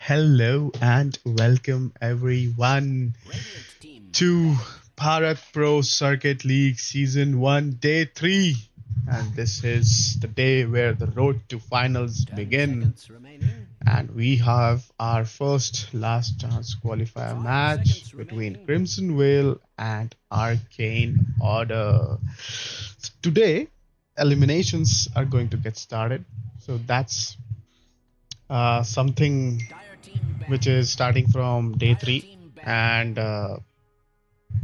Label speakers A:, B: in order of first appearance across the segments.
A: Hello and welcome everyone to Bharat Pro Circuit League Season 1 Day 3. And this is the day where the road to finals begin. And we have our first last chance qualifier match between Crimson Whale and Arcane Order. Today, eliminations are going to get started. So that's something which is starting from day 3. And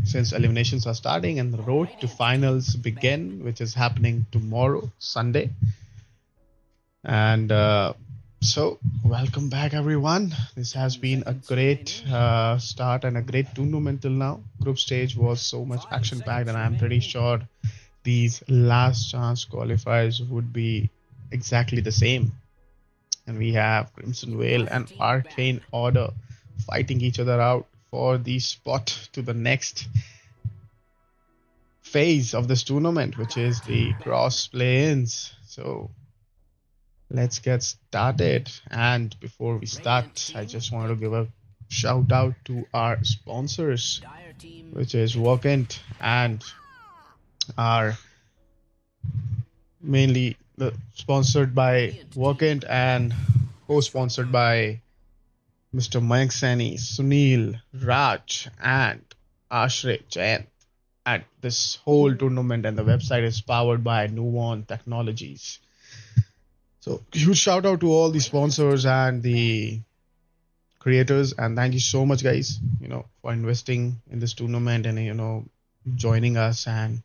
A: since eliminations are starting and the road to finals begin, which is happening tomorrow, Sunday. And so, welcome back, everyone. This has been a great start and a great tournament till now. Group stage was so much action packed, and I'm pretty sure these last chance qualifiers would be exactly the same. And we have Crimson Whale and Arcane Order fighting each other out for the spot to the next phase of this tournament, which is the cross play-ins. So let's get started. And before we start, I just want to give a shout out to our sponsors, which is Walkint and our mainly sponsored by Walkint and co-sponsored by Mr. Mayank Sani, Sunil, Raj, and Ashray Jayant. And this whole tournament and the website is powered by Nuon Technologies. So huge shout out to all the sponsors and the creators, and thank you so much, guys. For investing in this tournament and joining us. And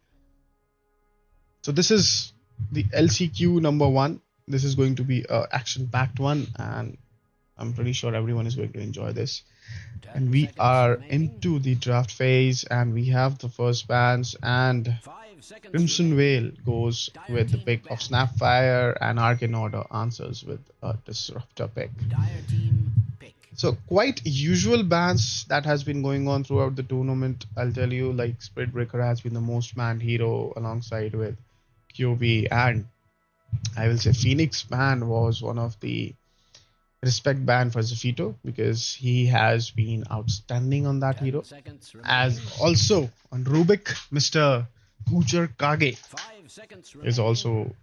A: so this is the LCQ number 1. This is going to be a action-packed one, and I'm pretty sure everyone is going to enjoy this. And we are into the draft phase, and we have the first bans, and Crimson Whale goes with the pick of Snapfire, and Arcane Order answers with a Disruptor pick. So quite usual bans that has been going on throughout the tournament. I'll tell you, like Spirit Breaker has been the most banned hero alongside with QB, and I will say Phoenix ban was one of the respect ban for Zafito because he has been outstanding on that hero. As also on Rubik, Mr. Kucher Kage is also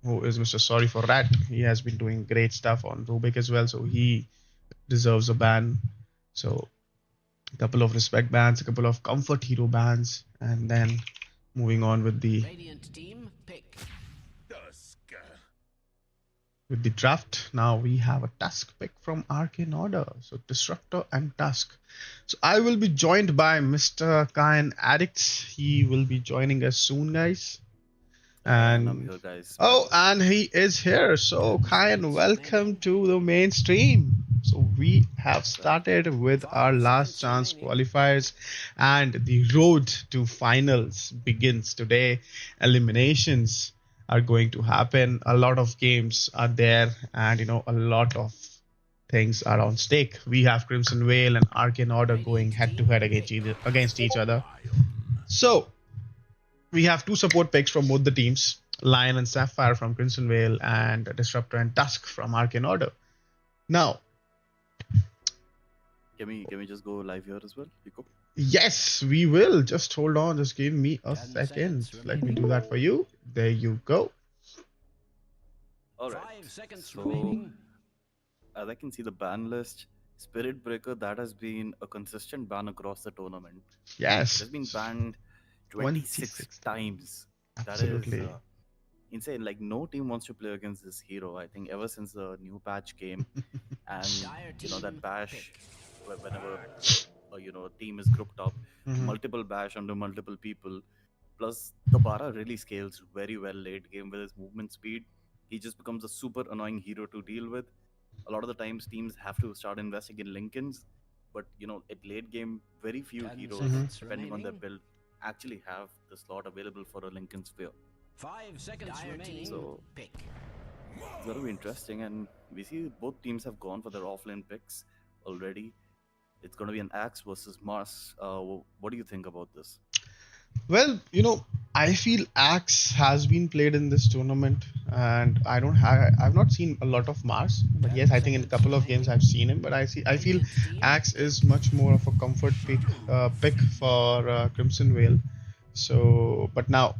A: who is Mr. Sorry for Rat. He has been doing great stuff on Rubik as well, so he deserves a ban. So a couple of respect bans, a couple of comfort hero bans, and then moving on with the draft. Now we have a Tusk pick from Arcane Order. So Disruptor and Tusk. So I will be joined by Mr. Kayan Addicts. He will be joining us soon, guys. And
B: I'm here, guys.
A: and he is here. So Kayan, welcome to the mainstream. So we have started with our last chance qualifiers, and the road to finals begins today. Eliminations are going to happen. A lot of games are there, and a lot of things are on stake. We have Crimson Whale and Arcane Order going head to head against each other. So we have two support picks from both the teams: Lion and Sapphire from Crimson Whale, and Disruptor and Tusk from Arcane Order. Now,
B: can we just go live here as well, Pico?
A: Yes, we will. Just hold on. Just give me a second. Let me do that for you. There you go.
B: All right. So, as I can see the ban list, Spirit Breaker, that has been a consistent ban across the tournament.
A: Yes.
B: It has been banned 26 times.
A: Absolutely.
B: That is insane. Like, no team wants to play against this hero. I think ever since the new patch came, and that bash, whenever team is grouped up, multiple bash under multiple people. Plus, the Bara really scales very well late game with his movement speed. He just becomes a super annoying hero to deal with. A lot of the times, teams have to start investing in Lincolns, but at late game, very few heroes, depending on their build, actually have the slot available for a Lincoln Sphere.
C: 5 seconds remaining.
B: So it's gonna be interesting, and we see both teams have gone for their offlane picks already. It's gonna be an Axe versus Mars. What do you think about this?
A: Well, I feel Axe has been played in this tournament, and I've not seen a lot of Mars, but yes, I think in a couple of games I've seen him. But I feel Axe is much more of a comfort pick for Crimson Vale. So, but now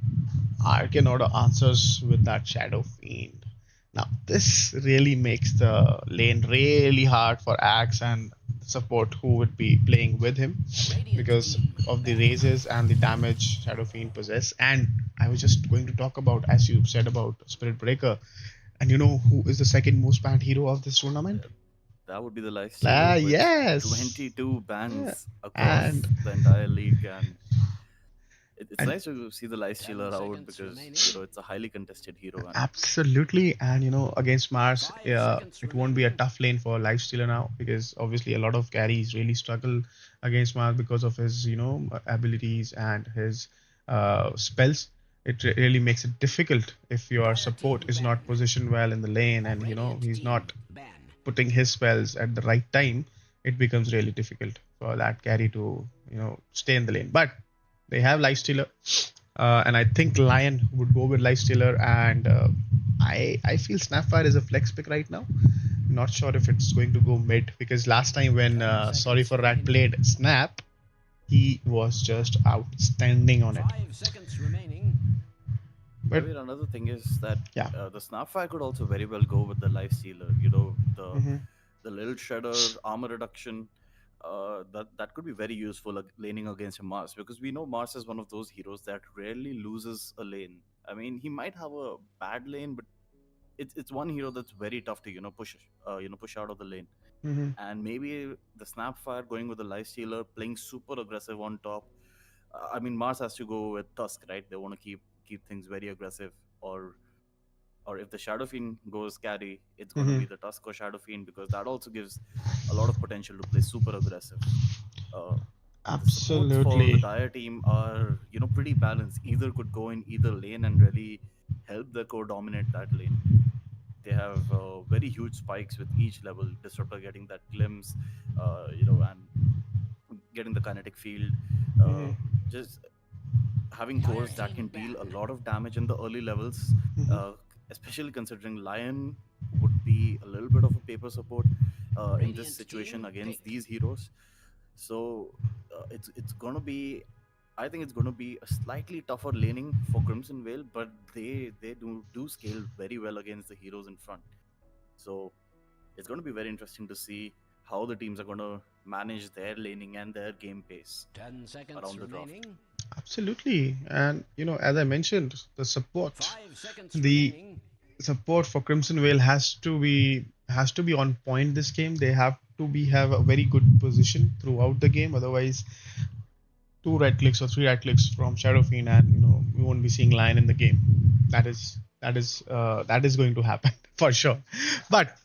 A: Arcane Order answers with that Shadow Fiend. Now, this really makes the lane really hard for Axe and support who would be playing with him because of the raises and the damage Shadow Fiend possess. And I was just going to talk about, as you said, about Spirit Breaker. And you know who is the second most banned hero of this tournament?
B: That would be the life stealer with
A: Yes.
B: 22
A: Yeah.
B: bans
A: And
B: across the entire league, and it's
A: and
B: nice to see the life stealer out because it's a highly contested hero. And
A: absolutely, and against Mars,
C: 5 seconds
A: it won't be a
C: remaining.
A: tough lane for Lifestealer now because obviously a lot of carries really struggle against Mars because of his abilities and his spells. It really makes it difficult if your
C: Dire
A: support
C: team
A: is not
C: ban.
A: positioned well in the lane and
C: Radiant
A: he's not
C: team ban.
A: putting his spells at the right time. It becomes really difficult for that carry to stay in the lane. But they have Lifestealer, and I think Lion would go with Lifestealer, and I feel Snapfire is a flex pick right now. Not sure if it's going to go mid because last time when
C: 10
A: Sorry
C: seconds
A: for Rat
C: remaining.
A: played Snap, he was just outstanding on it.
C: 5 seconds remaining.
B: I
A: But
B: mean, another thing is that
A: yeah.
B: the Snapfire could also very well go with the life stealer.
A: Hmm.
B: The little shredder armor reduction. That could be very useful laning against Mars because we know Mars is one of those heroes that rarely loses a lane. I mean, he might have a bad lane, but it's one hero that's very tough to push out of the lane.
A: Hmm.
B: And maybe the Snapfire going with the life stealer, playing super aggressive on top. I mean, Mars has to go with Tusk, right? They want to keep things very aggressive, or or if the Shadow Fiend goes carry, it's going to
A: Hmm.
B: be the Tusk or Shadow Fiend because that also gives a lot of potential to play super aggressive. Uh, the supports for the
A: Absolutely.
B: Dire team are pretty balanced. Either could go in either lane and really help the core dominate that lane. They have very huge spikes with each level. Disruptor getting that glimpse, and getting the kinetic field. Uh,
A: Hmm.
B: just having
C: Dire
B: cores that
C: team
B: can deal a
C: ban.
B: lot of damage in the early levels,
A: Hmm.
B: uh, especially considering Lion would be a little bit of a paper support in this
C: Radiant
B: situation
C: team
B: against
C: picked.
B: these heroes. So it's gonna be. I think it's going to be a slightly tougher laning for Crimson Vale, but they do scale very well against the heroes in front. So it's going to be very interesting to see how the teams are going to manage their laning and their game pace
C: 10 seconds
B: around the draft.
C: remaining.
A: Absolutely. And as I mentioned,
C: Five seconds
A: the
C: remaining.
A: support for Crimson Vale has to be on point this game. They have to have a very good position throughout the game. Otherwise, two right clicks or three right clicks from Shadow Fiend, and we won't be seeing Lion in the game. That is going to happen for sure. But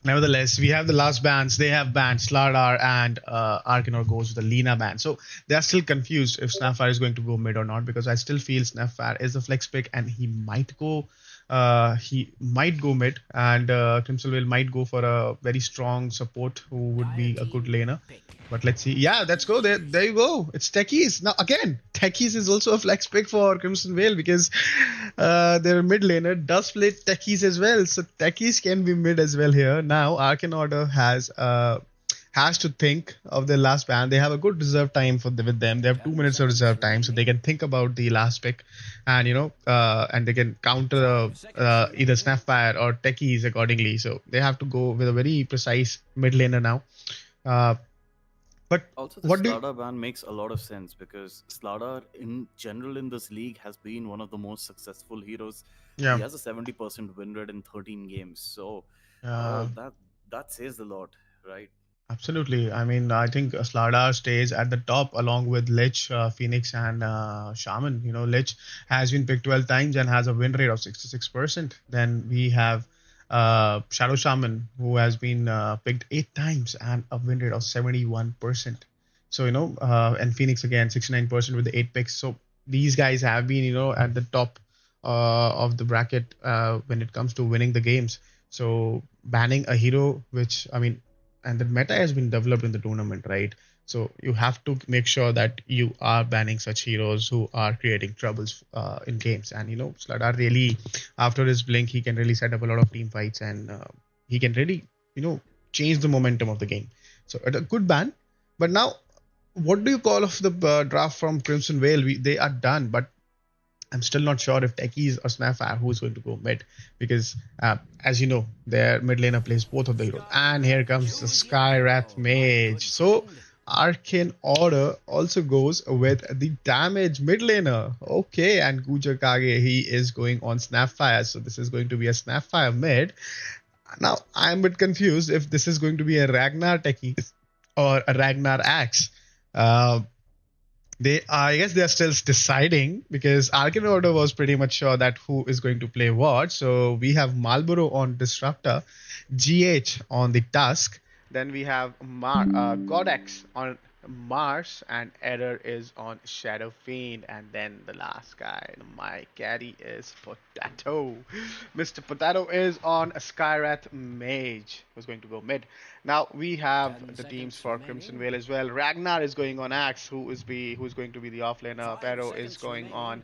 A: nevertheless, we have the last bans. They have banned Slardar and Arcanor goes with the Lina ban. So they are still confused if Snapfire is going to go mid or not because I still feel Snapfire is the flex pick and he might go mid and Crimson Vale might go for a very strong support who would
C: Dire
A: be a good
C: team
A: laner.
C: pick.
A: But let's see. Yeah, let's go there. There you go. It's Techies. Now again, Techies is also a flex pick for Crimson Vale because their mid laner does play Techies as well. So Techies can be mid as well here. Now Arcane Order has to think of their last ban. They have a good reserve time with them. They have 2
C: 10
A: minutes of
C: seconds
A: reserve time, so they
C: remaining.
A: can think about the last pick, and and they can counter
C: 5 seconds
A: either
C: remaining.
A: Snapfire or Techies accordingly. So they have to go with a very precise mid laner now. Uh, but
B: Also, the
A: what do
B: Slardar ban makes a lot of sense because Slardar, in general, in this league, has been one of the most successful heroes. He
A: yeah.
B: has a 70% win rate in 13 games, so
A: Uh,
B: that says a lot, right?
A: Absolutely. I mean, I think Slardar stays at the top along with Lich, Phoenix, and Shaman. Lich has been picked 12 times and has a win rate of 66%. Then we have Shadow Shaman, who has been picked 8 times and a win rate of 71%. So, and Phoenix again, 69% with the 8 picks. So these guys have been, at the top of the bracket when it comes to winning the games. So banning a hero, which I mean, and the meta has been developed in the tournament, right? So you have to make sure that you are banning such heroes who are creating troubles in games. And Slardar really, after his blink, he can really set up a lot of team fights, and he can really change the momentum of the game. So a good ban. But now, what do you call of the draft from Crimson Vale? They are done, but I'm still not sure if Techies or Snapfire who's going to go mid, because as you know, their mid laner plays both of the heroes. And here comes the Skywrath Mage. So Arcane Order also goes with the damage mid laner. Okay, and Gujar Kage, he is going on Snapfire. So this is going to be a Snapfire mid. Now I'm a bit confused if this is going to be a Ragnar Techies or a Ragnar Axe. Uh, I guess they are still deciding, because Arcane Order was pretty much sure that who is going to play what. So we have Marlboro on Disruptor, GH on the Tusk, then we have Godex on Mars, and Error is on Shadow Fiend, and then the last guy, my caddy, is Potato. Mr. Potato is on Skywrath Mage, who's going to go mid. Now we have
C: 10
A: the teams
C: seconds
A: for Crimson
C: remaining.
A: Vale as well. Ragnar is going on Axe, who's going to be the offlaner.
C: 5
A: Pero is
C: seconds
A: going on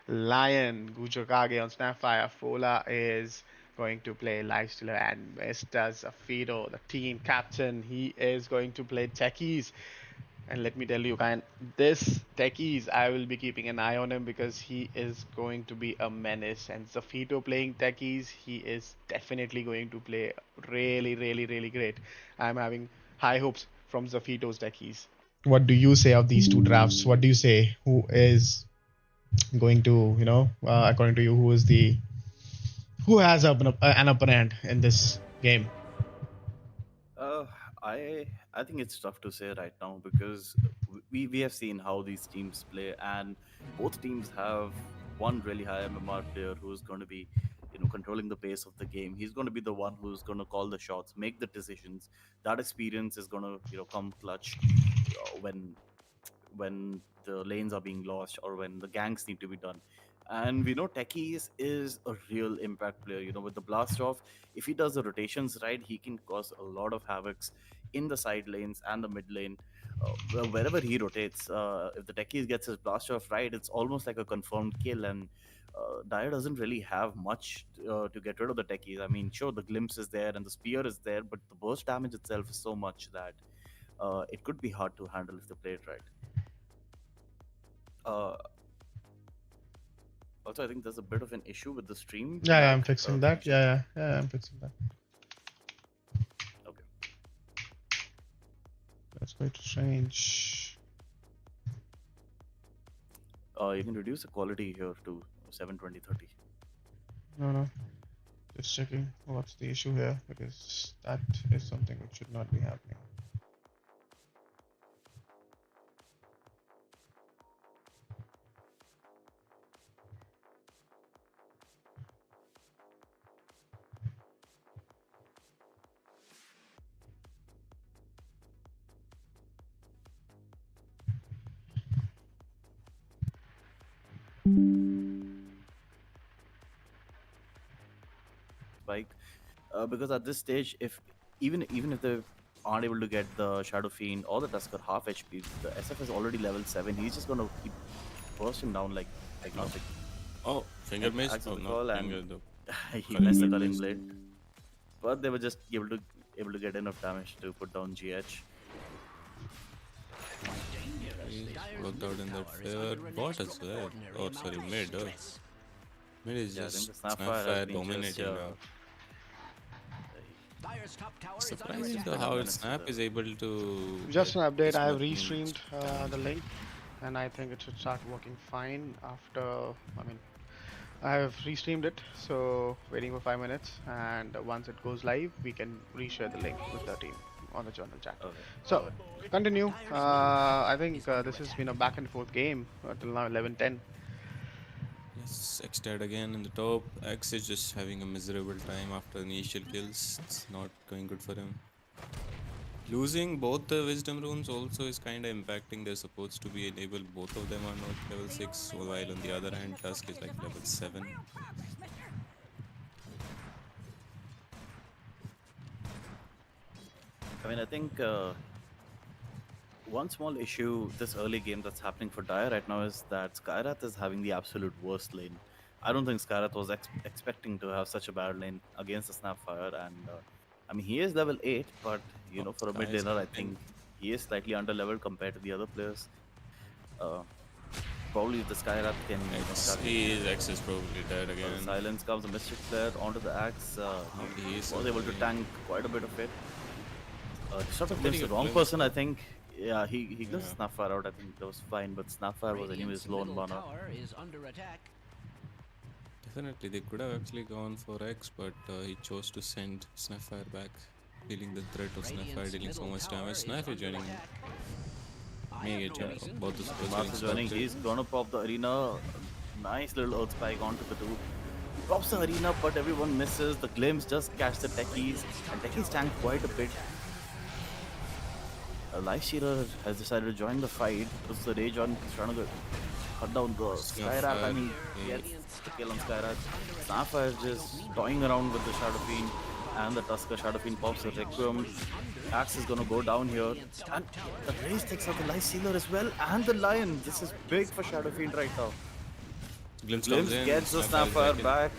C: remaining.
A: Lion. Gujokage on Snapfire. Fola is going to play Lifestealer, and Mr. Zafido, the team captain, he is going to play Techies. And let me tell you, man, this Techies, I will be keeping an eye on him, because he is going to be a menace. And Zafito playing Techies, he is definitely going to play really, really, really great. I'm having high hopes from Zafito's Techies. What do you say of these two drafts? What do you say? Who is going to, according to you, who has an opponent in this game?
B: Uh, I think it's tough to say right now because we have seen how these teams play, and both teams have one really high MMR player who's going to be, controlling the pace of the game. He's going to be the one who's going to call the shots, make the decisions. That experience is going to, come clutch when the lanes are being lost or when the ganks need to be done. And we know Techies is a real impact player. With the blast off, if he does the rotations right, he can cause a lot of havocs in the side lanes and the mid lane. Wherever he rotates, if the Techies gets his blast off right, it's almost like a confirmed kill. And Dire doesn't really have much to get rid of the Techies. I mean, sure, the glimpse is there and the spear is there, but the burst damage itself is so much that it could be hard to handle if they play it right. Uh, Also, I think there's a bit of an issue with the stream
A: Yeah,
B: lag.
A: I'm fixing
B: Can you
A: that.
B: check?
A: Yeah, I'm fixing that.
B: Okay.
A: That's going to change.
B: You can reduce the quality here to 720/30.
A: No. Just checking what's the issue here, because that is something which should not be happening.
B: Spike, because at this stage, if even if they aren't able to get the Shadow Fiend or the Tusker half HP, the SF is already level 7. He's just gonna keep bursting down like
D: Oh,
B: nothing.
D: oh, finger
B: And
D: missed.
B: acts
D: Oh,
B: the
D: not
B: call,
D: finger
B: and
D: though.
B: he
D: Culling
B: missed the
D: Blade
B: Culling
D: missed.
B: Blade. But they were just able to get enough damage to put down GH.
D: Worked out in that fair. Bot as well. Oh, sorry, mid. Mid is
B: Yeah, I think
D: just
B: the Snapfire has
D: Snapfire
B: been
D: dominating now.
C: Dire's top tower is under
D: Surprising though
C: attack.
D: how
B: Minutes to
D: Snap
B: the
D: is able to
A: Just
D: get
A: an update.
D: this
A: I have
D: much
A: restreamed the
D: damage.
A: link, and I think it should start working fine after. I mean, I have restreamed it, so waiting for 5 minutes, and once it goes live, we can reshare the link with the team on the journal chat.
B: okay.
A: So continue. I think this has been a back and forth game till now, 11-10.
D: Yes, X dead again in the top. X is just having a miserable time after initial kills. It's not going good for him. Losing both the wisdom runes also is kind of impacting. They're supposed to be enabled. Both of them are not level 6, while on the other hand, Tusk is like level 7.
B: I mean, I think one small issue this early game that's happening for Dire right now is that Skyrath is having the absolute worst lane. I don't think Skyrath was expecting to have such a bad lane against the Snapfire, and I mean he is level 8, but you
D: Oh,
B: know for a mid
D: Sky is
B: laner I
D: camping.
B: think he is slightly under leveled compared to the other players. Uh, Probably if the Skyrath can start getting
D: X is probably dead again.
B: silence comes the Mystic Flare onto the axe.
D: He is
B: Was able to
D: surviving.
B: tank quite a bit of it. Sort of
D: Pretty
B: glimpsed the
D: good
B: wrong
D: glimpse.
B: person, I think. Yeah, he glimpsed
D: Yeah.
B: Snapfire out. I think that was fine, but Snapfire was anyways
C: Radiant's
B: low on
C: middle
B: mana.
C: tower is under attack.
D: Definitely, they could have actually gone for X, but he chose to send Snapfire back, feeling the threat of Snapfire
C: Radiant's
D: dealing so
C: middle
D: much
C: tower
D: damage.
C: is
D: Snapfire
C: under
D: joining
C: attack. I
D: may
C: have
D: get
C: no
D: jumped.
C: reason
D: Both the
C: not to
D: supports
B: Master
D: getting
B: joining,
D: scouted.
B: he's gonna pop the arena. Nice little earth spike onto the two. He pops the arena, but everyone misses. The glimpse just catch the techies, and techies tank quite a bit. Life Stealer has decided to join the fight. Puts the rage on, he's trying to cut down the Skyrath. I mean, gets the kill on Skyrath. Snapfire is just toying around with the Shadow Fiend and the Tusker. Shadow Fiend pops the Requiem. Axe is gonna go down here. And the race takes out the Life Stealer as well. And the Lion. This is big for Shadow Fiend right now.
D: Glimpse
B: Glimpse
D: comes in.
B: gets the
D: Snapfire
B: Snapfire
D: is
B: back.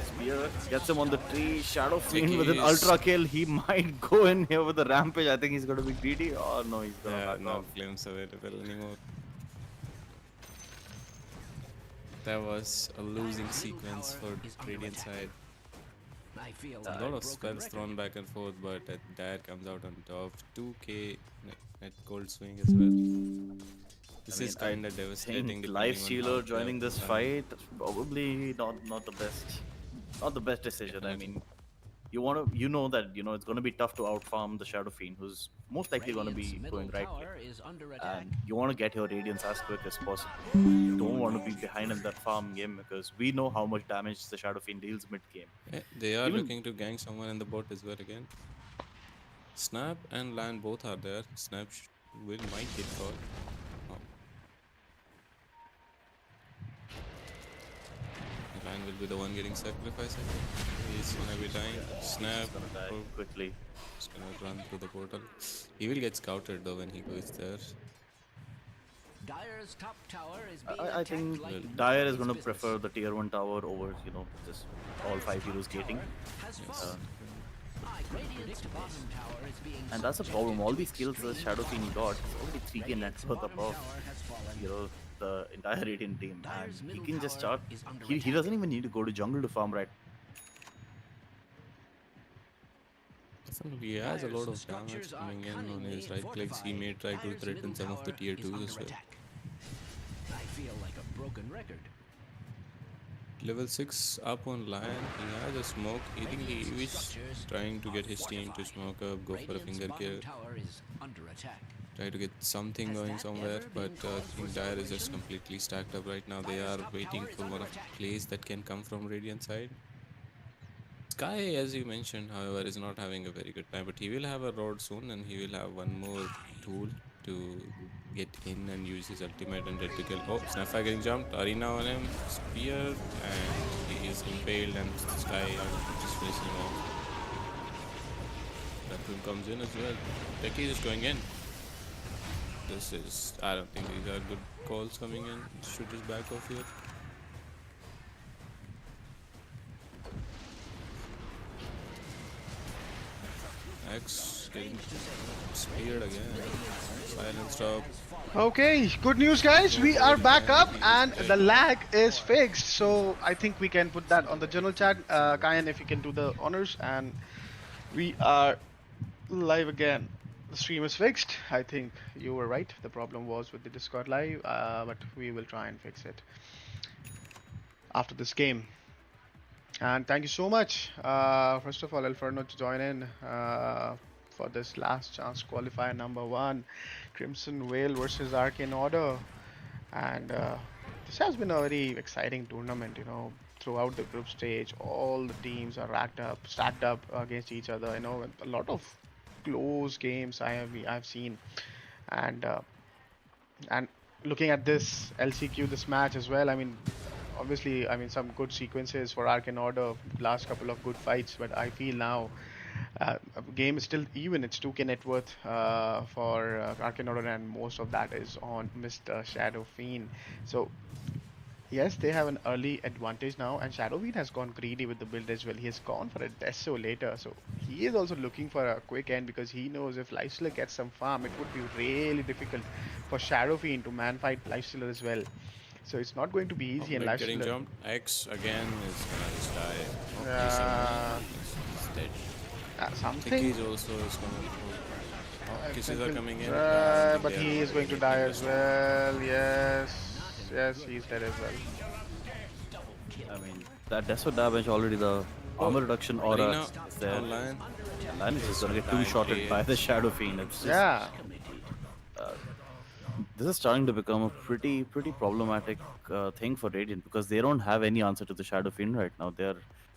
B: Spear gets him on the tree. Shadow Fiend with an
D: Techies.
B: ultra kill. He might go in here with a rampage. I think he's gonna be greedy. Oh no, he's gonna
D: Yeah,
B: back
D: no
B: off.
D: glimpse available anymore. That was a losing sequence for Radiant side.
C: I feel
D: A
C: like
D: lot
C: a
D: of
C: broken
D: spells
C: record.
D: thrown back and forth, but Dire comes out on top. 2k net gold swing as well. This is kind of devastating.
B: Think
D: depending
B: Life
D: on
B: Stealer
D: how
B: joining
D: they
B: this
D: plan.
B: fight probably not the best decision. I
D: Definitely.
B: mean, you know that it's gonna be tough to outfarm the Shadow Fiend, who's most likely gonna
C: Radiant's
B: be
C: middle
B: going right
C: tower
B: click,
C: is under attack.
B: and you want to get your Radiance as quick as possible. You don't want to be behind in that farm game because we know how much damage the Shadow Fiend deals mid game.
D: Yeah, they are
B: Even-
D: looking to gang someone in the bot as well again. Snap and Lion both are there. Snap might get caught. Oh. Lion will be the one getting sacrificed. I think. He's gonna be dying. Snap.
B: He's gonna die
D: Oh,
B: quickly.
D: he's gonna run through the portal. He will get scouted though when he goes there.
C: Dire's top tower is being
B: I
C: attacked
B: think
C: like
B: Dire is
C: nobody's
B: gonna
C: business.
B: prefer the tier 1 tower over just all 5 heroes gating.
C: Has
B: Uh,
C: fallen. Radiant's bottom tower is being
B: And that's a problem. All these kills the Shadow Fiend got, he's already 3k net
C: Radiant's
B: worth
C: bottom
B: above,
C: tower has fallen.
B: the entire Radiant team.
C: Dire's
B: And he
C: middle
B: can just
C: tower
B: start.
C: is under
B: He
C: attack.
B: doesn't even need to go to jungle to farm right.
D: Definitely, he has a lot of damage
C: Structures are
D: coming in on
C: cunningly
D: his right clicks. He may try to
C: Dire's
D: threaten
C: middle
D: some of the
C: tower
D: tier
C: is
D: 2s
C: under
D: as well.
C: attack. I feel like a broken record.
D: Level 6 up on Lion. He has a smoke. I think he is trying to get his team to smoke up, go for a
C: Radiant's
D: finger
C: bottom
D: kill,
C: tower is under attack.
D: try to get something
C: Has
D: going
C: that
D: somewhere.
C: ever
D: But
C: been
D: I
C: called for
D: think Dire is just
C: celebration?
D: completely stacked up right now. They
C: Dire's
D: are
C: top
D: waiting
C: tower is
D: for one
C: under
D: of the
C: attack.
D: plays that can come from Radiant side. Sky, as you mentioned, however, is not having a very good time, but he will have a rod soon, and he will have one more tool to get in and use his ultimate and dead to kill. Oh, Snapfire getting jumped, arena on him, spear, and he is impaled, and Sky just finishing him off. That one comes in as well. Becky is going in. This is, I don't think these are good calls coming in. Should just back off here. X getting speared again. Silence drop.
A: Okay, good news, guys. We are back up and the lag is fixed. So I think we can put that on the general chat. Kyan, if you can do the honors, and we are live again. The stream is fixed. I think you were right. The problem was with the Discord live, but we will try and fix it after this game. And thank you so much, first of all, Alferno, to join in for this last chance qualifier number 1, Crimson Whale versus Arcane Order. And this has been a very exciting tournament, you know. Throughout the group stage, all the teams are stacked up against each other. You know, a lot of close games I've seen, and looking at this LCQ, this match as well. I mean, obviously, I mean, some good sequences for Arcane Order, last couple of good fights, but I feel now game is still even. It's 2K net worth for Arcane Order, and most of that is on Mr. Shadow Fiend. So yes, they have an early advantage now, and Shadow Fiend has gone greedy with the build as well. He has gone for a Deso later, so he is also looking for a quick end because he knows if Lifestealer gets some farm, it would be really difficult for Shadow Fiend to man fight Lifestealer as well. So it's not going to be
D: Oh,
A: easy, and
D: mid getting
A: Lifestealer.
D: jumped. X again is gonna just die. Oh,
A: Uh,
D: he's dead. I think
A: Something.
D: he's also is gonna. Oh, kisses are coming in.
A: But
D: They
A: he
D: are
A: is going to
D: eliminating
A: die
D: the
A: as
D: storm.
A: well. Yes, yes, he's dead as well.
B: I mean, that Deso damage already the armor reduction aura
D: Arena
B: is there.
D: online.
B: Lion is just gonna get
D: Dying
B: two-shotted by the
D: KH.
B: Shadow Fiend. It's just
A: Yeah,
B: this is starting to become a pretty problematic thing for Radiant because they don't have any answer to the Shadow Fiend right now. They're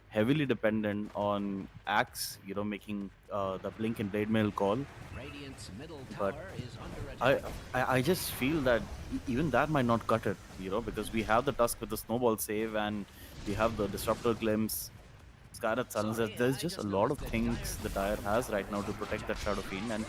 B: heavily dependent on Axe, making the blink and blade mail call.
C: Radiant's middle
B: But
C: tower is under
B: I,
C: attack.
B: I just feel that even that might not cut it, because we have the Tusk with the snowball save and we have the Disruptor glimpse, Scarlet Sunset. There's just a lot of things the Dire has right now to protect that Shadow Fiend. And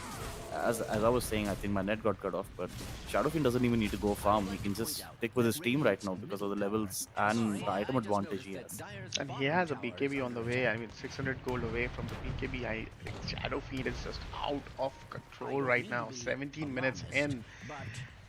B: as I was saying, I think my net got cut off, but Shadow Fiend doesn't even need to go farm. He can just stick with his team right now because of the levels and the item advantage he has.
A: and he has a BKB on the way. I mean, 600 gold away from the BKB. I think Shadow Fiend is just out of control right now. 17 minutes in.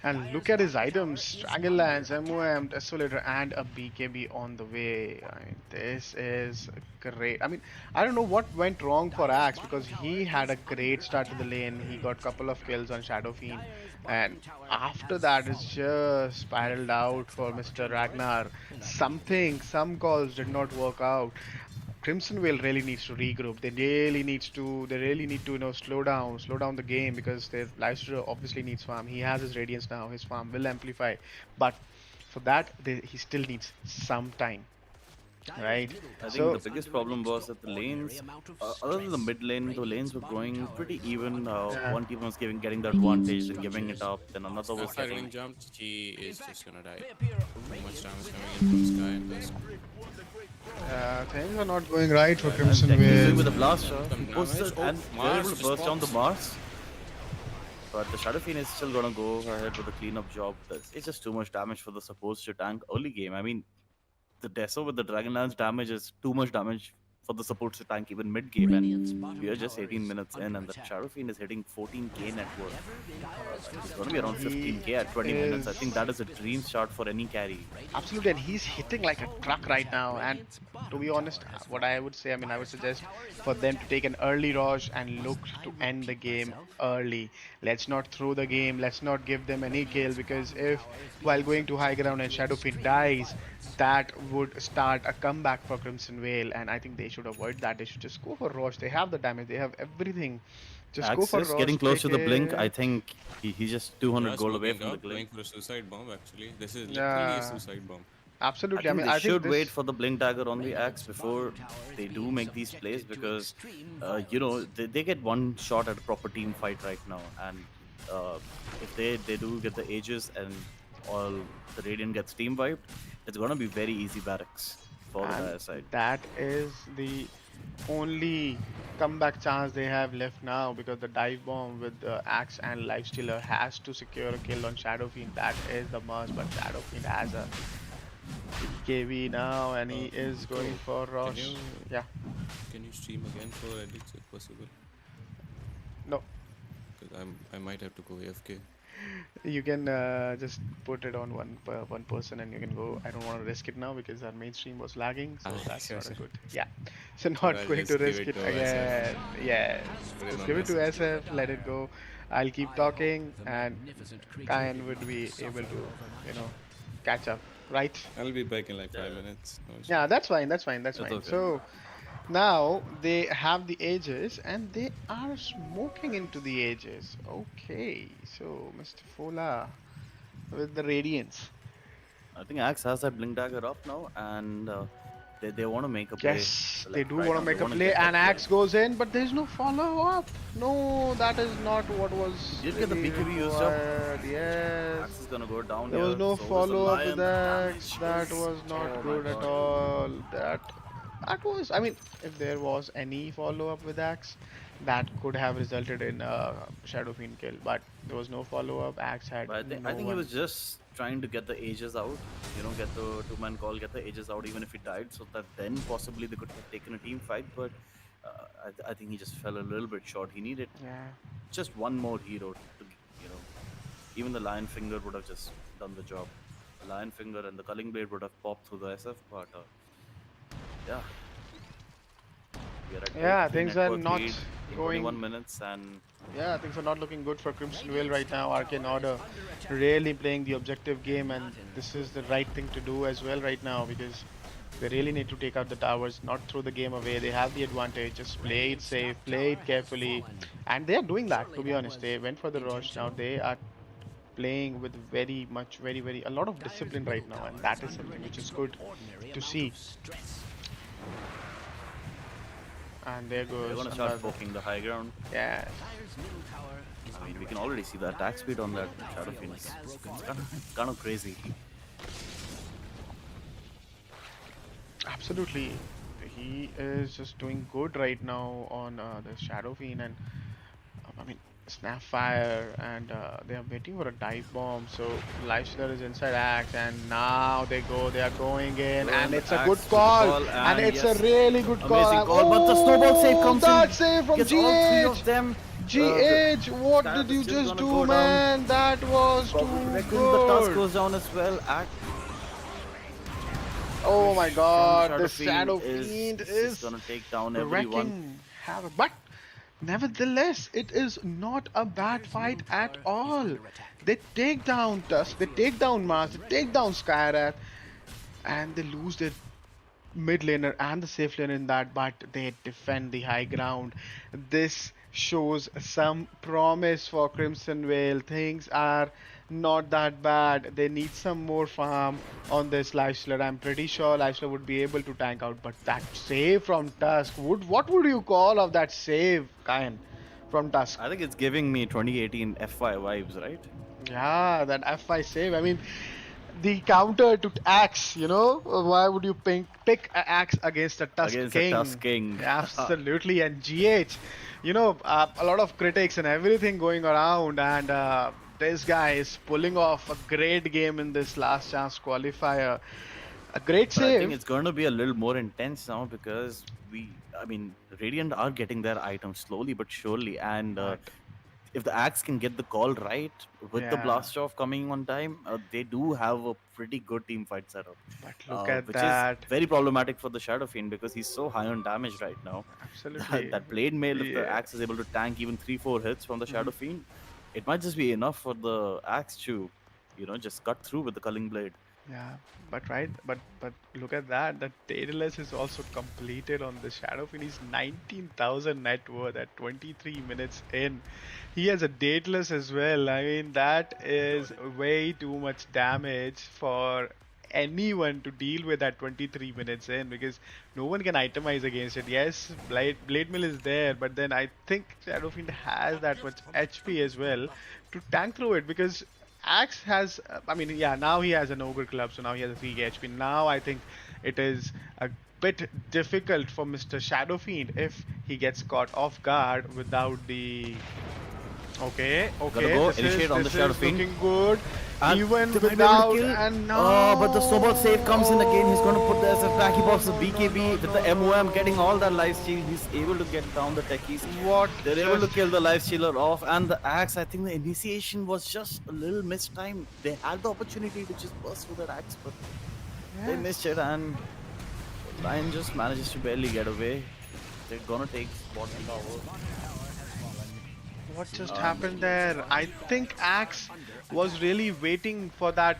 A: And look at his items, Dragonlance, MOM, Desolator, and a BKB on the way. I mean, this is great. I mean, I don't know what went wrong for Axe because he had a great start to the lane. He got a couple of kills on Shadow Fiend. And after that, it's just spiraled out for Mr. Ragnar. Some calls did not work out. Crimson Whale really needs to regroup. They really need to, slow down the game because their Lifestealer obviously needs farm. He has his Radiance now. His farm will amplify, but for that, he still needs some time, right?
B: I think
A: So
B: the biggest problem was that the lanes, other than the mid lane, the lanes were going pretty even.
A: yeah,
B: One team was getting the advantage and giving it up, then another was
D: Sapphire
B: getting.
D: getting jumped. He is just gonna die. Too much damage coming in from Sky and Tusk.
A: things are not going right for
B: And
A: Crimson
B: Technique
A: Whale.
B: with the blaster,
D: Some
B: he puts
D: damage.
B: it
D: Oh,
B: and they're
D: Mars
B: able to
D: just
B: burst down the
D: pops.
B: Mars. But the Shadow Fiend is still gonna go ahead with a cleanup job. It's just too much damage for the supposed to tank early game. I mean, the Deso with the Dragonlance damage is too much damage for the supports to tank even mid game, and we are just 18 minutes in, and the Shadow Fiend is hitting 14k net worth. It's going to be around
A: He
B: 15k at 20 minutes. I think
A: is
B: that is a dream start for any carry.
A: absolutely, and he's hitting like a truck right now. And to be honest, what I would say, I mean, I would suggest for them to take an early rush and look to end the game early. Let's not throw the game. Let's not give them any kill because if while going to high ground and Shadowfiend dies, that would start a comeback for Crimson Vale. And I think they should avoid that. They should just go for rush. They have the damage. They have everything. Just go for
B: Axis
A: rush.
B: getting close
A: Take
B: to the blink. I
A: it.
B: think he's just 200
D: Just
B: gold away
D: smoking
B: from the
D: up, going
B: blink.
D: for a suicide bomb. Actually, this is literally a
A: Yeah,
D: suicide bomb.
B: I
A: absolutely. I
B: think
A: mean,
B: they
A: I think
B: should wait
A: this.
B: for the blink dagger on the axe before they do make these plays because, they get one shot at a proper team fight right now. And if they do get the Aegis and all the Radiant gets team wiped, it's going to be very easy barracks for the
A: And
B: dire side.
A: that is the only comeback chance they have left now because the dive bomb with the axe and lifestealer has to secure a kill on Shadowfiend. That is the must, but Shadowfiend has a KV now and he is going for
D: Can
A: rush.
D: you
A: Yeah,
D: can you stream again for edits if possible?
A: no,
D: Because I might have to go AFK.
A: you can just put it on one person and you can go. I don't want to risk it now because our mainstream was lagging, so that's
D: Sure,
A: not a
D: sure.
A: good. Yeah, so
D: Or
A: not
D: I'll
A: going
D: just
A: to
D: give
A: risk
D: it
A: it
D: to
A: again.
D: SF.
A: Yeah,
D: Put it
A: just
D: on
A: give it to
D: SF.
A: SF. Let it go. I'll keep talking, and Kyan would be able to, catch up, right?
D: I'll be back in like 5 minutes. No issue.
A: Yeah, that's fine. That's fine. That's
B: That's
A: fine.
B: okay.
A: So now they have the ages, and they are smoking into the ages. Okay, so Mr. Fola with the radiance.
B: I think Axe has that blink dagger up now, and they want to make a play.
A: Yes,
B: So,
A: they
B: like,
A: do
B: right
A: want
B: now,
A: to
B: they
A: make a
B: wanna
A: play,
B: get that
A: and
B: play.
A: Axe goes in, but there's no follow up. No, that is not what was.
B: Did get the
A: really
B: BKB used up.
A: required. Yes.
B: Axe is gonna go down
A: There
B: here.
A: was no
B: So is the
A: follow up with
B: Lion.
A: Axe. That was not
B: Oh my
A: good at
B: God.
A: all. That was. I mean, if there was any follow up with Axe, that could have resulted in a Shadow Fiend kill, but there was no follow up. Axe had
B: But
A: no
B: I think he
A: one.
B: was just trying to get the ages out, get the two-man call, get the ages out, even if he died, so that then possibly they could have taken a team fight. But I think he just fell a little bit short. He needed
A: Yeah.
B: just one more hero to, you know, even the Lion Finger would have just done the job. The Lion Finger and the Culling Blade would have popped through the SF, but yeah, we are at 8-3
A: Yeah, things are
B: network
A: not
B: lead in 21
A: going.
B: minutes, and
A: Yeah, things are not looking good for Crimson Whale right now. Arcane Order really playing the objective game, and this is the right thing to do as well right now because they really need to take out the towers, not throw the game away. They have the advantage. Just play it safe, play it carefully, and they are doing that. To be honest, they went for the rush. Now they are playing with very much, very a lot of discipline right now, and that is something which is good to see. And there
B: they're
A: goes
B: gonna start
A: another.
B: poking the high ground.
A: Yes.
B: I mean, we can already see the attack speed on that Shadow Fiend. Kind of crazy.
A: Absolutely. He is just doing good right now on the Shadow Fiend and I mean Snapfire and they are waiting for a dive bomb. So Lifestealer is inside Axe and now they are going in
B: Throw
A: and
B: in the
A: it's a good
B: axe with the
A: call
B: call,
A: and
B: and
A: it's a
B: yes,
A: really good call.
B: amazing
A: And,
B: call. But the snowball save
A: oh,
B: comes in,
A: that save from
B: gets all three
A: GH!
B: of them. The
A: GH, what
B: stab
A: did
B: is
A: you
B: still
A: just
B: gonna
A: do,
B: go down.
A: man? That was
B: Probably
A: too
B: reckon the task
A: good.
B: goes down as well.
A: Oh my
B: Push from
A: god,
B: Shadow
A: the
B: Fiend
A: Shadow
B: is
A: Fiend
B: just
A: is
B: gonna take down everyone.
A: wrecking havoc. But nevertheless, it is not a bad fight at all. They take down Tusk, they take down Mars, they take down Skyrath, and they lose their mid laner and the safe laner in that, but they defend the high ground. This shows some promise for Crimson Vale. Things are not that bad. They need some more farm on this Lifestealer. I'm pretty sure Lifestealer would be able to tank out, but that save from Tusk, what would you call of that save, Kayan, from Tusk?
B: I think it's giving me 2018 FY vibes, right?
A: Yeah, that F5 save. I mean, the counter to Axe, why would you pick a Axe against a Tusk
B: Against a Tusk
A: King?
B: King.
A: Absolutely, and GH, a lot of critics and everything going around, and this guy is pulling off a great game in this last chance qualifier. A great
B: But I think
A: save.
B: it's going to be a little more intense now because I mean, Radiant are getting their items slowly but surely. And
A: But
B: if the Axe can get the call right with the
A: yeah,
B: blast off coming on time, they do have a pretty good team fight setup,
A: but look at
B: which is
A: that.
B: very problematic for the Shadow Fiend because he's so high on damage right now. That,
A: Absolutely.
B: that Blade Mail, if the
A: Yeah.
B: Axe is able to tank even 3-4 hits from the
A: Mhm.
B: Shadow Fiend, it might just be enough for the Axe to, just cut through with the Culling Blade.
A: Yeah, but look at that. The Daedalus is also completed on the Shadow Finish 19,000 net worth at 23 minutes in. He has a Daedalus as well. I mean, that is way too much damage for anyone to deal with at 23 minutes in because no one can itemize against it. Yes, Blade Mill is there, but then I think Shadow Fiend has that much HP as well to tank through it because Axe has, I mean, yeah, now he has an Ogre Club, so now he has a 3 HP. Now I think it is a bit difficult for Mr. Shadow Fiend if he gets caught off guard without the. Okay,
B: Gonna
A: okay,
B: go
A: this is
B: initiate on the
A: this
B: Shadow
A: is
B: Fiend.
A: looking good.
B: And
A: Even
B: they might be able to
A: without
B: kill.
A: and
B: But the snowball save comes in again. He's going to put the
A: no.
B: SF back. He pops the BKB with the MOM, getting all that life steal. He's able to get down the techies.
A: What
B: They're able to
A: just
B: kill the life stealer off. And the axe, I think the initiation was just a little missed time. They had the opportunity to just burst through that axe, but they missed
A: yes.
B: it. And Lion just manages to barely get away. They're going to take bottom tower.
A: What just happened there? I think Axe was really waiting for that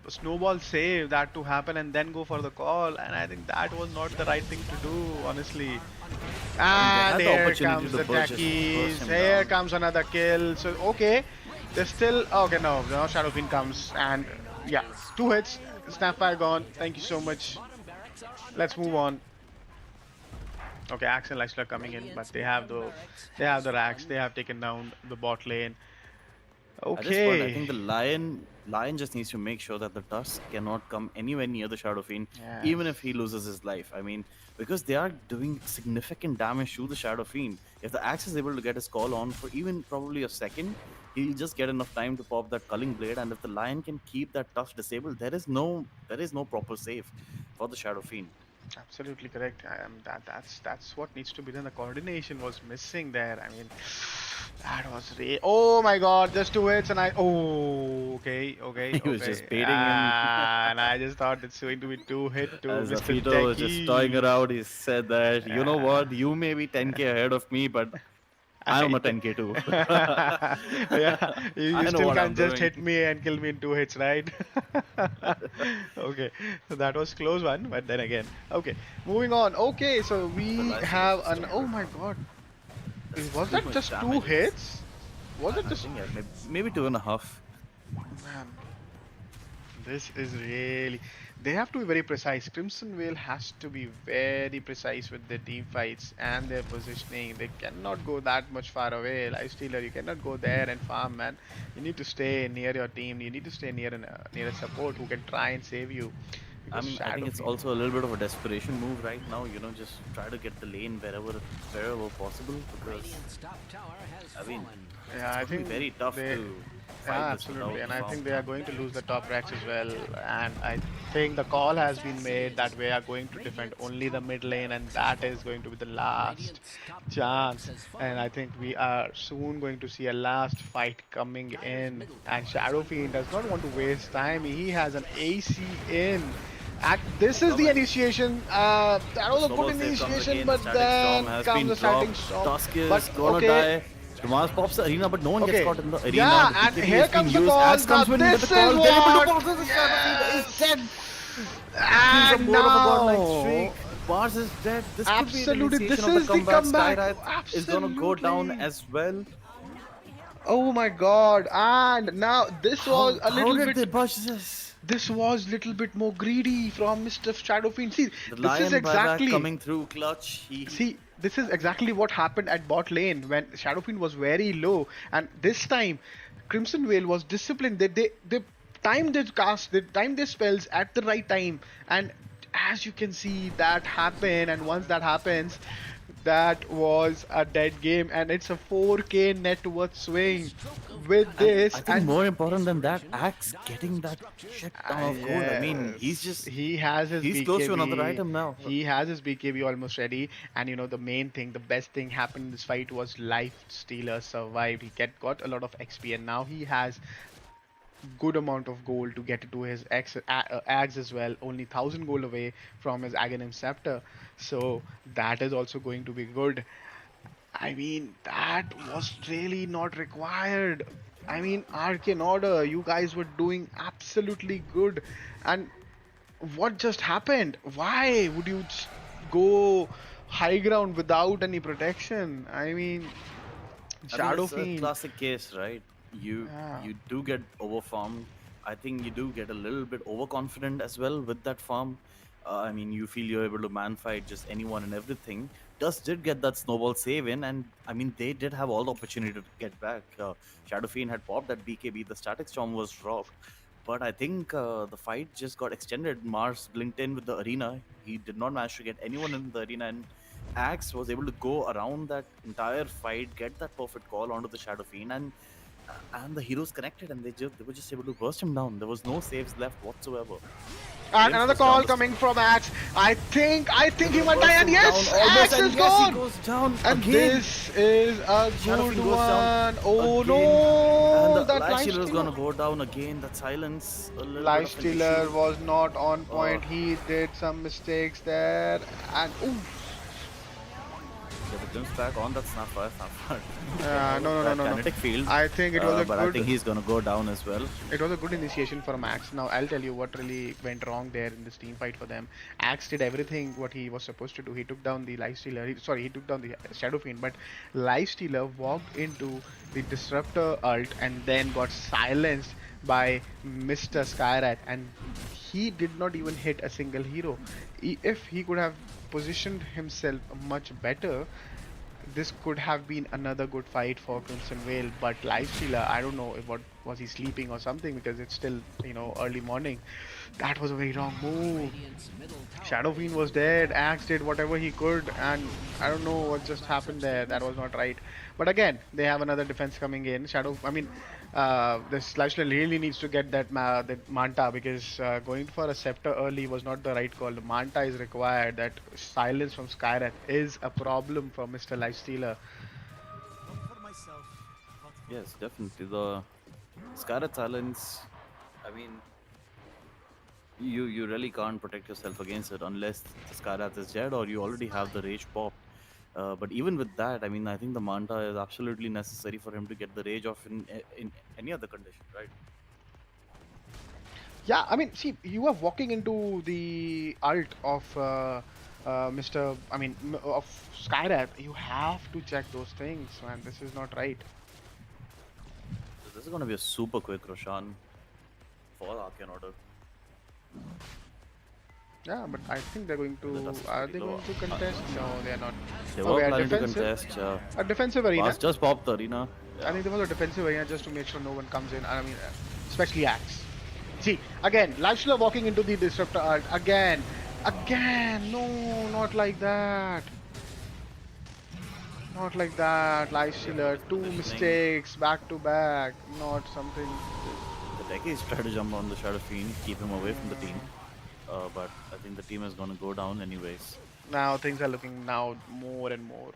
A: snowball save that to happen and then go for the call, and I think that was not the right thing to do, honestly.
B: I mean, they
A: And
B: had the
A: here
B: opportunity
A: comes
B: to
A: the
B: burst
A: techies.
B: him
A: Here
B: down.
A: comes another kill. So okay, there's still okay. No, now Shadowfiend comes and yeah, 2 hits. Snapfire gone. Thank you so much. Let's move on. Okay, Axe and Lysla coming in, but they have the racks. They have taken down the bot lane.
B: At this point, I
A: Okay.
B: think the Lion Lion just needs to make sure that the Tusk cannot come anywhere near the Shadow Fiend, even if he
A: Yes.
B: loses his life. I mean, because they are doing significant damage to the Shadow Fiend. If the Axe is able to get his call on for even probably a second, he'll just get enough time to pop that Culling Blade. And if the Lion can keep that Tusk disabled, there is no proper save for the Shadow Fiend.
A: Absolutely correct. That's what needs to be done. The coordination was missing there. I mean, that was oh my God, just two hits and
B: He was
A: okay.
B: just baiting him.
A: And I just thought it's going to be two hit to
B: As
A: Mr.
B: Afito was just toying
A: Techie.
B: around, he said that, you know
A: Yeah.
B: what, you may be 10k ahead of me, but I'm a
A: I
B: 10k too.
A: yeah, you
B: I know
A: still
B: what
A: can't
B: I'm
A: just
B: doing.
A: hit me and kill me in two hits, right? Okay, so that was close one, but then again, okay, moving on. Okay, so
B: The
A: we
B: lifesteal is
A: have
B: just
A: an.
B: too
A: Oh
B: good.
A: my God,
B: That's
A: was
B: too
A: that
B: much
A: just two
B: damage. It's,
A: hits? Was it
B: I
A: just?
B: think yeah, maybe two and a half.
A: Man, this is really. They have to be very precise. Crimson Whale has to be very precise with their team fights and their positioning. They cannot go that much far away. Lifestealer, you cannot go there and farm, man. You need to stay near your team. You need to stay near a support who can try and save you.
B: I
A: Because
B: mean, I think
A: Shadow
B: it's
A: Fiend.
B: also a little bit of a desperation move right now. Just try to get the lane wherever possible. Because
C: Radiant's top tower has
B: I mean,
C: fallen.
A: Yeah,
B: it's
A: I
B: going to be
A: think
B: very tough
A: they.
B: to
A: Yeah,
B: fight this
A: absolutely.
B: without
A: And
B: the
A: I
B: farm.
A: think they are going to lose the top racks as well. And I think the call has been made that we are going to defend
C: Radiant's
A: only the
C: top
A: mid lane,
C: barracks
A: and
C: has
A: that is
C: fallen.
A: going to be the last
C: Radiant's top barracks
A: chance.
C: has
A: And
C: fallen.
A: I think we are soon going to see a last fight coming
C: Dire's
A: in.
C: middle
A: And
C: tower is
A: Shadow
C: under
A: Fiend does not
C: attack.
A: want to waste time. He has an AC in. And this is the
B: Coming.
A: initiation. That
B: The
A: was a good
B: snowball save comes
A: initiation,
B: again. The
A: but
B: static storm
A: then
B: has
A: comes
B: been
A: the starting
B: dropped.
A: storm.
B: Tusk
A: But
B: is gonna
A: okay,
B: die. Damas pops the arena, but no one gets
A: okay.
B: caught in the arena.
A: Yeah,
B: The
A: and
B: BKB
A: here
B: has been
A: comes the
B: used.
A: call.
B: Axe
A: Now
B: comes in with the
A: this is
B: call. They're able to
A: what.
B: pop the Shadow Fiend is
A: Yes.
B: dead. He's a
A: And
B: more of a godlike
A: now,
B: streak. Bars is dead. This could be the
A: absolutely,
B: initiation
A: this
B: of the
A: is the
B: comeback.
A: comeback.
B: Skywrath is gonna go down
A: Absolutely.
B: as well.
A: Oh my God. And now this was a
B: How
A: little
B: did they
A: bit.
B: botch this?
A: This was little bit more greedy from Mr. Shadowfiend. See,
B: The
A: this is
B: Lion buyback
A: exactly.
B: coming through clutch. He
A: See, this is exactly what happened at bot lane when Shadowfiend was very low, and this time Crimson Veil was disciplined. They timed their cast, they timed their spells at the right time, and as you can see, that happened. And once that happens, that was a dead game, and it's a 4K net worth swing with
B: and I
A: this.
B: think
A: And
B: more important than that, Axe getting that shit ton of gold. I mean,
A: yes, he has his
B: he's close to another
A: BKB.
B: item now.
A: He has his BKB almost ready. And the main thing, the best thing happened in this fight was Life Stealer survived. He got a lot of XP, and now he has good amount of gold to get to his Ags as well. Only 1,000 gold away from his Aghanim Scepter. So that is also going to be good. I mean, that was really not required. I mean, Arcane Order, you guys were doing absolutely good. And what just happened? Why would you go high ground without any protection? I mean,
B: I mean,
A: Shadow
B: it's a
A: Fiend.
B: classic case, right? You
A: Yeah.
B: you do get overfarmed. I think you do get a little bit overconfident as well with that farm. I mean, you feel you're able to man fight just anyone and everything. Dust did get that snowball save in, and I mean, they did have all the opportunity to get back. Shadow Fiend had popped that BKB. The static storm was dropped, but I think the fight just got extended. Mars blinked in with the arena. He did not manage to get anyone in the arena, and Axe was able to go around that entire fight, get that perfect call onto the Shadow Fiend, and the heroes connected, and they were just able to burst him down. There was no saves left whatsoever.
A: And
B: Glimpse
A: another
B: was down
A: call
B: the
A: coming from Axe. I think he
B: able to
A: might die.
B: burst
A: And
B: him down
A: yes,
B: almost,
A: Axe
B: and
A: is
B: yes, he
A: gone.
B: goes down
A: And
B: again.
A: this is a
B: Shadow
A: good
B: Fiend goes down
A: one. Oh
B: again, and
A: no,
B: the
A: that
B: Life
A: life
B: Stealer is
A: stealer.
B: gonna go down again. That silence, a little bit of an
A: Lifestealer
B: issue.
A: was not on
B: Uh,
A: point. He did some mistakes there, and ooh,
B: Get the glimpse back on that Snapfire. Snapfire get
A: no,
B: out of
A: no, no,
B: that
A: no, no.
B: kinetic field.
A: I think it was a
B: But I think
A: good,
B: he's gonna go down as well.
A: it was a good initiation for Max. Now I'll tell you what really went wrong there in this team fight for them. Axe did everything what he was supposed to do. He took down the Lifestealer. He took down the Shadow Fiend, but Lifestealer walked into the Disruptor ult and then got silenced by Mr. Skyrat, and he did not even hit a single hero. If he could have positioned himself much better, this could have been another good fight for Crimson Vale, but Lifestealer, I don't know if what was he sleeping or something because it's still early morning. That was a very wrong move. Shadow Fiend was dead. Axe did whatever he could, and I don't know what just happened there. That was not right. But again, they have another defense coming in. This Lifestealer really needs to get that Manta because going for a Scepter early was not the right call. The Manta is required. That silence from Skyrath is a problem for Mr. Lifestealer.
B: Yes, definitely. The Scarlet Silence, I mean, you really can't protect yourself against it unless the Skyrath is dead or you already have the Rage popped. But even with that, I mean, I think the Manta is absolutely necessary for him to get the Rage off in any other condition, right?
A: Yeah, I mean, see, you are walking into the ult of of Skyrath. You have to check those things, man. This is not right.
B: So this is going to be a super quick Roshan for Arcane Order.
A: Yeah, but I think they're going to. Are they going to contest? No, they are not.
B: They
A: Oh,
B: were
A: they are
B: planning to
A: defensive.
B: contest.
A: A defensive arena.
B: Bas just popped the arena.
A: I think there was a defensive arena just to make sure no one comes in. I mean, especially Axe. See, again, Lifestealer walking into the Disruptor ult. Again. No, not like that. Not like that. Lifestealer, two mistakes back to back. Not something.
B: The Techies try to jump on the Shadow Fiend, keep him away from the team. But I think the team is going to go down anyways.
A: Now things are looking now more and more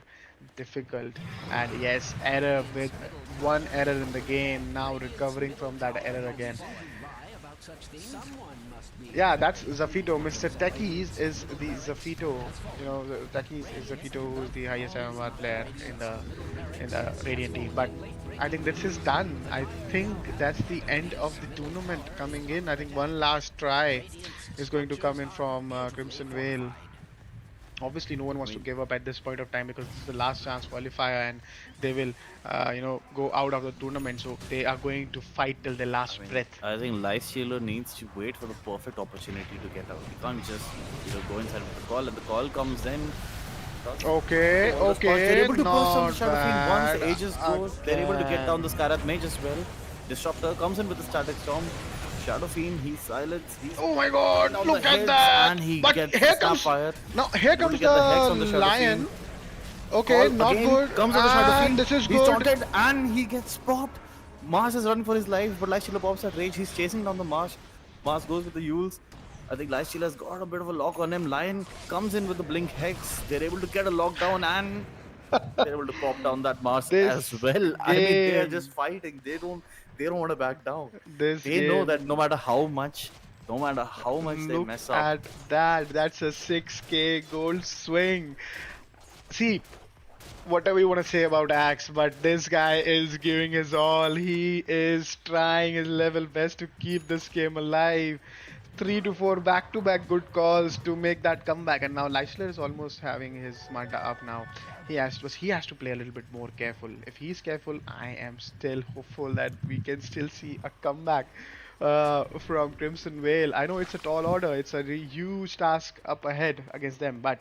A: difficult, and yes, error with one error in the game, now recovering from that error again. Yeah, that's Zafito. Mr. Techies is the Zafito. Techies is Zafito, who's the highest MMR player in the Radiant team. But I think this is done. I think that's the end of the tournament coming in. I think one last try is going to come in from Crimson Vale. Obviously, no one wants to give up at this point of time because it's the last chance qualifier, and they will, go out of the tournament. So they are going to fight till their last breath.
B: I think Lifestealer needs to wait for the perfect opportunity to get out. He can't just go inside with the call, and the call comes in.
A: Okay,
B: They're able to burst on
A: not
B: the Shadow Fiend once
A: bad.
B: Aegis goes. They're able to get down the Skyrath Mage as well. Disruptor comes in with the Static Storm. Shadow Fiend, he's silenced.
A: Oh my god,
B: down
A: look
B: the
A: at
B: heads,
A: that!
B: and he
A: But
B: gets
A: here
B: the
A: comes
B: Sapphire.
A: now. Here
B: Able to
A: comes
B: get the hex on
A: the
B: the Shadow
A: lion.
B: Fiend.
A: Okay,
B: Call
A: not
B: again,
A: good.
B: comes on the Shadow
A: And
B: Fiend.
A: this is
B: He's
A: good.
B: taunted and he gets popped. Mars is running for his life, but Lifestealer pops at Rage. He's chasing down the Mars. Mars goes with the Yules. I think Lifestealer's got a bit of a lock on him. Lion comes in with the Blink Hex. They're able to get a lockdown and they're able to pop down that Mars
A: This
B: as well. I mean, they're
A: game.
B: just fighting. They don't want to back down.
A: This
B: They know
A: game.
B: that no matter how much they
A: Look
B: mess up.
A: at that. That's a 6k gold swing. See, whatever you want to say about Axe, but this guy is giving his all. He is trying his level best to keep this game alive. 3 to 4 back-to-back good calls to make that comeback, and now Lifestealer is almost having his Manta up now. He has to play a little bit more careful. If he's careful, I am still hopeful that we can still see a comeback from Crimson Vale. I know it's a tall order, it's a huge task up ahead against them, but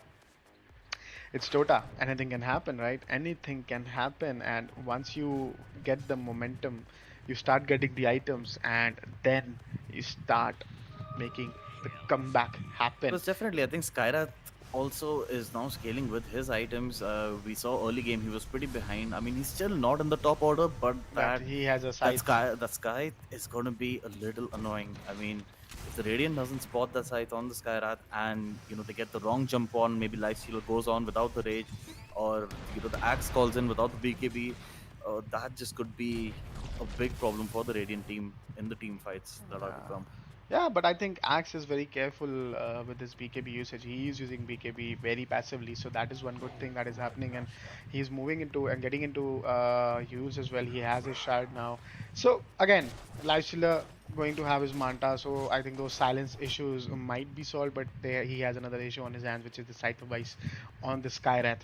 A: it's Dota. Anything can happen, right? Anything can happen, and once you get the momentum, you start getting the items, and then you start making the comeback happen.
B: Because definitely, I think Skyrath also is now scaling with his items. We saw early game he was pretty behind. I mean, he's still not in the top order, but
A: But he has a scythe.
B: that Sky is going to be a little annoying. I mean, if the Radiant doesn't spot the scythe on the Skyrath and they get the wrong jump on, maybe Lifestealer goes on without the Rage, or the Axe calls in without the BKB, that just could be a big problem for the Radiant team in the team fights that are to come.
A: Yeah, but I think Axe is very careful with his BKB usage. He is using BKB very passively, so that is one good thing that is happening, and he's moving into and getting into use as well. He has his shard now. So again, Lifestealer going to have his Manta, so I think those silence issues might be solved, but he has another issue on his hands, which is the Scythe of Vice on the Skyrath.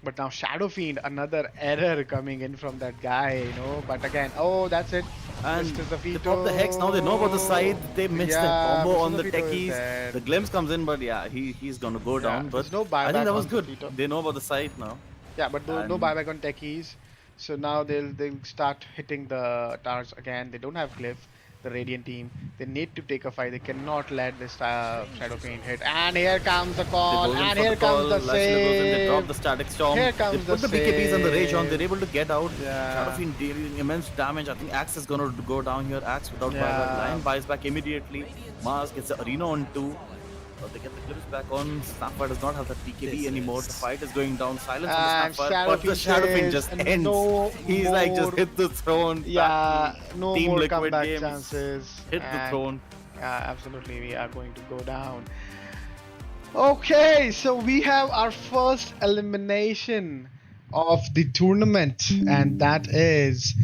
A: But now Shadow Fiend, another error coming in from that guy, But again, oh, that's it.
B: And
A: Mr.
B: they
A: Zafito.
B: pop the Hex, now they know about the side, they missed the combo
A: Mr.
B: on the
A: Zafito is
B: techies.
A: dead.
B: The glimpse comes in, but yeah, he's gonna go down. But
A: there's no
B: I think
A: buyback
B: that was
A: on
B: good.
A: Zafito.
B: They know about the side now.
A: Yeah, but no
B: And
A: buyback on techies. So now they'll start hitting the towers again. They don't have Glyph, the Radiant team. They need to take a fight. They cannot let this Shadow Fiend hit. And here comes the
B: they
A: call.
B: goes in
A: And
B: for the
A: here
B: call.
A: comes the
B: Lifestealer goes in. They drop
A: save.
B: the Static Storm.
A: Here
B: They
A: comes the
B: put the BKBs and the Rage on. They're
A: save.
B: able to get out.
A: Yeah.
B: Shadowfiend dealing immense damage. I think Axe is gonna go down here. Axe without buyback.
A: Yeah.
B: Lion buys back immediately. Mars gets the arena on two. They get the clips back on. Snapfire does not have that BKB anymore. The fight is going down. Silence on the
A: And
B: Snapfire,
A: Shadow
B: but the
A: Fiend
B: Shadowfiend
A: says
B: just ends.
A: no
B: He's like, just
A: more.
B: hit the throne. Back to
A: Yeah, no
B: Team
A: more
B: Liquid
A: comeback
B: games.
A: chances.
B: Hit the
A: And
B: throne.
A: absolutely, we are going to go down. Okay, so we have our first elimination of the tournament, and that is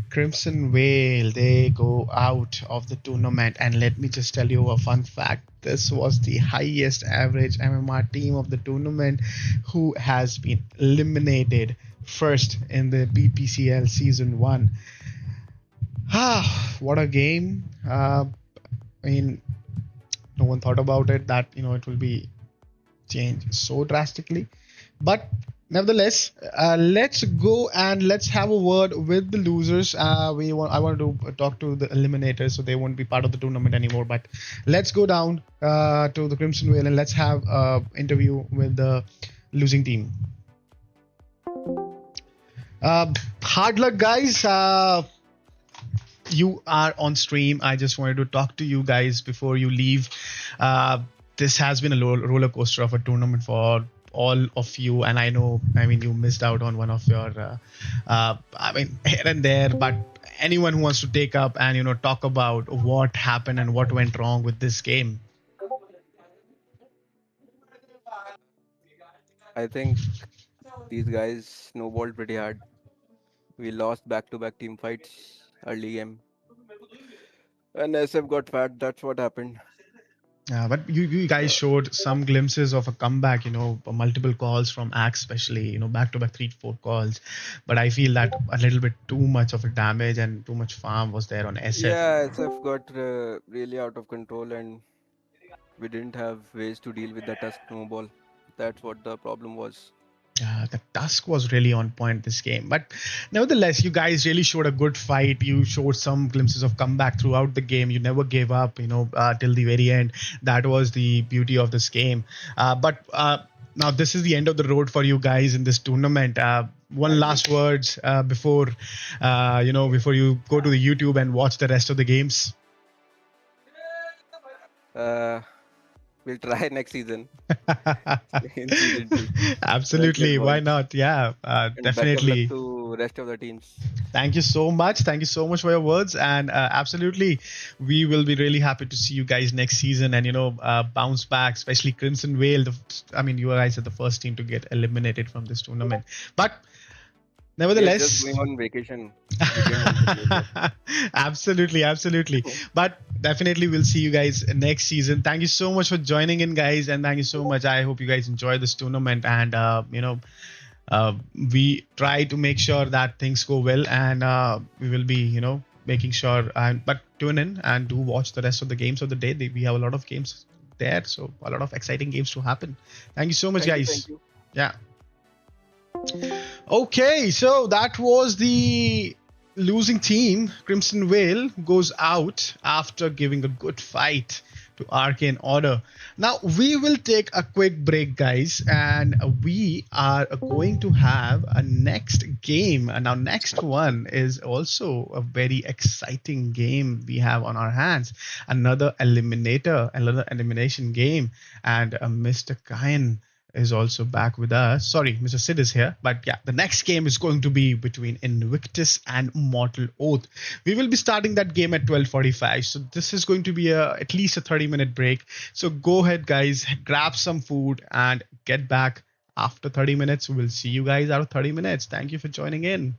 A: Crimson Whale. They go out of the tournament, and let me just tell you a fun fact. This was the highest average MMR team of the tournament who has been eliminated first in the BPCL Season 1. Ah, what a game. I mean, no one thought about it that, it will be changed so drastically. But nevertheless, let's go and let's have a word with the losers. I want to talk to the eliminators, so they won't be part of the tournament anymore. But let's go down to the Crimson Whale and let's have an interview with the losing team. Hard luck, guys. You are on stream. I just wanted to talk to you guys before you leave. This has been a roller coaster of a tournament for all of you, and I mean, you missed out on one of your, I mean, here and there, but anyone who wants to take up and, talk about what happened and what went wrong with this game.
E: I think these guys snowballed pretty hard. We lost back-to-back team fights early game, and SF got fat. That's what happened.
A: But you guys
E: Uh,
A: showed some glimpses of a comeback, multiple calls from Axe, especially, back to back 3 to 4 calls. But I feel that a little bit too much of a damage and too much farm was there on SF.
E: yeah, SF got really out of control, and we didn't have ways to deal with the Tusk snowball. That's what the problem was.
A: The Tusk was really on point this game, but nevertheless, you guys really showed a good fight. You showed some glimpses of comeback throughout the game. You never gave up, till the very end. That was the beauty of this game. But now this is the end of the road for you guys in this tournament. One
E: I
A: last
E: agree.
A: words before you go to the YouTube and watch the rest of the games.
E: Uh, we'll try next season in season 2. Let's get
A: Absolutely, why
E: points.
A: not? Yeah,
E: And best of luck
A: definitely.
E: to rest of the teams.
A: Thank you so much. Thank you so much for your words. And absolutely, we will be really happy to see you guys next season and, bounce back, especially Crimson Whale. I mean, you guys are the first team to get eliminated from this tournament. But
E: We are just
A: nevertheless,
E: going on vacation. We didn't want to play there.
A: absolutely. But definitely, we'll see you guys next season. Thank you so much for joining in, guys. And thank you so much. I hope you guys enjoy this tournament. And, we try to make sure that things go well, and we will be making sure, and but tune in and do watch the rest of the games of the day. We have a lot of games there, so a lot of exciting games to happen. Thank you so much,
E: Thank you.
A: guys.
E: Thank you.
A: Yeah. Okay, so that was the losing team. Crimson Whale goes out after giving a good fight to Arcane Order. Now we will take a quick break, guys, and we are going to have a next game. And our next one is also a very exciting game we have on our hands. Another elimination game, and Mr. Kayan is also back with us. Sorry, Mr. Sid is here. But yeah, the next game is going to be between Invictus and Mortal Oath. We will be starting that game at 12:45. So this is going to be at least a 30-minute break. So go ahead, guys, grab some food and get back after 30 minutes. We'll see you guys out of 30 minutes. Thank you for joining in.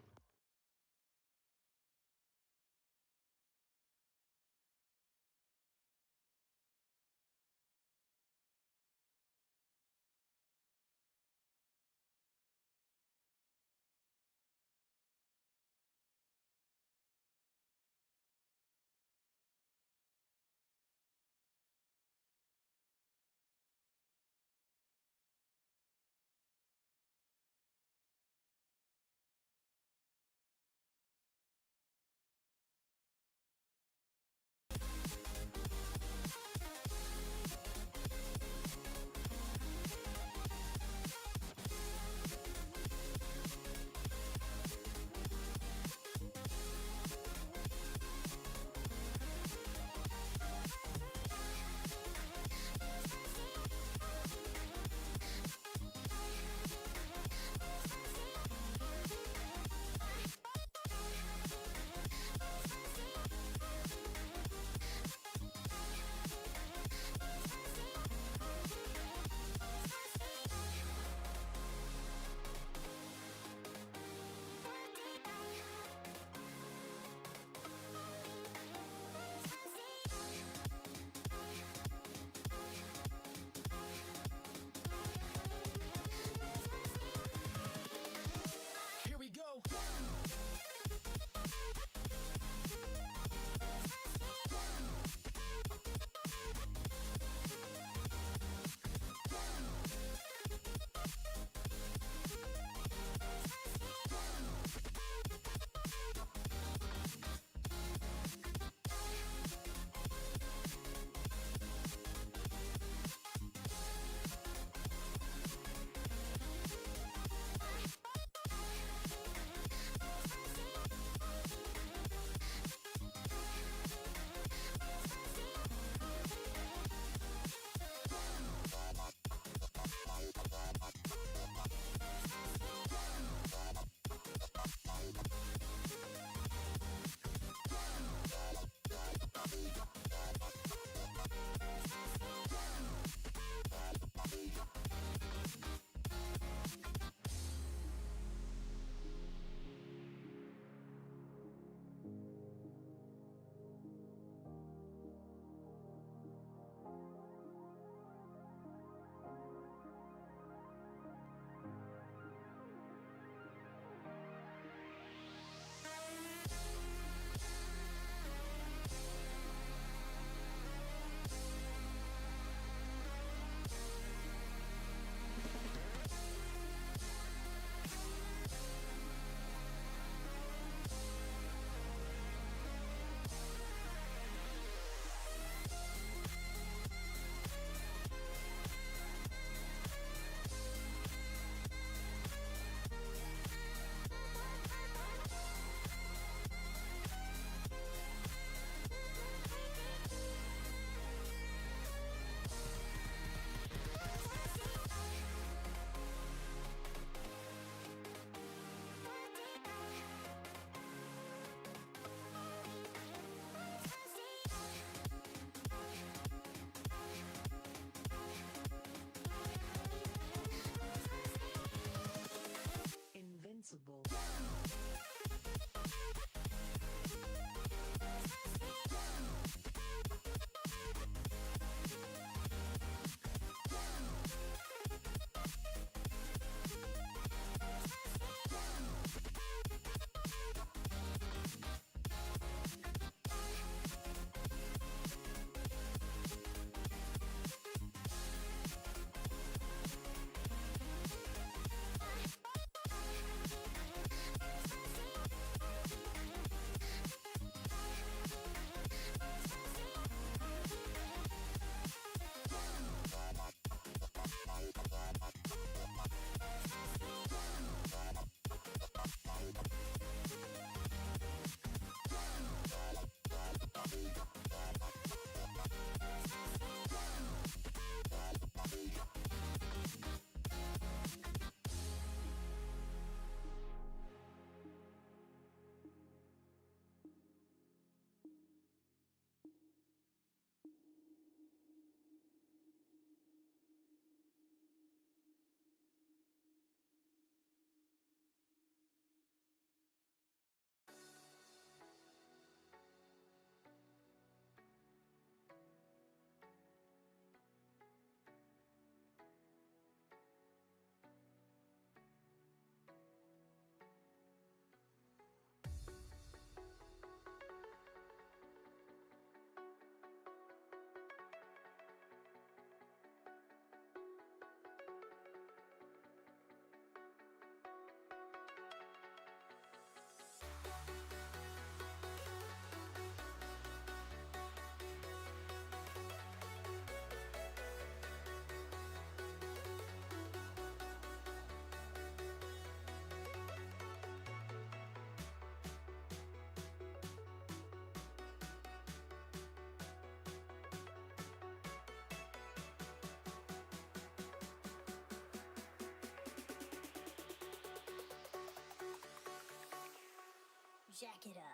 F: Jack it up.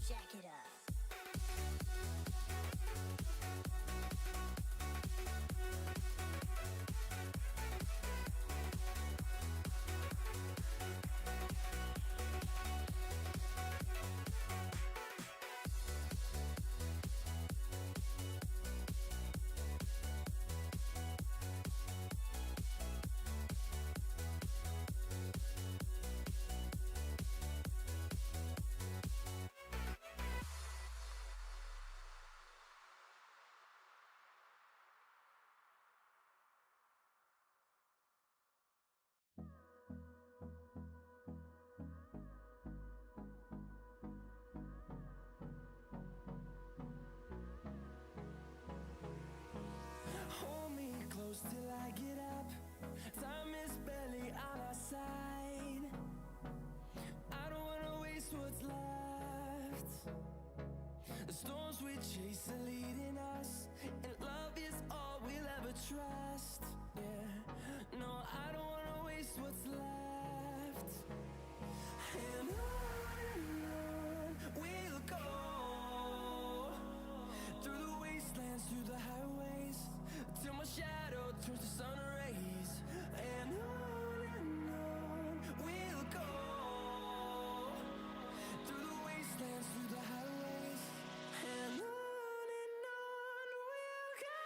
F: Jack it up.
G: Hold me close till I get up. Time is barely on our side. I don't wanna waste what's left. The storms we chase are leading us, and love is all we'll ever trust. Yeah, no, I don't wanna waste what's left. And on we'll go, through the wastelands, through the highways, till my shadow turns to sun rays. And on we'll go, through the wastelands, through the highways, and on we'll go.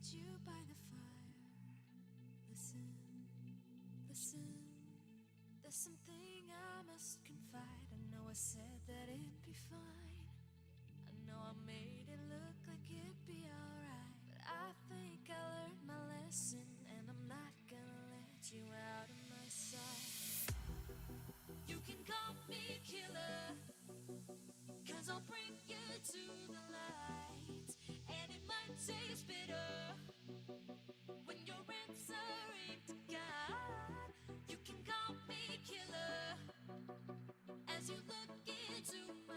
G: meet you by the fire. Listen, listen. There's something I must confide. I know I said that it'd be fine. I know I made it look like it'd be alright. But I think I learned my lesson, and I'm not gonna let you out of my sight. You can call me killer, 'cause I'll bring you to the light. And it might taste bitter when you're answering to God. You can call me killer as you look into my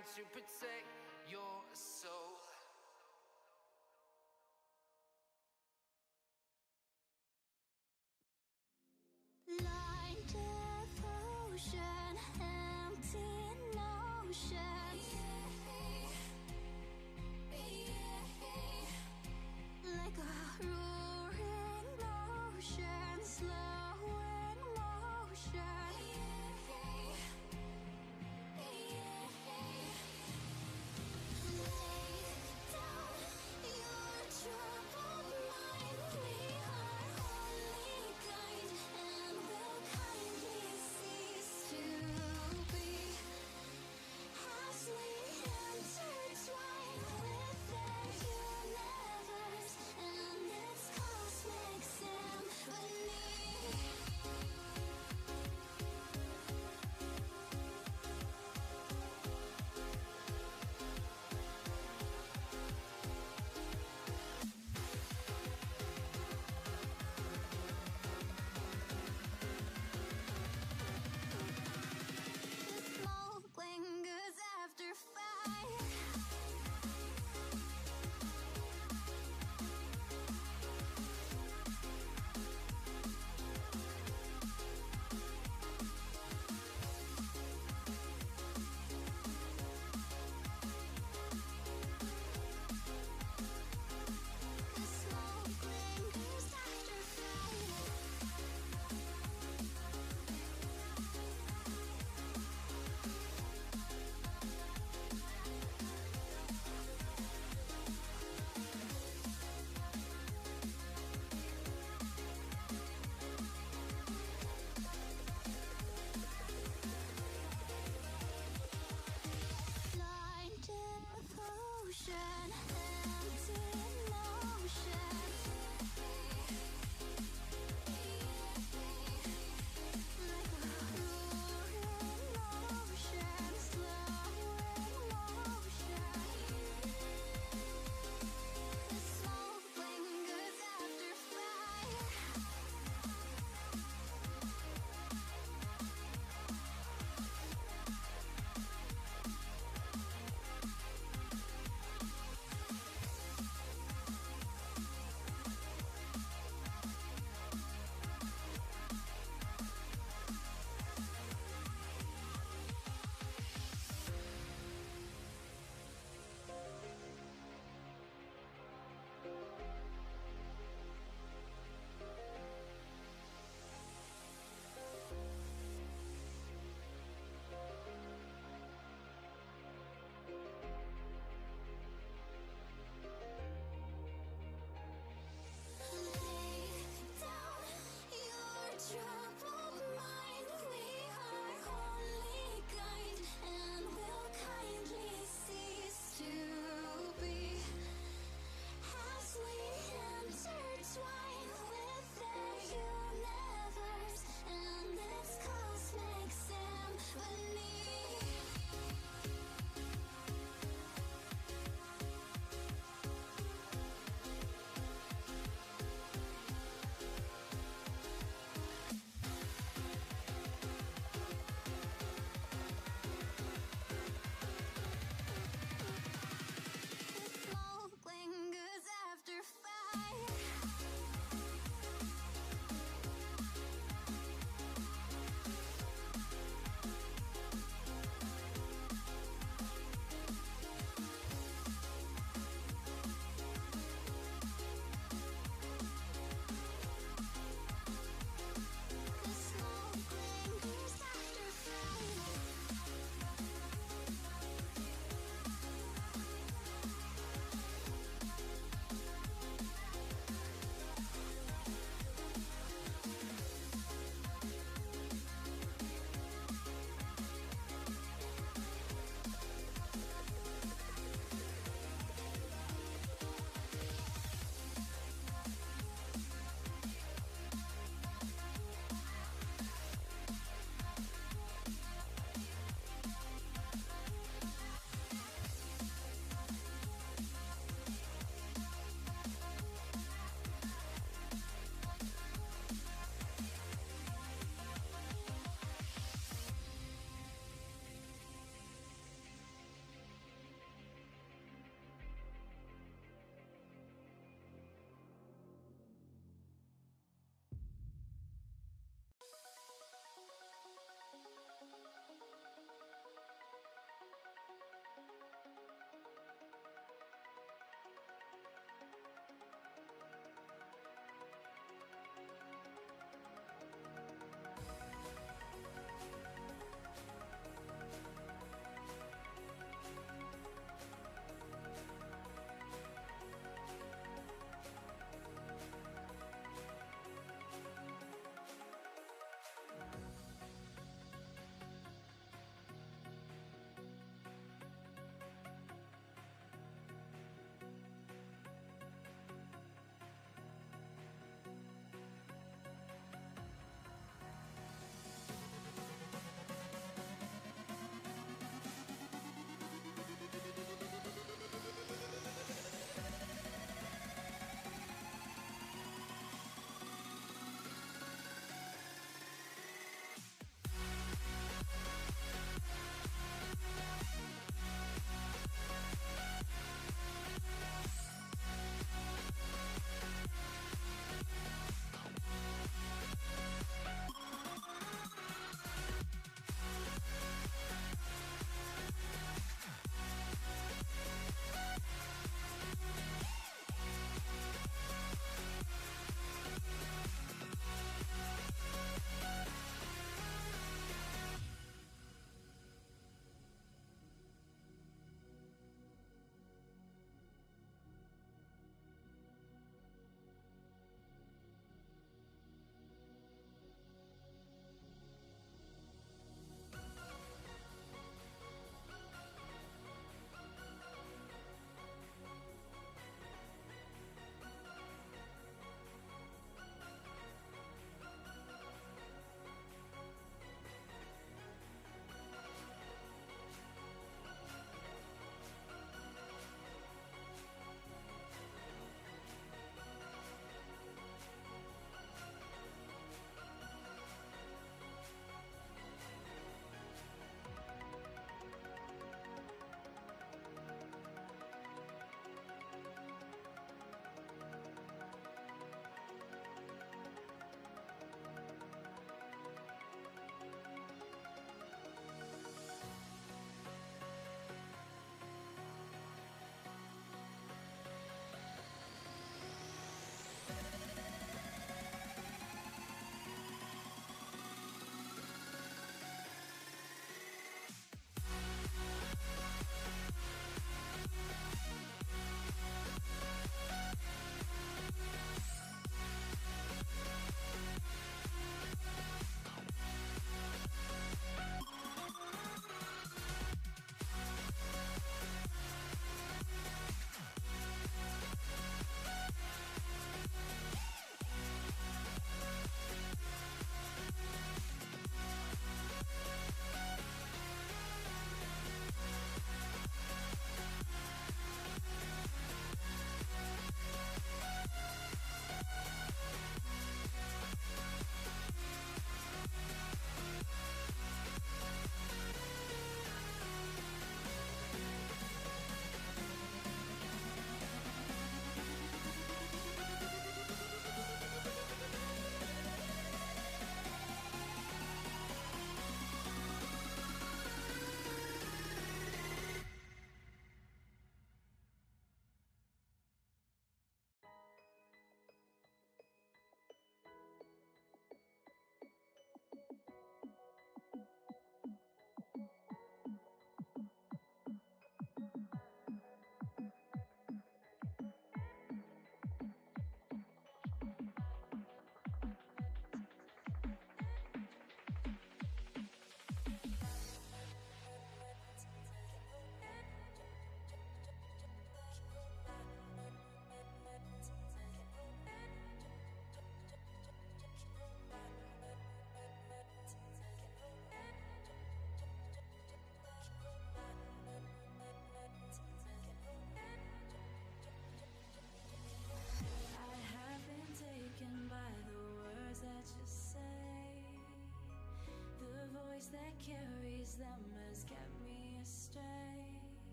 G: trying to protect your soul.
F: Blind devotion, empty notion. Like a roaring ocean, slow in motion. Late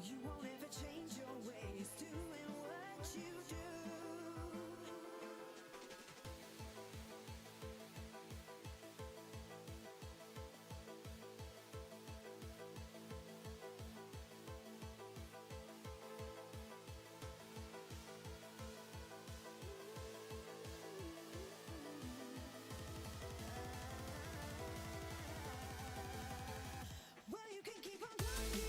G: You won't ever change your ways, doing what you do. Well, you can keep on talking,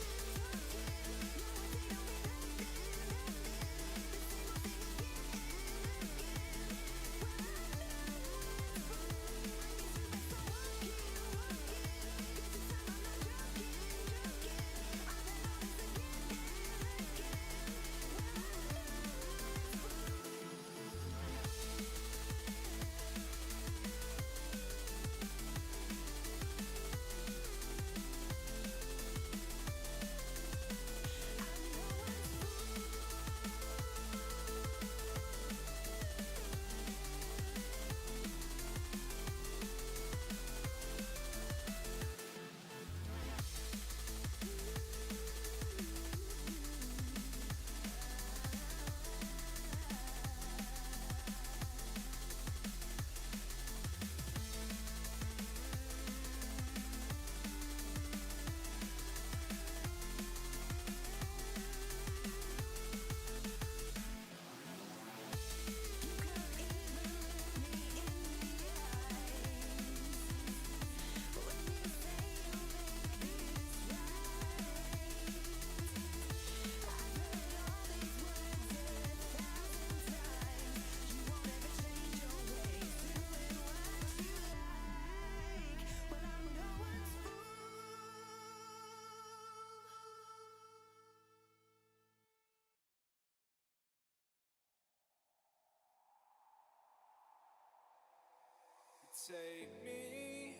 H: Take me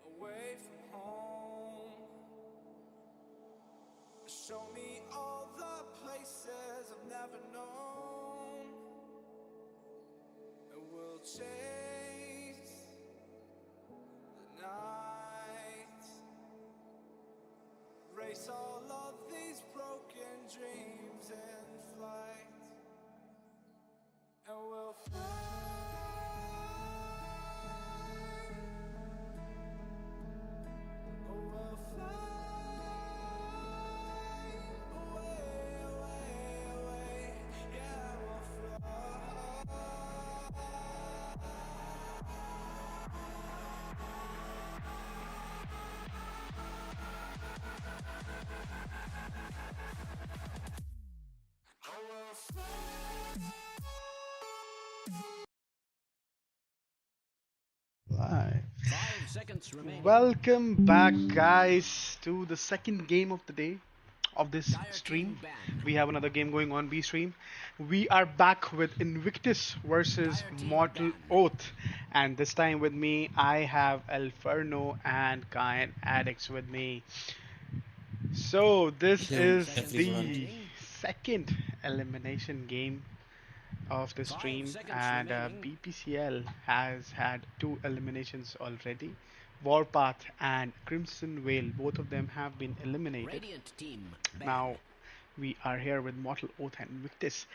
H: away from home. Show me all the places I've never known. And we'll chase the night. Race all of these broken dreams in flight. And we'll fly. We'll fly away, away, away. Yeah, we'll fly. We'll fly.
A: Live.
C: 5 seconds remaining.
A: Welcome back, guys, to the second game of the day of this
C: Dire
A: stream.
C: team banned.
A: We have another game going on B stream. We are back with Invictus versus
C: Dire team
A: Mortal
C: banned.
A: Oath, and this time with me I have Alferno and Kayan Addicts with me. So this
D: Hello,
A: is
D: everyone.
A: the second elimination game of the
C: 5
A: stream,
C: seconds
A: and
C: remaining.
A: BPCL has had 2 eliminations already. Warpath and Crimson Whale, both of them have been eliminated.
C: Radiant team banned.
A: Now we are here with Mortal Oath and Invictus.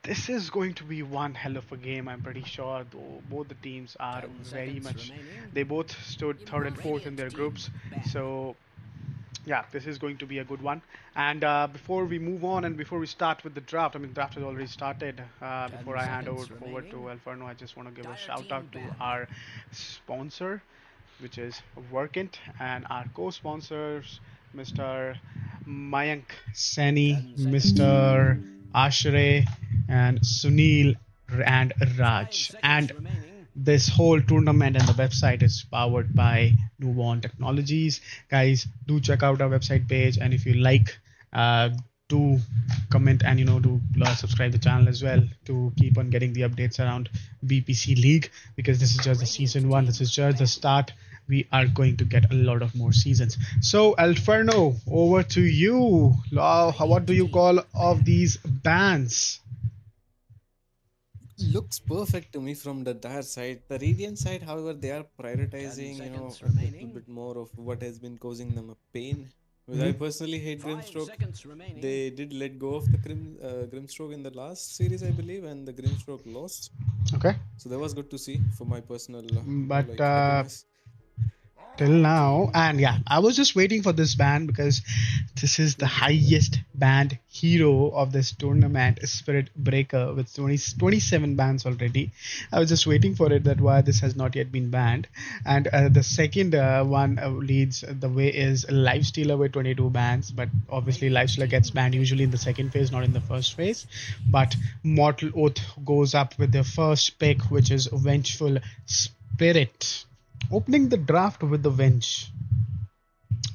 A: This is going to be one hell of a game, I'm pretty sure, though the teams are
C: 10
A: very
C: seconds
A: much.
C: remaining.
A: They both stood third and fourth in their
C: Radiant
A: groups,
C: team banned.
A: so yeah, this is going to be a good one. And before we move on and before we start with the draft, I mean, draft has already started. Before I hand over
C: seconds
A: forward to
C: remaining.
A: Alferno, I just want to give a
C: Dire
A: shout
C: team
A: out to
C: banned.
A: our sponsor, which is Workint, and our co-sponsors, Mr. Mayank Sani,
C: 10 seconds
A: Mr.
C: remaining.
A: Ashray, and Sunil and
C: 5
A: Raj.
C: seconds
A: And
C: remaining.
A: this whole tournament and the website is powered by Newborn Technologies. Guys, do check out our website page, and if you like, do comment and do subscribe the channel as well to keep on getting the updates around BPC League, because this is just the season 1. This is just the start. We are going to get a lot of more seasons. So Alferno, over to you. What do you call of these bans?
D: Looks perfect to me from the Dire side. The Radiant side, however, they are
C: 10
D: prioritizing,
C: seconds
D: a little
C: remaining.
D: bit more of what has been causing them a pain. Because I personally hate
C: 5
D: Grimstroke.
C: seconds remaining.
D: They did let go of the Grimstroke in the last series, I believe, and the Grimstroke lost.
A: Okay.
D: So that was good to see for my personal
A: But
D: like happiness.
A: till now, and yeah, I was just waiting for this ban because this is the highest banned hero of this tournament, Spirit Breaker, with 27 bans already. I was just waiting for it, that why this has not yet been banned. And the second one leads the way is Lifestealer with 22 bans, but obviously Lifestealer gets banned usually in the second phase, not in the first phase. But Mortal Oath goes up with their first pick, which is Vengeful Spirit, opening the draft with the Venge.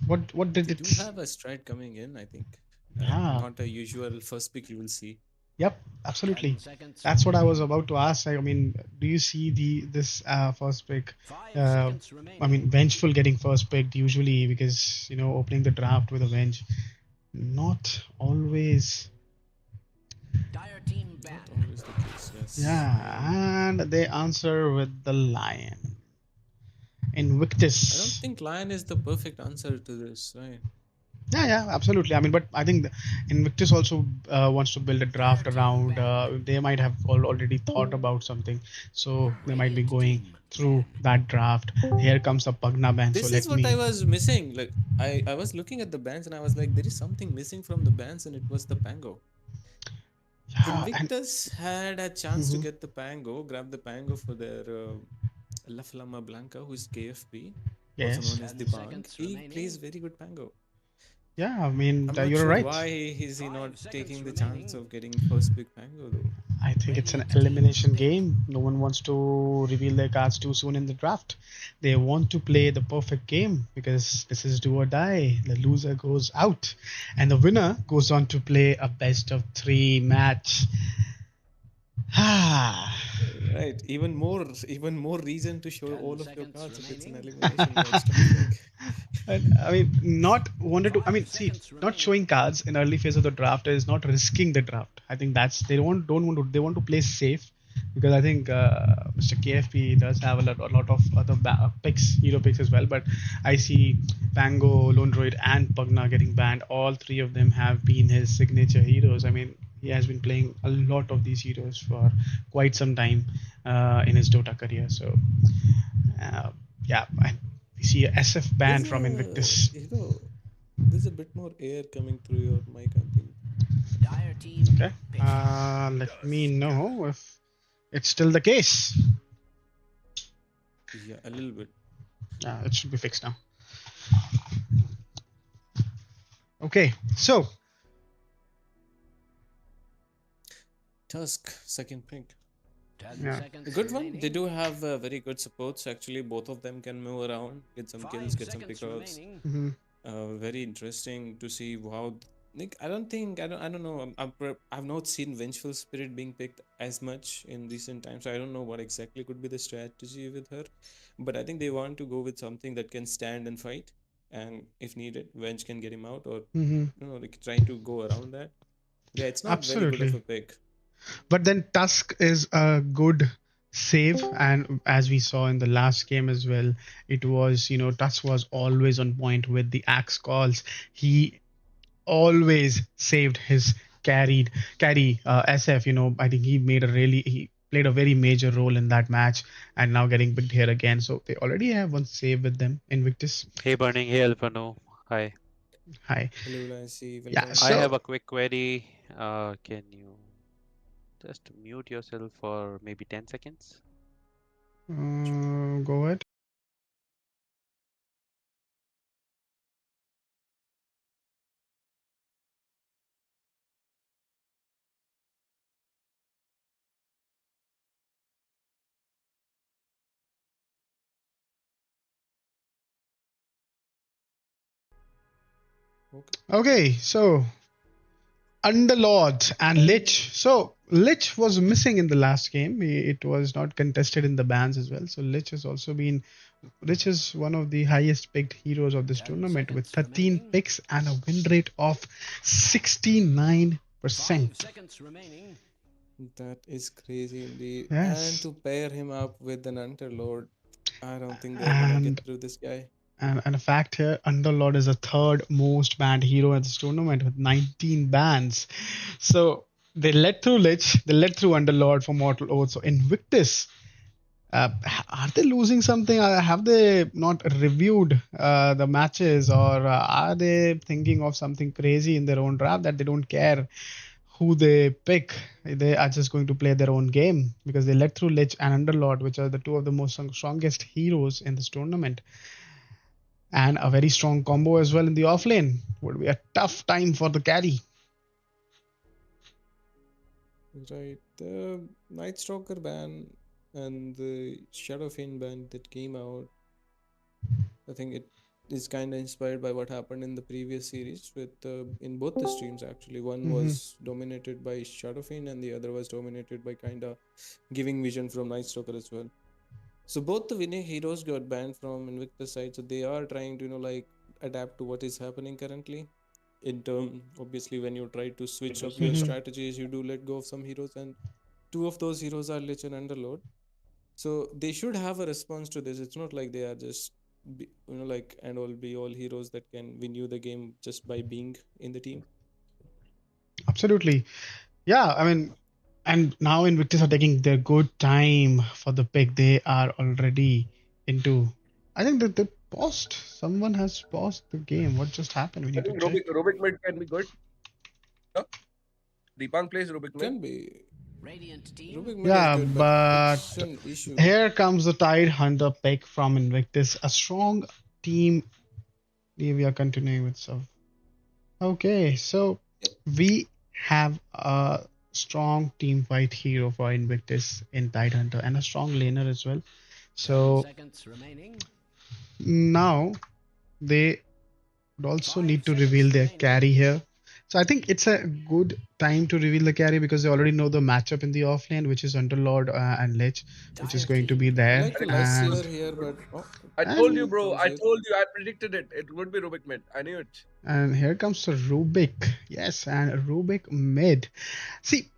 A: What did
D: They
A: it?
D: do have a stride coming in, I think.
A: Yeah.
D: Not a usual first pick you will see.
A: Yep, absolutely.
C: 10 seconds
A: That's what I was
C: remaining.
A: about to ask. I mean, do you see this first pick?
C: 5
A: Uh,
C: seconds remaining.
A: I mean, Vengeful getting first picked usually because opening the draft with a Venge, not always.
C: Dire team
D: Not
C: banned.
D: always the case, yes.
A: Yeah, and they answer with the Lion.
D: I don't
A: Invictus.
D: think Lion is the perfect answer to this, right?
A: Yeah, absolutely. I mean, but I think Invictus also wants to build a draft around. They might have already thought about something, so they might be
C: Radiant
A: going
C: team
A: through that draft. Here comes the Pugna ban. So
D: This is
A: let
D: what I
A: me.
D: was missing. Like I was looking at the bands and I was like, there is something missing from the bands, and it was the Pango.
A: Yeah, and
D: Invictus had a chance to
A: mhm,
D: get the Pango, grab the Pango for their La Flama Blanca, who is KFP, also
A: yes,
D: known as
C: 10
D: the Bang.
C: seconds
D: He
C: remaining.
D: plays very good Pango.
A: yeah. I mean,
D: I'm not
A: you're
D: sure
A: right.
D: why is he not
C: 5 seconds
D: taking the
C: remaining.
D: chance of getting first pick Pango though.
A: I think it's an
C: Radiant team
A: elimination
C: pick.
A: game. No one wants to reveal their cards too soon in the draft. They want to play the perfect game because this is do or die. The loser goes out, and the winner goes on to play a best of three match. Ah,
D: Right. Even more reason to show
C: 10
D: all of your
C: seconds
D: cards if it's an
C: remaining.
D: elimination match, don't you think?
A: and, I mean, not wanted to. I
C: 5
A: mean, see,
C: seconds
A: not
C: remaining.
A: showing cards in early phase of the draft is not risking the draft. I think that's they don't want to. They want to play safe because I think Mr. KFP does have a lot of other picks, hero picks as well. But I see Pango, Lone Droid, and Pugna getting banned. All three of them have been his signature heroes. I mean, he has been playing a lot of these heroes for quite some time in his Dota career. So, uh, yeah, and we see a SF ban
D: There's
A: from
D: a
A: Invictus.
D: there's a bit more air coming through your mic, I think.
C: Dire team
A: Okay,
C: pick.
A: let me know if it's still the case.
D: Yeah, a little bit.
A: It should be fixed now. Okay, so
D: Tusk, second pick.
C: 10
A: Yeah.
C: seconds
D: A good one.
C: remaining.
D: They do have very good supports. Actually, both of them can move around, get some
C: 5
D: kills, get some
C: seconds
D: pickouts.
C: remaining.
A: mhm,
D: Very interesting to see how. Nick, I don't think I don't know. I've not seen Vengeful Spirit being picked as much in recent times. So I don't know what exactly could be the strategy with her, but I think they want to go with something that can stand and fight, and if needed, Venge can get him out, or
A: mhm,
D: like trying to go around that. Yeah, it's not very good of
A: absolutely.
D: a pick.
A: But then Tusk is a good save, and as we saw in the last game as well, it was Tusk was always on point with the axe calls. He always saved his carry SF. I think he played a very major role in that match, and now getting picked here again. So they already have one save with them. Invictus.
I: Hey Burning, hey Alpano. Hi.
A: Hi.
D: Hello, Lancy.
A: Yeah.
D: Welcome.
I: I have
A: So
I: a quick query. Can you just mute yourself for maybe 10 seconds?
A: go ahead.
D: Okay.
A: Okay. So Underlord and Lich. So Lich was missing in the last game. It was not contested in the bans as well. So Lich is one of the highest picked heroes of this
C: 10
A: tournament with
C: seconds
A: 13
C: remaining.
A: picks and a win rate of 69%.
C: 5 seconds remaining.
D: That is crazy indeed. And
A: Yes.
D: to pair him up with an Underlord, I don't think they're gonna get
A: And
D: through this guy.
A: And a fact here, Underlord is the third most banned hero at this tournament with 19 bans. So they led through Lich, they led through Underlord for Mortal Oath. So Invictus, are they losing something? Have they not reviewed the matches, or are they thinking of something crazy in their own draft that they don't care who they pick? They are just going to play their own game because they led through Lich and Underlord, which are the two of the most strongest heroes in this tournament, and a very strong combo as well in the offlane. Would be a tough time for the carry.
D: Right. The Night Stalker ban and the Shadow Fiend ban that came out, I think it is kind of inspired by what happened in the previous series with in both the streams actually. One
A: Mhm.
D: was dominated by Shadow Fiend and the other was dominated by kind of giving vision from Night Stalker as well. So both the winning heroes got banned from Invictus side. So they are trying to like adapt to what is happening currently. In term, obviously, when you try to switch up your
A: Mhm.
D: strategies, you do let go of some heroes, and two of those heroes are Lich and Underlord. So they should have a response to this. It's not like they are just like and all be all heroes that can win you the game just by being in the team.
A: Absolutely. Yeah, I mean, and now Invictus are taking their good time for the pick. They are already into. I think that they paused. Someone has paused the game. What just happened? We
E: I
A: need to
E: think
A: check.
E: Rubik mid can be good. Huh? Deepang plays Rubik mid.
D: Can be
C: Radiant team
D: Rubik mid is
A: Yeah,
D: good, but
A: but
D: it's an issue.
A: here comes the Tide Hunter pick from Invictus. A strong team. We are continuing with stuff. Okay, so
D: Yep.
A: we have a strong team fight hero for Invictus in Tidehunter and a strong laner as well.
C: 10
A: So
C: seconds remaining.
A: now they would also
C: 5
A: need to reveal
C: seconds
A: their
C: remaining.
A: carry here. So I think it's a good time to reveal the carry because they already know the matchup in the offlane, which is Underlord and Lich, which is
C: Dire
A: going to be
C: team
D: I
A: there.
D: like the
C: double
D: Lifestealer
A: And
C: kill.
D: here, but
E: I told you,
A: and
E: bro.
D: comes
E: I
D: here.
E: told you. I predicted it. It would be Rubik mid. I knew it.
A: and here comes the Rubik. Yes, and Rubik mid. See,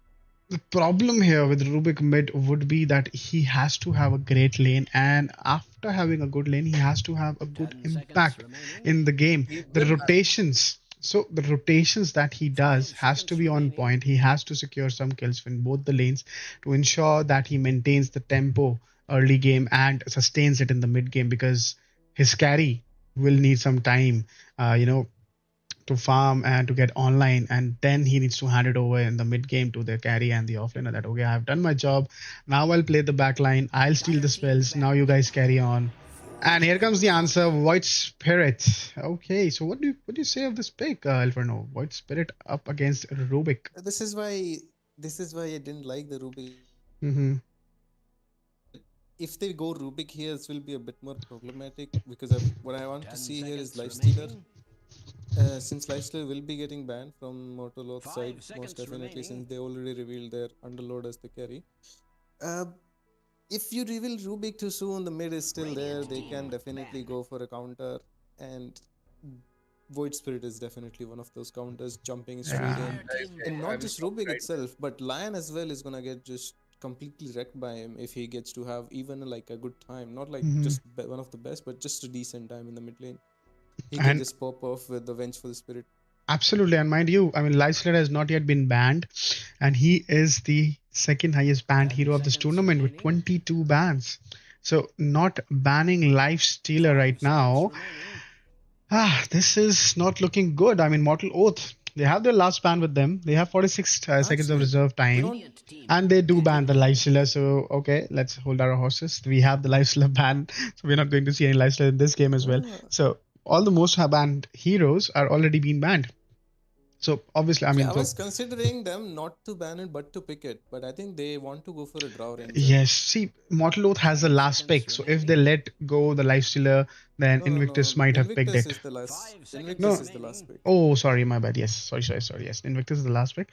A: the problem here with Rubik mid would be that he has to have a great lane, and after having a good lane, he has to have a good
C: 10 seconds
A: impact
C: remaining.
A: in the game.
E: He
A: The
E: will have.
A: rotations. So the rotations that he does
C: 5
A: has to
C: seconds
A: be on
C: remaining.
A: point. He has to secure some kills in both the lanes to ensure that he maintains the tempo early game and sustains it in the mid game because his carry will need some time. You know, to farm and to get online, and then he needs to hand it over in the mid game to the carry and the offlaner that okay, I've done my job, now I'll play the back line, I'll steal
C: Dire
A: the
C: team
A: spells, now you
C: ban.
A: guys carry on. And here comes the answer, Void Spirit. Okay, so what do you say of this pick, Alferno? Void Spirit up against Rubik.
D: This is why I didn't like the Rubik.
A: Mm-hmm.
D: If they go Rubik here, this will be a bit more problematic because what I want to
C: 10
D: see here is
C: seconds
D: Lifestealer.
C: remaining.
D: Since Lifestealer will be getting banned from Mortal Oath
C: 5
D: side, most
C: seconds
D: definitely,
C: remaining.
D: since they already revealed their Underlord as the carry. Uh, if you reveal Rubik too soon, the mid is still there. They can definitely go for a counter, and Void Spirit is definitely one of those counters jumping straight
A: Yeah.
D: in.
C: Dire team
D: And
C: ban.
D: not
E: I'm
D: just
E: shocked
D: Rubik
E: right now.
D: itself, but Lion as well is gonna get just completely wrecked by him if he gets to have even like a good time. Not like
A: Mm-hmm.
D: just one of the best, but just a decent time in the mid lane. He can
A: And
D: just pop off with the Vengeful Spirit.
A: absolutely, and mind you, I mean, Lifestealer has not yet been banned, and he is the second highest banned
C: 10
A: hero of this
C: seconds
A: tournament with
C: remaining.
A: 22 bans. So, not banning Lifestealer
C: 5
A: right
C: seconds
A: now,
C: remaining.
A: this is not looking good. I mean, Mortal Oath, they have their last ban with them. They have 46 seconds of
D: Actually,
A: reserve
D: they
A: time,
D: don't.
C: Radiant team
A: and they do
C: double
A: ban the
C: kill.
A: Lifestealer. So, okay, let's hold our horses. We have the Lifestealer ban, so we're not going to see any Lifestealer in this game as well.
D: Uh,
A: So, all the most banned heroes are already being banned. So obviously, I
D: See,
A: mean,
D: I
A: so
D: was considering them not to ban it but to pick it, but I think they want to go for a Draw Ranger.
A: yes. See, Mortal Oath has the
C: 10
A: last
C: seconds
A: pick, so if they
C: remaining.
A: let go the Lifestealer, then
D: No, no,
A: Invictus
D: no.
A: might have picked
D: Invictus
A: it.
D: is the last.
C: 5 seconds
A: No,
D: Invictus is the last
C: remaining.
D: pick.
A: oh, sorry, my bad. Yes, sorry. Yes, Invictus is the last pick.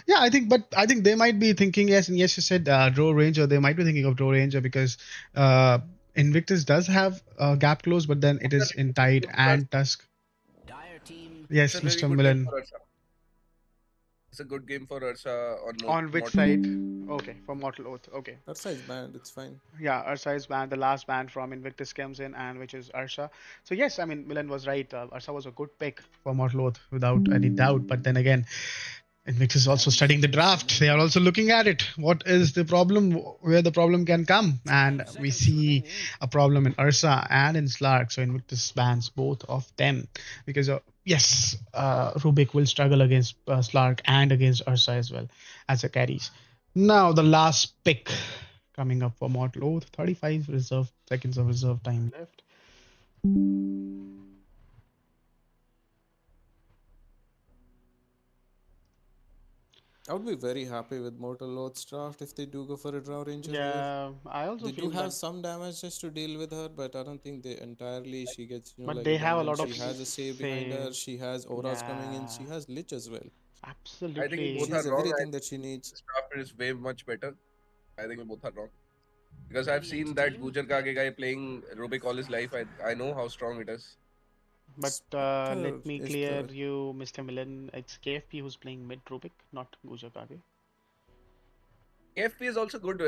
A: Yeah, I think they might be thinking yes, and yes, you said Draw Ranger. They might be thinking of Draw Ranger because uh, Invictus does have gap close, but then it
E: It's a
A: is
E: really
A: in
E: good
A: Tide
E: game for us.
A: and Tusk.
C: Dire team
E: It's
A: Yes,
E: a really
A: Mr.
E: good game
A: Milan.
E: for us.
J: It's a good game for Ursa on
A: On which
J: Mortal.
A: side? Okay, for Mortal Oath. Okay.
D: Ursa is banned, it's fine.
A: Yeah, Ursa is banned. The last ban from Invictus comes in, and which is Ursa. So yes, I mean Milan was right. Ursa was a good pick for Mortal Oath without any doubt. But then again, Invictus is also studying the draft. They are also looking at it. What is the problem? Where the problem can come? And we see a problem in Ursa and in Slark. So Invictus bans both of them because yes, Rubik will struggle against Slark and against Ursa as well as a carries. Now the last pick coming up for Mortal Oath. 35 reserve seconds of reserve time left.
D: I would be very happy with Mortal Oath's draft if they do go for a Draw Ranger here.
A: Yeah, I also
D: They do
A: feel
D: have
A: that,
D: some damage just to deal with her, but I don't think they entirely she gets,
A: but
D: like a
A: they have a
D: dominant.
A: lot of
D: She has a save behind her,
A: save.
D: she has auras coming in,
A: Yeah,
D: she has Lich as well.
J: I think you
A: absolutely.
J: both
D: She
J: are
D: has
J: wrong. I
D: everything
J: think
D: that she needs.
J: this draft is way much better. I think you both are wrong. Because I've seen that Gujar Kage guy playing Rubik all his life. I know how strong it is.
A: But
D: Spectre
A: let me
D: is
A: clear
D: the
A: you, Mr. Milan. It's KFP who's playing mid Rubik, not Guja Kage.
J: AFP is also good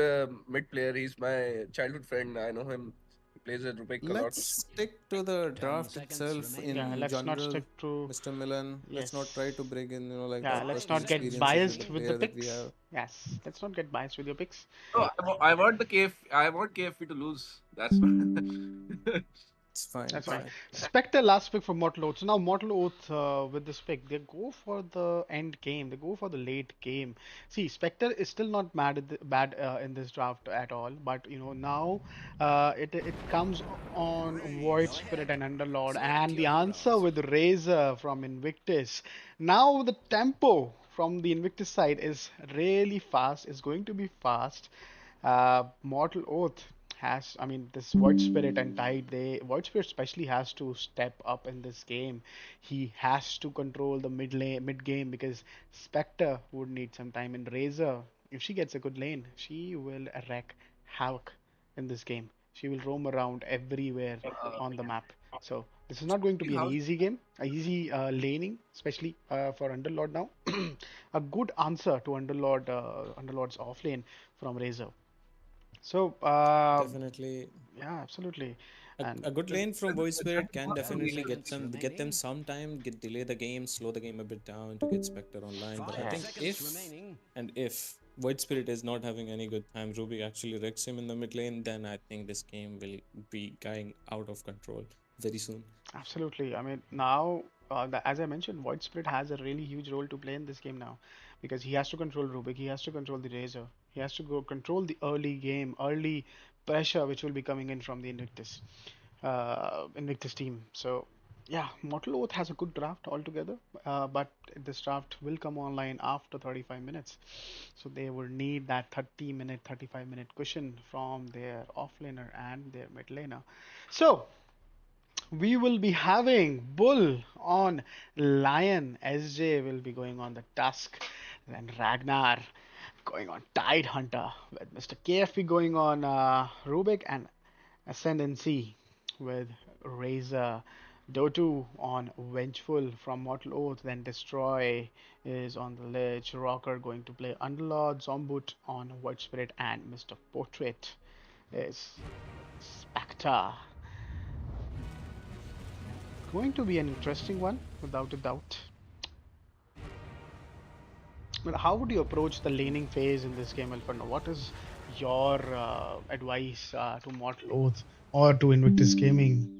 J: mid player. He's my childhood friend. I know him. He plays with Rubik a lot.
D: Let's stick to the draft itself
A: Yeah,
D: in
A: let's not
D: general,
A: stick to.
D: Mr. Milan. Let's not try to
A: Yes.
D: bring in, like
A: Yeah,
D: our
A: let's
D: personal
A: not get
D: experiences with the
A: biased with the
D: player that we
A: picks.
D: have.
A: Yes, let's not get biased with your picks.
J: No, I want the KF. I want KFP to lose. That's
D: It's fine,
A: That's
D: it's
A: fine.
D: fine.
A: Spectre last pick for Mortal Oath. So now Mortal Oath with this pick, they go for the end game. They go for the late game. See, Spectre is still not bad in this draft at all. But now it comes on Void Spirit and Underlord, and the answer with Razor from Invictus. Now the tempo from the Invictus side is really fast. It's going to be fast. Mortal Oath has, I mean, this Void Spirit and Tide, Void Spirit especially has to step up in this game. He has to control the mid game because Spectre would need some time. And Razor, if she gets a good lane, she will wreak havoc in this game. She will roam around everywhere on the map. So this is not going to be an
J: how.
A: easy game, a easy laning, especially for Underlord now. A good answer to Underlord's off lane from Razor. So,
D: Definitely.
A: yeah, absolutely. And
D: A good lane from Void Spirit can definitely get them
C: remaining.
D: some time, delay the game, slow the game a bit down to get Spectre online. But I think if Void Spirit is not having any good time, Ruby actually wrecks him in the mid lane, then I think this game will be going out of control very soon.
A: absolutely. I mean, now, as I mentioned, Void Spirit has a really huge role to play in this game now because he has to control Rubik, he has to control the Razor, he has to go control the early game, early pressure which will be coming in from the Invictus team. So, yeah, Mortal Oath has a good draft altogether, but this draft will come online after 35 minutes. So they will need that 30-minute, 35-minute cushion from their offlaner and their mid laner. So we will be having Bull on Lion. SJ will be going on the Tusk. Then Ragnar going on Tide Hunter. With Mr. KFP going on Rubik and Ascendancy with Razor. Dotu on Vengeful from Mortal Oath. Then Destroy is on the ledge. Rocker going to play Underlord. Zombut on White Spirit. And Mr. Portrait is Spectre. Going to be an interesting one, without a doubt. But how would you approach the laning phase in this game, Alferno? What is your advice to Mortal Oath or to Invictus Gaming?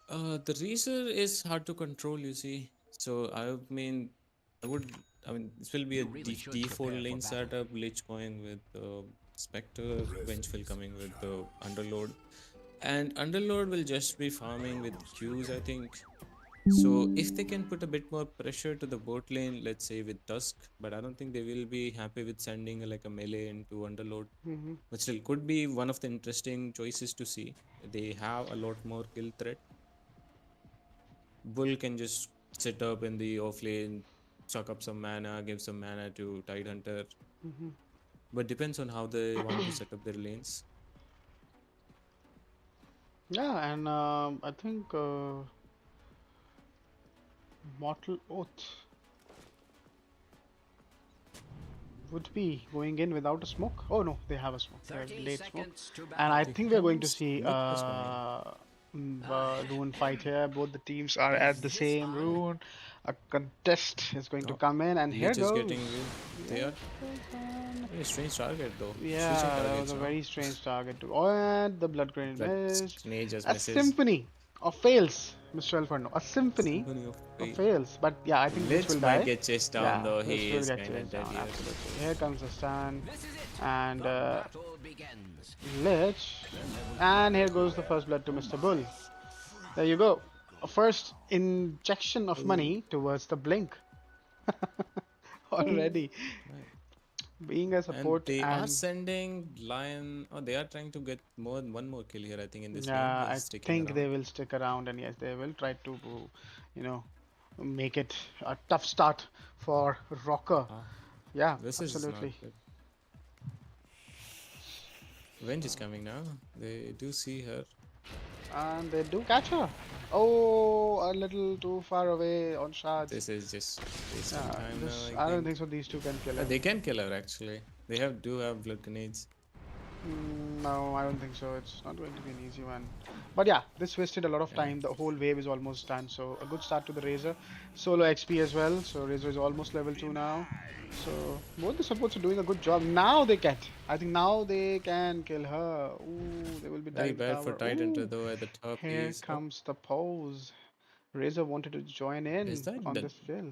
D: The Razor is hard to control, you see. So I would, this will be a default lane setup. Lich going with Spectre, Vengeful coming with the Underlord, and Underlord will just be farming with Qs, I think. So if they can put a bit more pressure to the bot lane, let's say with Tusk, but I don't think they will be happy with sending like a melee into Underlord.
A: Mm-hmm.
D: But still, could be one of the interesting choices to see. They have a lot more kill threat. Bull can just sit up in the off lane, suck up some mana, give some mana to Tide Hunter.
A: Mm-hmm.
D: But depends on how they want to set up their lanes.
A: Yeah, and I think Mortal Oath. would be going in without a smoke. Oh no, they have a smoke. They have
C: 30
A: late smoke.
C: seconds to
A: And I
C: battle.
A: think we're going to see
D: Lich is coming.
A: rune fight here. Both the teams are at the same rune. A contest is going to
D: No,
A: come in, and here
D: Lich is
A: goes.
D: getting real. They are very strange target though. Switching
A: Yeah, that was
D: targets
A: a
D: now.
A: very strange target too. Oh, and the blood grenade
D: Blood
A: missed.
D: Snake just
A: A
D: misses.
A: symphony of fails, Mr. Alferno. A symphony
D: Symphony of
A: of
D: Fail.
A: fails. But yeah, I think Lich
D: Lich
A: will
D: might
A: die.
D: get chased down
A: Yeah,
D: though.
A: Lich
D: He
A: will
D: is
A: get
D: kind of
A: chased
D: dead
A: down.
D: here.
A: Absolutely. Here comes the stun.
C: This is it.
A: And
C: The battle begins.
A: Lich. And here goes the first blood to Mr. Bull. There you go. A first injection of money towards the blink. Already. Being a
D: And
A: support
D: they are
A: and
D: sending Lion. Oh, they are trying to get one more kill here. I think in this
A: yeah,
D: game.
A: I
D: He's sticking
A: think they
D: around.
A: will stick around, and yes, they will try to, you know, make it a tough start for Rocker.
D: Ah,
A: Yeah,
D: this is not
A: absolutely.
D: good. Venge is coming now. They do see her.
A: And they do catch her. Oh, a little too far away on shards.
D: This is just wasting
A: Yeah,
D: time
A: this,
D: now.
A: I don't think so. These two can kill her.
D: They can kill her actually. They do have blood grenades.
A: No, I don't think so. It's not going to be an easy one. But yeah, this wasted a lot of time. The whole wave is almost done. So a good start to the Razor. Solo XP as well. So Razor is almost level 2 now. So both the supports are doing a good job. Now they can. I think now they can kill her. Ooh, they will be
D: Very
A: dying
D: bad for
A: tower.
D: Tidehunter
A: Ooh,
D: though. At the top
A: here
D: is. Oh,
A: comes the pose. Razor wanted to join
D: is
A: in
D: that
A: on
D: the?
A: this kill.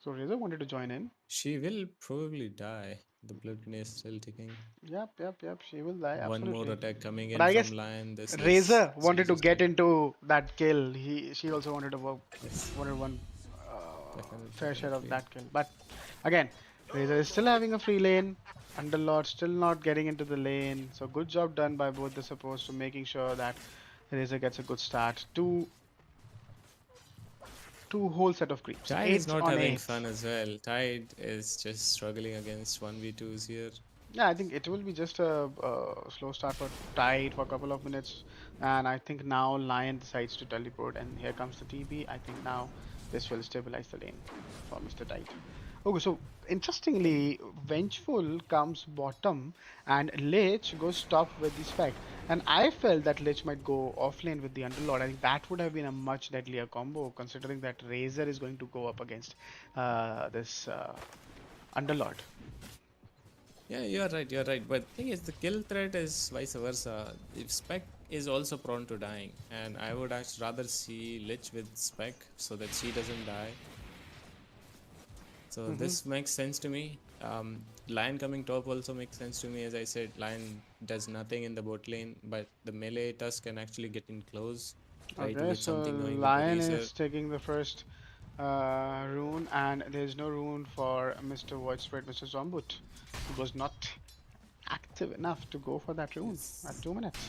A: So Razor wanted to join in.
D: She will probably die. The blood grenade is still ticking.
A: Yep. She will die.
D: One more
A: Absolutely.
D: attack coming
A: But
D: in
A: I
D: from
A: guess
D: Lion. This
A: Razor
D: is
A: wanted to
D: just
A: get into that kill. She also wanted to
D: yes,
A: wanted one
D: definitely,
A: fair share of
D: definitely.
A: that kill. But again, Razor is still having a free lane. Underlord still not getting into the lane. So good job done by both the supports to making sure that Razor gets a good start. Two whole set of creeps.
D: Tide is
A: 8
D: not
A: on
D: having
A: 8.
D: fun as well. Tide is just struggling against 1v2s here.
A: Yeah, I think it will be just a slow start for Tide for a couple of minutes, and I think now Lion decides to teleport, and here comes the TP. I think now this will stabilize the lane for Mr. Tide. Okay, so interestingly, Vengeful comes bottom, and Lich goes top with the spec. And I felt that Lich might go off lane with the Underlord. I think that would have been a much deadlier combo, considering that Razor is going to go up against this Underlord.
D: Yeah, you're right. But the thing is, the kill threat is vice versa. If Spec is also prone to dying, and I would actually rather see Lich with Spec so that she doesn't die. So this makes sense to me. Lion coming top also makes sense to me. As I said, Lion does nothing in the bot lane, but the melee Tusk can actually get in close. Try to
A: Okay,
D: get
A: so
D: something going with the
A: Lion
D: Razor.
A: is taking the first rune, and there's no rune for Mr. Widespread, Mr. Zombut. He was not active enough to go for that rune at 2 minutes.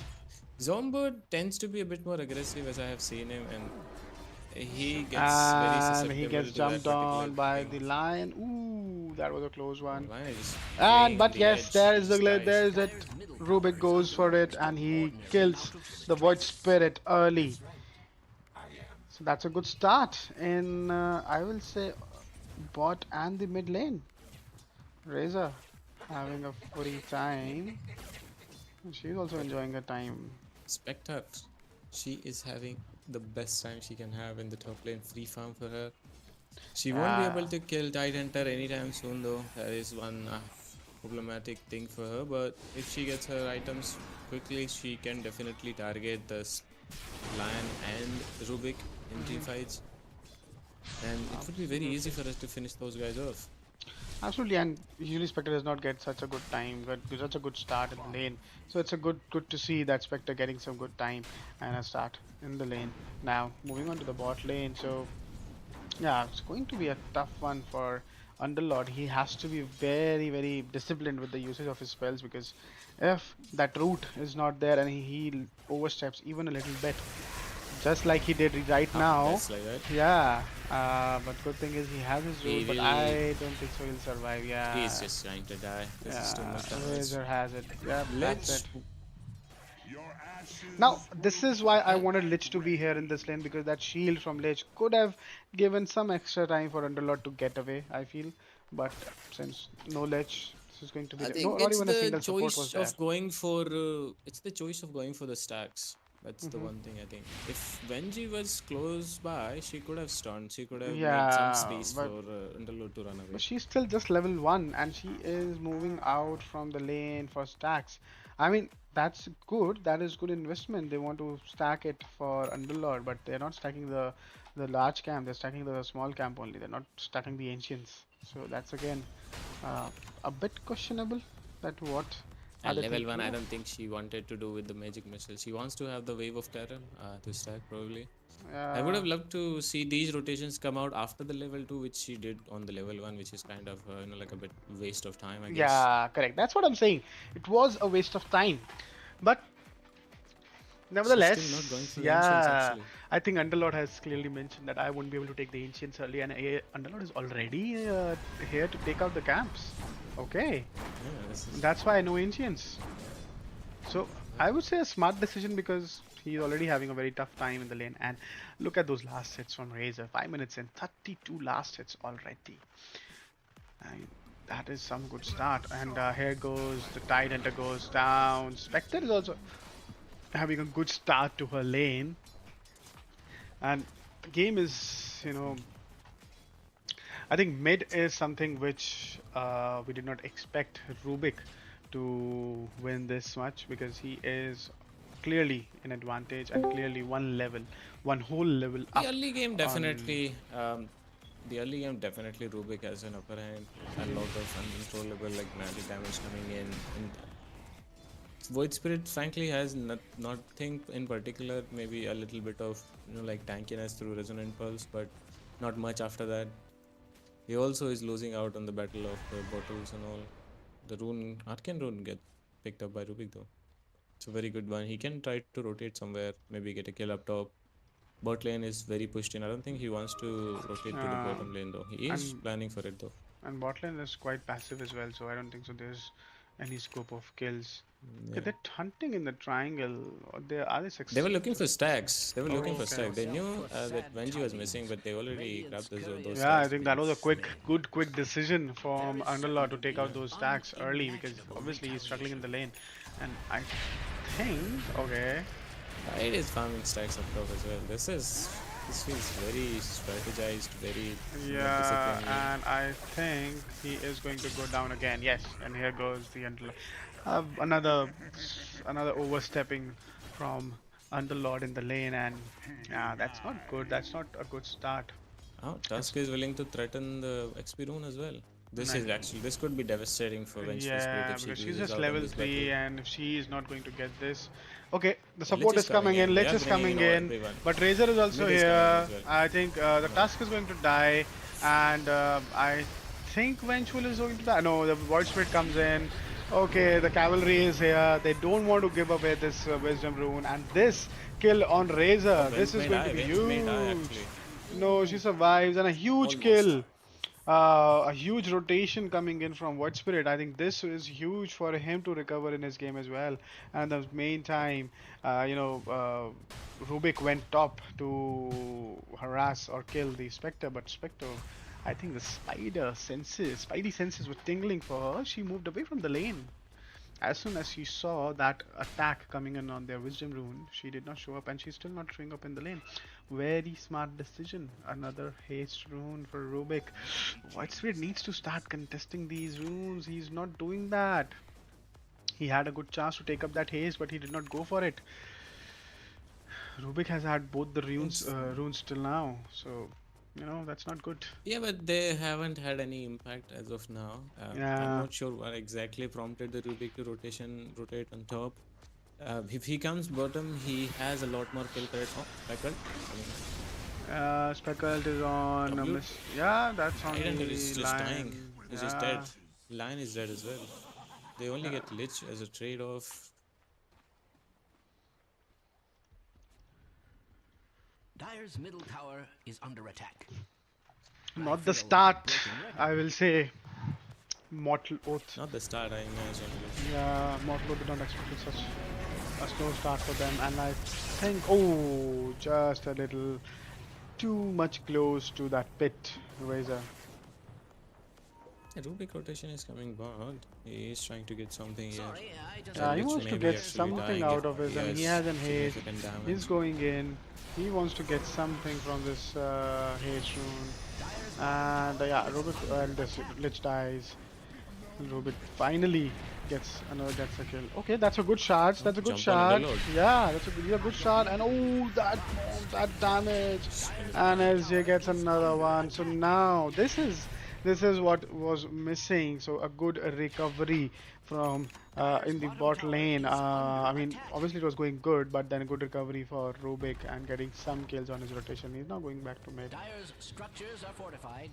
D: Zombird tends to be a bit more aggressive as I have seen him, and he gets very
A: And
D: susceptible
A: he gets
D: to that
A: jumped on
D: particular
A: by
D: thing.
A: the Lion. Ooh, that was a close one.
D: Lion is just
A: And
D: playing
A: but
D: on the
A: yes,
D: edge,
A: there
D: he
A: is the
D: just
A: glitch.
D: dies.
A: There is it. Rubik goes for it, and he kills the Void Spirit early. So that's a good start in, I will say, bot and the mid lane. Razor having a free time. She's also enjoying her time.
D: Spectre, she is having the best time she can have in the top lane. Free farm for her. She won't be able to kill Tidehunter anytime soon though. That is one problematic thing for her. But if she gets her items quickly, she can definitely target the Lion and Rubik in team fights. And it would be very easy for us to finish those guys off.
A: Absolutely, and usually Spectre does not get such a good time, such a good start in the lane. So it's a good to see that Spectre getting some good time and a start in the lane. Now moving on to the bot lane. So yeah, it's going to be a tough one for Underlord. He has to be very disciplined with the usage of his spells, because if that root is not there and he oversteps even a little bit, just like he did right now.
D: That's like that.
A: Yeah, but good thing is he has his
D: He
A: root, but
D: will-
A: I don't think so he'll survive. Yeah.
D: He's just trying to die. This is too much damage.
A: Razor has it. Yep,
D: Lich,
A: that's it. Now, this is why I wanted Lich to be here in this lane, because that shield from Lich could have given some extra time for Underlord to get away, I feel. But since no Lich, this is going to be
D: I
A: there. No,
D: think
A: not
D: it's
A: even a
D: the
A: single support was
D: choice
A: there.
D: of going for it's the choice of going for the stacks. That's the
A: Mhm.
D: one thing I think. If Venji was close by, she could have stunned. She could have made some
A: Yeah,
D: space
A: but
D: for Underlord to run away.
A: she's still just level 1 and she is moving out from the lane for stacks. I mean, that's good. That is good investment. They want to stack it for Underlord, but they're not stacking the large camp. They're stacking the small camp only. They're not stacking the ancients. So that's again uh, a bit questionable. That what are
D: And
A: they
D: level 1,
A: thinking
D: I
A: of?
D: don't think she wanted to do with the magic missile. She wants to have the wave of terror to stack probably. I would have loved to see these rotations come out after the level 2, which she did on the level 1, which is kind of like a bit waste of time, I guess.
A: Yeah, correct. That's what I'm saying. It was a waste of time. But
D: She's still not going
A: nevertheless,
D: for the ancients
A: yeah,
D: actually.
A: I think Underlord has clearly mentioned that I won't be able to take the ancients early, and Underlord is already here to take out the camps. Okay,
D: Yeah, this is
A: that's why no ancients. So I would say a smart decision because he's already having a very tough time in the lane. And look at those last hits from Razor. 5 minutes in, 32 last hits already. And that is some good start. And here goes the Tide Hunter goes down. Spectre is also having a good start to her lane. And the game is, I think mid is something which we did not expect Rubik to win this much, because he is clearly in advantage and clearly one whole level
D: the
A: up
D: early game
A: on.
D: definitely. The early game definitely Rubik has an upper hand. A lot of uncontrollable like magic damage coming in. And Void Spirit frankly has nothing in particular. Maybe a little bit of like tankiness through Resonant Pulse, but not much after that. He also is losing out on the battle of the bottles and all. The rune, Arcane rune, get picked up by Rubik though. It's a very good one. He can try to rotate somewhere, maybe get a kill up top. Bot lane is very pushed in. I don't think he wants to rotate to the bottom lane though. He is
A: And
D: planning for it though.
A: bot lane is quite passive as well, so I don't think so there's any scope of kills. Okay,
D: Yeah.
A: they're hunting in the triangle. Or are they
D: They were
A: successful?
D: looking for stacks. They were looking for
A: Okay.
D: stacks. They knew that Venji was missing, but they already grabbed those
A: Yeah, I
D: stacks.
A: think that was a quick decision from Underlaw to take out those stacks early, because obviously he's struggling in the lane. And I think, okay,
D: It is farming stacks up top as well. This feels very strategized, very
A: yeah,
D: disciplined.
A: and I think he is going to go down again. Yes, and here goes the Underlord. Another overstepping from Underlord in the lane, and yeah, that's not good. That's not a good start.
D: Oh, Tusk is willing to threaten the XP rune as well.
A: Nice.
D: This could be devastating for Vengeful Spirit
A: Yeah,
D: if she
A: because she's
D: loses
A: just
D: out on
A: level
D: this
A: 3,
D: battle.
A: and if she is not going to get this. Okay, the
D: Lich
A: support
D: is
A: is coming in,
D: They
A: Lich
D: are
A: is
D: bringing
A: coming
D: in
A: in,
D: everyone.
A: but Razor is also
D: Mid is coming in
A: here.
D: as well.
A: I think the Tusk is going to die, and I think Vengeful is going to die. No, the Void Spirit comes in. Okay, the Cavalry is here. They don't want to give away this Wisdom Rune, and this kill on Razor. This is going to be
D: Venge may die
A: huge.
D: actually.
A: No, she survives, and a huge
D: Almost.
A: kill. A huge rotation coming in from Void Spirit. I think this is huge for him to recover in his game as well. And the main time, Rubik went top to harass or kill the Spectre, but Spectre, I think the Spidey senses were tingling for her. She moved away from the lane. As soon as she saw that attack coming in on their Wisdom Rune, she did not show up, and she's still not showing up in the lane. Very smart decision. Another haste rune for Rubik. Whitespeed needs to start contesting these runes. He's not doing that. He had a good chance to take up that haste, but he did not go for it. Rubik has had both the runes till now, so that's not good.
D: Yeah, but they haven't had any impact as of now. I'm
A: Yeah.
D: not sure what exactly prompted the Rubik to rotate on top. If he comes bottom, he has a lot more kill threat. Oh, Speckled.
A: Speckled is on a
D: W.
A: miss. Yeah, that's on
D: Tidehunter
A: the
D: is just dying.
A: line.
D: He's just
A: Yeah.
D: dead. Lion is dead as well. They only get Lich as a trade-off.
C: Dire's middle tower is under attack.
A: Not the start, I will say. Mortal Oath.
D: Not the start, I imagine.
A: Yeah, Mortal Oath did not expect such a slow start for them, and I think, oh, just a little too much close to that pit, Razor.
D: Rubik rotation is coming back. He is trying to get something here.
C: Sorry, I just
A: Yeah, he
D: Which
A: wants
D: may
A: to
D: be
A: get
D: actually
A: something
D: dying
A: out
D: if
A: of it.
D: he
A: I mean, he
D: has
A: has an haste.
D: significant
A: He's
D: damage.
A: going in. He wants to get something from this haste rune. And yeah, Rubik and this Lich dies. Rubik finally gets a kill. Okay, that's a good shot. That's a good
D: Jump on
A: shot.
D: underload.
A: Yeah, that's a good shot. And oh, that damage. And SJ gets another one. So now this is what was missing. So a good recovery from in the bot lane. I mean, obviously it was going good, but then a good recovery for Rubik and getting some kills on his rotation. He's now going back to mid.
C: Dyer's structures are fortified.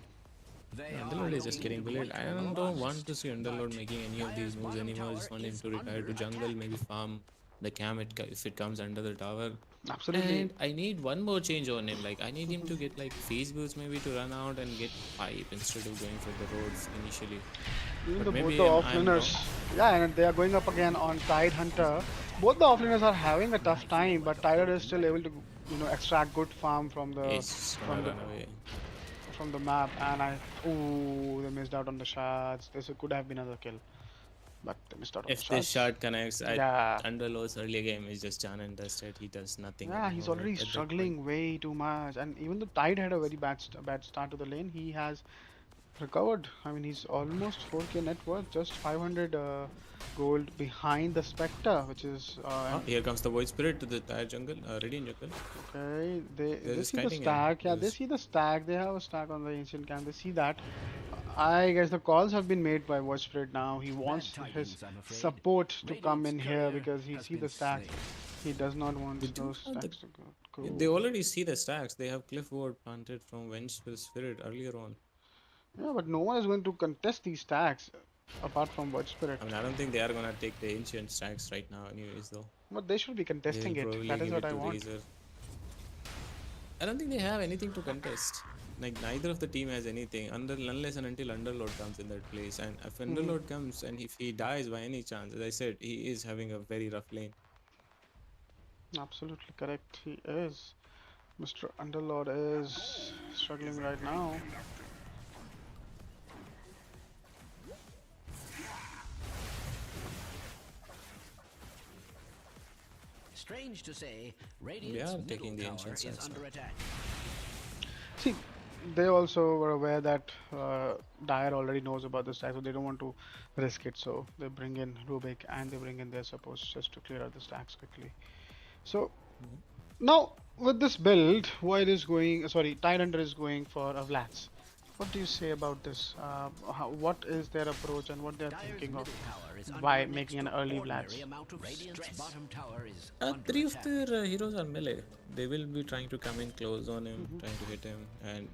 C: They
D: Underlord
C: are
D: is just getting bullied. I don't want to see Underlord making any of these moves anymore. I just want him to retire to jungle, maybe farm the cam if it comes under the tower.
A: Absolutely.
D: And I need one more change on him. Like I need him to get like phase boost maybe to run out and get pipe instead of going for the roads initially.
A: Even
D: But
A: both
D: maybe
A: the
D: I'm
A: offlaners,
D: wrong.
A: yeah, and they are going up again on Tide Hunter. Both the offlaners are having a tough time, but Tide is still able to, extract good farm from the
D: He's just gonna run away.
A: from the map. And they missed out on the shots. This could have been another kill, but they missed out on the
D: If this
A: shots.
D: shot connects,
A: Yeah,
D: Underlord's early game is just done and dusted. He does nothing
A: yeah, he's
D: anymore
A: already
D: at that point.
A: struggling way too much. And even though Tide had a very bad start to the lane, he has recovered. I mean, he's almost 4k net worth, just 500 gold behind the Spectre, which is
D: Here comes the Void Spirit to the entire jungle, Radiant jungle.
A: okay. They
D: There's
A: see the
D: kiting him.
A: stack. Yeah, they
D: There's-
A: see the stack. They have a stack on the ancient camp. They see that. I guess the calls have been made by Watch Spirit now. He wants his
C: tidings, I'm afraid.
A: support to come in
C: Radiant's
A: here
C: courier
A: because he
C: has
A: see
C: been
A: the stacks.
C: slain.
A: He does not want
D: They do
A: those
D: have the-
A: stacks to go.
D: They already see the stacks. They have Cliff Ward planted from Vengeful Spirit earlier on.
A: Yeah, but no one is going to contest these stacks apart from Watch Spirit.
D: I mean, I don't think they are gonna take the ancient stacks right now, anyways, though.
A: But they should be
D: They
A: contesting
D: will
A: it.
D: probably
A: That is
D: give
A: what
D: it
A: I
D: to
A: want.
D: Razor. I don't think they have anything to contest. Like neither of the team has anything unless and until Underlord comes in that place. And if Underlord comes and if he dies by any chance, as I said, he is having a very rough lane.
A: Absolutely correct. He is. Mr. Underlord is struggling right now.
C: Strange to say,
D: They
C: Radiant's
D: are
C: middle
D: taking the
C: tower
D: ancient
C: is
D: stacks
C: under
D: now.
C: attack.
A: See, they also were aware that Dyer already knows about the stack, so they don't want to risk it. So they bring in Rubik and they bring in their supports just to clear out the stacks quickly. So now with this build, Void is going, sorry, Tidehunter is going for a Vlats. What do you say about this? What is their approach and what they are
C: Dyer's
A: thinking
C: middle
A: of
C: tower is under
A: by
C: an
A: making an early
C: extraordinary
A: Vlats?
C: amount of Radiant's bottom tower is under
D: Three of
C: attack.
D: their heroes are melee. They will be trying to come in close on him, trying to hit him, and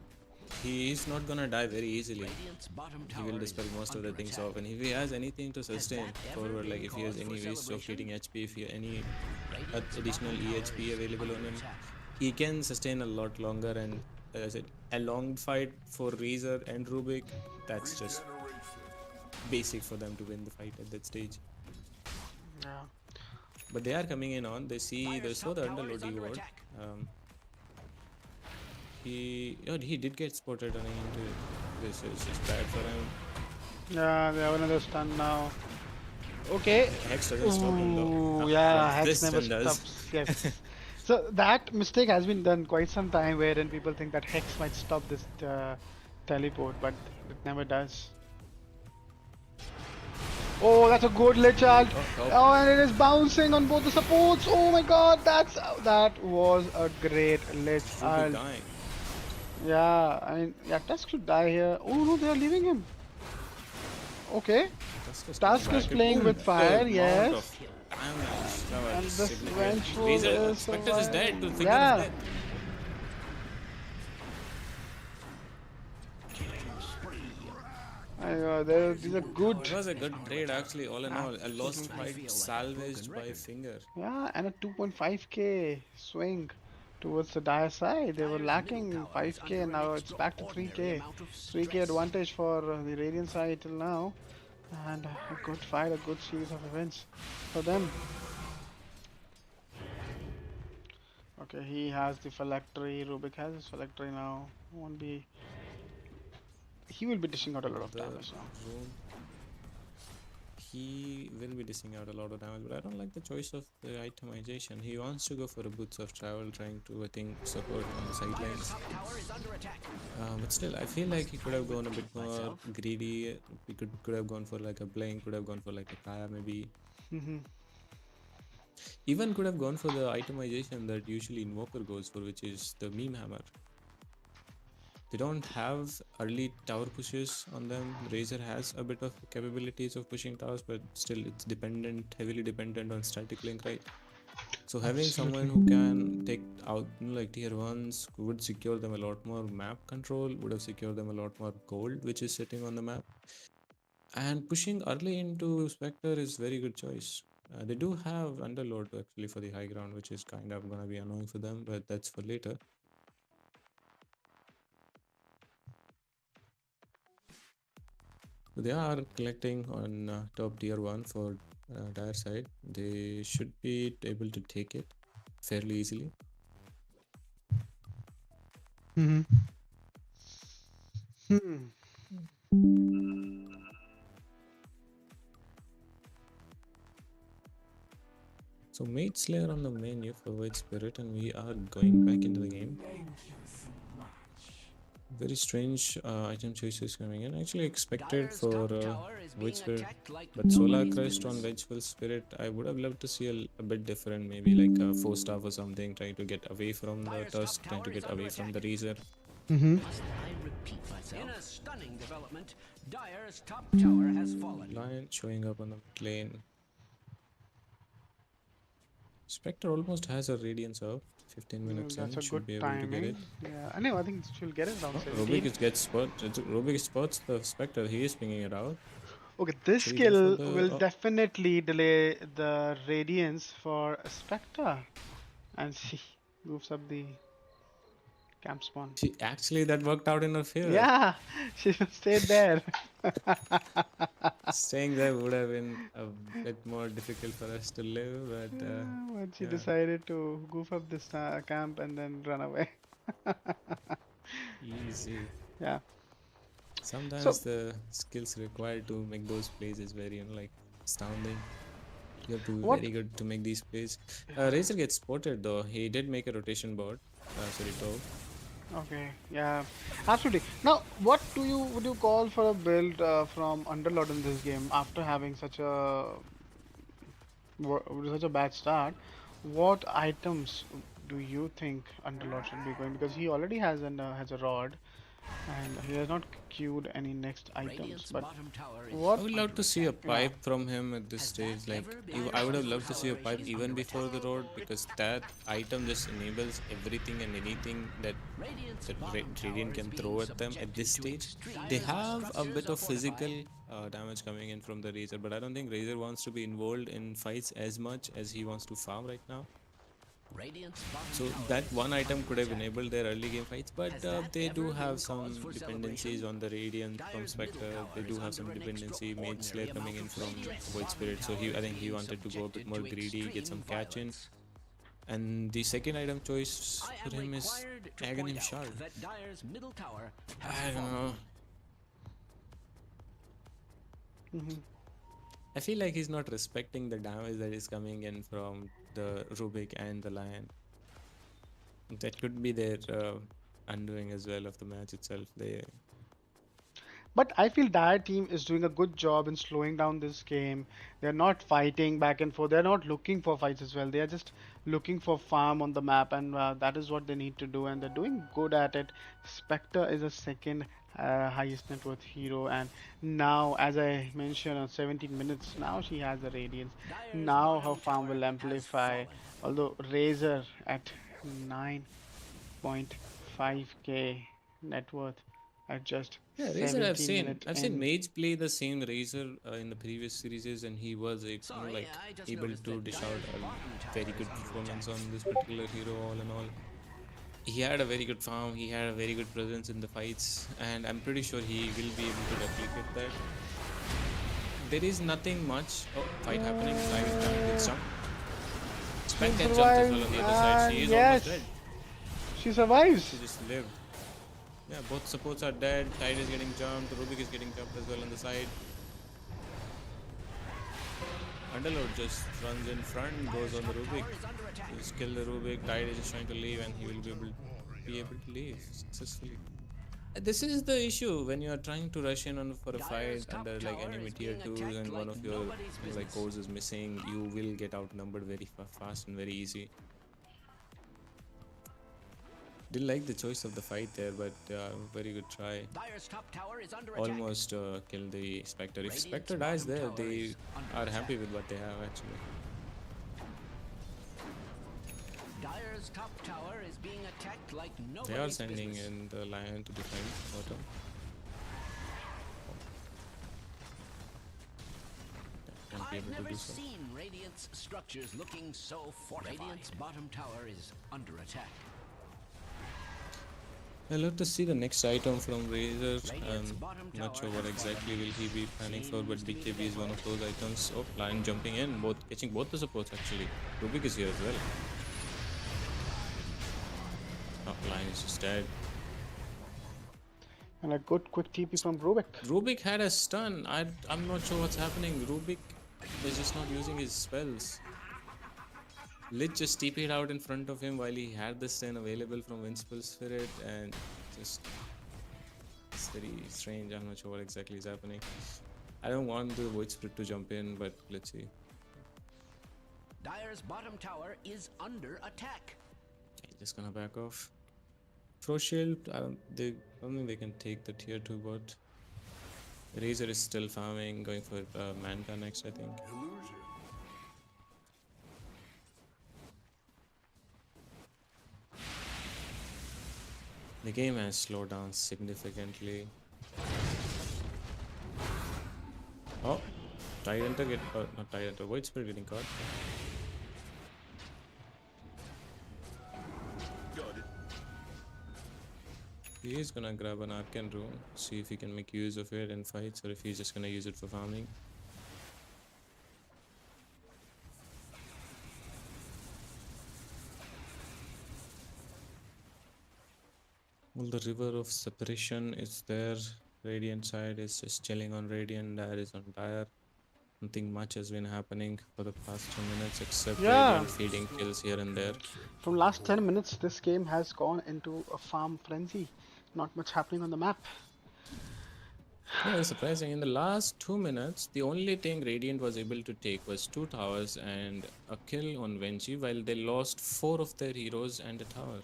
D: he is not gonna die very easily.
C: Radiant's bottom
D: He
C: tower
D: will
C: is
D: dispel most of the
C: under
D: things
C: attack.
D: off, and if he has anything to sustain
C: that ever
D: forward,
C: been
D: like if he has
C: cause
D: any
C: for
D: ways of
C: celebration?
D: getting HP, if he any
C: Radiant's
D: additional
C: bottom tower
D: EHP
C: is
D: available on
C: under
D: him,
C: attack.
D: he can sustain a lot longer. And as I said, a long fight for Razor and Rubik, that's just basic for them to win the fight at that stage.
A: Yeah.
D: But they are coming in on. They saw the Underlord reward. He did get spotted running into it. This is just bad for him.
A: Yeah, they have another stun now. Okay.
D: Hex doesn't stop him though.
A: Ooh, yeah,
D: But
A: Hex
D: this
A: never
D: stun does.
A: stops. Yes. So that mistake has been done quite some time, wherein people think that Hex might stop this teleport, but it never does. Oh, that's a good lit ult. Oh, and it is bouncing on both the supports. Oh my God, that was a great lit
D: Rubik
A: ult.
D: dying.
A: Yeah, I mean, yeah, Tusk should die here. Oh no, they are leaving him. Okay. Tusk is playing with fire, yes. And this vengeful is
D: Spectre is dead to finger
A: yeah.
D: his death.
A: These are good.
D: It was a good trade actually, all in all. A lost fight salvaged by finger.
A: Yeah, and a 2.5k swing towards the dire side. They were lacking 5k and now it's back to 3k. 3k advantage for the Radiant side till now. And a good fight, a good series of events for them. Okay, he has the phylactery. Rubik has his phylactery now. Won't be. He will be dishing out a lot of
D: Another
A: damage now.
D: rune. He will be dishing out a lot of damage, but I don't like the choice of the itemization. He wants to go for a boots of travel, trying to, I think, support on the sidelines. But still, I feel like he could have gone a bit more greedy. He could have gone for like a Blink, could have gone for like a Kaya maybe.
A: Mhm.
D: Even could have gone for the itemization that usually Invoker goes for, which is the meme hammer. They don't have early tower pushes on them. Razor has a bit of capabilities of pushing towers, but still it's heavily dependent on static link, right? So having someone who can take out like tier 1s would secure them a lot more map control, would have secured them a lot more gold, which is sitting on the map. And pushing early into Spectre is very good choice. They do have Underlord actually for the high ground, which is kind of gonna be annoying for them, but that's for later. So they are collecting on top tier 1 for dire side. They should be able to take it fairly easily.
A: Hmm.
D: So Mage Slayer on the menu for White Spirit, and we are going back into the game. Very strange item choices coming in. Actually expected for White Spirit, but Solar Crest on Vengeful Spirit, I would have loved to see a bit different, maybe like a 4-star or something, trying to get away from the Tusk, trying to get away from the Razor.
A: Mm-hmm.
C: I repeat myself. In a stunning development, Dire's top tower has fallen.
D: Lion showing up on the mid lane. Spectre almost has a Radiance up. 15 minutes
A: That's
D: in,
A: a
D: should
A: good
D: be able to get it.
A: timing. Yeah, I know. I think she'll get it around 17.
D: Rubik spots the Spectre. He is pinging it out.
A: Okay, this
D: Should we go
A: skill
D: for the-
A: will
D: oh.
A: definitely delay the Radiance for Spectre. And she moves up the camp spawn.
D: Actually, that worked out in her favor.
A: Yeah, she stayed there.
D: Staying there would have been a bit more difficult for us to live, but
A: But she
D: yeah.
A: decided to goof up this camp and then run away.
D: Easy.
A: Yeah.
D: Sometimes the skills required to make those plays is very astounding. You have to be
A: What-
D: very good to make these plays. Razor gets spotted though. He did make a rotation board. Top.
A: Okay, yeah, absolutely. Now, what would you call for a build from Underlord in this game after having such a bad start? What items do you think Underlord should be going? Because he already has a rod, and he has not queued any next items.
C: Radiant's
A: But
C: bottom tower is
A: what
D: I would love to see a pipe from him at this stage. I would have loved to see a pipe even before the road, because that item just enables everything and anything that Radiant can throw at them at this stage. They have a bit of physical damage coming in from the Razor, but I don't think Razor wants to be involved in fights as much as he wants to farm right now. So that one item could have enabled their early game fights, but they do have some dependencies on the Radiant from Spectre. They do have some dependency. Mage Slayer coming in from Void Spirit, so I think he wanted to go a bit more greedy, get some catch in. And the second item choice for him is Aghanim Shard. I don't know. I feel like he's not respecting the damage that is coming in from the Rubik and the Lion. That could be their undoing as well of the match itself.
A: But I feel Dire team is doing a good job in slowing down this game. They're not fighting back and forth. They're not looking for fights as well. They are just looking for farm on the map, and that is what they need to do. And they're doing good at it. Spectre is a second highest net worth hero, and now, as I mentioned, on 17 minutes, now she has the Radiance. Now her farm will amplify. Although Razor at 9.5k net worth at just
D: Razor
A: 17
D: I've seen
A: in.
D: Mage play the same Razor in the previous series, and he was able to dish out a very good performance on this particular hero all in all. He had a very good farm, he had a very good presence in the fights, and I'm pretty sure he will be able to replicate that. There is nothing much. Oh, fight happening. Good jump. Spec
A: Queen
D: can jump as
A: survives,
D: well on the other side. She
A: and
D: is almost
A: yes,
D: dead.
A: she survives.
D: She just lived. Yeah, both supports are dead. Tide is getting jumped. Rubik is getting jumped as well on the side. Underlord just runs in front, goes on the Rubik. Just kill the Rubik. Tide is just trying to leave, and he will be able to leave successfully. This is the issue when you are trying to rush in on for a fight under like enemy tier 2s and one of your like cores is missing. You will get outnumbered very fast and very easy. Didn't like the choice of the fight there, but very good try. Almost killed the Spectre. If Spectre dies there, they are happy with what they have actually.
C: Dire's top tower is being attacked like nobody's
D: They are sending
C: business.
D: in the Lion to defend bottom. Won't be
C: I've
D: able to
C: never
D: do so.
C: seen Radiant's structures looking so fortified. Radiant's bottom tower is under attack.
D: I'll have to see the next item from Razor. Not sure what exactly will he be planning for, but BKB is one of those items. Oh, Lion jumping in, catching both the supports actually. Rubik is here as well. Oh, Lion is just dead.
A: And a good quick TP from Rubik.
D: Rubik had a stun. I'm not sure what's happening. Rubik is just not using his spells. Lich just TP'd out in front of him while he had the stun available from Inspel Spirit, and just it's very strange. I'm not sure what exactly is happening. I don't want the Void Spirit to jump in, but let's see.
C: Dire's bottom tower is under attack.
D: Okay, just gonna back off. Pro Shield, I don't think they can take the tier 2 bot. Razor is still farming, going for Manta next, I think. The game has slowed down significantly. Oh, Tyrant not Tyrant, Void Spirit getting caught. He is gonna grab an Arcane Rune, see if he can make use of it in fights or if he's just gonna use it for farming. Well, the river of separation is there. Radiant side is just chilling on Radiant, Dire is on Dire. Nothing much has been happening for the past 2 minutes except Radiant feeding kills here and there.
A: From last 10 minutes, this game has gone into a farm frenzy. Not much happening on the map.
D: Yeah, it's surprising. In the last 2 minutes, the only thing Radiant was able to take was 2 towers and a kill on Venji, while they lost 4 of their heroes and a tower.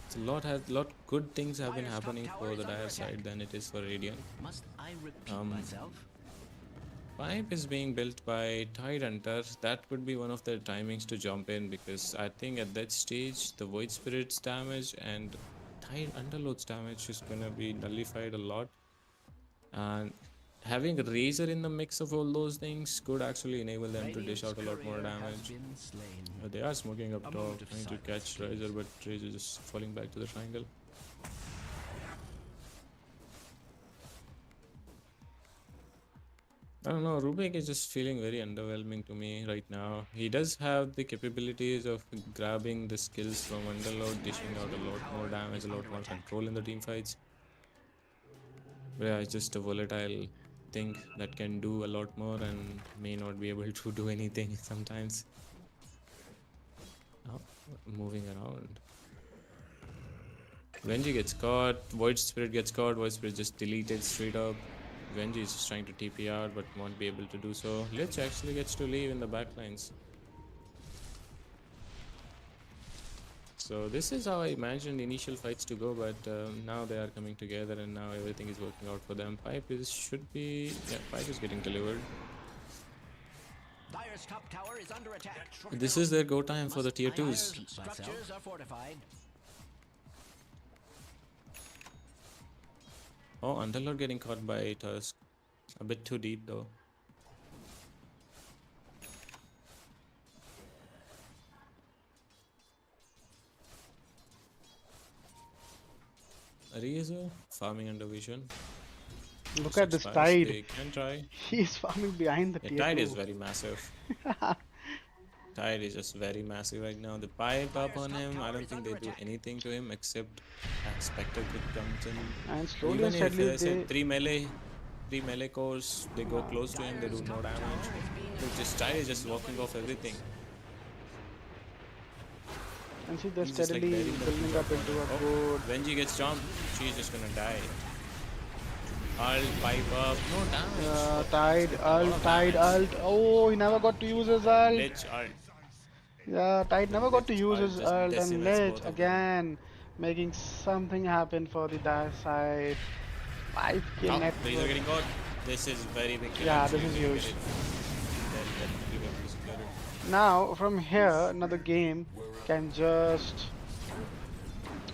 D: So a lot good things have been happening for the Dire side than it is for Radiant.
C: Must I repeat myself?
D: Pipe is being built by Tide Hunter. That could be one of their timings to jump in, because I think at that stage the Void Spirit's damage and Tide Underlord's damage is gonna be nullified a lot. And having a Razor in the mix of all those things could actually enable them to dish out a lot more damage. They are smoking up top, trying to catch Razor, but Razor just falling back to the triangle. I don't know, Rubik is just feeling very underwhelming to me right now. He does have the capabilities of grabbing the skills from Underlord, dishing out a lot more damage, a lot more control in the team fights. But yeah, it's just a volatile thing that can do a lot more and may not be able to do anything sometimes. Oh, moving around. Venji gets caught, Void Spirit gets caught, Void Spirit just deleted straight up. Venji is just trying to TP out but won't be able to do so. Lich actually gets to leave in the backlines. So this is how I imagined initial fights to go, but now they are coming together and now everything is working out for them. Pipe is Pipe is getting delivered.
C: Dire's top tower is under attack.
D: This is their go time for the tier 2s.
C: Structures are fortified.
D: Oh, Underlord getting caught by Tusk. A bit too deep though. Razor farming under vision.
A: Look at this Tide.
D: They can try.
A: He's farming behind the tier
D: Tide
A: 2.
D: is very massive. Tide is just very massive right now. The pipe up on him, I don't think they do anything to him except that Spectre Kit comes in.
A: And slowly and
D: Even if,
A: steadily
D: as I said,
A: they.
D: three melee cores, they go close to him, they do no damage. Look, just Tide is just walking off everything.
A: And see, they're
D: He's just like
A: steadily
D: burying the
A: building up into a
D: Oh,
A: good.
D: Venji gets jumped, she's just gonna die. Ult, pipe up, no damage.
A: Tide, ult, Tide, ult. Oh, he never got to use his ult.
D: Lich ult.
A: Yeah, Tide never got to
D: Lich
A: use
D: ult
A: his
D: just
A: ult, and
D: decimates
A: Lich
D: both of them.
A: again making something happen for the dire side. 5k
D: Oh,
A: net
D: Razor
A: worth.
D: getting caught. This is very big kill.
A: Yeah,
D: Actually,
A: this is
D: if they
A: huge.
D: get it, they'll definitely be able to secure it.
A: Now, from here, another game can just,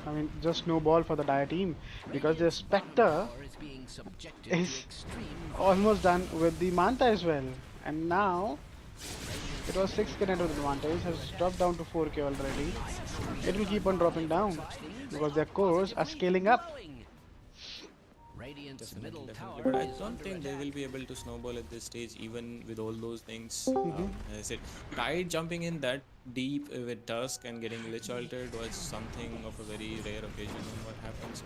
A: I mean, just snowball for the dire team because the Spectre
C: Tower is being subjected to
A: is
C: extreme
A: almost done with the Manta as well. And now, it was 6k net with the Manta, it has dropped down to 4k already. It will keep on dropping down because their cores are scaling up.
C: Radiant's
D: Definitely,
C: middle
D: definitely.
C: tower
D: But I
C: is
D: don't
C: under
D: think they
C: attack.
D: will be able to snowball at this stage, even with all those things.
A: Mm-hmm.
D: As I said, Tide jumping in that deep with Tusk and getting Lich altered was something of a very rare occasion on what happens.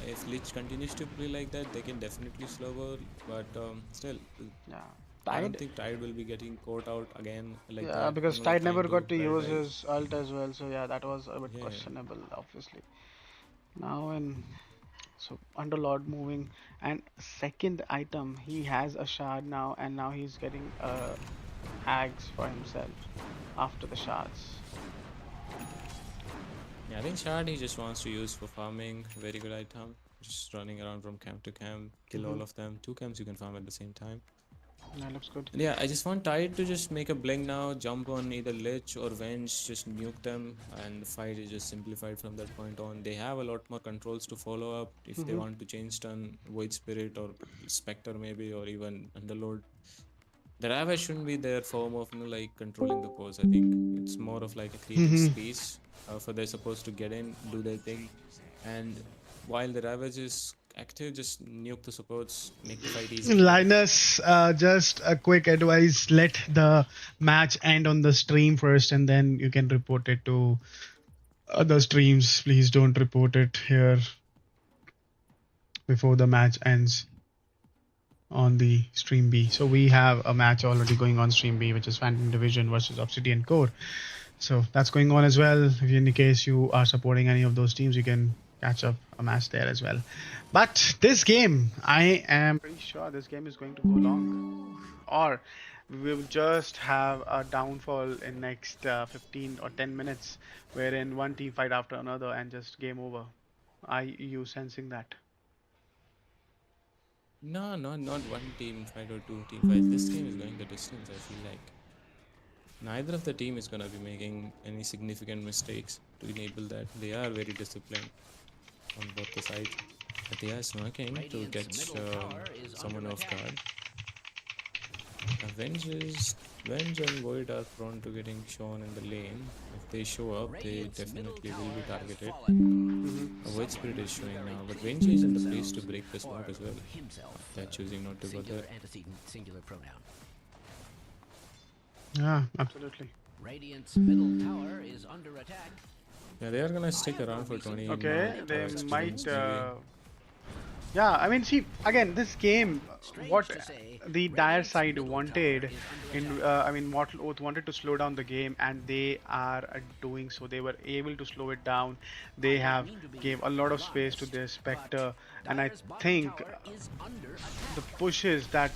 D: If Lich continues to play like that, they can definitely snowball. But still,
A: Yeah.
D: I don't
A: Tide,
D: think Tide will be getting caught out again like
A: yeah,
D: that.
A: because
D: You know,
A: Tide never
D: trying to
A: got to use
D: prioritize.
A: his ult as well, so yeah, that was a bit
D: Yeah.
A: questionable, obviously. Now, in so Underlord moving, and second item, he has a shard now, and now he's getting hags for himself after the shards.
D: Yeah, I think Shard he just wants to use for farming. Very good item. Just running around from camp to camp, kill all of them. 2 camps you can farm at the same time.
A: That looks good.
D: And yeah, I just want Tide to just make a blink now, jump on either Lich or Venge, just nuke them, and the fight is just simplified from that point on. They have a lot more controls to follow up if they want to change stun, Void Spirit or Spectre maybe, or even Underlord. The Ravage shouldn't be their form of like controlling the pose. I think it's more of like a creating space for they're supposed to get in, do their thing, and while the Ravage is active, just nuke the supports, make the fight easy.
A: Linus, just a quick advice: let the match end on the stream first, and then you can report it to other streams. Please don't report it here before the match ends on the stream B. So we have a match already going on stream B, which is Phantom Division versus Obsidian Core. So that's going on as well. If in case you are supporting any of those teams, you can catch up a match there as well. But this game, I am pretty sure this game is going to go long, or we will just have a downfall in next 15 or 10 minutes, wherein one team fight after another and just game over. Are you sensing that?
D: No, not one team fight or 2 team fights. This game is going the distance. I feel like neither of the team is gonna be making any significant mistakes to enable that. They are very disciplined on both the sides. But they are smirking to
C: Radiant's
D: catch
C: middle tower is
D: someone
C: under
D: off
C: attack.
D: guard. Venge and Void are prone to getting shown in the lane. If they show up, they
C: Radiant's middle
D: definitely will
C: tower
D: be
C: has
D: targeted.
C: fallen.
D: A Void Spirit is showing now, but Venge is in the place to break the smoke as well.
C: Himself.
D: They're choosing not to go
C: Singular
D: there.
C: antecedent, singular pronoun.
A: Yeah, absolutely.
C: Radiant's middle tower is under attack.
D: Yeah, they are gonna stick around for 20
A: Okay,
D: more
A: they
D: experience
A: might.
D: maybe.
A: Yeah, I mean, see, again, this game,
C: Strange
A: what
C: to say,
A: the dire
C: Radiant's
A: side
C: middle
A: wanted,
C: tower is under
A: in
C: attack.
A: I mean, Mortal Oath wanted to slow down the game, and they are doing so. They were able to slow it down. They have gave a lot of space to their Spectre, and I
C: Dire's bottom
A: think
C: tower is under
A: the
C: attack.
A: pushes that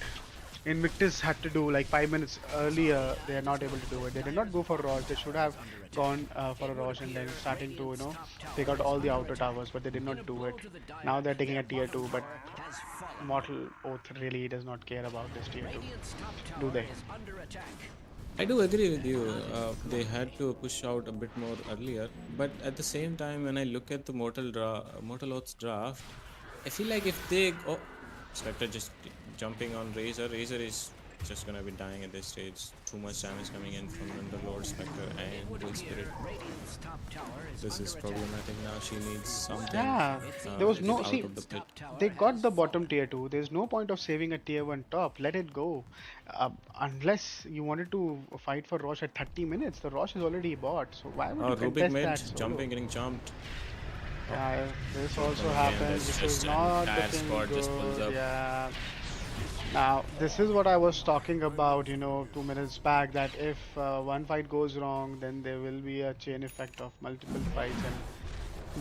A: Invictus had to do like 5 minutes earlier, they are not able to do it. They did not go for Rosh. They should have gone for a Rosh and then starting to, take out all the outer towers, but they did not do it. Now they're taking a tier 2, but
C: Has fallen.
A: Mortal Oath really does not care about this tier 2.
C: Radiant's top
A: Do
C: tower
A: they?
C: is under attack.
D: I do agree with you. They had to push out a bit more earlier, but at the same time, when I look at the Mortal Oath's draft, I feel like if they Spectre just jumping on Razor is just gonna be dying at this stage. Too much damage coming in from Underlord, Spectre, and Will Spirit.
C: Radiant's top tower is
D: This is
C: under attack.
D: problematic now. She needs something
A: Yeah,
C: It
A: there was
C: seems
A: no.
D: out
A: See,
D: of the
C: Radiant's
D: pit.
C: top tower
A: they got
C: has
A: the bottom
C: fallen.
A: tier 2. There's no point of saving a tier 1 top. Let it go. Unless you wanted to fight for Roche at 30 minutes, the Roche is already bought. So why would you
D: Oh, Rubik
A: contest
D: mid,
A: that solo?
D: jumping, getting jumped.
A: Yeah, this
D: Then
A: also
D: again,
A: happened.
D: that's
A: This was
D: just an
A: not
D: entire
A: looking
D: squad just pulls
A: good.
D: up.
A: Yeah. Now, this is what I was talking about, 2 minutes back, that if one fight goes wrong, then there will be a chain effect of multiple fights, and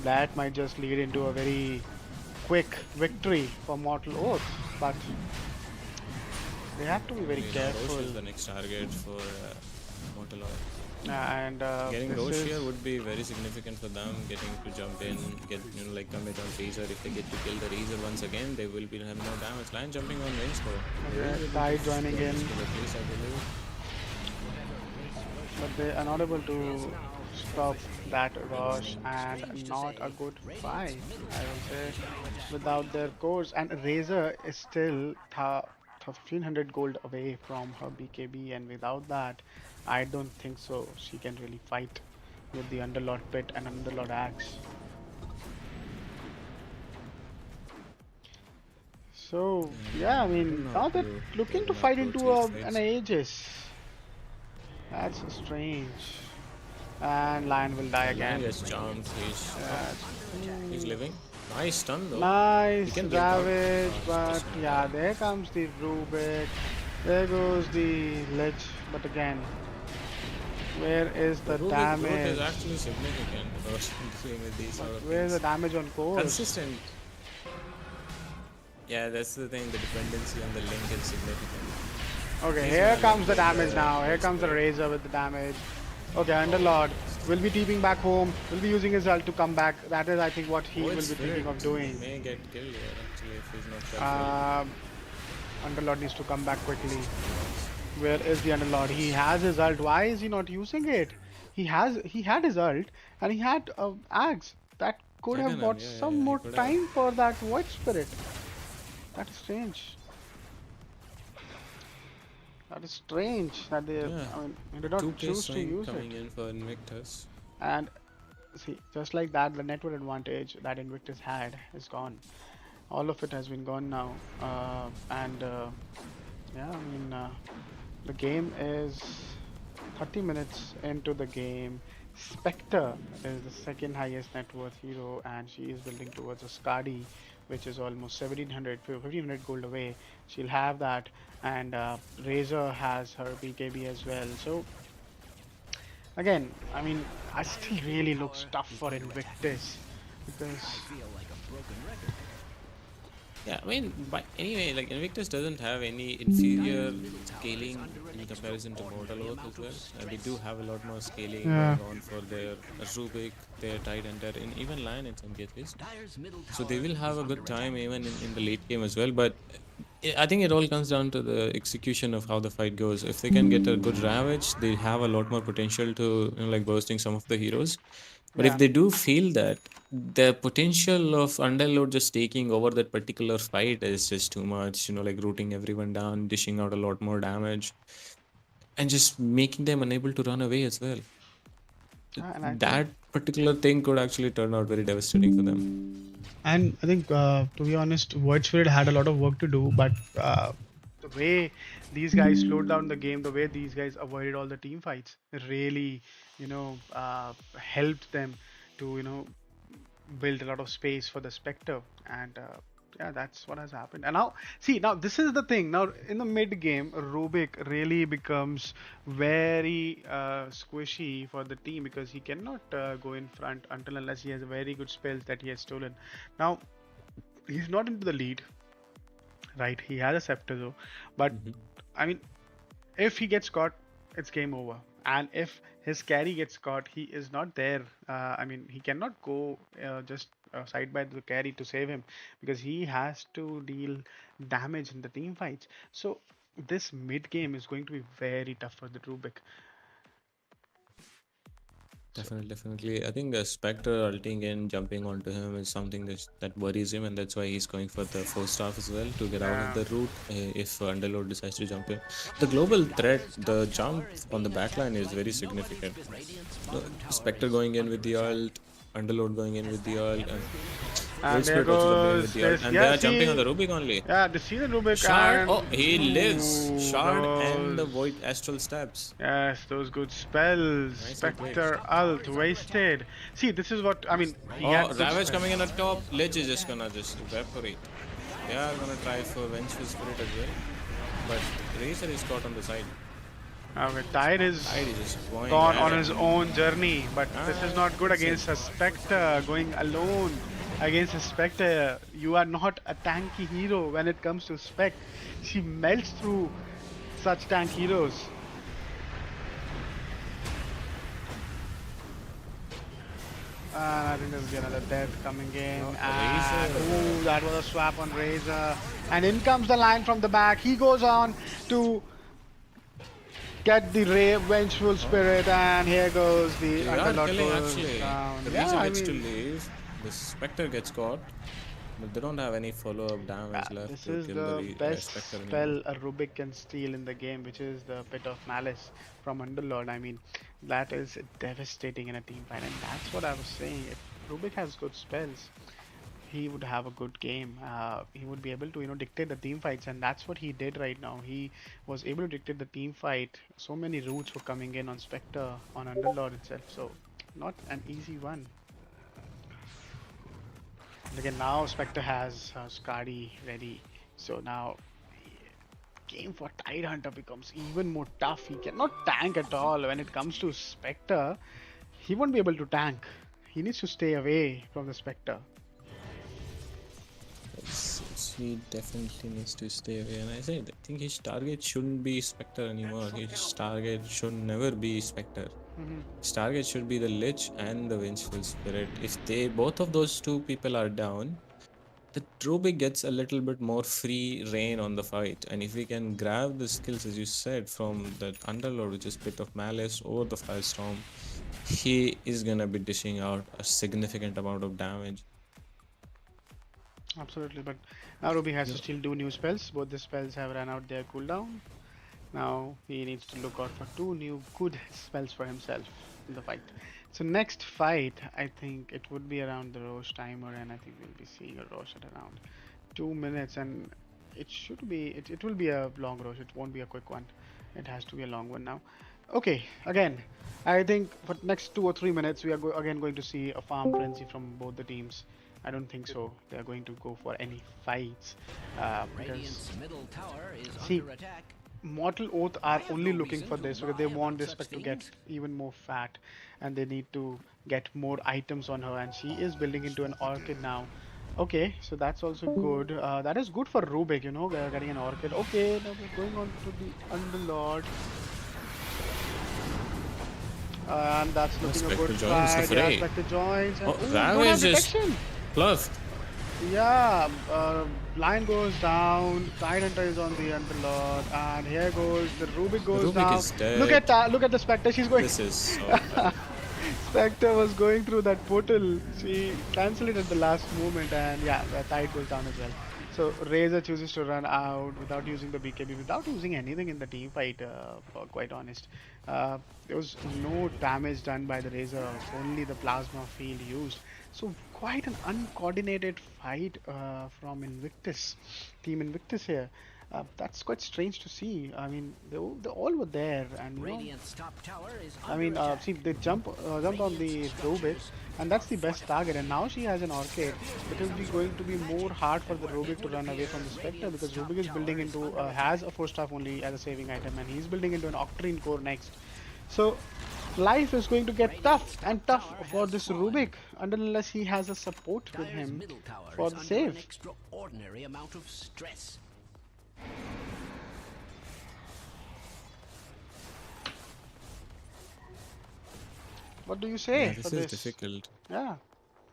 A: that might just lead into a very quick victory for Mortal Oath. But they have to be very
D: Now Roche
A: careful.
D: is the next target for Mortal Oil.
A: And
D: Getting
A: this
D: Roche
A: is.
D: here would be very significant for them. Getting to jump in, get like commit on Razor. If they get to kill the Razor once again, they will be have more damage. Lion jumping on range though. They will be able
A: Tide
D: to
A: joining
D: score
A: in,
D: this kill at least, I believe.
A: but they are not able to stop that rush, and not a good fight, I will say, without their cores. And Razor is still 1500 gold away from her BKB, and without that, I don't think so she can really fight with the Underlord Pit and Underlord Axe. So yeah, I
D: I don't
A: mean,
D: know how
A: now they're
D: to
A: looking to
D: even
A: fight
D: approach
A: into
D: these
A: an
D: fights.
A: Aegis. That's strange. And Lion will die
D: Lion
A: again.
D: gets jumped. He's
A: That's
D: living. Nice stun though. He
A: nice
D: can blink out.
A: Ravage,
D: Oh, he's
A: but
D: just gonna
A: yeah,
D: die.
A: there comes the Rubik. There goes the Lich, but again, where is
D: The
A: the
D: Rubik growth is
A: damage?
D: actually significant for dealing with these
A: But
D: sort of
A: where's the
D: things.
A: damage on cores?
D: Consistent. Yeah, that's the thing. The dependency on the link is significant.
A: Okay,
D: He's
A: here
D: gonna link
A: comes the
D: with
A: damage now. Here
D: Void
A: comes the
D: Spirit.
A: Razor with the damage. Okay, Underlord will be TPing back home. Will be using his ult to come back. That is, I think, what he
D: Void
A: will be thinking
D: Spirit
A: of doing.
D: may get killed here actually if he's not careful.
A: Um, Underlord needs to come back quickly. Where is the Underlord? He has his ult. Why is he not using it? He had his ult, and he had Axe. That could have
D: Second him,
A: bought
D: yeah,
A: some
D: he
A: more
D: could have.
A: time for that Void Spirit. That is strange. That is strange that
D: Yeah,
A: they did not
D: 2K
A: choose to
D: swing
A: use it.
D: coming in for Invictus.
A: And see, just like that, the network advantage that Invictus had is gone. All of it has been gone now. And yeah, the game is 30 minutes into the game. Spectre is the second highest net worth hero, and she is building towards a Skadi, which is almost 1500 gold away. She'll have that, and Razor has her BKB as well. So again, I still really looks tough for Invictus because
D: Yeah, I mean, but anyway, like Invictus doesn't have any inferior scaling in comparison to Mortal Oath as well. They do have a lot more scaling
A: yeah,
D: going on for their Rubik, their Tide Hunter, and even Lion in some cases.
C: Dyer's middle
D: So
C: tower
D: they will have
C: is
D: a
C: under
D: good time
C: attack.
D: even in the late game as well. But I think it all comes down to the execution of how the fight goes. If they can get a good ravage, they have a lot more potential to like bursting some of the heroes. But if
A: yeah.
D: they do feel that the potential of Underlord just taking over that particular fight is just too much, like rooting everyone down, dishing out a lot more damage, and just making them unable to run away as well.
A: And I think
D: That particular thing could actually turn out very devastating for them.
A: And I think, to be honest, Void Spirit had a lot of work to do, but the way these guys slowed down the game, the way these guys avoided all the team fights, really, helped them to, build a lot of space for the Spectre. And yeah, that's what has happened. And now, see, now this is the thing. Now, in the mid game, Rubik really becomes very squishy for the team because he cannot go in front until unless he has a very good spells that he has stolen. Now, he's not into the lead, right? He has a scepter though, but
D: Mhm.
A: I mean, if he gets caught, it's game over. And if his carry gets caught, he is not there. He cannot go just side by the carry to save him because he has to deal damage in the team fights. So this mid game is going to be very tough for the Rubik.
D: Definitely. I think the Spectre ulting in, jumping onto him is something that worries him, and that's why he's going for the first half as well to get out of
A: Yeah.
D: the route if Underlord decides to jump in. The global threat, the jump on the backline is very significant. Spectre going in with the ult, Underlord going in with the ult, and
A: And
D: Cold
A: there
D: Spirit also jumping in with
A: goes
D: the ult,
A: this.
D: and they
A: Yeah,
D: are jumping on
A: see.
D: the Rubik only.
A: Yeah, the see the Rubik
D: Shard,
A: and
D: oh, he lives.
A: ooh,
D: Shard and the
A: those.
D: Void Astral Stabs.
A: Yes, those good spells.
D: Nicely played.
A: Spectre ult wasted. See, this is what I mean. He
D: Oh,
A: had good
D: Ravage
A: spells.
D: coming in at top. Lich is just gonna just evaporate. They are gonna try for Vengeful Spirit as well. But Razor is caught on the side.
A: Okay, Tide is
D: Tide is just going
A: gone
D: at
A: on
D: him.
A: his own journey, but this is not good
D: That's
A: against
D: it.
A: a Spectre going alone against a Spectre. You are not a tanky hero when it comes to Spec. She melts through such tank heroes. I think there'll be another death coming in. And ooh, that was a swap on Razor. And in comes the line from the back. He goes on to get the vengeful spirit, and here goes the
D: They are
A: Underlord
D: killing
A: goes
D: actually.
A: down.
D: The
A: Yeah,
D: Razor
A: I
D: gets to
A: mean,
D: leave. The Spectre gets caught. But they don't have any follow-up damage left
A: this
D: to
A: is
D: kill
A: the
D: the
A: best
D: Spectre anymore.
A: spell a Rubik can steal in the game, which is the Pit of Malice from Underlord. I mean, that is devastating in a team fight, and that's what I was saying. If Rubik has good spells, he would have a good game. He would be able to, dictate the team fights, and that's what he did right now. He was able to dictate the team fight. So many roots were coming in on Spectre, on Underlord itself. So, not an easy one. And again, now Spectre has Skadi ready. So now, game for Tidehunter becomes even more tough. He cannot tank at all. When it comes to Spectre, he won't be able to tank. He needs to stay away from the Spectre.
D: He definitely needs to stay away. And I think his target shouldn't be Spectre anymore. His target should never be Spectre. His target should be the Lich and the Vengeful Spirit. If both of those two people are down, the Rubik gets a little bit more free reign on the fight. And if we can grab the skills, as you said, from the Underlord, which is Pit of Malice or the Firestorm, he is gonna be dishing out a significant amount of damage.
A: Absolutely, but now Ruby has to still do new spells. Both the spells have run out their cooldown. Now he needs to look out for two new good spells for himself in the fight. So next fight, I think it would be around the Roche timer, and I think we'll be seeing a Roche at around 2 minutes, and it will be a long Roche. It won't be a quick one. It has to be a long one now. Okay, again, I think for next 2 or 3 minutes we are again going to see a farm frenzy from both the teams. I don't think so. They are going to go for any fights because
C: Radiant's middle tower is
A: see,
C: under attack.
A: Mortal Oath are only looking for this because they want this spec to get even more fat, and they need to get more items on her, and she is building into an orchid now. Okay, so that's also good. That is good for Rubik, getting an orchid. Okay, now we're going on to the Underlord. And that's looking a good
D: Spectre joins the
A: fight. Yeah,
D: fray.
A: Spectre joins. And,
D: Oh,
A: don't have
D: Ravage is
A: detection.
D: pluffed.
A: Yeah, line goes down. Tidehunter is on the Underlord, and here goes the Rubik goes
D: Rubik
A: down.
D: is dead.
A: Look at the Spectre. She's going.
D: This is so bad.
A: Spectre was going through that portal. She cancelled it at the last moment, and yeah, the Tide goes down as well. So Razor chooses to run out without using the BKB, without using anything in the team fight. For quite honest, there was no damage done by the Razor. Only the plasma field used. So quite an uncoordinated fight from Invictus, Team Invictus here. That's quite strange to see. I mean, they all were there, and
C: Radiant's top tower is
A: I
C: under
A: mean,
C: attack.
A: see, they jumped on the Rubik, and that's the best target. And now she has an Orchid. It will be going to be more hard for the Rubik to run away from the Spectre because Rubik is building into has a 4-staff only as a saving item, and he's building into an Octarine core next. So life is going to get tough and tough for this Rubik unless he has a support with
C: Dire's
A: him
C: middle tower
A: for
C: is
A: the
C: under an
A: save.
C: extraordinary amount of stress.
A: What do you say
D: Yeah,
A: for
D: this is
A: this?
D: difficult.
A: Yeah.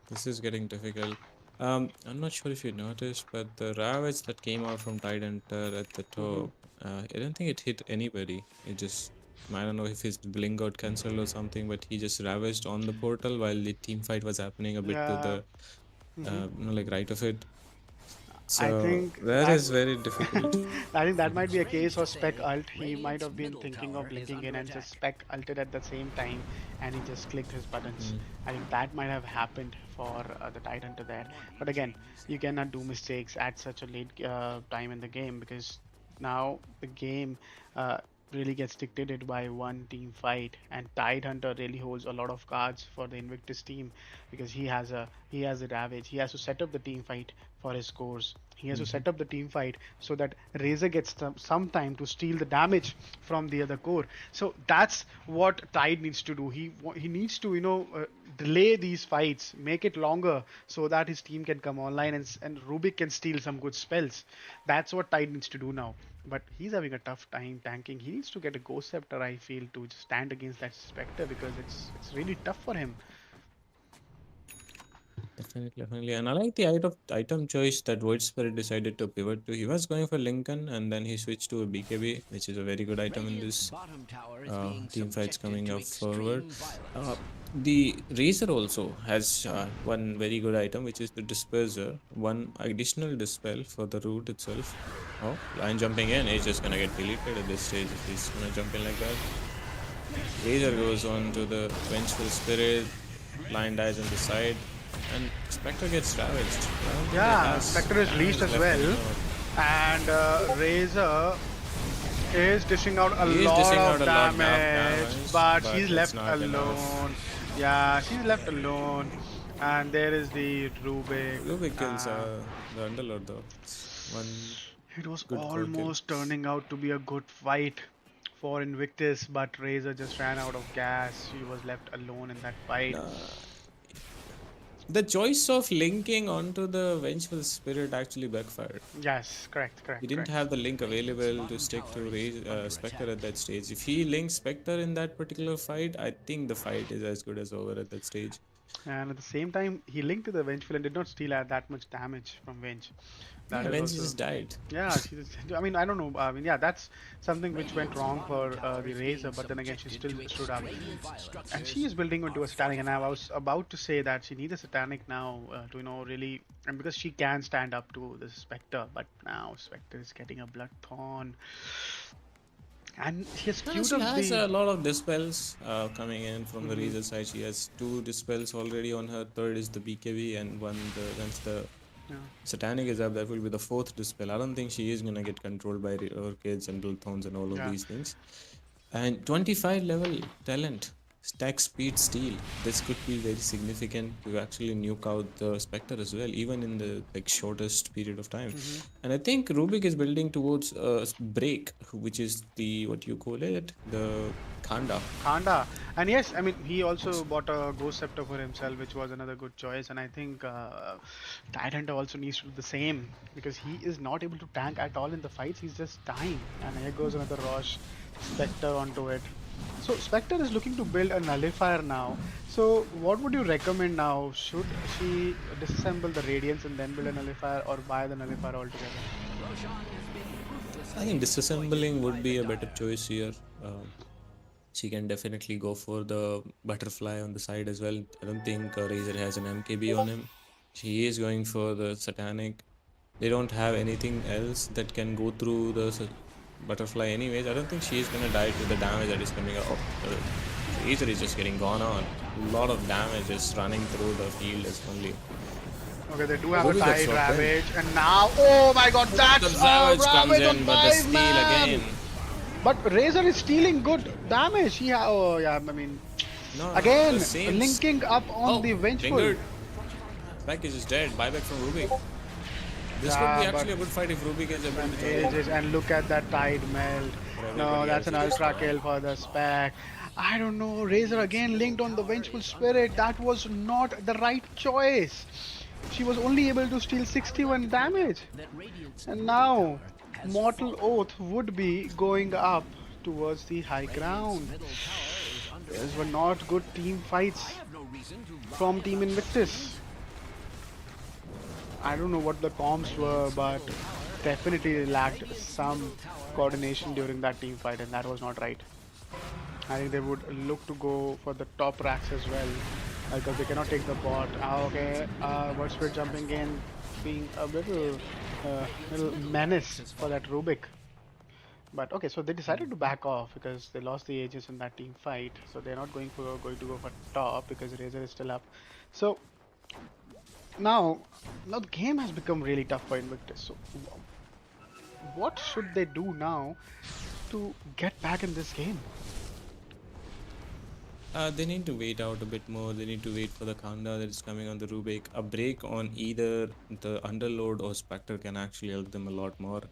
D: This is getting difficult. I'm not sure if you noticed, but the Ravage that came out from Tidehunter at the top, I don't think it hit anybody. It just I don't know if his blink got cancelled or something, but he just ravaged on the portal while the team fight was happening a bit to
A: Yeah.
D: the like right of it.
A: I
D: So
A: think
D: that
A: that
D: is very difficult.
A: I think that might be a case of spec ult. He might have been thinking of blinking in and just spec ulted at the same time, and he just clicked his buttons. I think that might have happened for the Tidehunter there. But again, you cannot do mistakes at such a late time in the game, because now the game really gets dictated by one team fight, and Tidehunter really holds a lot of cards for the Invictus team, because he has a ravage. He has to set up the team fight for his scores. He has to set up the team fight so that Razor gets some time to steal the damage from the other core. So that's what Tide needs to do. He needs to delay these fights, make it longer, so that his team can come online, and Rubik can steal some good spells. That's what Tide needs to do now. But he's having a tough time tanking. He needs to get a Ghost Scepter, I feel, to stand against that Spectre, because it's really tough for him.
D: Definitely. And I like the item choice that Void Spirit decided to pivot to. He was going for Lincoln and then he switched to a BKB, which is a very good item in this team fights coming up forward. The Razor also has one very good item, which is the Disperser. One additional dispel for the root itself. Oh, line jumping in. He's just gonna get deleted at this stage if he's gonna jump in like that. Razor goes on to the Vengeful Spirit. Line dies on the side. And Spectre gets ravaged.
A: Yeah, Spectre is leashed as well. And Razor is dishing out a lot of damage, but she's left alone. Yeah, she's left alone. And there is the Rubik.
D: Rubik kills the Underlord though.
A: It was almost turning out to be a good fight for Invictus, but Razor just ran out of gas. She was left alone in that fight.
D: The choice of linking onto the Vengeful Spirit actually backfired.
A: Yes, correct.
D: He didn't have the link available to stick to Spectre at that stage. If he links Spectre in that particular fight, I think the fight is as good as over at that stage.
A: And at the same time, he linked to the Vengeful and did not steal that much damage from Venge.
D: Venge just died.
A: Yeah, I mean, I don't know. I mean, yeah, that's something which went wrong for the Razor, but then again, she still stood up. And she is building into a Satanic, and I was about to say that she needs a Satanic now to, really, and because she can stand up to the Spectre, but now Spectre is getting a Bloodthorn. And she has
D: a lot of dispels coming in from the Razor side. She has 2 dispels already on her. Third is the BKB, and once the Satanic is up, that will be the 4th dispel. I don't think she is gonna get controlled by Orchids and Bloodthorns and all of these things. And 25 level talent, stack speed steal. This could be very significant to actually nuke out the Spectre as well, even in the shortest period of time. And I think Rubik is building towards a break, which is the the Khanda.
A: And yes, I mean, he also bought a Ghost Scepter for himself, which was another good choice. And I think Tidehunter also needs to do the same, because he is not able to tank at all in the fights. He's just dying. And here goes another Rosh Spectre onto it. So Spectre is looking to build a Nullifier now. So what would you recommend now? Should she disassemble the Radiance and then build a Nullifier, or buy the Nullifier altogether?
D: I think disassembling would be a better choice here. She can definitely go for the Butterfly on the side as well. I don't think Razor has an MKB on him. She is going for the Satanic. They don't have anything else that can go through the Butterfly anyways. I don't think she is going to die to the damage that is coming out. Razor is just getting gone on. A lot of damage is running through the field as only.
A: Okay, they do have a Tide Ravage, and now, oh my god, that's
D: the Ravage comes
A: on
D: in, but the steal again.
A: But Razor is stealing good damage. Again, linking up on the Vengeful.
D: Package is dead. Buyback from Rubik. This could be actually a good fight if Rubik is able to do.
A: And look at that Tide melt. No, that's an ultra kill for the Spec. I don't know. Razor again linked on the Vengeful Spirit. That was not the right choice. She was only able to steal 61 damage. And now, Mortal Oath would be going up towards the high ground. These were not good team fights from Team Invictus. I don't know what the comms were, but definitely lacked some coordination during that team fight, and that was not right. I think they would look to go for the top racks as well because they cannot take the bot. Okay, Bird Spirit jumping in, being a little menace for that Rubik. But okay, so they decided to back off because they lost the ages in that team fight. So they're not going to go for top because Razor is still up. So now the game has become really tough for Invictus. So what should they do now to get back in this game?
D: They need to wait out a bit more. They need to wait for the countdown that is coming on the Rubik. A break on either the Underload or Spectre can actually help them a lot more.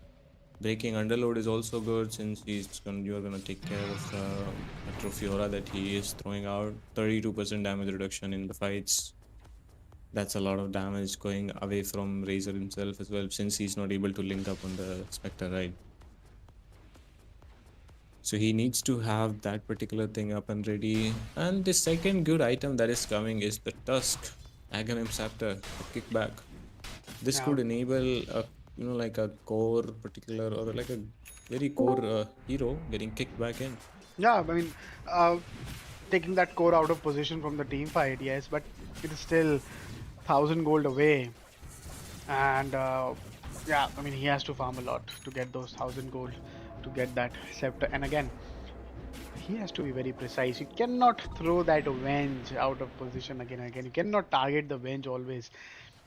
D: Breaking Underload is also good since you're gonna take care of a Trophiora that he is throwing out. 32% damage reduction in the fights. That's a lot of damage going away from Razor himself as well, since he's not able to link up on the Spectre, right? So he needs to have that particular thing up and ready. And the second good item that is coming is the Tusk Aghanim Scepter, the kickback. This could enable a like a core particular or like a very core hero getting kicked back in.
A: Yeah, I mean, taking that core out of position from the team fight, yes, but it is still 1,000 gold away, and yeah, I mean he has to farm a lot to get those 1,000 gold to get that scepter, and again he has to be very precise. You cannot throw that Venge out of position again and again. You cannot target the Venge always.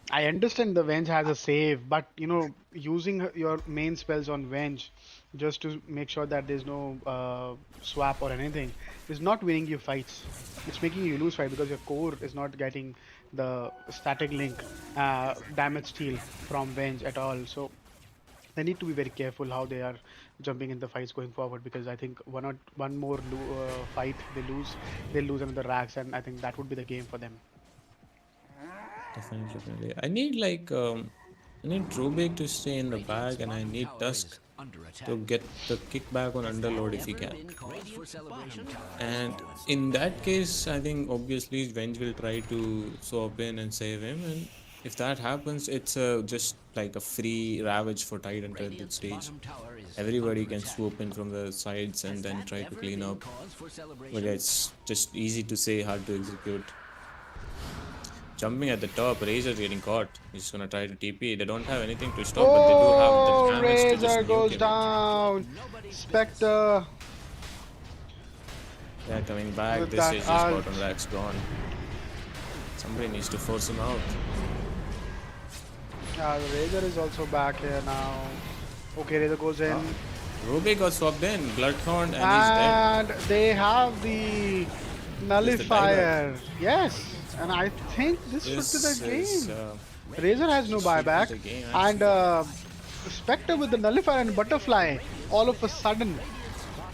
A: I understand the Venge has a save, but you know, using your main spells on Venge just to make sure that there's no swap or anything is not winning you fights. It's making you lose fight because your core is not getting the static link damage steal from Venge at all. So they need to be very careful how they are jumping in the fights going forward, because I think one more fight they'll lose another racks, and I think that would be the game for them.
D: Definitely. I need I need Rubik to stay in the bag, and I need Tusk to get the kickback on Underload if he can. And in that case, I think obviously Venge will try to swap in and save him, and if that happens, it's just like a free Ravage for Titan at this stage. Everybody can swoop in from the sides and then try to clean up. But it's just easy to say, hard to execute. Jumping at the top, Razor's getting caught. He's gonna try to TP. They don't have anything to stop, but they do have the damage to just
A: Razor goes down. Spectre.
D: Yeah, coming back.
A: With
D: This
A: that
D: is just bottom rack's gone. Somebody needs to force him out.
A: The Razor is also back here now. Okay, Razor goes in.
D: Rubik got swapped in. Bloodthorn, and he's
A: And
D: dead.
A: they have the nullifier. Yes. And I think this should be the game. Razor has no buyback. And Spectre with the nullifier and butterfly all of a sudden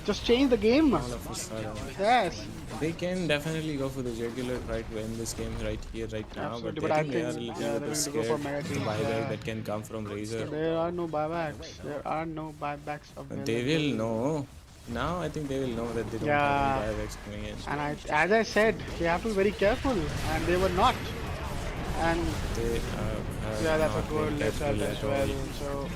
A: just change the game.
D: All of a sudden.
A: Yes.
D: They can definitely go for the jugular right to end this game right here, right now.
A: Absolutely,
D: But
A: but I
D: I think they are a
A: think,
D: little
A: they're
D: bit
A: going to
D: scared
A: go for
D: of
A: Mega
D: the
A: Team.
D: buyback that can come from Razor.
A: There are no buybacks. There are no buybacks available.
D: They will know. Now I think they will know that they don't have any buybacks coming in.
A: And as I said, they have to be very careful, and they were not. And
D: They
A: yeah, that's a
D: not
A: good
D: been
A: result
D: careful
A: as
D: at
A: well.
D: all.
A: So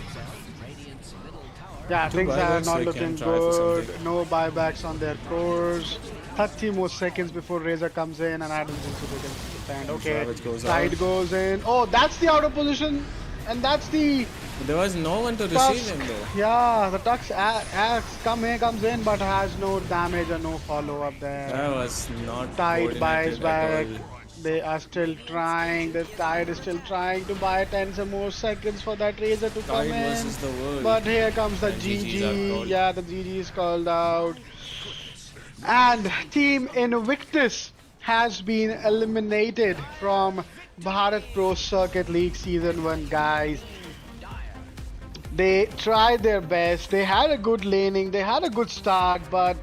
A: yeah,
D: Two
A: things are
D: buybacks,
A: not
D: they
A: looking
D: can try for
A: good.
D: something.
A: No buybacks on their cores. 30 more seconds before Razor comes in, and I don't think so they can defend. Okay,
D: Savage goes
A: side
D: out.
A: goes in. Oh, that's the out of position, and that's the
D: There was no one to receive
A: Tusk.
D: him though.
A: Yeah, the Tux axe comes in, but has no damage or no follow up there.
D: That was not
A: Tide buys
D: coordinated
A: back.
D: at all.
A: They are still trying. The Tide is still trying to buy 10 some more seconds for that Razor to come
D: Tide
A: in.
D: versus the world.
A: But here comes the
D: And GGs are
A: GG.
D: called.
A: Yeah, the GG is called out. And Team Invictus has been eliminated from Bharat Pro Circuit League Season 1, guys. They tried their best. They had a good laning. They had a good start, but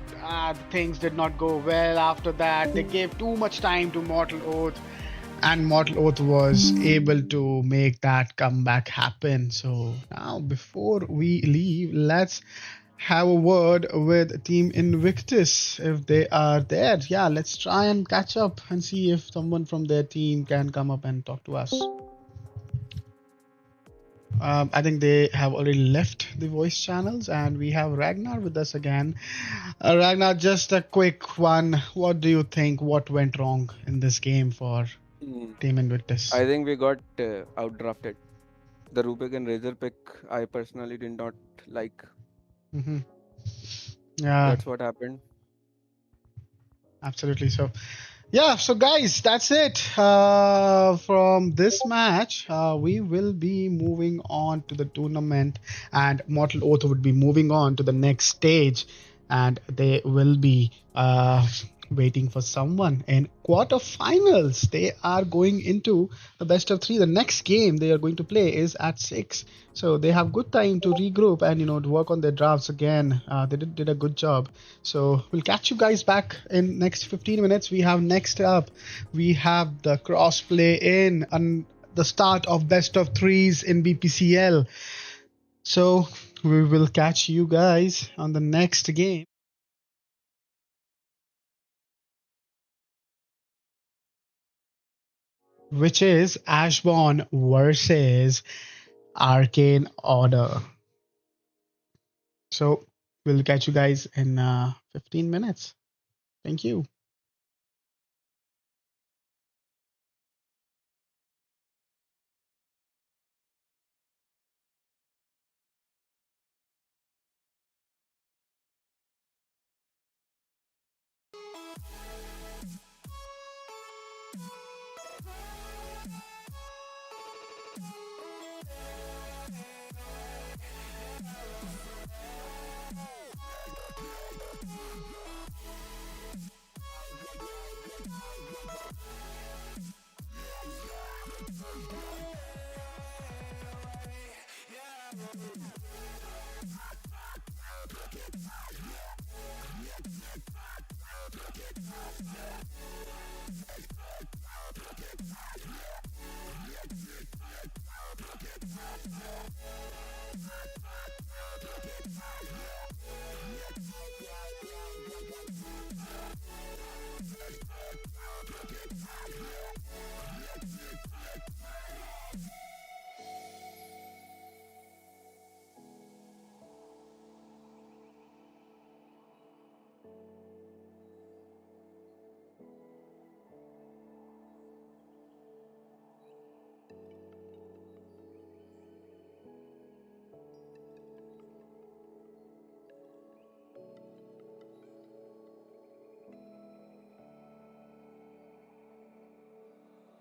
A: things did not go well after that. They gave too much time to Mortal Oath, and Mortal Oath was able to make that comeback happen. So now, before we leave, let's have a word with Team Invictus if they are there. Yeah, let's try and catch up and see if someone from their team can come up and talk to us. I think they have already left the voice channels, and we have Ragnar with us again. Ragnar, just a quick one. What do you think? What went wrong in this game for
E: Mm.
A: Team Invictus?
E: I think we got outdrafted. The Rubik and Razor pick, I personally did not like.
A: Hmm. Yeah,
E: That's what happened.
A: absolutely. So, yeah, so guys, that's it from this match. We will be moving on to the tournament, and Mortal Oath would be moving on to the next stage, and they will be waiting for someone in quarterfinals. They are going into the best of three. The next game they are going to play is at 6, so they have good time to regroup and to work on their drafts again. They did a good job. So we'll catch you guys back in next 15 minutes. We have next up, we have the crossplay in and the start of best of threes in BPCL. So we will catch you guys on the next game, which is Ashbourne versus Arcane Order. So we'll catch you guys in 15 minutes. Thank you.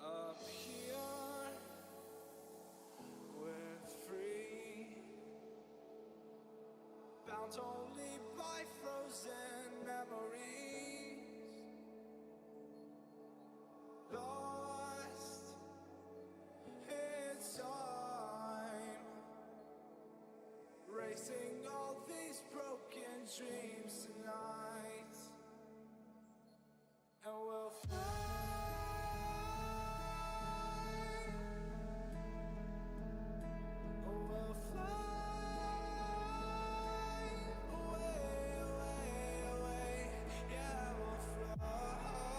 H: Up here, we're free, bound only by frozen memories, lost in time, racing all these broken dreams tonight, and we'll fly. We'll fly away, away, away. Yeah, we'll fly.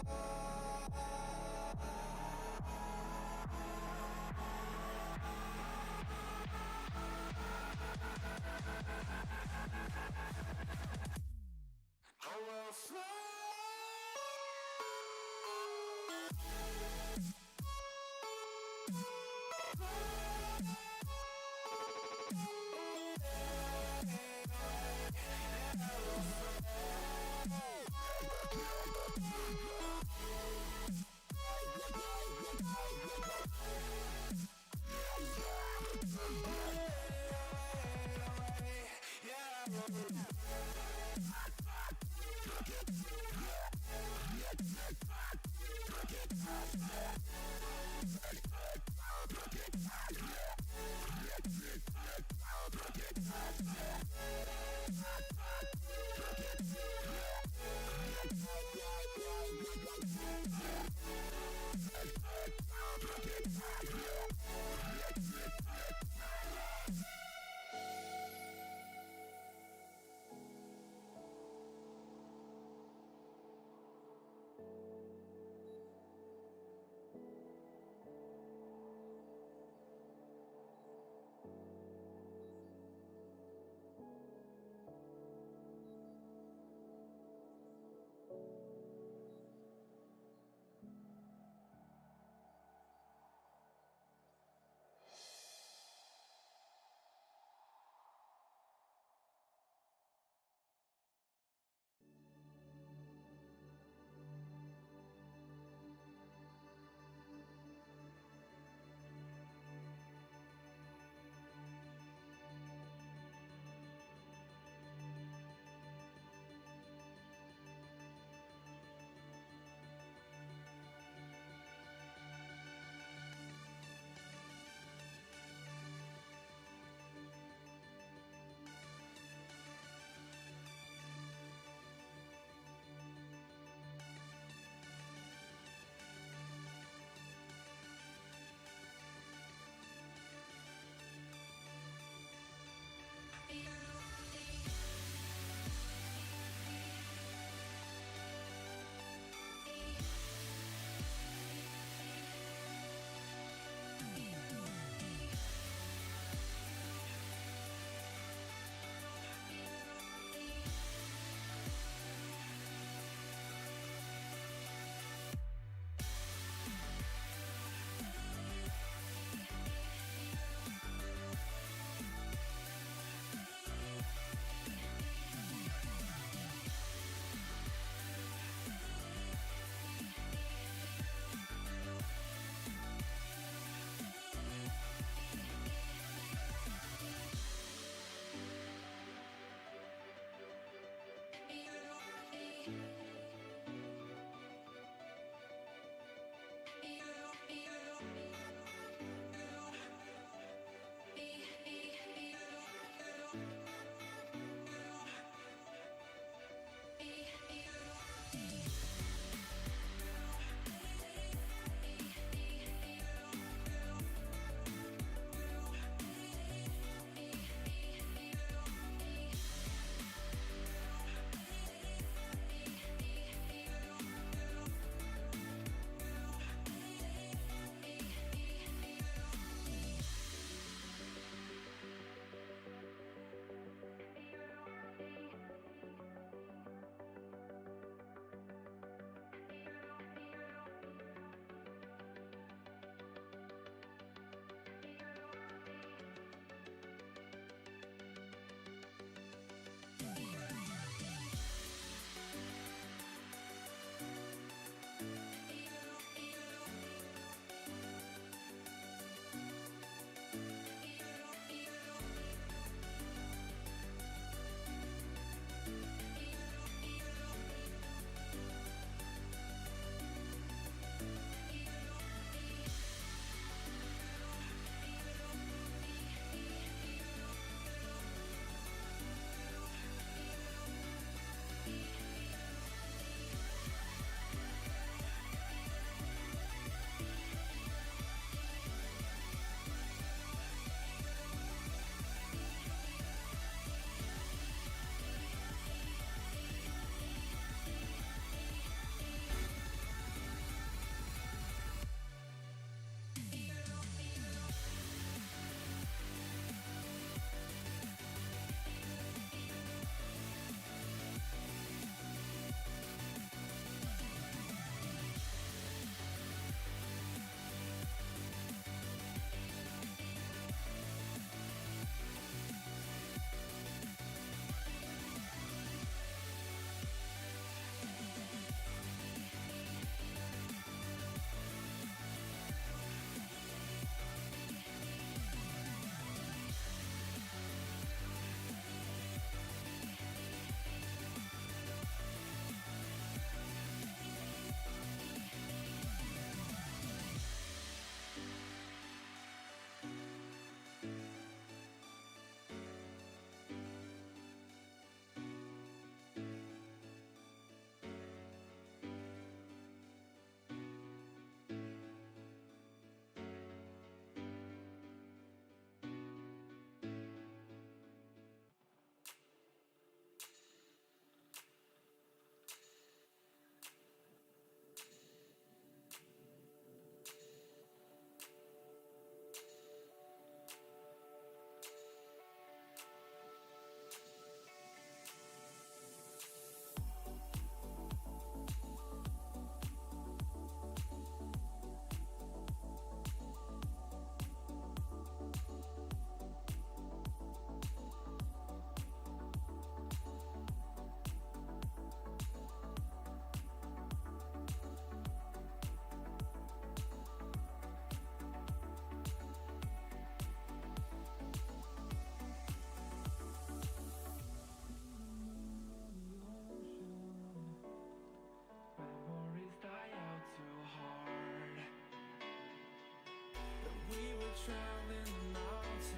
G: traveling the mountains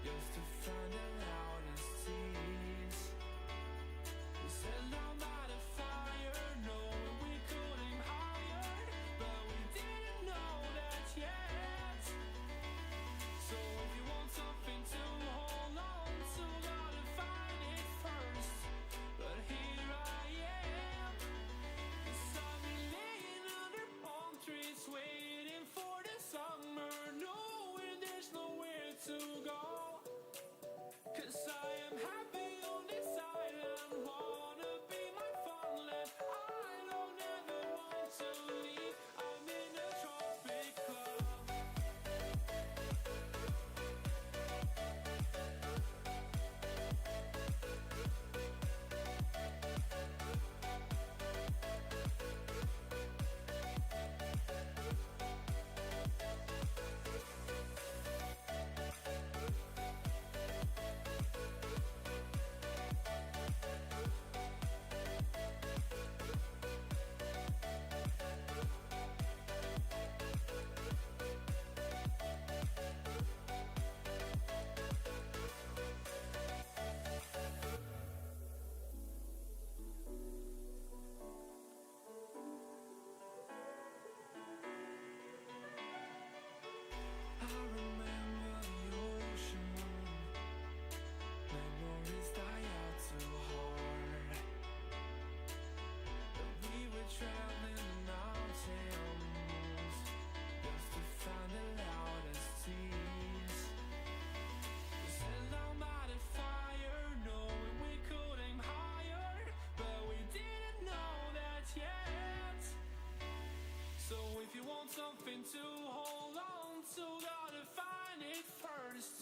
G: just to find the loudest seas. We set down by the fire, knowing we could aim higher, but we didn't know that yet. So if you want something to hold on to, gotta find it first. But here I am, 'cause I've been laying under palm trees, waiting for the summer, knowing there's nowhere to go. 'Cause I am happy on this island, wanna be my farmland. I don't ever want to leave, I'm in a tropic club. I remember the ocean, memories die out too hard. But we were traveling the mountains just to find the loudest seas. We sat down by the fire, knowing we could aim higher, but we didn't know that yet. So if you want something to hold on to, gotta find it first.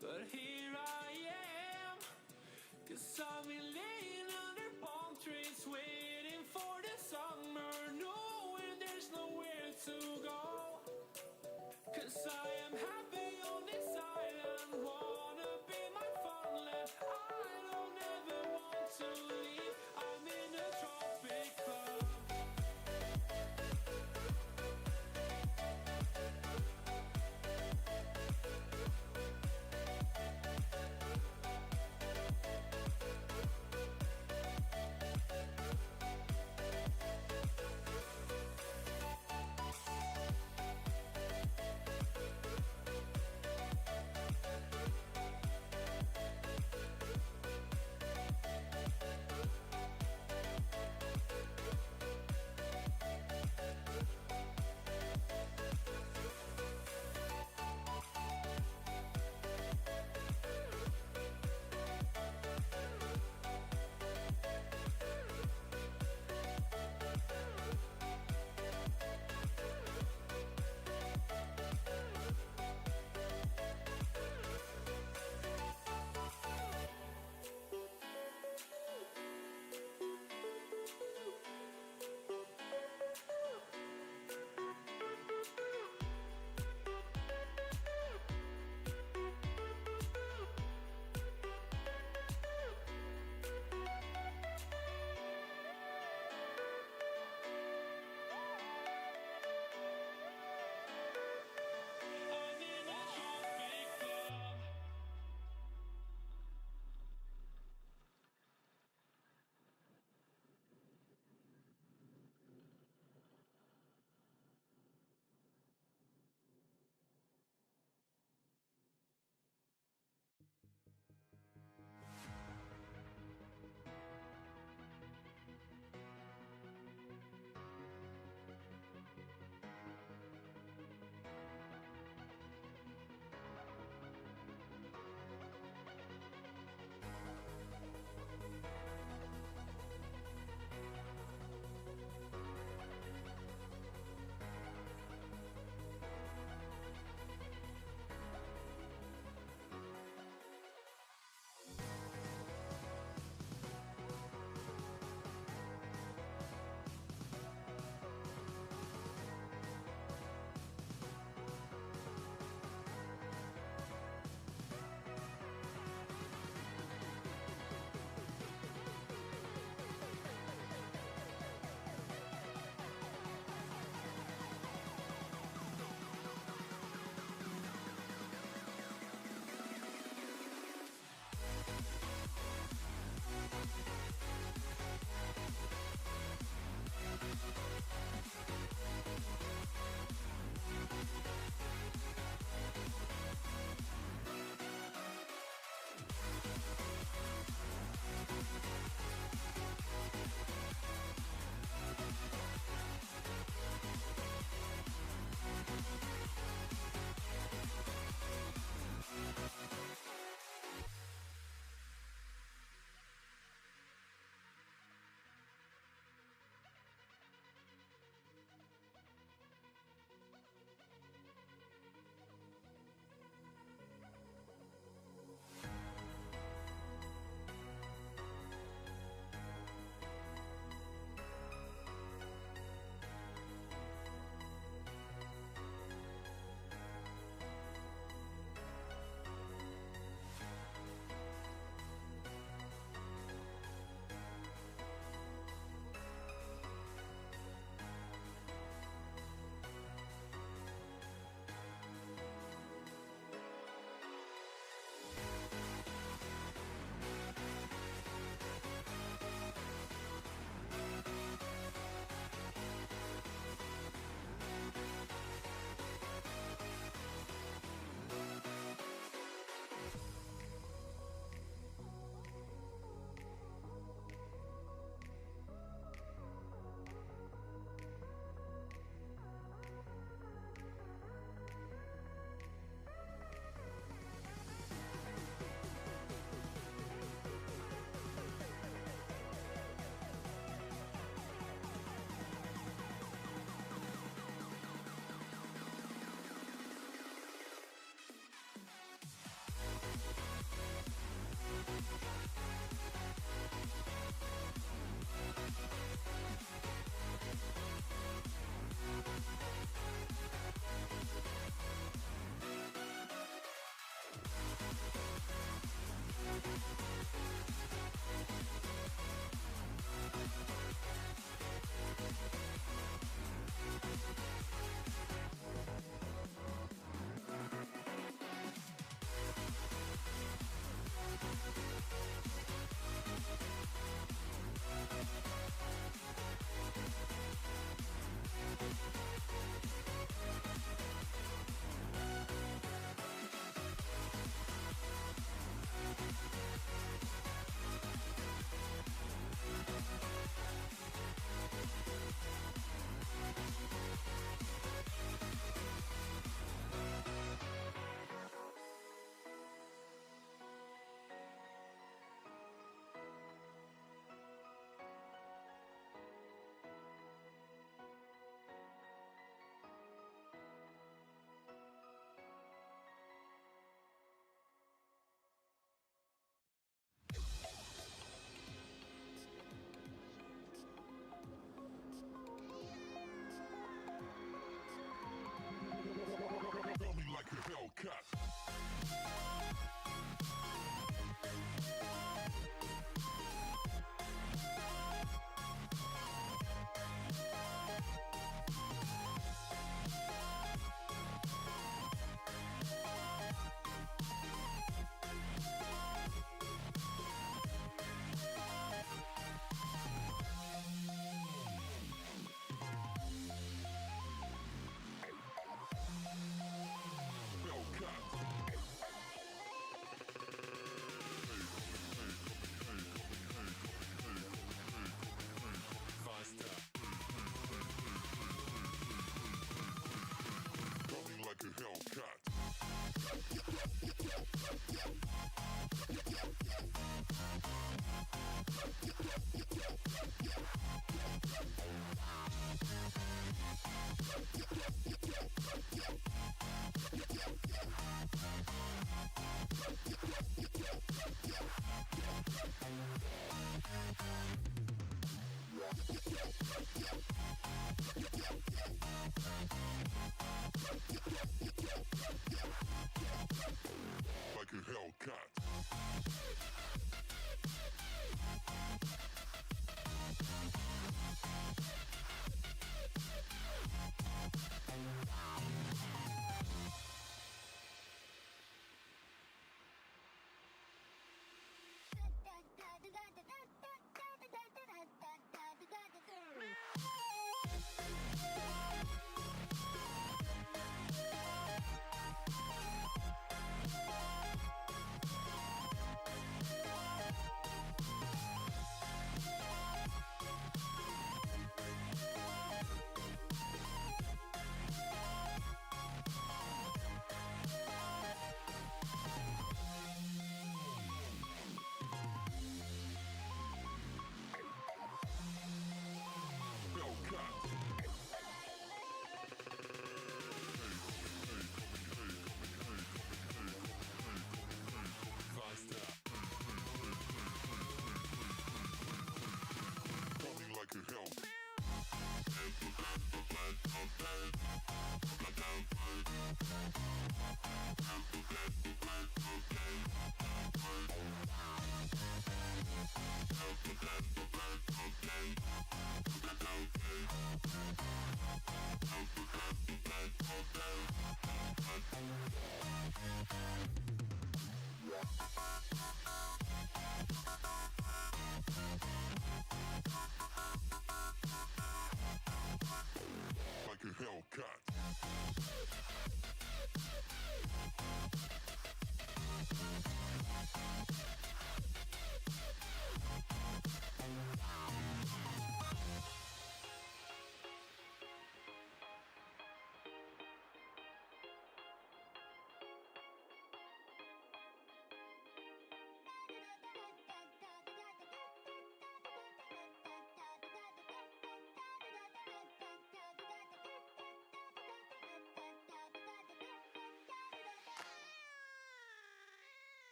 G: But here I am, 'cause I've been laying under palm trees, waiting for the summer, knowing there's nowhere to go. 'Cause I am happy on this island, wanna be my farmland. I don't ever want to leave, I'm in a tropic club.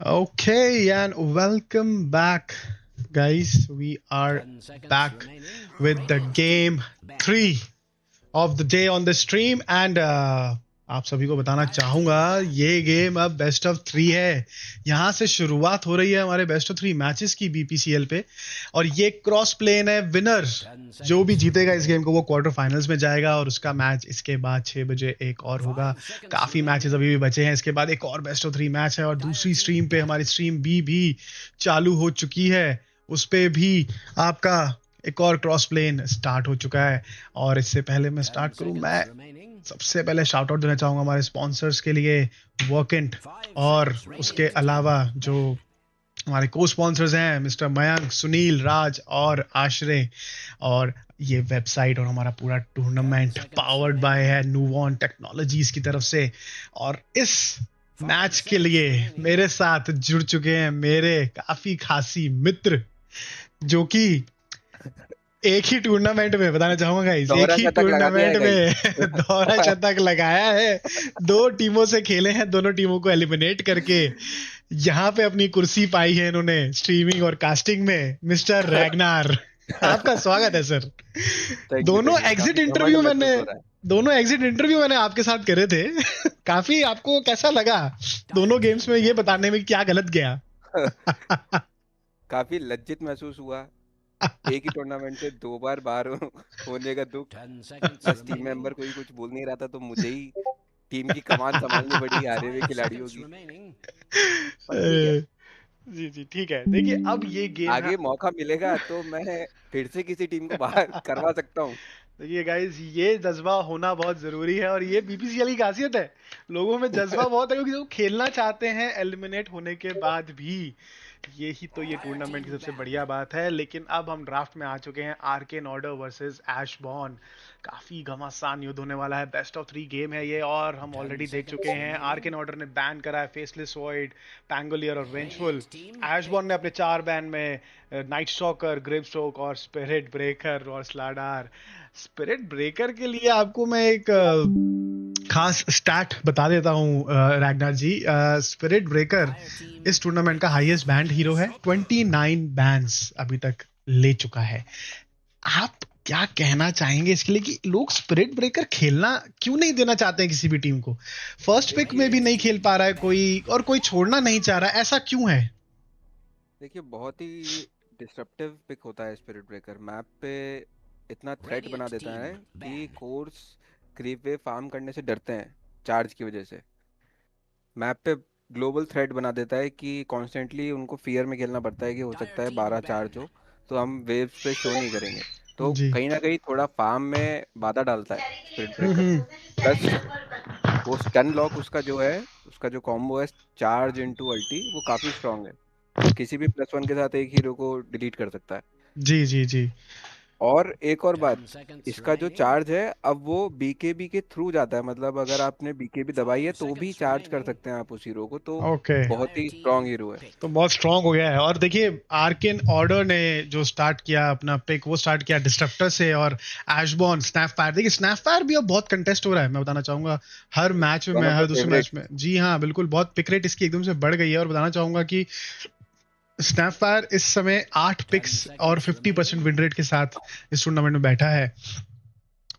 A: Okay, and welcome back, guys. We are
C: 10 seconds
A: back
C: remaining.
A: with the
C: Radiant's
A: game
C: team ban.
A: 3 of the day on the stream, and आप सभी को बताना चाहूंगा ये game अब best of 3 है. यहाँ से शुरुआत हो रही है हमारे बेस्ट ऑफ 3 मैचेस की बीपीसीएल पे, और ये क्रॉस प्लेन है. विनर जो भी जीतेगा इस गेम को वो क्वार्टर फाइनल्स में जाएगा, और उसका मैच इसके बाद 6 बजे एक और होगा. काफी मैचेस अभी भी बचे हैं, इसके बाद एक और बेस्ट ऑफ 3 मैच है, और दूसरी स्ट्रीम पे हमारी स्ट्रीम बी भी चालू हो चुकी है. उस पे भी आपका एक और क्रॉस प्लेन स्टार्ट हो चुका है. और इससे पहले मैं स्टार्ट करूं, मैं सबसे पहले शाउट आउट देना चाहूंगा हमारे स्पॉन्सर्स के लिए, वर्केंट, और उसके अलावा जो हमारे को स्पॉन्सर्स हैं मिस्टर मयंक, सुनील, राज और आश्रय. और ये वेबसाइट और हमारा पूरा टूर्नामेंट पावर्ड बाय है न्यूवॉन टेक्नोलॉजीज की तरफ से. और इस मैच के लिए मेरे साथ जुड़ चुके हैं मेरे काफी खासी मित्र, जो कि एक ही टूर्नामेंट में, बताना चाहूंगा गाइस, एक ही टूर्नामेंट में दोहरा शतक लगाया है. 2 टीमों से खेले हैं, दोनों टीमों को एलिमिनेट करके यहाँ पे अपनी कुर्सी पाई है इन्होंने स्ट्रीमिंग और कास्टिंग में. मिस्टर रैगनार, आपका स्वागत है सर. दोनों एग्जिट इंटरव्यू मैंने आपके साथ करे थे. काफी आपको कैसा लगा दोनों गेम्स में, ये बताने में क्या गलत गया?
E: काफी लज्जित महसूस हुआ. एक ही टूर्नामेंट से 2 बार बाहर होने का दुख. बस टीम मेंबर कोई कुछ बोल नहीं रहा था, तो मुझे ही टीम की कमान संभालनी पड़ी हारे हुए खिलाड़ियों की.
A: जी जी ठीक है. देखिए अब ये गेम
E: आगे मौका मिलेगा तो मैं फिर से किसी टीम को बाहर करवा सकता हूँ.
A: देखिए गाइस, ये जज्बा होना बहुत जरूरी है, और ये बीपीसीएल की खासियत है. लोगों में जज्बा बहुत है, क्योंकि वो खेलना चाहते हैं एलिमिनेट होने के बाद भी. यही तो ये टूर्नामेंट की सबसे बढ़िया बात है. लेकिन अब हम ड्राफ्ट में आ चुके हैं. आर्केन ऑर्डर वर्सेस एशबॉर्न, काफी घमासान युद्ध होने वाला है. बेस्ट ऑफ 3 गेम है ये, और हम ऑलरेडी देख चुके हैं. आर्केन ऑर्डर ने बैन करा है फेसलेस वॉइड, पैंगोलियर और वेंचफुल. एशबॉर्न ने अपने 4 बैन में नाइट स्टॉकर, ग्रेव स्ट्रोक और स्पिरिट ब्रेकर और स्लाडार. स्पिरिट ब्रेकर के लिए आपको मैं एक खास स्टैट बता देता हूँ रैगनार जी. स्पिरिट ब्रेकर इस टूर्नामेंट का हाईएस्ट बैंड हीरो है. 29 बैन्स अभी तक ले चुका है. आप क्या कहना चाहेंगे इसके लिए कि लोग स्पिरिट ब्रेकर खेलना क्यों नहीं देना चाहते हैं किसी भी टीम को? फर्स्ट पिक में भी नहीं खेल पा रहा है कोई, और कोई छोड़ना नहीं चाह रहा है, ऐसा क्यों है?
E: देखिए, बहुत ही डिस्ट्रप्टिव पिक होता है स्पिरिट ब्रेकर. मैप पे इतना थ्रेट बना देता है कि कोर्स क्रीप वे फार्म करने से डरते हैं चार्ज की वजह से. मैप पे ग्लोबल थ्रेट बना देता है कि कॉन्स्टेंटली उनको फियर में खेलना पड़ता है कि हो सकता है 12 चार्ज हो, तो हम वेव्स पे शो नहीं करेंगे. तो कहीं ना कहीं थोड़ा फार्म में बाधा डालता है स्पिरिट ब्रेकर. प्लस वो स्टन लॉक उसका जो कॉम्बो है चार्ज इनटू अल्टी, वो काफी स्ट्रांग है. किसी भी +1 के साथ एक हीरो को डिलीट कर सकता है.
A: जी जी जी.
E: और एक और बात, इसका जो चार्ज है अब वो बीकेबी के थ्रू जाता है. मतलब अगर आपने बीकेबी दबाई है तो भी चार्ज कर सकते हैं आप उस हीरो को. तो बहुत ही स्ट्रांग हीरो है.
A: तो बहुत स्ट्रांग हो गया है. और देखिए आर्केन ऑर्डर ने जो स्टार्ट किया अपना पिक, वो स्टार्ट किया डिस्ट्रप्टर से, और एशबॉर्न स्नैपफायर. देखिए स्नैपफायर भी अब बहुत कंटेस्ट हो रहा है, मैं बताना चाहूंगा हर मैच में, हर दूसरे मैच में. जी हाँ बिल्कुल, बहुत पिक रेट इसकी एकदम से बढ़ गई है. और बताना चाहूंगा कि स्नैपफायर इस समय 8 पिक्स और 50% विन रेट के साथ इस टूर्नामेंट में बैठा है.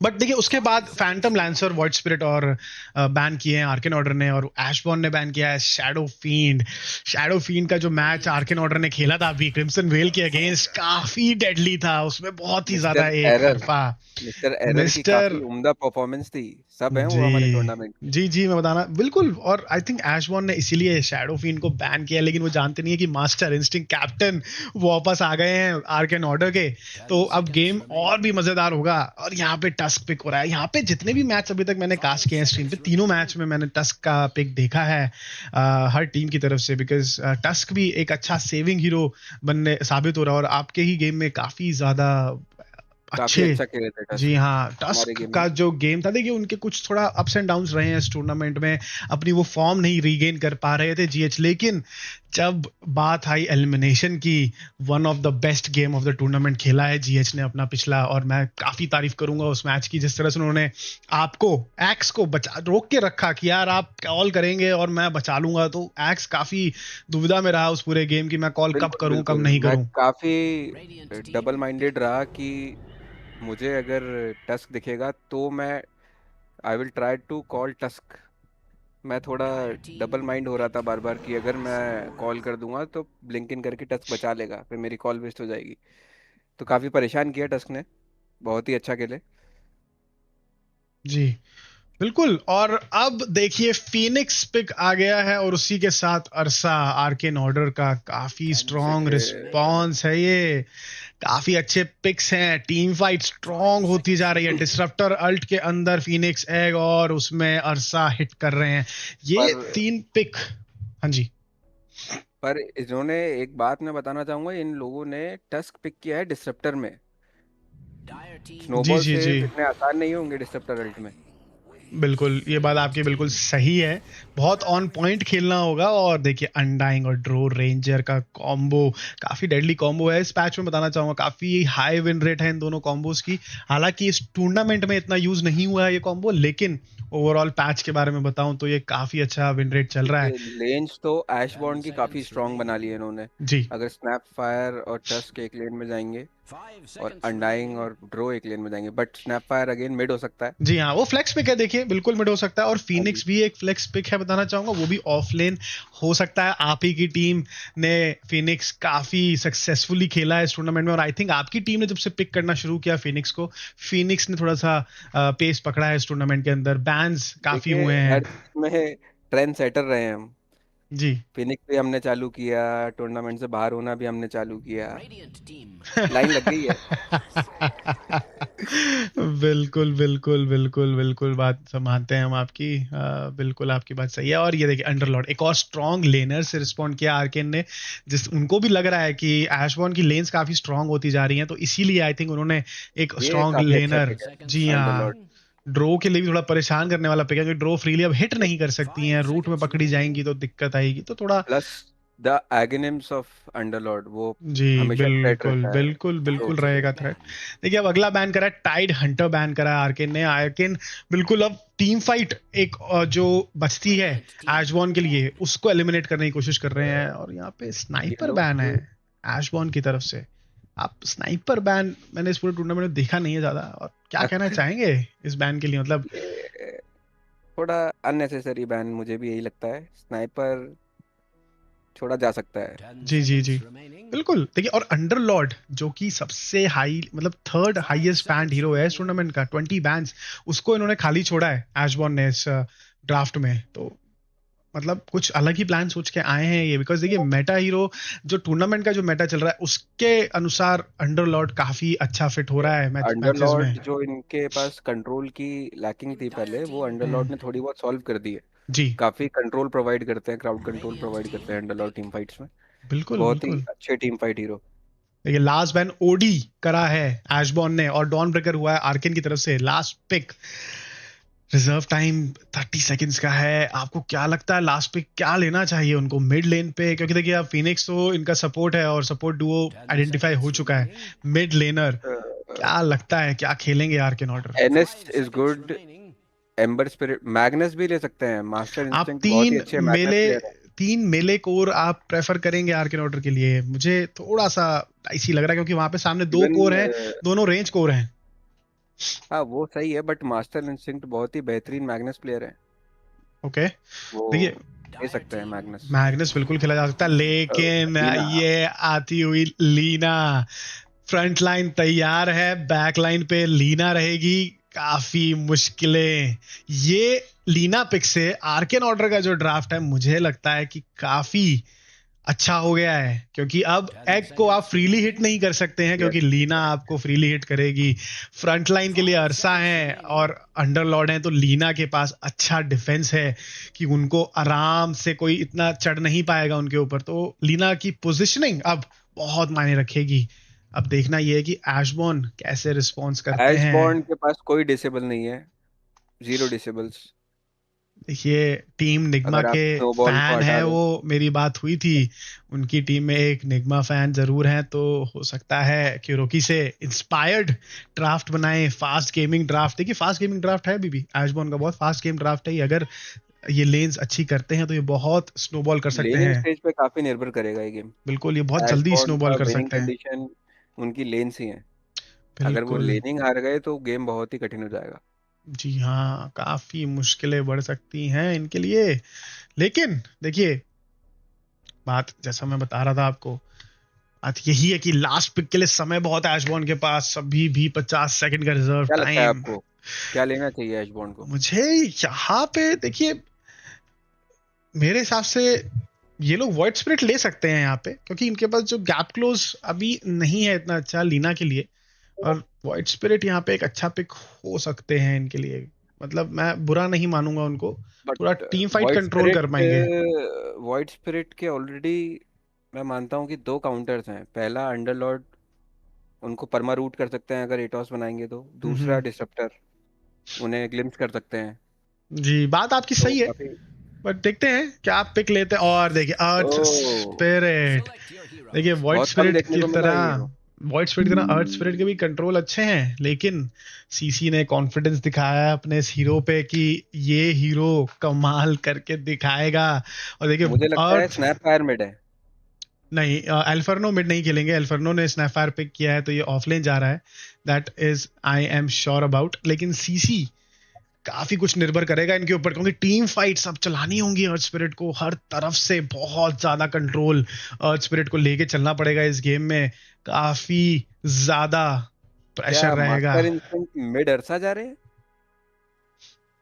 A: बट देखिए उसके बाद फैंटम लैंसर, वॉइड स्पिरिट और बैन किए हैं आर्केन ऑर्डर ने, और एशबॉर्न ने बैन किया है शैडो फील्ड का जो मैच आर्केन ऑर्डर ने खेला था अभी क्रिम्सन वेल के अगेंस्ट, काफी डेडली था. उसमें बहुत ही ज्यादा
E: मिस्टर एरर की काफी उम्दा परफॉर्मेंस थी. सब हैं वो हमारे टूर्नामेंट.
A: जी मैं बताना बिल्कुल. और आई थिंक एशबॉर्न ने इसीलिए शैडो फील्ड को बैन किया, लेकिन वो जानते नहीं है कि मास्टर इंस्टिंक्ट कैप्टन वापस आ गए हैं आर्केन ऑर्डर के. तो अब गेम और भी मजेदार होगा. और यहाँ पे टस्क पिक हो रहा है. यहाँ पे जितने भी मैच अभी तक मैंने कास्ट किए हैं स्ट्रीम पे, तीनों मैच में मैंने टस्क का पिक देखा है हर टीम की तरफ से, बिकॉज टस्क भी एक अच्छा सेविंग हीरो बनने साबित हो रहा है. और आपके ही गेम में काफी ज्यादा अच्छे, जी हाँ, टस्क का जो गेम था, देखिए उनके कुछ थोड़ा अप्स एंड डाउन्स रहे हैं इस टूर्नामेंट में. अपनी वो फॉर्म नहीं रीगेन कर पा रहे थे जीएच, लेकिन जब बात आई एलिमिनेशन की, one of the best game of the tournament खेला है जीएच ने अपना पिछला, और मैं काफी तारीफ करूंगा उस मैच की, जिस तरह से उन्होंने आपको एक्स को बचा रोक के रखा कि यार आप कॉल करेंगे और मैं बचा लूंगा। तो एक्स काफी दुविधा में रहा उस पूरे गेम की मैं कॉल कब
E: बिल्कुल
A: करूं कब
E: बिल्कुल,
A: नहीं
E: मैं
A: करूं।
E: काफी डबल माइंडेड रहा कि मुझे अगर टस्क दिखेगा तो मैं I will try to call Tusk. मैं थोड़ा डबल माइंड हो रहा था बार बार कि अगर मैं कॉल कर दूंगा तो ब्लिंक इन करके टस्क बचा लेगा, फिर मेरी कॉल वेस्ट हो जाएगी। तो काफी परेशान किया टस्क ने, बहुत ही अच्छा खेले।
A: जी बिल्कुल। और अब देखिए फिनिक्स पिक आ गया है और उसी के साथ अरसा, आर्केन ऑर्डर का काफी स्ट्रॉन्ग
E: देखिए
A: रिस्पॉन्स है ये। काफी अच्छे पिक्स हैं, टीम फाइट स्ट्रॉन्ग होती जा रही है, डिसरप्टर अल्ट के अंदर फिनिक्स एग और उसमें अरसा हिट कर रहे हैं ये
E: पर
A: 3 पिक। हाँ जी।
E: पर इन्होंने एक बात मैं बताना चाहूंगा, इन लोगों ने टस्क पिक किया है डिसरप्टर में।
A: जी
E: स्नोबॉल
A: जी
E: से
A: जी
E: इतने आसान नहीं होंगे डिसरप्टर अल्ट में।
A: बिल्कुल, ये बात आपकी बिल्कुल सही है। बहुत ऑन पॉइंट खेलना होगा। और देखिए अनडाइंग और ड्रो रेंजर का कॉम्बो काफी डेडली कॉम्बो है इस पैच में, बताना चाहूंगा काफी हाई विन रेट है इन दोनों कॉम्बोज की। हालांकि इस टूर्नामेंट में इतना यूज नहीं हुआ है ये कॉम्बो, लेकिन ओवरऑल पैच के बारे में बताऊं तो ये काफी अच्छा विन रेट चल रहा है।
E: देखिए लेन्स तो ऐश बॉन्ड की काफी स्ट्रांग बना ली है इन्होंने।
A: जी
E: अगर स्नैप फायर और टस्क एक लेन में जाएंगे और अनडाइंग और ड्रो एक लेन में जाएंगे, but snap fire again mid हो सकता है।
A: जी हाँ, वो फ्लेक्स पिक है, देखिए बिल्कुल मिड हो सकता है। और
E: हाँ जी।
A: फिनिक्स भी एक फ्लेक्स पिक है, बताना चाहूंगा वो भी ऑफ लेन हो सकता है। आप ही की टीम ने फिनिक्स काफी सक्सेसफुली खेला है इस टूर्नामेंट में, और आई थिंक आपकी टीम ने जब से पिक करना शुरू किया फिनिक्स को, फिनिक्स ने थोड़ा सा पेस पकड़ा है इस टूर्नामेंट के अंदर, बैन्स काफी
E: देखिए
A: हुए हैं।
E: हर चीज में ट्रेंड सेटर रहे हैं हम।
A: जी
E: फिनिक्स भी हमने चालू किया, टूर्नामेंट से बाहर होना भी हमने चालू किया, लाइन लग गई है।
A: बिल्कुल बिल्कुल बिल्कुल बिल्कुल, बात मानते हैं हम आपकी। बिल्कुल आपकी बात सही है। और ये देखिए अंडरलॉर्ड एक और स्ट्रॉन्ग लेनर से रिस्पॉन्ड किया आर्केन ने, जिस उनको भी लग रहा है कि एशबॉर्न की लेन्स काफी स्ट्रॉन्ग होती जा रही हैं, तो इसीलिए आई थिंक उन्होंने एक
E: ये
A: स्ट्रॉन्ग
E: काफी अच्छा
A: लेनर।
E: पिक है
A: जी हाँ,
E: अंडरलॉर्ड।
A: ड्रो के लिए भी थोड़ा परेशान करने वाला पिक है, क्योंकि ड्रो फ्रीली अब हिट नहीं कर सकती हैं, रूट में पकड़ी जाएंगी तो दिक्कत आएगी, तो थोड़ा।
E: प्लस द एगोनिम्स ऑफ अंडरलॉर्ड वो
A: जी
E: हमेशा थ्रेट
A: बिल्कुल
E: रहता है।
A: बिल्कुल
E: तो
A: बिल्कुल रहेगा थ्रेट। देखिए अब अगला बैन करा है, टाइड हंटर बैन करा है आर्केन ने। आर्केन बिल्कुल अब टीम फाइट एक जो बचती है एशबॉर्न के लिए उसको एलिमिनेट करने की कोशिश कर रहे हैं। और यहाँ पे
E: ये
A: स्नाइपर बैन
E: लोग
A: है एशबॉर्न की तरफ से। आप स्नाइपर बैन मैंने इस पूरे टूर्नामेंट में देखा नहीं है ज्यादा, और क्या कहना चाहेंगे इस बैन के लिए, मतलब।
E: ये थोड़ा अननेसेसरी बैन, मुझे भी यही लगता है। स्नाइपर छोड़ा जा सकता है।
A: जी जी जी बिल्कुल। देखिए और अंडरलॉर्ड जो कि सबसे हाई मतलब थर्ड हाईएस्ट बैंड हीरो है इस टूर्नामेंट का, 20 बैंड्स, उसको इन्होंने खाली छोड़ा है एशबॉर्न ने इस ड्राफ्ट में। तो मतलब कुछ अलग ही प्लान सोच के आए हैं ये, बिकॉज देखिए मेटा हीरो जो टूर्नामेंट का जो मेटा चल रहा है उसके अनुसार अंडरलॉर्ड काफी अच्छा फिट हो रहा है मैचेस में।
E: अंडरलॉर्ड जो इनके पास कंट्रोल की लैकिंग थी पहले, वो अंडरलॉर्ड ने थोड़ी बहुत सॉल्व कर दी है।
A: जी
E: काफी कंट्रोल प्रोवाइड करते हैं, क्राउड कंट्रोल प्रोवाइड करते हैं अंडरलॉर्ड टीम फाइट्स में।
A: बिल्कुल
E: बहुत ही
A: बिल्कुल।
E: अच्छे टीम फाइट हीरो।
A: देखिए लास्ट बैन ओडी करा है एशबॉर्न ने, और डॉन ब्रेकर हुआ है आर्केन की तरफ से। Last pick, reserve time 30 seconds का है। आपको क्या लगता है लास्ट पिक क्या लेना चाहिए उनको मिड लेन पे, क्योंकि देखिए अब फिनिक्स तो इनका सपोर्ट है और सपोर्ट डुओ आइडेंटिफाई हो चुका है। मिड लेनर क्या लगता है क्या खेलेंगे arcane order?
E: NS is good, amber spirit, Magnus भी ले सकते हैं। मास्टर
A: आप
E: इंस्टिंक्ट बहुत ही अच्छे मैग्नस प्लेयर है।
A: तीन मेले कोर आप प्रेफर करेंगे आर्केन ऑर्डर के लिए? मुझे थोड़ा सा ऐसी लग रहा है, क्योंकि वहां पे सामने 2
E: इवन
A: कोर हैं, दोनों रेंज कोर हैं।
E: हाँ वो सही है, बट मास्टर इंस्टिंक्ट बहुत ही बेहतरीन मैग्नस प्लेयर है।
A: ओके
E: वो
A: देखिए
E: ले सकते हैं मैग्नस।
A: मैग्नस बिल्कुल खेला जा सकता है, लेकिन
E: लीना,
A: ये आती हुई लीना, फ्रंट लाइन तैयार है, बैक लाइन पे लीना रहेगी, काफी मुश्किलें। ये लीना पिक से आर्केन ऑर्डर का जो ड्राफ्ट है मुझे लगता है कि काफी अच्छा हो गया है, क्योंकि अब एग को आप फ्रीली हिट नहीं कर सकते हैं, क्योंकि
E: यस
A: लीना आपको फ्रीली हिट करेगी। फ्रंट लाइन के लिए अरसा है और अंडरलॉर्ड है, तो लीना के पास अच्छा डिफेंस है कि उनको आराम से कोई इतना चढ़ नहीं पाएगा उनके ऊपर। तो लीना की पोजिशनिंग अब बहुत मायने रखेगी। अब देखना यह है कि एशबॉर्न कैसे रिस्पॉन्स करते
E: ऐश
A: हैं।
E: बॉन्ड के पास कोई डिसेबल नहीं है, जीरो डिसेबल्स।
A: देखिए टीम निग्मा
E: अगर आप
A: के
E: स्नोबॉल को
A: फैन
E: हटा
A: है,
E: दें।
A: वो मेरी बात हुई थी, उनकी टीम में एक निग्मा फैन जरूर है, तो हो सकता है कि रोकी से इंस्पायर्ड ड्राफ्ट बनाए, फास्ट गेमिंग ड्राफ्ट। देखिए फास्ट गेमिंग ड्राफ्ट है बीबी एशबॉर्न का, बहुत फास्ट गेम ड्राफ्ट है ये। अगर ये लेन्स अच्छी करते हैं तो ये बहुत स्नोबॉल कर सकते
E: लेनिंग
A: हैं।
E: स्टेज पे काफी निर्भर करेगा ये गेम।
A: बिल्कुल, ये बहुत जल्दी
E: एशबॉर्न
A: स्नोबॉल
E: का
A: कर
E: विनिंग
A: सकते हैं।
E: कंडीशन उनकी लेन्स ही है। अगर वो
A: बिल्कुल।
E: लेनिंग हार गए तो गेम बहुत ही कठिन हो जाएगा।
A: जी हाँ, काफी मुश्किलें बढ़ सकती हैं इनके लिए। लेकिन देखिए, बात जैसा मैं बता रहा था आपको, बात यही है कि लास्ट पिक के लिए समय बहुत है एशबॉर्न के पास, अभी भी 50 सेकंड का रिजर्व
E: क्या लगता है
A: टाइम।
E: आपको, क्या लेना चाहिए एशबॉर्न को?
A: मुझे यहाँ पे देखिए, मेरे हिसाब से ये लोग वॉइड स्पिरिट ले सकते हैं यहाँ पे, क्योंकि इनके पास जो गैप क्लोज अभी नहीं है इतना अच्छा लीना के लिए, और वॉइड स्पिरिट यहाँ पे एक अच्छा पिक हो सकते हैं इनके लिए। मतलब मैं बुरा नहीं मानूंगा उनको,
E: बट
A: पूरा टीम फाइट
E: वॉइड
A: कंट्रोल कर
E: स्पिरिट
A: पाएंगे।
E: वॉइड स्पिरिट के ऑलरेडी मैं मानता हूँ कि 2 काउंटर्स हैं। पहला अंडरलॉर्ड, उनको परमा रूट कर सकते हैं अगर एटॉस बनाएंगे तो। दूसरा
A: हम्म,
E: डिसरप्टर, उन्हें ग्लिम्स कर सकते हैं।
A: जी बात आपकी
E: तो
A: सही है,
E: काफी।
A: बट देखते हैं क्या आप पिक लेते हैं। और देखिए अर्थ
E: ओ,
A: स्पिरिट, देखिए वॉइड
E: बहुत कम
A: स्पिरिट
E: देखने
A: की
E: को मिला है
A: तरह,
E: हीरो।
A: वॉइड स्पिरिट की तरह अर्थ स्पिरिट के भी कंट्रोल अच्छे हैं, लेकिन सीसी ने कॉन्फिडेंस दिखाया है अपने इस हीरो पे कि ये हीरो कमाल करके दिखाएगा। और देखिए
E: मुझे लगता है
A: अर्थ,
E: स्नैप फायर मिड है।
A: नहीं एल्फर्नो मिड नहीं खेलेंगे, एल्फर्नो ने स्नैफायर पिक किया है तो ये ऑफलाइन जा रहा है, that is I am sure about. लेकिन सीसी काफी कुछ निर्भर करेगा इनके ऊपर, क्योंकि टीम फाइट्स अब चलानी होंगी अर्थ स्पिरिट को, हर तरफ से बहुत ज्यादा कंट्रोल अर्थ स्पिरिट को लेके चलना पड़ेगा इस गेम में, काफी ज्यादा
E: क्या
A: प्रेशर रहेगा।
E: मास्टर इंस्टिंक्ट मिड अरसा जा रहे हैं?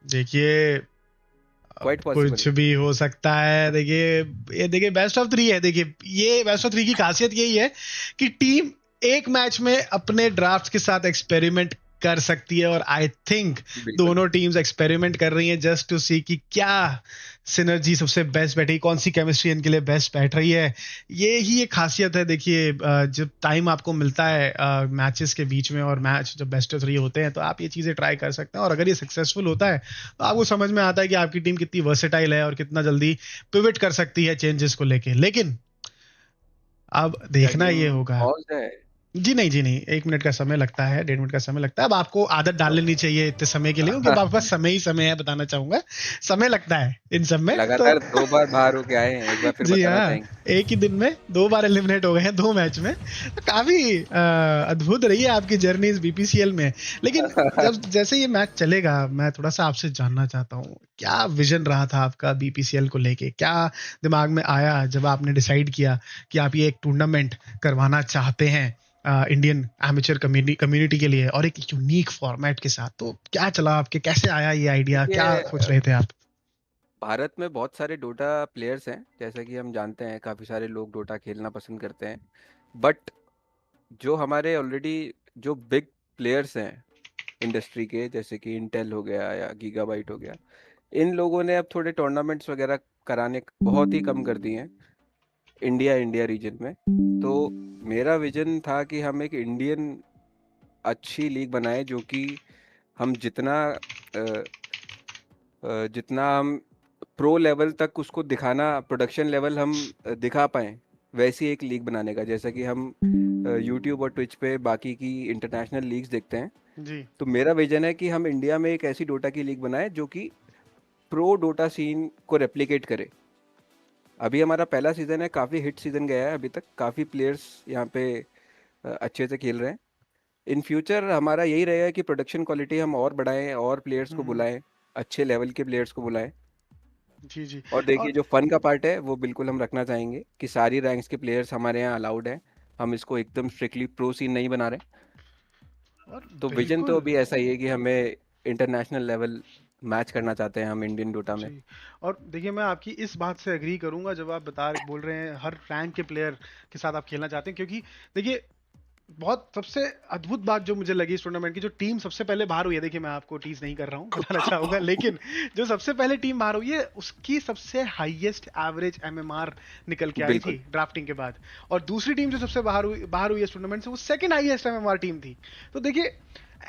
A: देखिए अब
E: क्वाइट पॉसिबल
A: कुछ
E: है।
A: भी हो सकता है। देखिए ये देखिए बेस्ट ऑफ 3 है, देखिए ये बेस्ट ऑफ 3 की खासियत यही है कि टीम एक मैच में अपने ड्राफ्ट के साथ एक्सपेरिमेंट कर सकती है, और आई थिंक
E: बिल्कुल।
A: दोनों टीम्स एक्सपेरिमेंट कर रही हैं जस्ट टू सी कि क्या सिनर्जी सबसे बेस्ट बैठी, कौन सी केमिस्ट्री इनके लिए बेस्ट बैठ रही है। ये ही एक खासियत है। देखिए जब टाइम आपको मिलता है मैचेस के बीच में, और मैच जब बेस्ट ऑफ 3 होते हैं, तो आप ये चीजें ट्राई कर सकते हैं, और अगर ये सक्सेसफुल होता है तो आपको समझ में आता है कि आपकी टीम कितनी वर्सेटाइल है और कितना जल्दी पिवट कर सकती है चेंजेस को लेके। लेकिन अब
E: क्या
A: देखना
E: गेम
A: ये होगा।
E: पॉज है?
A: जी नहीं, जी नहीं, 1 मिनट का समय लगता है, 1.5 मिनट का समय लगता है। अब आपको आदत डाल लेनी चाहिए इतने समय के लिए, क्योंकि अब आपके पास समय ही समय है, बताना चाहूंगा समय लगता है इन सब में तो।
E: लगातार 2 बार बाहर होके आए हैं, एक बार फिर
A: जी
E: बताना
A: हाँ,
E: चाहेंगे।
A: एक ही दिन में 2 बार एलिमिनेट हो गए हैं 2 मैच में, तो काफी अद्भुत रही है आपकी जर्नी इस बीपीसीएल में। लेकिन जब जैसे ये मैच चलेगा, मैं थोड़ा सा आपसे जानना चाहता हूँ, क्या विजन रहा था आपका बीपीसीएल को लेके, क्या दिमाग में आया जब आपने डिसाइड किया कि आप ये एक टूर्नामेंट करवाना चाहते हैं इंडियन एमेचर कम्युनिटी के लिए, और एक यूनिक फॉर्मेट के साथ। तो क्या चला आपके, कैसे आया ये आइडिया, क्या
E: देखिए,
A: सोच रहे थे आप?
E: भारत में बहुत सारे डोटा प्लेयर्स हैं, जैसा कि हम जानते हैं काफ़ी सारे लोग डोटा खेलना पसंद करते हैं। बट जो हमारे ऑलरेडी जो बिग प्लेयर्स हैं इंडस्ट्री के, जैसे कि इंटेल हो गया या गीगाबाइट हो गया, इन लोगों ने अब थोड़े टूर्नामेंट्स वगैरह कराने बहुत ही कम कर दिए हैं इंडिया रीजन में। तो मेरा विजन था कि हम एक इंडियन अच्छी लीग बनाएं, जो कि हम जितना हम प्रो लेवल तक उसको दिखाना, प्रोडक्शन लेवल हम दिखा पाएँ, वैसी एक लीग बनाने का, जैसा कि हम यूट्यूब और ट्विच पे बाकी की इंटरनेशनल लीग्स देखते हैं।
A: जी
E: तो मेरा विजन है कि हम इंडिया में एक ऐसी डोटा की लीग बनाएं जो कि प्रो डोटा सीन को रेप्लिकेट करे। अभी हमारा पहला सीज़न है, काफ़ी हिट सीज़न गया है अभी तक, काफ़ी प्लेयर्स यहाँ पे अच्छे से खेल रहे हैं। इन फ्यूचर हमारा यही रहेगा कि प्रोडक्शन क्वालिटी हम और बढ़ाएं, और प्लेयर्स को बुलाएं, अच्छे लेवल के प्लेयर्स को बुलाएं।
A: जी जी।
E: और देखिए,
A: और
E: जो फन का पार्ट है वो बिल्कुल हम रखना चाहेंगे कि सारी रैंक्स के प्लेयर्स हमारे यहाँ अलाउड हैं। हम इसको एकदम स्ट्रिक्टली प्रो सीन नहीं बना रहे।
A: और
E: तो विजन तो
A: बिल्कुल
E: अभी ऐसा ही है कि हमें इंटरनेशनल लेवल मैच करना चाहते हैं हम इंडियन डोटा में।
A: जी। और देखिए मैं आपकी इस बात से एग्री करूंगा जब आप बोल रहे हैं हर रैंक के प्लेयर के साथ आप खेलना चाहते हैं, क्योंकि देखिए बहुत सबसे अद्भुत बात जो मुझे लगी इस टूर्नामेंट की, जो टीम सबसे पहले बाहर हुई है, देखिए मैं आपको टीज नहीं कर रहा हूँ, बताना चाहूंगा, लेकिन जो सबसे पहले टीम बाहर हुई है उसकी सबसे हाईएस्ट एवरेज एमएमआर निकल के आई थी
E: बिल्कुल।
A: ड्राफ्टिंग के बाद। और दूसरी टीम जो सबसे बाहर हुई इस टूर्नामेंट से, वो सेकंड हाईएस्ट एमएमआर टीम थी। तो देखिए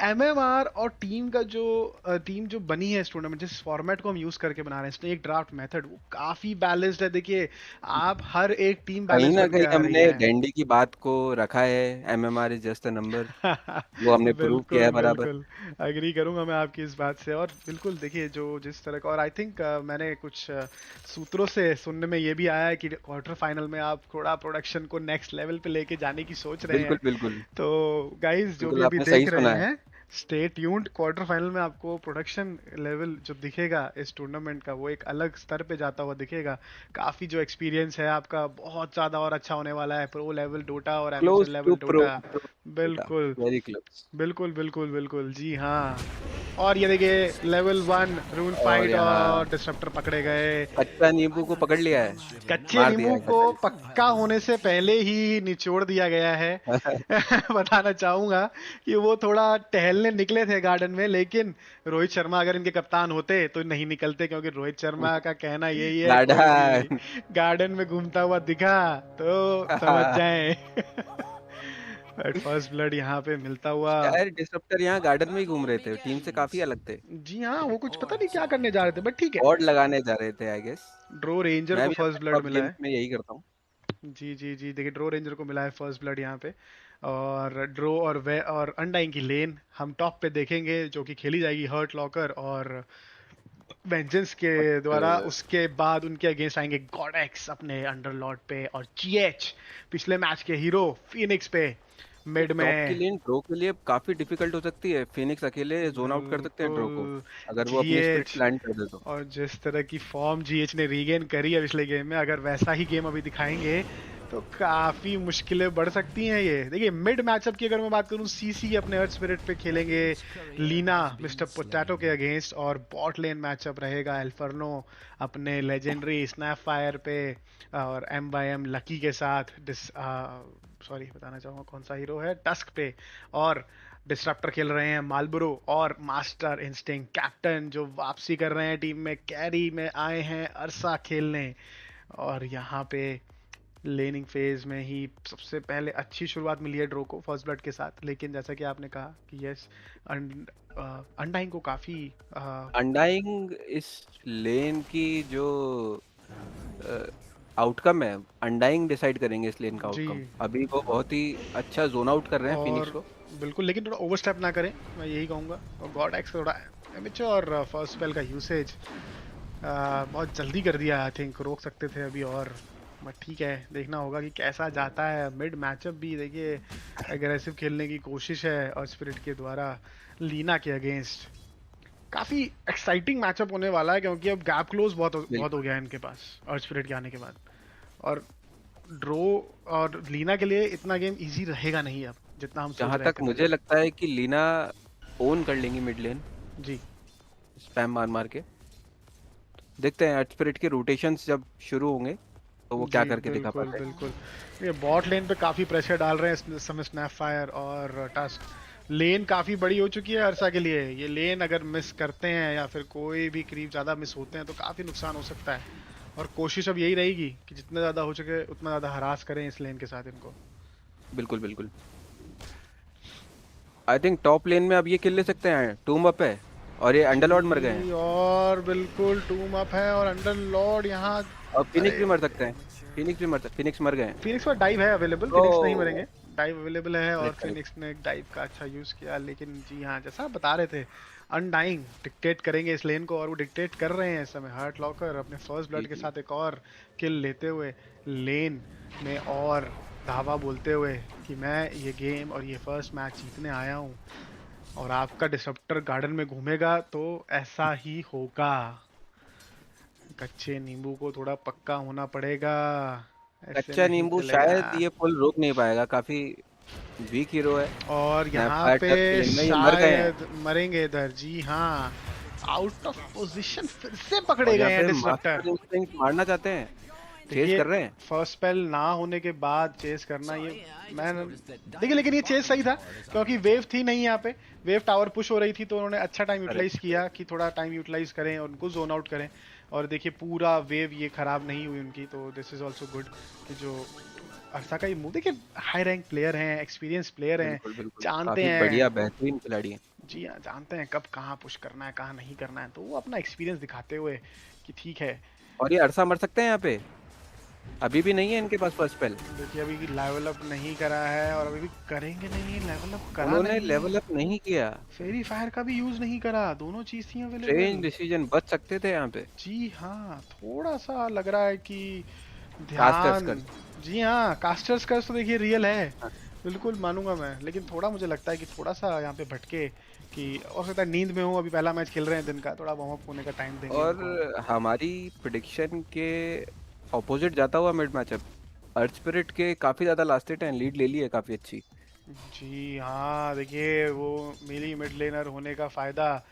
A: एमएमआर और टीम जो बनी है इस टूर्नामेंट, जिस फॉर्मेट को हम यूज करके बना रहे हैं, स्नेक ड्राफ्ट मेथड, वो काफी बैलेंस्ड है। देखिए आप हर एक टीम
E: कहीं
A: बैलेंस
E: ना
A: बनके
E: कहीं
A: आ रही
E: हमने
A: है।
E: डैंडी की बात को रखा है, MMR is just a number, वो हमने प्रूव किया है
A: बिल्कुल
E: बराबर।
A: बिल्कुल एग्री करूंगा मैं आपकी इस बात से। और बिल्कुल देखिए जो जिस तरह का, और आई थिंक मैंने कुछ सूत्रों से सुनने में ये भी आया है कि क्वार्टर फाइनल में आप थोड़ा प्रोडक्शन को नेक्स्ट लेवल पे लेके जाने की सोच रहे
E: बिल्कुल
A: हैं।
E: बिल्कुल
A: तो गाइस जो भी
E: बिल्कुल,
A: अभी
E: आपने सही
A: देख
E: सुना
A: रहे
E: है।
A: हैं, स्टे ट्यून्ड। क्वार्टर फाइनल में आपको प्रोडक्शन लेवल जो दिखेगा इस टूर्नामेंट का, वो एक अलग स्तर पे जाता हुआ दिखेगा। काफी जो एक्सपीरियंस है आपका बहुत ज्यादा और अच्छा होने वाला है। प्रो लेवल डोटा और amateur
E: close to
A: level
E: pro,
A: Dota. बिल्कुल
E: वेरी क्लोज।
A: बिल्कुल बिल्कुल बिल्कुल जी हाँ। और ये देखिए लेवल 1 रून
E: और
A: फाइट
E: यहाँ
A: और डिसरप्टर पकड़े गए।
E: कच्चा नींबू को पकड़ लिया है,
A: कच्चे
E: मार
A: नींबू
E: दिया है
A: को
E: कच्चा
A: पक्का होने से पहले ही निचोड़ दिया गया है। बताना चाहूंगा कि वो थोड़ा टहलने निकले थे गार्डन में, लेकिन रोहित शर्मा अगर इनके कप्तान होते तो नहीं निकलते, क्योंकि रोहित शर्मा का कहना यही है, कोई भी
E: गार्डन।
A: गार्डन में घूमता हुआ दिखा तो समझ जाएं। फर्स्ट ब्लड यहाँ पे मिलता हुआ।
E: शायद डिसरप्टर यहाँ गार्डन में ही घूम रहे थे, टीम से काफी अलग थे।
A: जी हाँ, वो कुछ पता नहीं क्या करने जा रहे थे, बट ठीक है।
E: बॉर्ड लगाने जा रहे थे आई गेस।
A: ड्रो रेंजर
E: मैं
A: को
E: भी
A: फर्स्ट
E: अपने
A: ब्लड
E: टॉप
A: मिला
E: गेम्स
A: है।
E: में यही करता हूँ।
A: जी जी जी, देखिए ड्रो रेंजर को मिला है फर्स्ट ब्लड यहाँ पे। और ड्रो और वे और अनडाइंग की लेन हम टॉप पे देखेंगे, जो कि खेली जाएगी हर्ट लॉकर और वेंजेंस के द्वारा। उसके बाद उनके अगेंस्ट आएंगे गॉड एक्स अपने अंडरलॉर्ड पे, और जीएच पिछले मैच के हीरो फिनिक्स पे मिड
E: टॉप की
A: में।
E: लेन ड्रो के लिए काफी डिफिकल्ट हो सकती है, फिनिक्स अकेले जोन आउट कर सकते हैं ड्रो को,
A: बिल्कुल
E: अगर वो अपनी स्पिरिट
A: जीएच।
E: प्लान कर दे तो।
A: और जिस तरह की फॉर्म जीएच ने रीगेन करी है पिछले गेम में, अगर वैसा ही गेम अभी दिखाएंगे तो काफी मुश्किलें बढ़ सकती हैं। ये देखिए मिड मैचअप की अगर मैं बात करूं, सीसी अपने अर्थ स्पिरिट पे खेलेंगे लीना मिस्टर पोटैटो के अगेंस्ट, और बॉट लेन मैचअप रहेगा एल्फर्नो अपने लेजेंडरी स्नैप फायर पे और एम बाय एम लकी के साथ। सॉरी बताना चाहूंगा कौन सा हीरो है, टस्क पे। और डिस्ट्रप्टर खेल रहे हैं मालबोरो और मास्टर इंस्टिंक्ट कैप्टन, जो वापसी कर रहे हैं टीम में, कैरी में आए हैं अरसा खेलने। और यहाँ पे लेनिंग फेज में ही सबसे पहले अच्छी शुरुआत मिली है ड्रो को फर्स्ट ब्लड के साथ, लेकिन जैसा कि आपने कहा कि यस अनडाइंग को काफी
E: अनडाइंग इस लेन की जो आउटकम है, अनडाइंग डिसाइड करेंगे इस लेन का
A: जी।
E: आउटकम। अभी वो बहुत ही अच्छा जोन आउट कर रहे हैं फिनिक्स
A: और
E: को।
A: बिल्कुल, लेकिन थोड़ा ओवरस्टेप ना करें, मैं यही कहूँगा। और गॉड एक्स थोड़ा एमेच्योर और फर्स्ट स्पेल का यूसेज बहुत जल्दी कर दिया। आई थिंक रोक सकते थे अभी और, बट ठीक है, देखना होगा कि कैसा जाता है मिड मैचअप भी। देखिए एग्रेसिव खेलने की कोशिश है और स्पिरिट के द्वारा लीना के अगेंस्ट। काफी एक्साइटिंग मैचअप होने वाला है, क्योंकि अब गैप क्लोज बहुत हो गया है इनके पास और स्पिरिट के आने के बाद। और ड्रो और लीना के लिए इतना गेम इजी रहेगा नहीं अब, जितना हम सोच
E: जहां
A: रहे
E: तक
A: थे
E: मुझे
A: पहले।
E: लगता है कि लीना ओन कर लेंगी मिड लेन,
A: जी
E: स्पैम मार मार के। देखते हैं अर्थ स्पिरिट के रोटेशंस जब शुरू होंगे तो वो क्या
A: जी
E: करके दिखा
A: बिल्कुल
E: पाते हैं।
A: बिल्कुल। ये बॉट लेन पे काफी प्रेशर डाल रहे हैं इस समय स्नैप फायर और टस्क। लेन काफी बड़ी हो चुकी है अरसा के लिए। ये लेन अगर मिस करते हैं या फिर कोई भी क्रीप ज्यादा मिस होते हैं तो काफी नुकसान हो सकता है। और कोशिश अब यही रहेगी कि जितना ज्यादा हो सके उतना ज्यादा हरास करें इस लेन के साथ इनको।
E: बिल्कुल बिल्कुल। आई थिंक टॉप लेन में अब ये किल ले सकते हैं, टूम अप है और ये अंडरलॉर्ड मर गए हैं।
A: जी, और बिल्कुल टूम अप है और अंडर लॉर्ड यहाँ।
E: और फिनिक्स भी
A: अरे
E: मर सकते हैं, फिनिक्स भी मर सकते, फिनिक्स मर गए हैं।
A: फिनिक्स पर डाइव है अवेलेबल,
E: तो
A: फिनिक्स नहीं मरेंगे। डाइव अवेलेबल है और
E: करेक्ट करेक्ट।
A: फिनिक्स ने डाइव का अच्छा यूज किया। लेकिन जी हाँ, जैसा आप बता रहे थे, अनडाइंग डिक्टेट करेंगे इस लेन को, और वो डिक्टेट कर रहे हैं इस समय। हार्ट लॉकर अपने फर्स्ट
E: जी
A: ब्लड के
E: जी।
A: साथ एक और किल लेते हुए लेन में, और धावा बोलते हुए कि मैं ये गेम और ये फर्स्ट मैच जीतने आया हूँ, और आपका डिसरप्टर गार्डन में घूमेगा तो ऐसा ही होगा। कच्चे नींबू को थोड़ा पक्का होना पड़ेगा, ऐसे
E: कच्चा
A: नहीं
E: नींबू
A: चलेगा।
E: शायद ये फुल रोक नहीं पाएगा, काफी वीक हीरो है।
A: और यहाँ
E: स्नैपफायर
A: पे
E: टच के लेन में ये मर गए हैं।
A: शायद मरेंगे इधर। जी हाँ, आउट ऑफ पोजीशन फिर से पकड़े
E: और यहाँ
A: गए हैं
E: पे
A: डिसरप्टर।
E: मास्टर इंस्टिंक्ट मारना चाहते हैं, चेस
A: देखिए
E: कर रहे हैं।
A: फर्स्ट स्पेल ना होने के बाद चेस करना, ये मैं देखिए, लेकिन ये चेस सही था क्योंकि वेव थी नहीं यहाँ पे। वेव टावर पुश हो रही थी तो उन्होंने अच्छा टाइम यूटिलाइज किया कि थोड़ा टाइम यूटिलाइज करें और उनको जोन आउट करें। और देखिए पूरा वेव ये खराब नहीं हुई उनकी, तो दिस इज ऑल्सो गुड कि जो अर्सा का ये मूव देखिए, हाई रैंक प्लेयर हैं, एक्सपीरियंस प्लेयर हैं,
E: बिल्कुल बिल्कुल,
A: जानते
E: काफी बढ़िया
A: हैं,
E: बेहतरीन खिलाड़ी है।
A: जी हाँ, जानते हैं कब कहाँ पुश करना है, कहाँ नहीं करना है, तो वो अपना एक्सपीरियंस दिखाते हुए कि ठीक है।
E: और ये अरसा मर सकते हैं यहाँ पे, अभी भी नहीं है इनके पास फर्स्ट स्पेल।
A: देखिए अभी लेवल अप नहीं करा है और अभी भी करेंगे नहीं, लेवल अप करा
E: उन्होंने
A: नहीं,
E: लेवल अप नहीं किया,
A: फेरी फायर का भी यूज नहीं करा, दोनों चीज थी
E: स्ट्रेंज
A: अवेलेबल।
E: डिसीजन, बच सकते थे यहाँ पे।
A: जी हाँ, थोड़ा सा लग रहा है कि
E: कास्टर्स
A: ध्यान,
E: कर,
A: जी हाँ, कास्टर्स कर्स तो देखिए रियल है,
E: हाँ।
A: बिल्कुल मानूंगा मैं, लेकिन थोड़ा मुझे लगता है कि थोड़ा सा यहाँ पे भटके, कि हो सकता है नींद में हो, अभी पहला मैच खेल रहे हैं दिन का, थोड़ा वार्म अप होने का टाइम देंगे
E: और
A: इनको।
E: हमारी प्रिडिक्शन के ऑपोजिट जाता हुआ मिड मैचअप, अर्थ स्पिरिट के काफी ज्यादा लास्टेड हैं, लीड ले ली है काफी अच्छी।
A: जी हाँ, देखिए वो मेली मिड लेनर होने का फायदा,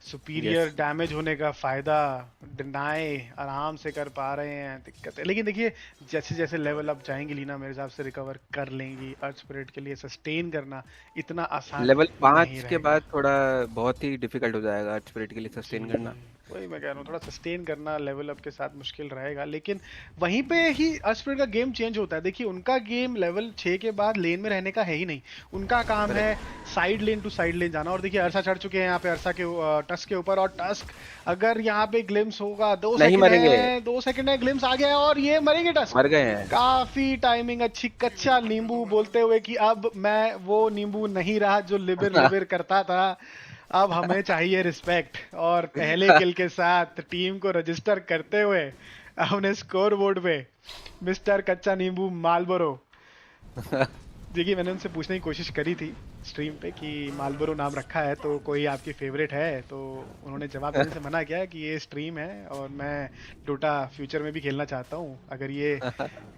A: सुपीरियर
E: यस,
A: डैमेज होने का फायदा, डिनाई आराम से कर पा रहे हैं, दिक्कत है, लेकिन देखिए जैसे जैसे लेवल अप जाएंगी लीना मेरे हिसाब से रिकवर कर लेंगी, अर्थ स्पिरिट के लिए सस्टेन करना इतना आसान
E: लेवल
A: नहीं
E: 5 के
A: रहेगा।
E: बाद थोड़ा बहुत ही डिफिकल्ट हो जाएगा अर्थ स्पिरिट के लिए
A: जी,
E: सस्टेन करना।
A: वही मैं कह रहा हूँ, थोड़ा सस्टेन करना लेवल अप के साथ मुश्किल रहेगा, लेकिन वहीं पे ही अश्विन का गेम चेंज होता है। देखिए उनका गेम लेवल 6 के बाद लेन में रहने का है ही नहीं, उनका काम है साइड लेन टू साइड लेन जाना, और देखिए अरसा चढ़ चुके हैं यहाँ पे अरसा के टस्क के ऊपर, और टस्क अगर यहाँ पे ग्लिम्स होगा, 2
E: नहीं
A: सेकंड
E: मरेंगे,
A: है, 2 सेकंड है, ग्लिम्स आ गया है और ये मरेंगे टस्क।
E: मर गए हैं।
A: काफी टाइमिंग अच्छी, कच्चा नींबू बोलते हुए कि अब मैं वो नींबू नहीं रहा जो लिबिर लिबिर करता था, अब हमें चाहिए रिस्पेक्ट, और पहले किल के साथ टीम को रजिस्टर करते हुए अपने स्कोर बोर्ड पे मिस्टर कच्चा नींबू मालबोरो। देखिए मैंने उनसे पूछने की कोशिश करी थी स्ट्रीम पे कि मालबोरो नाम रखा है तो कोई आपकी फेवरेट है, तो उन्होंने जवाब देने से मना किया कि ये स्ट्रीम है और मैं डोटा फ्यूचर में भी खेलना चाहता हूँ, अगर ये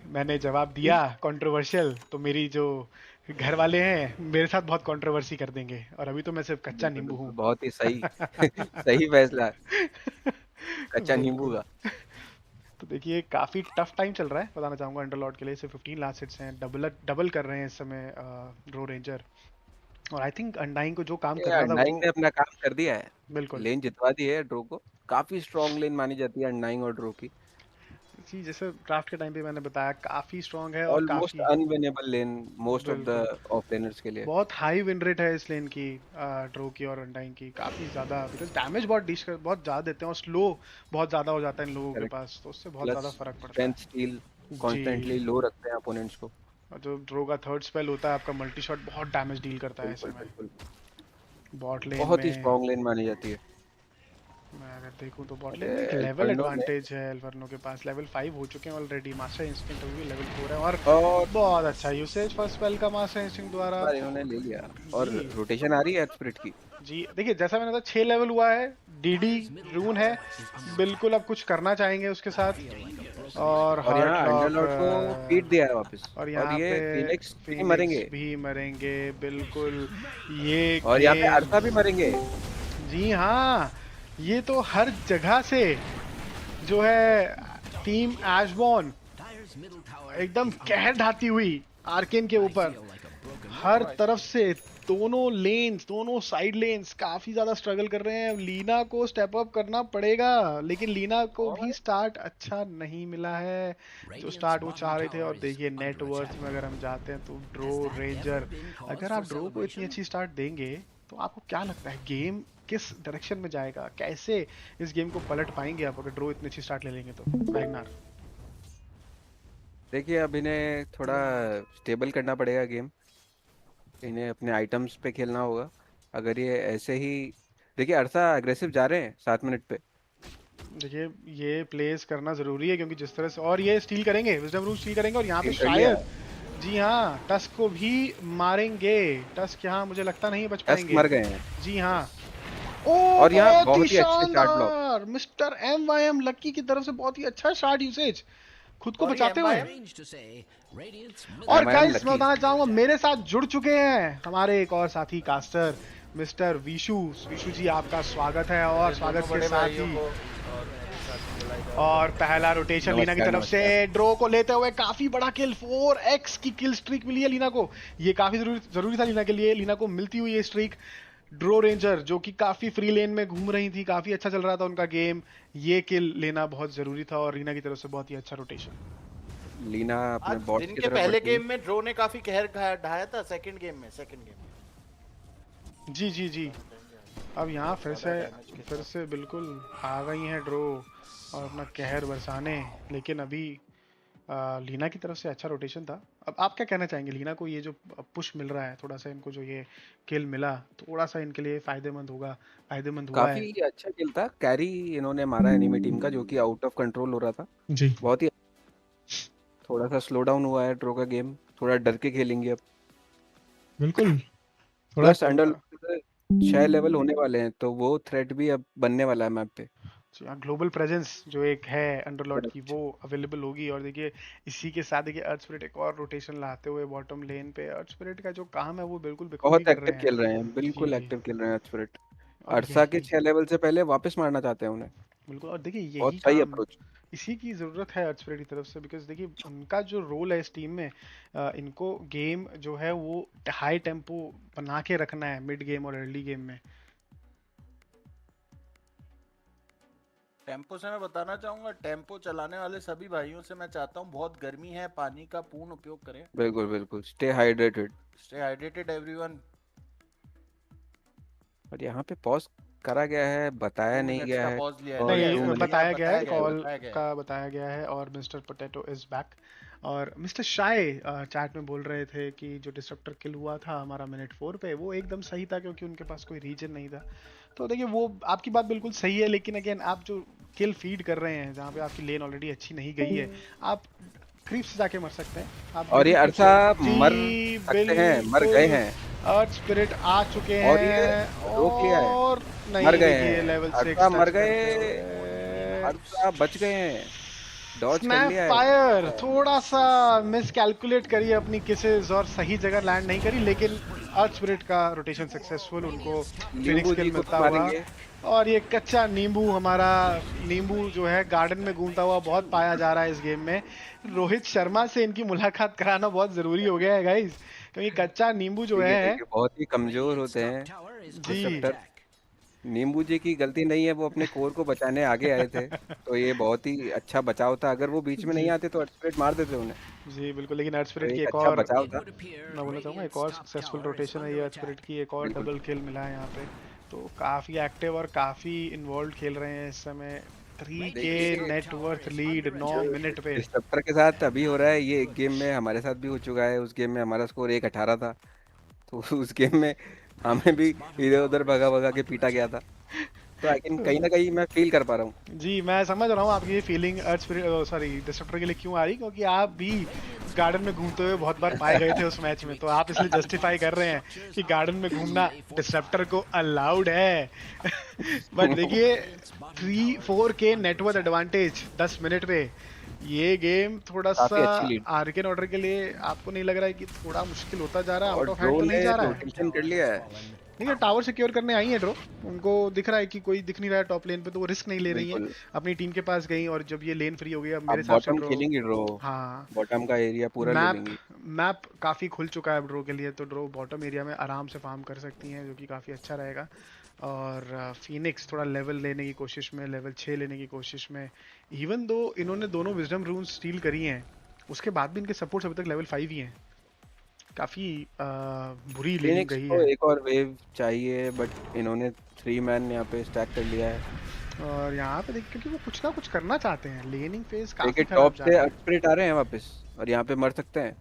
A: मैंने जवाब दिया कंट्रोवर्शियल तो मेरी जो घर वाले हैं मेरे साथ बहुत कंट्रोवर्सी कर देंगे, और अभी तो मैं सिर्फ कच्चा
E: बिल्कुल
A: नींबू
E: बिल्कुल,
A: हूँ।
E: बहुत ही सही सही फैसला, कच्चा नींबू
A: बिल्कुल।
E: का।
A: तो देखिए काफी टफ टाइम चल रहा है, बताना चाहूंगा अंडरलॉर्ड के लिए, सिर्फ 15 लास्ट हिट्स हैं, डबल कर रहे हैं इस समय ड्रो रेंजर, और आई थिंक अंडाइंग को जो काम
E: ये
A: करना था
E: अंडाइंग
A: वो
E: ने अपना काम कर दिया है,
A: बिल्कुल।
E: लेन जितवा दी है ड्रो को, काफी स्ट्रॉन्ग लेन मानी जाती है अंडाइंग और ड्रो की,
A: जी जैसे ड्राफ्ट के टाइम पे मैंने बताया काफी स्ट्रांग है और
E: ऑलमोस्ट
A: काफी,
E: अनविनेबल लेन मोस्ट ऑफ द
A: बिल्कुल
E: ऑफ लेनर्स के लिए।
A: बहुत हाई विन रेट है इस लेन की, ड्रो की और अंडाइंग की, काफी ज्यादा, बिकॉज डैमेज बहुत डिश कर बहुत ज्यादा देते हैं और स्लो बहुत ज्यादा हो जाता है इन लोगों के
E: करेक्ट,
A: पास, तो उससे बहुत ज्यादा
E: प्लस
A: फर्क पड़ता
E: स्ट्रेंथ
A: है।
E: स्टील कॉन्स्टेंटली
A: जी,
E: लो रखते हैं अपोनेंट्स को।
A: और जो ड्रो का थर्ड स्पेल होता है आपका मल्टी शॉट बहुत डैमेज डील करता है
E: बिल्कुल
A: ऐसे में
E: बिल्कुल,
A: बॉट लेन
E: बहुत ही
A: में।
E: स्ट्रॉन्ग लेन मानी जाती है।
A: मैं अगर देखूं तो बॉट
E: अरे
A: लेन में एक लेवल
E: एल्फर्नो ने
A: एडवांटेज है एल्फर्नो के पास, लेवल 5 हो चुके हैं ऑलरेडी, मास्टर इंस्टिंक्ट अभी भी लेवल 4 है, और
E: और
A: बहुत अच्छा यूसेज फर्स्ट स्पेल का मास्टर इंस्टिंक्ट द्वारा।
E: बार इन्होंने ले लिया, और
A: जी
E: रोटेशन आ रही है स्पिरिट की।
A: जी, देखिए जैसा मैंने कहा 6 लेवल हुआ है, डीडी रून है, बिल्कुल अब कुछ करना चाहेंगे उसके साथ, और
E: और
A: हार्ट
E: यहाँ
A: लॉक,
E: अंडरलॉर्ड को फीड दिया है वापस,
A: और
E: और
A: यहाँ
E: ये
A: पे
E: फीनिक्स भी
A: फिनिक्स
E: मरेंगे,
A: भी मरेंगे, बिल्कुल ये
E: और यहाँ पे
A: गेम,
E: अर्था भी मरेंगे।
A: जी हाँ, ये तो हर जगह से जो है टीम एशबॉर्न एकदम कहर ढाती हुई आर्केन के ऊपर, हर तरफ से दोनों लेन्स, दोनों साइड लेन्स काफी ज्यादा स्ट्रगल कर रहे हैं, लीना को स्टेप अप करना पड़ेगा, लेकिन लीना को भी स्टार्ट अच्छा नहीं मिला है जो स्टार्ट वो चाह रहे थे, और देखिए नेटवर्थ में अगर हम जाते हैं तो ड्रो रेंजर, अगर आप ड्रो को इतनी अच्छी स्टार्ट देंगे तो आपको क्या लगता है गेम किस डायरेक्शन में जाएगा, कैसे इस गेम को पलट पाएंगे आप अगर ड्रो इतनी अच्छी स्टार्ट ले लेंगे तो? वैगनार
E: देखिए अब इन्हें थोड़ा स्टेबल करना पड़ेगा गेम, इन्हें अपने आइटम्स पे खेलना होगा, अगर ये ऐसे ही, देखिए अर्सा अग्रेसिव जा रहे हैं 7 मिनट पे।
A: देखिए ये प्लेस करना जरूरी है क्योंकि जिस तरह से, और ये स्टील करेंगे, विजडम रूम स्टील करेंगे, और यहाँ पे
E: ठीक कर लिया,
A: शायद, जी हाँ, टस्क को भी मारेंगे, टस्क यहाँ मुझे लगता नहीं बच
E: टस्क
A: पाएंगे,
E: मर गए हैं,
A: जी हाँ। ओ
E: और यहाँ
A: बहुत ही
E: बहुत ही अच्छे शार्ट ब्लॉक,
A: शानदार, मिस्टर MYM लक्की की तरफ से बहुत ही अच्छा शार्ट यूसेज, खुद को बचाते हुए। और
E: MIM
A: गाइस मैं
E: लकी।
A: बताना चाहूंगा मेरे साथ जुड़ चुके हैं हमारे एक और साथी कास्टर मिस्टर विशु। विशु जी आपका स्वागत है, और स्वागत के साथ ही और पहला रोटेशन लीना की तरफ से ड्रो को लेते हुए काफी बड़ा किल, 4x की किल स्ट्रीक मिली है लीना को, ये काफी जरूरी था लीना के लिए, लीना को मिलती हुई ये स्ट्रीक। ड्रो रेंजर जो कि काफी फ्री लेन में घूम रही थी, काफी अच्छा चल रहा था उनका गेम, ये किल लेना बहुत जरूरी था, और रीना की तरफ से बहुत ही अच्छा रोटेशन।
E: लीना अपने
B: आज
E: बॉट्स
B: दिन
E: की
B: के
E: तरफ
B: पहले
E: बढ़ती है।
B: गेम में ड्रो ने काफी कहर ढाया था, सेकंड गेम में
A: जी जी जी। अब यहाँ
B: बहुत ज्यादा डैमेज के
A: फिर
B: साथ।
A: से बिल्कुल आ गई हैं ड्रो और अपना कहर बरसाने। लेकिन अभी लीना की तरफ से अच्छा रोटेशन था। अब आप क्या कहना चाहेंगे, लीना को ये जो पुश मिल रहा है थोड़ा सा, इनको जो ये किल मिला थोड़ा सा इनके लिए फायदेमंद हुआ
E: काफी
A: है?
E: अच्छा किल था, कैरी इन्होंने मारा एनिमी टीम का, जो कि आउट ऑफ कंट्रोल हो रहा था।
A: जी
E: बहुत ही थोड़ा सा स्लो डाउन हुआ है ड्रो का गेम, थोड़ा डर के खेलेंगे अब।
A: बिल्कुल। थोड़ा
E: प्लस अंडर 6 लेवल होने वाले हैं, तो वो थ्रेट भी अब बनने वाला है मैप पे।
A: ग्लोबल प्रेजेंस जो एक है अंडरलॉर्ड की, वो अवेलेबल होगी। और देखिए इसी के साथ देखिए अर्थ स्पिरिट एक और रोटेशन लाते हुए बॉटम लेन पे। अर्थ स्पिरिट का जो काम है वो बिल्कुल बखूबी
E: बहुत
A: कर
E: एक्टिव
A: रहे हैं।
E: खेल रहे हैं, बिल्कुल
A: जी।
E: एक्टिव खेल रहे हैं स्पिरिट।
A: और
E: अर्सा के
A: यही
E: 6 लेवल से पहले वापस मारना चाहते हैं उन्हें।
A: बिल्कुल, और देखिए यही
E: बहुत सही
A: काम
E: अप्रोच।
A: इसी की ज़रूरत है अर्थ स्पिरिट की तरफ से। बिकॉज देखिए उनका जो रोल है इस टीम में, इनको गेम जो है वो हाई टेम्पो बना के रखना है मिड गेम और अर्ली गेम में।
B: टेम्पो से मैं बताना चाहूंगा, टेम्पो चलाने वाले सभी भाइयों से मैं चाहता हूँ, बहुत गर्मी है, पानी का पूर्ण उपयोग करें।
E: बिल्कुल बिल्कुल, stay hydrated.
B: Stay hydrated everyone.
E: और यहाँ पे पॉज करा गया है, बताया
B: 2
E: नहीं
B: मिनट्स
E: गया
B: का
E: है।
B: पॉज लिया है।
E: और
B: नहीं,
E: 2 मिनट
A: बताया गया है, कॉल
B: बताया गया है।
A: का बताया गया है। और मिस्टर पोटैटो इज बैक। और मिस्टर शाय चैट में बोल रहे थे कि जो डिस्ट्रप्टर किल हुआ था हमारा मिनट 4 पे, वो एकदम सही था क्योंकि उनके पास कोई रीजन नहीं था। तो देखिए वो आपकी बात बिल्कुल सही है, लेकिन अगेन आप जो किल फीड कर रहे हैं जहाँ पे आपकी लेन ऑलरेडी अच्छी नहीं गई है, आप क्रीप से जाके मर सकते हैं। आप
E: और ये
A: बिल्कुल creep
E: अर्सा
A: से-
E: मर
A: जी,
E: सकते हैं, मर गए हैं।
A: अर्थ स्पिरिट आ चुके
E: और ये
A: हैं
E: रोक लिया है।
A: और नहीं
E: मर गए
A: देखिए
E: हैं,
A: लेवल 6
E: अर्सा मर
A: टच
E: गए,
A: करते
E: अर्सा बच गए हैं, डॉज कर
A: स्नैप
E: लिया है।
A: फायर थोड़ा सा मिस कैलकुलेट करी अपनी किसेस और सही जगह लैंड नहीं करी, लेकिन अर्थ स्पिरिट का रोटेशन सक्सेसफुल, उनको फिनिक्स
E: नींबू जी
A: किल
E: को
A: मिलता
E: तो
A: हुआ।
E: मारेंगे।
A: और ये कच्चा नींबू, हमारा नींबू जो है गार्डन में घूमता हुआ बहुत पाया जा रहा है इस गेम में। रोहित शर्मा से इनकी मुलाकात कराना बहुत जरूरी हो गया है गाइस, क्योंकि कच्चा नींबू जो
E: देखिए
A: है
E: देखिए, बहुत ही कमजोर होते हैं
A: जी
E: डिस्ट्रप्टर। नींबू जी की गलती नहीं है, वो अपने कोर को बचाने आगे आए थे, तो ये बहुत ही अच्छा बचाव था। अगर वो बीच में नहीं
A: जी
E: आते तो अर्थ मार देते उन्हें।
A: जी बिल्कुल। लेकिन अर्थ
E: तो
A: स्पिरिट की
E: एक
A: एक
E: अच्छा
A: और
E: बचाव था।
A: मैं बोलना चाहूँगा एक और सक्सेसफुल रोटेशन है ये अर्थ स्पिरिट की, एक और
E: बिल्कुल
A: डबल किल मिला है यहाँ पे। तो काफ़ी एक्टिव और काफ़ी इन्वॉल्व खेल रहे हैं इस समय। 3K
E: देखिए,
A: नेटवर्थ लीड 9 मिनट पे।
E: डिस्ट्रप्टर के साथ अभी हो रहा है, ये एक गेम में हमारे साथ भी हो चुका है। उस गेम में हमारा स्कोर 1-18 था, तो उस गेम में हमें भी इधर उधर भगा भगा के पीटा गया था। तो आई कैन कहीं ना कहीं मैं फील कर पा रहा हूँ।
A: जी मैं समझ रहा हूँ आपकी ये फीलिंग अर्थ स्पिरिट सॉरी डिस्ट्रप्टर के लिए क्यों आ रही, क्योंकि आप भी गार्डन में घूमते हुए बहुत बार पाए गए थे उस मैच में, तो आप इसलिए जस्टिफाई कर रहे हैं कि गार्डन में घूमना डिस्ट्रप्टर को अलाउड है। बट देखिए 3-4K नेटवर्थ एडवांटेज 10 मिनट पे, ये गेम थोड़ा
E: काफी
A: सा
E: अच्छी लीड।
A: आर्केन ऑर्डर के लिए आपको नहीं लग रहा है कि थोड़ा मुश्किल होता जा रहा है?
E: और
A: आउट ऑफ हैंड
E: ड्रो
A: तो नहीं
E: ने
A: जा रहा है?
E: रोटेशन कर लिया है।
A: नहीं, ये टावर सिक्योर करने आई है ड्रो, उनको दिख रहा है कि कोई दिख नहीं रहा है टॉप लेन पे, तो वो रिस्क नहीं ले रही है,
E: बिल्कुल।
A: अपनी टीम के पास गई। और जब ये लेन फ्री हो गई, अब मेरे
E: अब
A: हिसाब से
E: बॉटम
A: ड्रो
E: खेलेंगी ड्रो,
A: हाँ
E: बॉटम का एरिया पूरा ले
A: मैप
E: लेंगी।
A: मैप काफ़ी खुल चुका है ड्रो के लिए, तो ड्रो बॉटम एरिया में आराम से फार्म कर सकती हैं, जो कि काफ़ी अच्छा रहेगा। और फिनिक्स थोड़ा लेवल लेने की कोशिश में, लेवल 6 लेने की कोशिश में, इवन दो इन्होंने दोनों विजडम रून्स स्टील करी हैं, उसके बाद भी इनके सपोर्ट्स अभी तक लेवल 5 ही हैं। काफ़ी बुरी लेनिंग
E: फिनिक्स
A: गई
E: को
A: है।
E: एक और वेव चाहिए, बट इन्होंने 3 मैन यहाँ पे स्टैक कर लिया है।
A: और यहाँ पे देख, क्योंकि वो कुछ ना कुछ करना चाहते हैं, लेनिंग फेज काफी
E: देखिए
A: खराब
E: टॉप
A: जा
E: से
A: रहा है।
E: अर्थ स्पिरिट आ रहे हैं वापस, और यहाँ पे मर सकते हैं।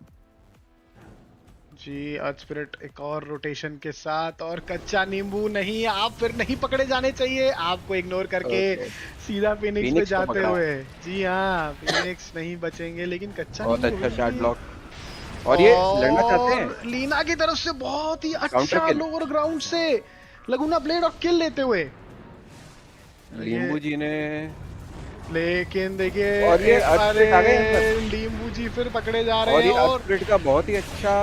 A: जी अर्थ स्पिरिट एक और रोटेशन के साथ, और कच्चा नींबू नहीं, आप फिर नहीं पकड़े जाने चाहिए, आपको इग्नोर करके
E: ओके,
A: सीधा फिनिक्स पे
E: फिनिक्स को
A: जाते
E: पकड़ा।
A: हुए। जी हाँ, फिनिक्स नहीं बचेंगे, लेकिन कच्चा
E: बहुत
A: नींबू
E: अच्छा
A: भी-
E: शॉट ब्लॉक, और ये लड़ना चाहते हैं।
A: और लीना की तरफ से बहुत ही
E: काउंटर
A: अच्छा
E: किल।
A: लोअर ग्राउंड से लगुना ब्लेड और किल लेते हुए।
E: लीम्बू जी ने,
A: लेकिन देखिए
E: और ये अर्थ स्पिरिट आ गए अंदर।
A: लीम्बू जी फिर पकड़े जा रहे
E: और
A: हैं।
E: ये अर्थ
A: और
E: स्पिरिट का बहुत ही अच्छा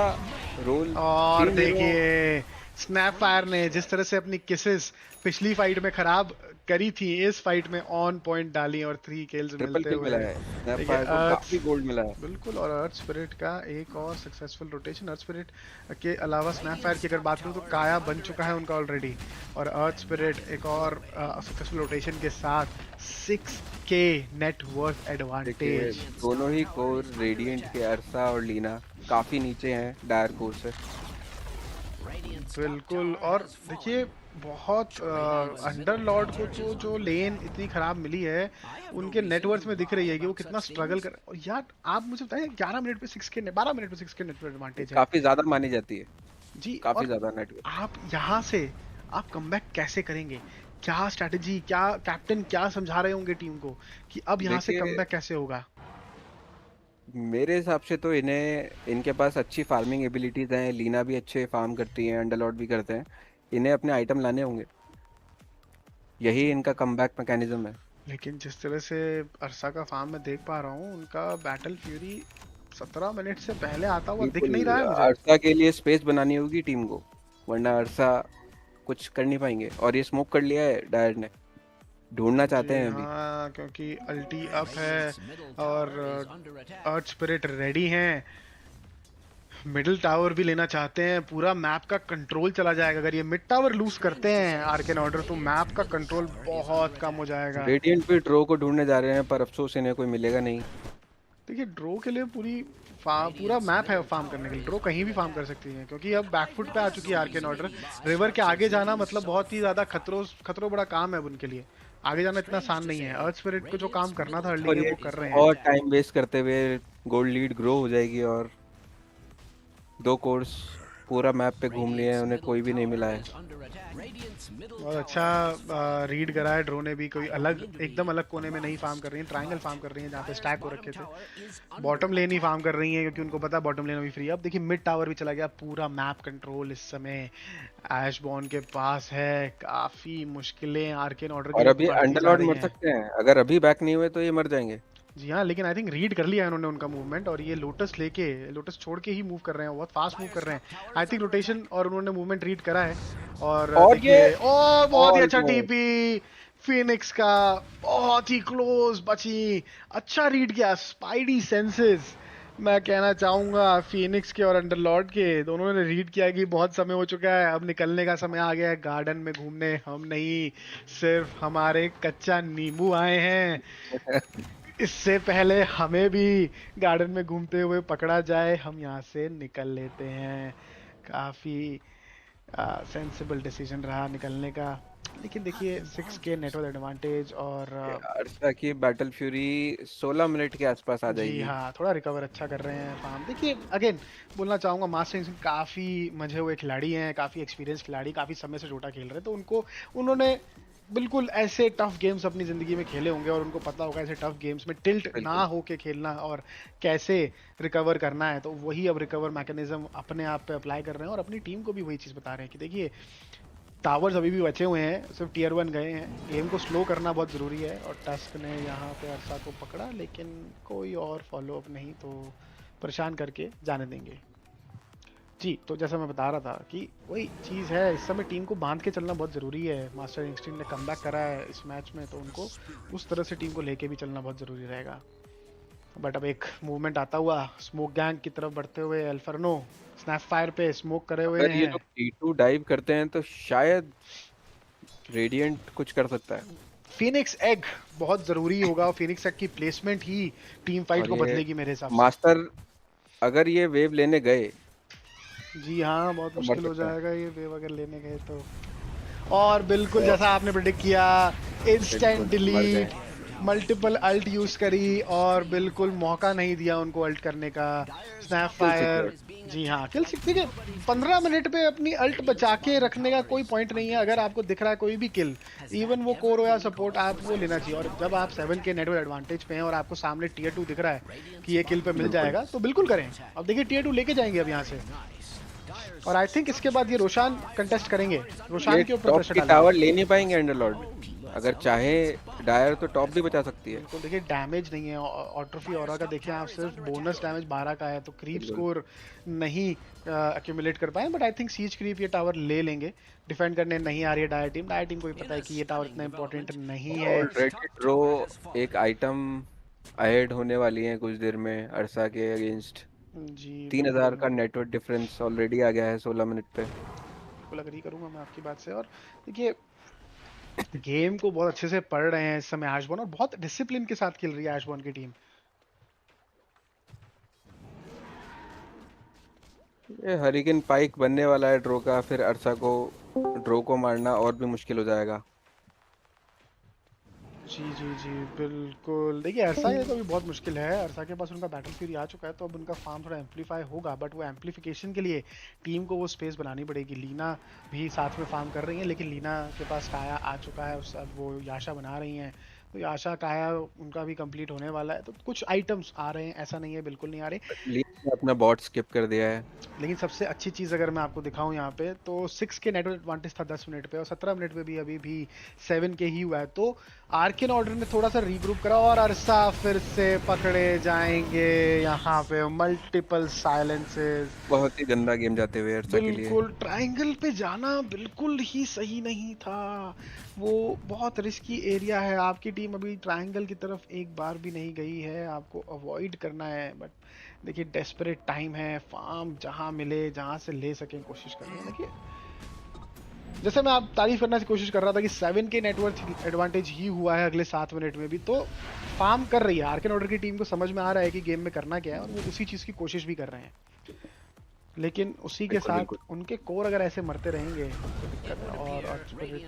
E: रोल।
A: और
E: तीन हीरो
A: देखिए स्नैप फायर ने जिस तरह से अपनी किसेस पिछली फाइट में खराब करी थी, इस फाइट में ऑन पॉइंट डाली और 3 किल्स
E: ट्रिपल
A: मिलते
E: किल
A: हुए।
E: मिला है स्नैप
A: देखिए
E: फायर को, काफी गोल्ड मिला है।
A: बिल्कुल, और अर्थ स्पिरिट का एक और सक्सेसफुल रोटेशन। अर्थ स्पिरिट के अलावा स्नैप फायर की अगर बात करूं तो काया बन चुका है उनका ऑलरेडी, और अर्थ स्पिरिट एक और सक्सेसफुल रोटेशन के साथ 6k नेट वर्थ
E: देखिए
A: एडवांटेज।
E: दोनों ही कोर रेडिएंट के अर्सा और लीना काफी नीचे हैं डायर कोर से।
A: बिल्कुल, और देखिए बहुत अंडरलॉर्ड को तो जो लेन इतनी खराब मिली है उनके नेटवर्थ में दिख रही है कि वो कितना स्ट्रगल कर। और यार आप मुझे बताएं 11 मिनट पे 6k 12 मिनट पे 6k नेटवर्थ एडवांटेज है,
E: काफी ज्यादा मानी जाती है
A: जी।
E: काफी
A: और
E: ज्यादा नेटवर्क।
A: आप यहाँ से आप कमबैक कैसे करेंगे? क्या स्ट्रैटेजी, क्या कैप्टन क्या समझा रहे होंगे टीम को कि अब यहाँ से
E: देखिए
A: कमबैक कैसे होगा?
E: मेरे हिसाब से तो इनके पास अच्छी फार्मिंग एबिलिटीज हैं, लीना भी अच्छे फार्म करती हैं, अंडरलॉर्ड भी करते हैं, इन्हें अपने आइटम लाने होंगे, यही इनका कमबैक मैकेनिज्म है।
A: लेकिन जिस तरह से अरसा का फार्म में देख पा रहा हूँ, उनका बैटल फ्यूरी 17 मिनट से पहले आता हुआ दिख नहीं रहा है मुझे।
E: अर्सा के लिए स्पेस बनानी होगी टीम को, वरना अर्सा कुछ कर नहीं पाएंगे। और ये स्मोक कर लिया है डायर ने, ढूंढना चाहते हैं अभी।
A: हाँ, क्योंकि अल्टी अप है और अर्थ स्पिरिट रेडी हैं, मिडिल टावर भी लेना चाहते हैं, पूरा मैप का कंट्रोल चला जाएगा। अगर ये मिड टावर लूज करते हैं आर्कन ऑर्डर तो मैप का कंट्रोल बहुत कम हो जाएगा।
E: रेडिएंट भी ड्रो को ढूंढने जा रहे हैं, पर अफसोस इन्हें कोई मिलेगा नहीं।
A: देखिए ड्रो के लिए पूरा मैप है फार्म करने के लिए, ड्रो कहीं भी फार्म कर सकती है, क्योंकि अब बैकफुट पे आ चुकी है आर्कन ऑर्डर। रिवर के आगे जाना मतलब बहुत ही ज्यादा खतरों बड़ा काम है अब उनके लिए, आगे जाना इतना आसान नहीं है। अर्थ स्पिरिट को जो काम करना था अर्ली में वो कर रहे हैं।
E: और टाइम वेस्ट करते हुए गोल्ड लीड ग्रो हो जाएगी, और 2 कोर्स पूरा मैप पे घूम लिए हैं, उन्हें कोई भी नहीं मिला है।
A: बहुत अच्छा रीड करा है ड्रो ने भी, कोई एकदम अलग कोने में नहीं फार्म कर रही है, ट्रायंगल फार्म कर रही है जहाँ पे स्टैक हो रखे थे। बॉटम लेन ही फार्म कर रही है क्योंकि उनको पता है बॉटम लेन अभी फ्री है। अब देखिए मिड टावर भी चला गया, पूरा मैप कंट्रोल इस समय ऐशबॉर्न के पास है। काफी मुश्किलें आर्केन ऑर्डर
E: और अभी अंडरलॉर्ड मर सकते हैं, अगर अभी बैक नहीं हुए तो ये मर जाएंगे।
A: जी हाँ, लेकिन आई थिंक रीड कर लिया है उन्होंने उनका मूवमेंट, और ये लोटस छोड़ के ही मूव कर रहे हैं, बहुत फास्ट मूव कर रहे हैं आई थिंक रोटेशन, और उन्होंने मूवमेंट रीड करा है। और
E: ये
A: बहुत ही अच्छा टीपी फिनिक्स का, बहुत ही क्लोज बची, अच्छा रीड किया, स्पाइडी सेंसेस मैं कहना चाहूंगा फिनिक्स के और अंडरलॉर्ड के, दोनों ने रीड किया कि बहुत समय हो चुका है, अब निकलने का समय आ गया है गार्डन में घूमने। हम नहीं, सिर्फ हमारे कच्चा नींबू आए हैं, इससे पहले हमें भी गार्डन में घूमते हुए पकड़ा जाए, हम यहाँ से निकल लेते हैं। काफ़ी सेंसिबल डिसीजन रहा निकलने का। लेकिन देखिए 6k नेटवर्क एडवांटेज, और
E: अर्सा की बैटल फ्यूरी 16 मिनट के आसपास आ जाएगी।
A: जी हाँ, थोड़ा रिकवर अच्छा कर रहे हैं फार्म। देखिए अगेन बोलना चाहूँगा मास्टर इंस्टिंक्ट काफ़ी मजे हुए खिलाड़ी हैं, काफ़ी एक्सपीरियंस खिलाड़ी, काफ़ी समय से डोटा खेल रहे हैं, तो उन्होंने बिल्कुल ऐसे टफ गेम्स अपनी ज़िंदगी में खेले होंगे, और उनको पता होगा ऐसे टफ गेम्स में टिल्ट ना हो के खेलना और कैसे रिकवर करना है। तो वही अब रिकवर मैकेनिज्म अपने आप पे अप्लाई कर रहे हैं, और अपनी टीम को भी वही चीज़ बता रहे हैं कि देखिए टावर्स अभी भी बचे हुए हैं, सिर्फ टियर 1 गए हैं, गेम को स्लो करना बहुत ज़रूरी है। और टस्क ने यहाँ पे अर्सा को पकड़ा, लेकिन कोई और फॉलो अप नहीं, तो परेशान करके जाने देंगे। जी, तो जैसा मैं बता रहा था कि वही चीज़ है, इस समय टीम को बांध के चलना बहुत ज़रूरी है। मास्टर इंस्टिंक्ट ने कमबैक करा है इस मैच में, तो उनको उस तरह से टीम को लेके भी चलना बहुत ज़रूरी रहेगा। बट अब एक मूवमेंट आता हुआ स्मोक गैंग की तरफ बढ़ते हुए, अल्फर्नो स्नैप फायर पे स्मोक करे हुए
E: अगर ये
A: हैं।
E: लोग T2 डाइव करते हैं तो शायद रेडिएंट कुछ कर सकता है।
A: फिनिक्स एग बहुत ज़रूरी होगा, और फिनिक्स एग की प्लेसमेंट ही टीम फाइट को बदलेगी मेरे हिसाब से।
E: मास्टर अगर ये वेव लेने गए,
A: जी हाँ, बहुत मुश्किल हो जाएगा ये वेव अगर लेने गए तो। और बिल्कुल जैसा आपने प्रेडिक्ट किया, instant delete, multiple ult use करी, और बिल्कुल मौका नहीं दिया उनको अल्ट करने का। स्नैप फायर, जी हाँ, किल ठीक है, 15 मिनट पे अपनी अल्ट बचा के रखने का कोई पॉइंट नहीं है। अगर आपको दिख रहा है कोई भी किल, इवन वो कोर हो या सपोर्ट, आप वो लेना चाहिए। और जब आप 7k नेटवर्क एडवांटेज पे हैं और आपको सामने टियर 2 दिख रहा है कि ये किल पे मिल जाएगा, तो बिल्कुल करें। अब देखिए टियर 2 लेके जाएंगे अब यहाँ से, और आई थिंक इसके बाद ये रोशान कंटेस्ट करेंगे, रोशान के ऊपर प्रेशर
E: टावर ले नहीं पाएंगे अंडरलॉर्ड। अगर चाहे डायर तो टॉप भी बचा सकती है।
A: बिल्कुल, देखिए डैमेज नहीं है ऑट्रोफी ऑरा का, देखिए आप सिर्फ बोनस डैमेज 12 का है, तो क्रीप
E: बिल्कुल।
A: स्कोर नहीं एक्यूमुलेट कर पाए, but I think siege creep ये टावर ले लेंगे। डिफेंड करने नहीं आ रही है डायर टीम को भी पता है कि ये टावर इतना इंपॉर्टेंट नहीं है।
E: ऑलरेडी ड्रो एक आइटम अहेड होने वाली है कुछ देर में अरसा के अगेंस्ट।
A: जी
E: 3000 का नेटवर्क डिफरेंस ऑलरेडी आ गया है 16 मिनट पे।
A: बिल्कुल अग्री करूंगा मैं आपकी बात से। और देखिए गेम को बहुत अच्छे से पढ़ रहे हैं इस समय एशबॉर्न, और बहुत डिसिप्लिन के साथ खेल रही है एशबॉर्न की टीम।
E: ये हरिकेन पाइक बनने वाला है ड्रो का, फिर अरसा को ड्रो को मारना और भी मुश्किल हो जाएगा।
A: जी जी जी बिल्कुल, देखिए अरसा ये तो अभी बहुत मुश्किल है। अरसा के पास उनका बैटल फ्यूरी आ चुका है, तो अब उनका फार्म थोड़ा एम्पलीफाई होगा, बट वो एम्पलीफिकेशन के लिए टीम को वो स्पेस बनानी पड़ेगी। लीना भी साथ में फार्म कर रही है, लेकिन लीना के पास काया आ चुका है, अब वो याशा बना रही हैं, तो याशा काया उनका भी कंप्लीट होने वाला है। तो कुछ आइटम्स आ रहे हैं, ऐसा नहीं है बिल्कुल नहीं आ रहे।
E: लीना ने अपना बॉट स्किप कर दिया है।
A: लेकिन सबसे अच्छी चीज़ अगर मैं आपको दिखाऊं यहाँ पे, तो 6 के नेटवर्क एडवांटेज था 10 मिनट पे, और 17 मिनट पे भी अभी भी 7 के ही हुआ है। तो आर्केन ऑर्डर ने थोड़ा सा रीग्रुप करा, और अरसा फिर से पकड़े जाएंगे यहाँ पे। मल्टीपल साइलेंसेस,
E: बहुत ही गंदा गेम जाते हुए अरसा के लिए।
A: बिल्कुल ट्रायंगल पे जाना बिल्कुल ही सही नहीं था, वो बहुत रिस्की एरिया है। आपकी टीम अभी ट्रायंगल की तरफ एक बार भी नहीं गई है, आपको अवॉइड करना है। बट देखिए डेस्परेट टाइम है, फार्म जहां मिले जहां से ले सकें कोशिश करनी है। देखिए जैसे मैं आप तारीफ करने की कोशिश कर रहा था कि 7 के नेटवर्क एडवांटेज ही हुआ है अगले 7 मिनट में भी, तो फार्म कर रही है आर्केन ऑर्डर की टीम को, समझ में आ रहा है कि गेम में करना क्या है, और वो उसी चीज की कोशिश भी कर रहे हैं। लेकिन उसी के साथ उनके कोर अगर ऐसे मरते रहेंगे तो दिक्कत है। और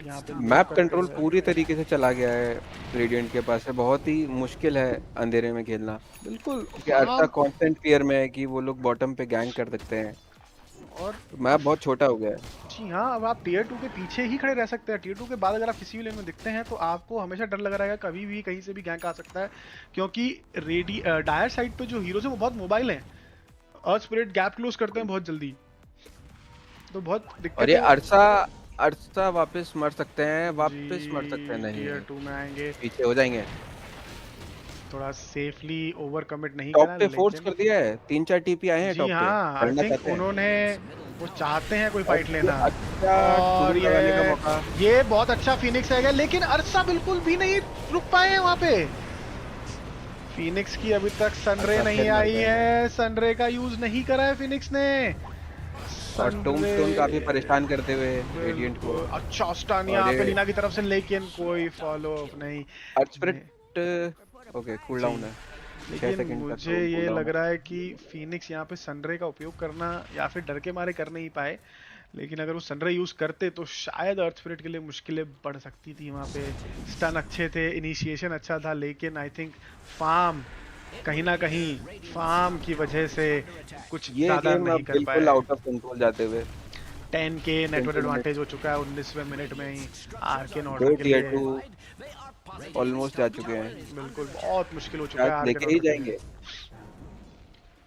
A: यहाँ पे
E: मैप कंट्रोल पूरी तरीके से चला गया है रेडिएंट के पास है। बहुत ही मुश्किल है अंधेरे में खेलना।
A: बिल्कुल
E: अरसा कांस्टेंट फियर में है कि वो लोग बॉटम पे गैंग कर सकते हैं,
A: और
E: मैप बहुत छोटा हो गया है। जी
A: हाँ, अब आप टियर 2 के पीछे ही खड़े रह सकते हैं। टियर 2 के बाद अगर आप किसी भी लेन में दिखते हैं तो आपको हमेशा डर लगा रहेगा, कभी भी कहीं से भी गैंग आ सकता है, क्योंकि डायर साइड पे जो हीरोज हैं वो बहुत मोबाइल हैं। अर्थ स्पिरिट गैप क्लोज करते हैं बहुत जल्दी, तो बहुत दिक्कत
E: और ये
A: है।
E: अरसा वापस मर सकते हैं, वापस मर सकते हैं। नहीं,
A: टियर 2 में आएंगे,
E: पीछे हो जाएंगे।
A: थोड़ा सेफली ओवर कमिट नहीं
E: टॉप
A: करा,
E: पे फोर्स कर दिया है। 3-4 टीपी आए हैं टॉप पे।
A: जी हाँ, आई थिंक उन्होंने वो चाहते हैं कोई फाइट लेना। और ये बहुत अच्छा फिनिक्स है, लेकिन अरसा बिल्कुल भी नहीं रुक पाए हैं वहाँ पे। फिनिक्स की अभी तक सनरे नहीं आई है, सनरे का यूज नहीं करा है फिनिक्स ने।
E: और टोमस्टोन काफी परेशान करते हुए रेडिएंट को।
A: अच्छा स्टन यहाँ पे लीना की तरफ से, लेकिन कोई फॉलो अप नहीं।
E: अर्थ स्पिरिट ओके कूल डाउन है।
A: लेकिन मुझे ये लग रहा है कि फिनिक्स यहाँ पे सनरे का उपयोग करना या फिर डर के मारे कर नहीं पाए, लेकिन अगर वो सनरे यूज करते तो शायद अर्थ स्पिरिट के लिए मुश्किलें बढ़ सकती थी। वहाँ पे स्टन अच्छे थे, इनिशिएशन अच्छा था, लेकिन आई थिंक फार्म कहीं ना कहीं फार्म की वजह से कुछ ज्यादा नहीं कर पाए।
E: आउट ऑफ कंट्रोल जाते हुए
A: 10 के नेटवर्क एडवांटेज हो चुका है 19वें मिनट में ही आर्केन ऑर्डर के लिए।
E: ऑलमोस्ट जा चुके हैं।
A: बिल्कुल बहुत मुश्किल हो चुका है,
E: लेके ही जाएंगे।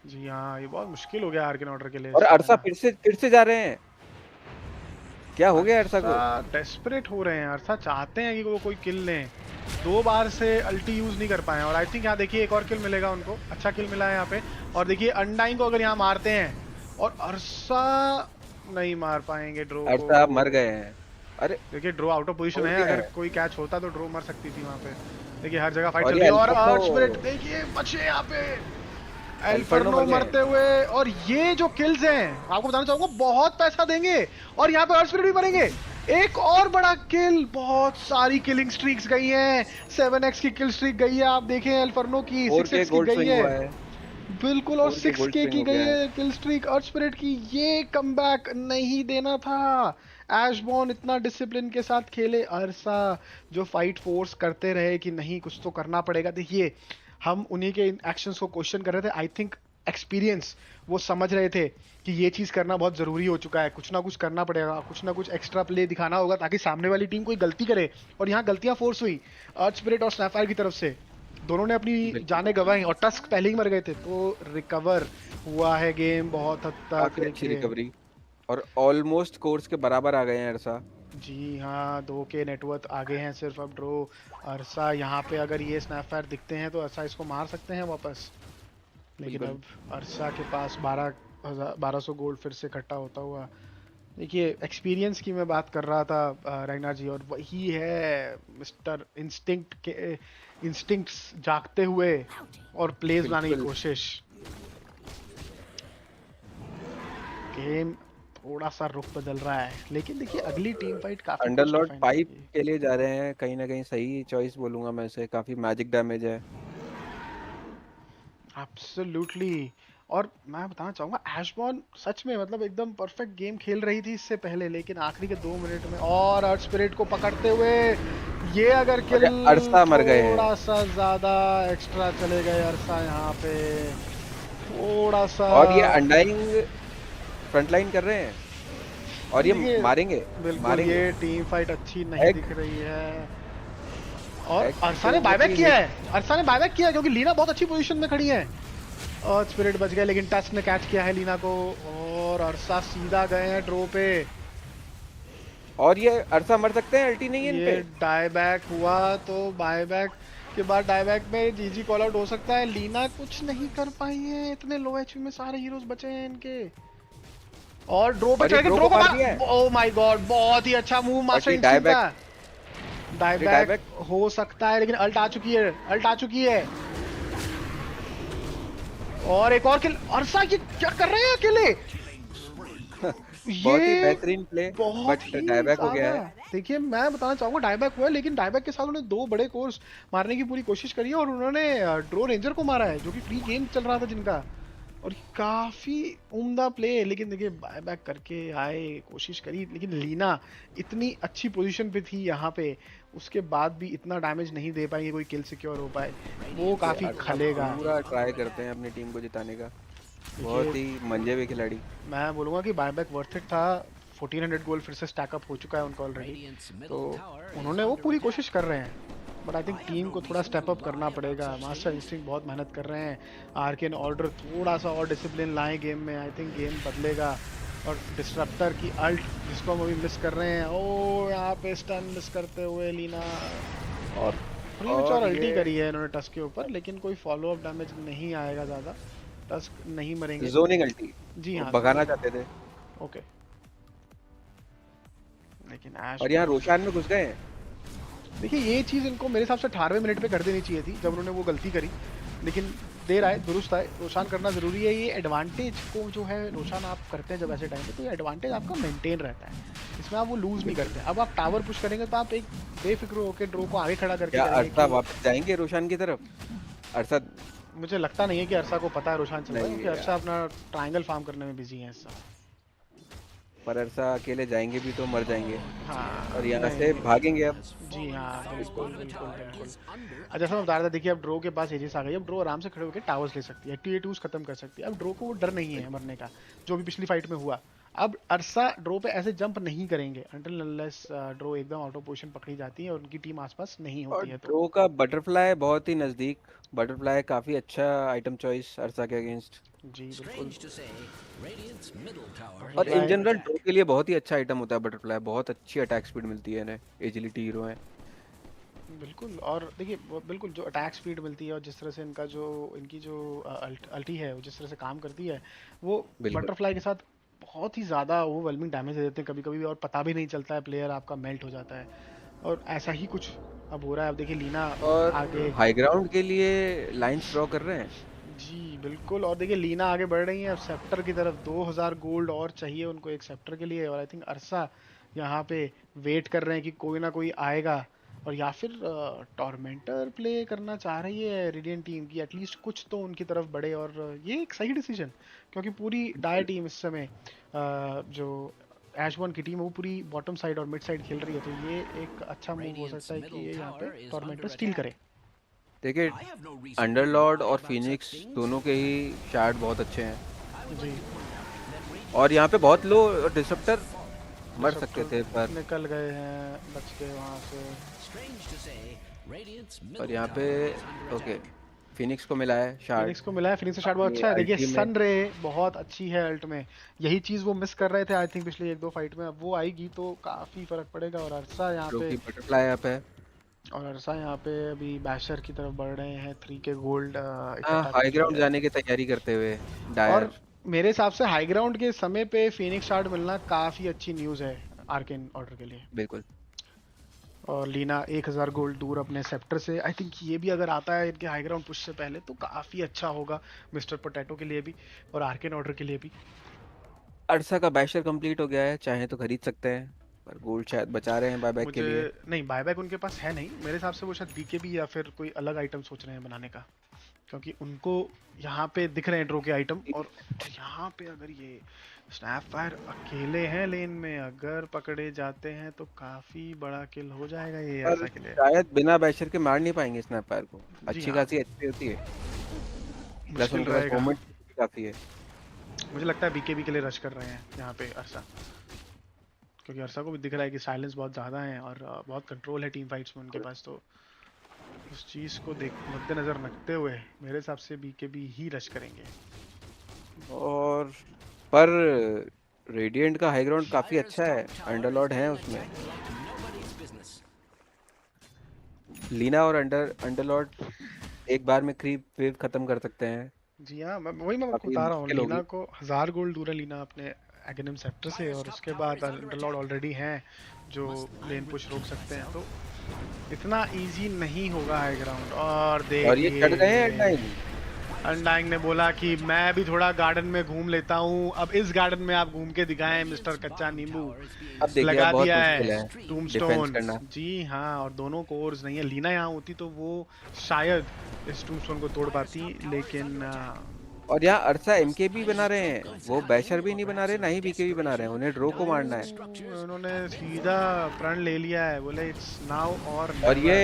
A: जी हाँ, ये बहुत मुश्किल हो गया आर्केन ऑर्डर के लिए।
E: और अरसा फिर से जा रहे हैं, क्या हो गया अरसा को?
A: डेस्परेट हो रहे हैं, अरसा चाहते हैं कि वो कोई किल लें। 2 बार से अल्टी यूज नहीं कर पाए, और आई थिंक यहाँ देखिए एक और किल मिलेगा उनको, अच्छा किल मिला है यहाँ पे। और देखिए अनडाइंग को अगर यहाँ मारते हैं, और अरसा नहीं मार पाएंगे ड्रो को।
E: अरसा मर गए हैं। अरे
A: देखिए ड्रो आउट ऑफ पोजीशन है, अगर कोई कैच होता तो ड्रो मर सकती थी वहाँ पे। देखिए हर जगह फाइट चल रही है, और अर्थ स्पिरिट देखिए बचे यहाँ पे, एल्फर्नो मरते हुए। और ये जो किल्स हैं आपको बताना चाहूंगा बहुत पैसा देंगे, और यहाँ पे अर्थ स्पिरिट भी मरेंगे। एक और बड़ा किल, बहुत सारी किलिंग स्ट्रीक्स गई हैं। 7x की किल स्ट्रीक गई है, आप देखें एल्फर्नो की 6x की गई है बिल्कुल, और 6k की गई है किल स्ट्रीक अर्थ स्पिरिट की। ये कमबैक नहीं देना था। एशबॉर्न इतना डिसिप्लिन के साथ खेले, अरसा जो फाइट फोर्स करते रहे कि नहीं कुछ तो करना पड़ेगा। देखिए हम उन्हीं के एक्शंस को क्वेश्चन कर रहे थे, आई थिंक एक्सपीरियंस वो समझ रहे थे कि ये चीज़ करना बहुत ज़रूरी हो चुका है, कुछ ना कुछ करना पड़ेगा, कुछ ना कुछ एक्स्ट्रा प्ले दिखाना होगा ताकि सामने वाली टीम कोई गलती करे। और यहाँ गलतियाँ फोर्स हुई अर्थ स्पिरिट और स्नैपफायर की तरफ से, दोनों ने अपनी जानें गंवाई, और टस्क पहले ही मर गए थे, तो रिकवर हुआ है गेम बहुत हद तक।
E: अच्छी रिकवरी, और ऑलमोस्ट कोर्स के बराबर आ गए हैं अरसा।
A: जी हाँ, 2 के नेटवर्थ आगे हैं सिर्फ अब ड्रो। अरसा यहाँ पे अगर ये स्नैपफायर दिखते हैं तो अरसा इसको मार सकते हैं वापस, लेकिन
E: बिल्कुल।
A: अब अरसा के पास 1200 गोल्ड फिर से इकट्ठा होता हुआ। देखिए एक्सपीरियंस की मैं बात कर रहा था रैगनार जी, और वही है मिस्टर इंस्टिंक्ट के इंस्टिंक्ट्स जागते हुए और प्लेस बनाने की
E: बिल्कुल।
A: कोशिश। गेम थोड़ा सा रुख बदल रहा है, लेकिन देखिए अगली टीम फाइट काफी कुछ
E: अंडरलॉर्ड
A: डिफाइन
E: पाइप
A: करेगी।
E: के लिए जा रहे हैं, कहीं ना कहीं सही चॉइस बोलूंगा मैं इसे, काफी मैजिक डैमेज है।
A: एब्सोल्युटली। और मैं बताना चाहूंगा एशबॉर्न सच में मतलब एकदम परफेक्ट गेम खेल रही थी इससे पहले, लेकिन आखिरी के 2 मिनट में और अर्थ स्पिरिट को पकड़ते हुए ये अगर किल
E: और अरसा मर गए हैं।
A: थोड़ा सा ज्यादा एक्स्ट्रा चले गए अरसा यहाँ पे, थोड़ा सा।
E: और ये अनडाइंग फ्रंटलाइन कर रहे हैं और ये
A: देखिए,
E: मारेंगे
A: बिल्कुल
E: मारेंगे।
A: ये टीम फाइट अच्छी नहीं
E: एक-
A: दिख रही है। और
E: एक
A: अरसा ने
E: तो
A: बायबैक
E: होती
A: किया
E: है।
A: है, अरसा ने बायबैक किया क्योंकि लीना बहुत अच्छी पोजीशन में खड़ी है। और स्पिरिट बच गए, लेकिन टच ने कैच किया है लीना को और अरसा सीधा गए हैं ड्रो पे।
E: और ये अरसा मर सकते हैं, अल्टी नहीं है इन
A: ये
E: पे।
A: डायबैक हुआ तो बायबैक के बाद डायबैक में जीजी कॉल आउट हो सकता है। लीना कुछ नहीं कर पाई है, इतने लो एचपी में सारे हीरोज बचे हैं इनके। और ड्रो पे
E: और ये
A: चढ़ के
E: ड्रो
A: ड्रो
E: को
A: को
E: मार दिया है।
A: ओह माय गॉड, बहुत ही अच्छा मूव मास्टर
E: ये
A: इंस्टिंक्ट का।
E: डायबैक
A: डायबैक हो सकता है, लेकिन अल्ट आ चुकी है, अल्ट आ चुकी है। और एक और किल। अरसा ये क्या कर रहे हैं अकेले?
E: बहुत ही
A: ये
E: बेहतरीन प्ले,
A: बहुत
E: बट
A: ही
E: डायबैक हो गया
A: ज्यादा।
E: है।
A: देखिए मैं बताना चाहूंगा डायबैक हुआ है, लेकिन डायबैक के साथ उन्होंने 2 बड़े कोर्स मारने की पूरी कोशिश करी है और उन्होंने ड्रो रेंजर को मारा है जो कि फ्री गेम चल रहा था जिनका। और काफी उम्दा प्ले, लेकिन देखिए बायबैक करके आए, कोशिश करी, लेकिन लीना इतनी अच्छी पोजीशन पे थी यहाँ पे, उसके बाद भी इतना डैमेज नहीं दे पाई कोई किल सिक्योर हो पाए, वो काफी
E: अरसा
A: खलेगा।
E: पूरा ट्राई करते हैं अपनी टीम को जिताने का, बहुत ही मंजे हुए खिलाड़ी।
A: मैं बोलूंगा कि बायबैक वर्थ इट था। 1400 गोल फिर से स्टैक अप हो चुका है उनका ऑलरेडी, तो उन्होंने वो पूरी कोशिश कर रहे हैं। बट आई थिंक टीम को थोड़ा स्टेप अप करना पड़ेगा। मास्टर इंस्टिंक्ट बहुत मेहनत कर रहे हैं, आर्केन ऑर्डर थोड़ा सा और डिसिप्लिन लाएं गेम में, आई थिंक गेम बदलेगा। और डिस्ट्रप्टर की अल्ट जिसको हम अभी मिस कर रहे हैं, ओ यहाँ पे स्टन मिस करते हुए लीना, और प्रीमेच्योर अल्टी करी है इन्होंने टस्क के ऊपर, लेकिन कोई फॉलो अप डैमेज नहीं आएगा ज्यादा, टस्क नहीं मरेंगे।
E: जोनिंग अल्टी
A: जी हाँ,
E: भगाना चाहते थे।
A: ओके। लेकिन ऐश
E: और यहाँ रोशान में घुस गए हैं।
A: देखिए ये चीज़ इनको मेरे हिसाब से 18वें मिनट पे कर देनी चाहिए थी जब उन्होंने वो गलती करी, लेकिन देर आए दुरुस्त आए। रोशान करना ज़रूरी है, ये एडवांटेज को जो है रोशान आप करते हैं जब ऐसे टाइम पे, तो ये एडवांटेज आपका मेंटेन रहता है, इसमें आप वो लूज़ नहीं करते। अब आप टावर पुश करेंगे तो आप एक बेफिक्र होकर ड्रो को आगे खड़ा करके
E: क्या
A: करेंगे
E: अरसा
A: कि-
E: वापस जाएंगे रोशान की तरफ? अरसा
A: मुझे लगता नहीं है कि अरसा को पता है रोशान चल रहा है,
E: नहीं
A: क्योंकि अरसा अपना ट्रायंगल फार्म करने में बिजी है इस समय।
E: पर अरसा अकेले जाएंगे भी तो मर जाएंगे।
A: हाँ,
E: और यहाँ
A: नहीं,
E: से
A: नहीं।
E: भागेंगे अब।
A: जी हाँ, बिल्कुल बिल्कुल बिल्कुल। जैसा मैं बता रहा था, देखिए अब ड्रो के पास एजिस आ गई, अब ड्रो आराम से खड़े होकर टावर्स ले सकती है, टी2 खत्म कर सकती है। अब ड्रो को वो डर नहीं है मरने का, जो भी पिछली फाइट में हुआ। अब अरसा ड्रो पे ऐसे जंप नहीं करेंगे अनटिल अनलेस ड्रो एकदम आउट ऑफ पोजीशन पकड़ी जाती है और उनकी टीम आसपास नहीं
E: और
A: होती है। तो
E: ड्रो का बटरफ्लाई बहुत ही नजदीक, बटरफ्लाई काफी अच्छा आइटम चॉइस अरसा के अगेंस्ट।
A: जी बिल्कुल।
E: और इन जनरल ड्रो के लिए बहुत ही अच्छा आइटम होता है बटरफ्लाई, बहुत अच्छी अटैक स्पीड मिलती है इन्हें, एजिलिटी हीरो है।
A: बिल्कुल। और देखिए बिल्कुल जो अटैक स्पीड मिलती है और जिस तरह से इनकी जो अल्टी है वो जिस तरह से काम करती है, वो बटरफ्लाई के साथ बहुत ही ज़्यादा ओवरवेलमिंग डैमेज दे देते हैं कभी कभी, और पता भी नहीं चलता है, प्लेयर आपका मेल्ट हो जाता है। और ऐसा ही कुछ अब हो रहा है। अब देखिए लीना
E: और
A: आगे
E: हाई ग्राउंड के लिए लाइंस ड्रॉ कर रहे हैं।
A: जी बिल्कुल। और देखिए लीना आगे बढ़ रही है अब सेप्टर की तरफ, 2000 गोल्ड और चाहिए उनको एक सेप्टर के लिए। और आई थिंक अरसा यहाँ पे वेट कर रहे हैं कि कोई ना कोई आएगा, और या फिर टॉर्मेंटर प्ले करना चाह रही है रेडिएंट टीम की, एटलीस्ट कुछ तो उनकी तरफ बढ़े। और ये एक सही डिसीजन, क्योंकि पूरी डायर टीम इस समय जो एशवन की टीम है वो पूरी बॉटम साइड और मिड साइड खेल रही है, तो ये एक अच्छा मूव हो सकता है कि ये यहाँ पे टॉर्मेंटर स्टील करे।
E: देखिए अंडरलॉर्ड और फिनिक्स दोनों के ही शार्ड बहुत अच्छे हैं
A: जी।
E: और यहाँ पे बहुत लो डिसरप्टर मर सकते थे पर
A: निकल गए हैं, बच गए वहाँ से।
E: और यहाँ पे ओके फिनिक्स को मिला है शार्ड।
A: फिनिक्स को मिला है, फिनिक्स का शार्ट बहुत
E: अपनी
A: अच्छा है। देखिए
E: अल्टी में
A: सन रे बहुत अच्छी है अल्ट में, यही चीज वो मिस कर रहे थे आई थिंक पिछले 1-2 फाइट में। अब वो आएगी तो काफी फर्क पड़ेगा। और अरसा यहाँ
E: जो
A: पे,
E: कि बटरफ्लाई अप है।
A: और अरसा यहाँ पे अभी बैशर की तरफ बढ़ रहे हैं 3 के गोल्ड
E: हाँ,
A: इकट्ठा
E: हाई
A: करके।
E: ग्राउंड जाने की तैयारी करते हुए
A: और
E: डायर।
A: मेरे हिसाब से हाई ग्राउंड के समय पे फिनिक्स शार्ट मिलना काफी अच्छी न्यूज है आर्केन ऑर्डर के लिए।
E: बिल्कुल।
A: और लीना 1000 गोल्ड दूर अपने सेप्टर से। आई थिंक ये भी अगर आता है इनके हाई ग्राउंड पुश से पहले तो काफी अच्छा होगा मिस्टर पोटैटो के लिए भी और आर्केन ऑर्डर के लिए भी।
E: अरसा का बैशर कंप्लीट हो गया है, चाहे तो खरीद सकते हैं, पर गोल्ड शायद बचा रहे हैं बायबैक के लिए।
A: मुझे नहीं, बायबैक उनके पास है नहीं मेरे हिसाब से। वो शायद बीकेबी या फिर कोई अलग आइटम सोच रहे हैं बनाने का, क्योंकि उनको यहाँ पे दिख रहे हैं ड्रॉ के आइटम। और यहाँ पे अगर ये स्नैपफायर अकेले हैं लेन में, अगर पकड़े जाते हैं तो काफी बड़ा किल हो जाएगा ये
E: पर
A: अरसा के लिए।
E: शायद बिना बैशर के मार नहीं पाएंगे स्नैपर को।
A: जी
E: अच्छी
A: हाँ,
E: खासी एचपी होती है, प्लस
A: मुश्किल
E: उनके पास
A: रहेगा।
E: मोमेंट भी काफी है।
A: मुझे लगता है बीकेबी के लिए रश कर रहे हैं यहाँ पे अरसा, क्योंकि अरसा को भी दिख रहा है कि साइलेंस बहुत ज़्यादा है और बहुत कंट्रोल है टीम फाइट्स में उनके पास। तो उस चीज़ को देख मद्देनजर रखते हुए मेरे हिसाब से बीकेबी ही रश करेंगे।
E: और पर रेडिएंट का हाई ग्राउंड काफी अच्छा है, अंडरलॉर्ड है उसमें। लीना और अंडरलॉर्ड एक बार में क्रीप वेव खत्म कर सकते हैं।
A: जी हाँ, वही मैं आपको
E: काफी
A: बता रहा हूँ।
E: मुश्किल
A: लीना
E: होगी।
A: को 1000 गोल्ड दूर है लीना अपने एगेनिम सेक्टर से, और उसके बाद अंडरलॉर्ड ऑलरेडी हैं जो लेन पुश रोक सकते हैं। तो इतना इजी नहीं होगा हाई ग्राउंड। और
E: और ये चढ़ गए हैं
A: देखिए अनडाइंग ने बोला कि मैं भी थोड़ा गार्डन में घूम लेता हूँ। अब इस गार्डन में आप घूम के दिखाएं मिस्टर कच्चा नींबू।
E: अब देखिए
A: लगा
E: बहुत
A: दिया
E: मुश्किल
A: है
E: है डिफेंस
A: टूमस्टोन।
E: करना।
A: जी हाँ, और दोनों कोर्स नहीं है। लीना यहाँ होती तो वो शायद इस टूमस्टोन को तोड़ पाती, लेकिन
E: और यहाँ अरसा एमकेबी बना रहे हैं, वो बैशर भी नहीं बना रहे, ना ही बीकेबी बना रहे हैं। उन्हें ड्रो को मारना है।
A: उन्होंने सीधा प्रण ले लिया है, बोले इट्स नाउ और
E: और ये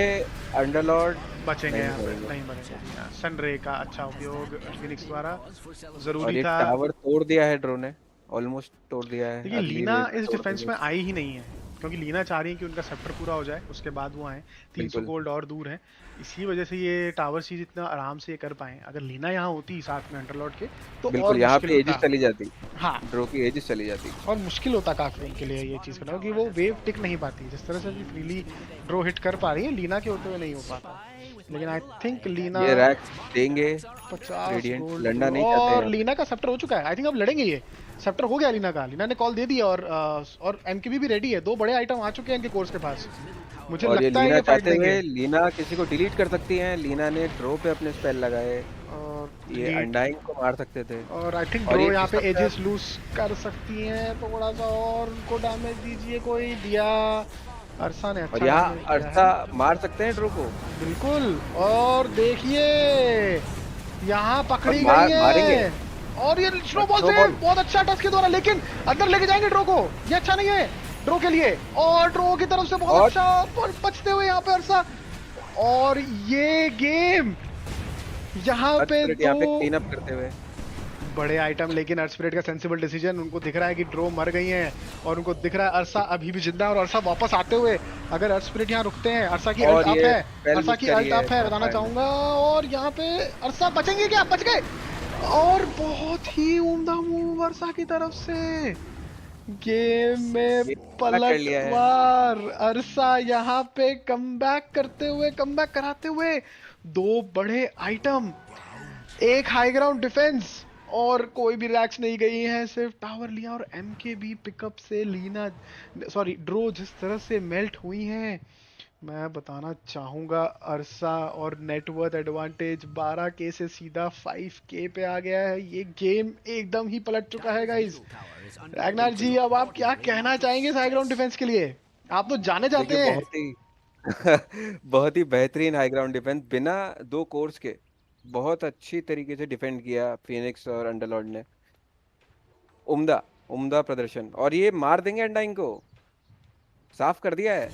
E: अंडरलॉर्ड
A: बचेंगे
E: नहीं
A: यहाँ पे,
E: करेंगे।
A: नहीं बचेंगे। सनरे का अच्छा उपयोग फिनिक्स द्वारा
E: और
A: जरूरी
E: ये
A: था।
E: टावर तोड़ दिया है ड्रो ने, ऑलमोस्ट तोड़ दिया है।
A: देखिए
E: अगली
A: लीना
E: वेव में
A: इस
E: तोड़
A: डिफेंस
E: देंगे।
A: में आई ही नहीं है, क्योंकि लीना चाह रही है कि उनका सेक्टर पूरा हो जाए उसके बाद वो आए। 300
E: बिल्कुल।
A: गोल्ड और दूर है, इसी वजह से ये टावर सीज इतना आराम से ये कर पाए। अगर लीना यहाँ होती साथ में अंडरलॉर्ड के तो और
E: बिल्कुल, यहाँ
A: मुश्किल
E: पे एजिस
A: होता।
E: चली जाती,
A: हाँ,
E: ड्रो की एजिस चली जाती।
A: और मुश्किल होता काफी उनके लिए ये चीज करना, क्योंकि वो वेव टिक नहीं पाती। जिस तरह से भी फ्रीली ड्रो हिट कर पा रही है, लीना के होते हुए नहीं हो पाता। लेकिन आई थिंक लीना
E: ये रैक देंगे
A: 50
E: रेडिएंट,
A: गोल्ड
E: लड़ना नहीं
A: और
E: चाहते हैं।
A: लीना का सेप्टर हो चुका है। आई थिंक अब लड़ेंगे। ये सेप्टर हो गया लीना का, लीना ने कॉल दे दी। और एमकेबी भी रेडी है। 2 बड़े आइटम आ चुके हैं इनके कोर्स के पास। मुझे
E: और ये
A: लगता है
E: लीना
A: ये फाइट
E: चाहते हुए,
A: देंगे।
E: लीना किसी को डिलीट कर सकती हैं। लीना ने ड्रो पे अपने स्पेल लगाए,
A: और
E: ये
A: delete।
E: अनडाइंग को मार सकते थे।
A: और आई थिंक
E: और
A: ड्रो
E: ये
A: यहाँ पे
E: सबसे-
A: एजेस लूज कर सकती हैं। थोड़ा सा और उनको डैमेज दीजिए, कोई दिया। अरसा ने अच्छा
E: और यहाँ
A: damage किया है।
E: अरसा मार सकते हैं ड्रो को।
A: बिल्कुल। और देखिए यहाँ पकड़ी
E: और
A: गई है।
E: मारेंगे।
A: और ये स्नो बॉल से
E: snowball।
A: बहुत अच्छा टच के द्वारा, लेकिन अंदर लेके जाएंगे ड्रो को। ये अच्छा नहीं है ड्रो के लिए। और ड्रो की तरफ से बहुत
E: और-
A: अच्छा पर बचते हुए यहाँ पे अरसा। और ये गेम यहाँ पे
E: यहाँ पे
A: 2
E: क्लीन अप करते हुए
A: बड़े आइटम, लेकिन अर्थ स्पिरिट का सेंसिबल डिसीजन। उनको दिख रहा है कि ड्रो मर गई हैं, और उनको दिख रहा है अरसा अभी भी जिंदा है। और अरसा वापस आते हुए, अगर अर्थ स्पिरिट यहाँ रुकते हैं, अरसा की
E: और
A: अल्ट अप
E: ये
A: है,
E: spell
A: अरसा
E: miss
A: की
E: करी
A: अल्ट अप है,
E: है,
A: बताना
E: fire
A: चाहूंगा। और यहाँ पे अरसा बचेंगे क्या? बच गए। और बहुत ही उम्दा मूव अरसा की तरफ से। गेम में
E: ये कर लिया है।
A: पलटवार अरसा यहाँ पे कमबैक करते हुए, कमबैक कराते हुए। 2 बड़े आइटम, एक हाई ग्राउंड डिफेंस, और कोई भी रैक्स नहीं गई है, सिर्फ टावर लिया। और एमकेबी पिकअप से लीना, सॉरी ड्रो जिस तरह से मेल्ट हुई हैं, मैं बताना चाहूंगा अरसा और नेटवर्थ एडवांटेज 12K से सीधा 5K पे आ गया है। ये गेम एकदम ही पलट चुका है गाइस। रैगनार जी, अब आप क्या कहना चाहेंगे इस हाई ग्राउंड डिफेंस के लिए? आप तो जाने जाते
E: देखिए
A: हैं।
E: बहुत ही बहुत ही बेहतरीन हाई ग्राउंड डिफेंस, बिना 2 कोर्स के बहुत अच्छी तरीके से डिफेंड किया फिनिक्स और अंडरलॉर्ड ने। उम्दा उम्दा प्रदर्शन। और ये मार देंगे अनडाइंग को, साफ कर दिया है।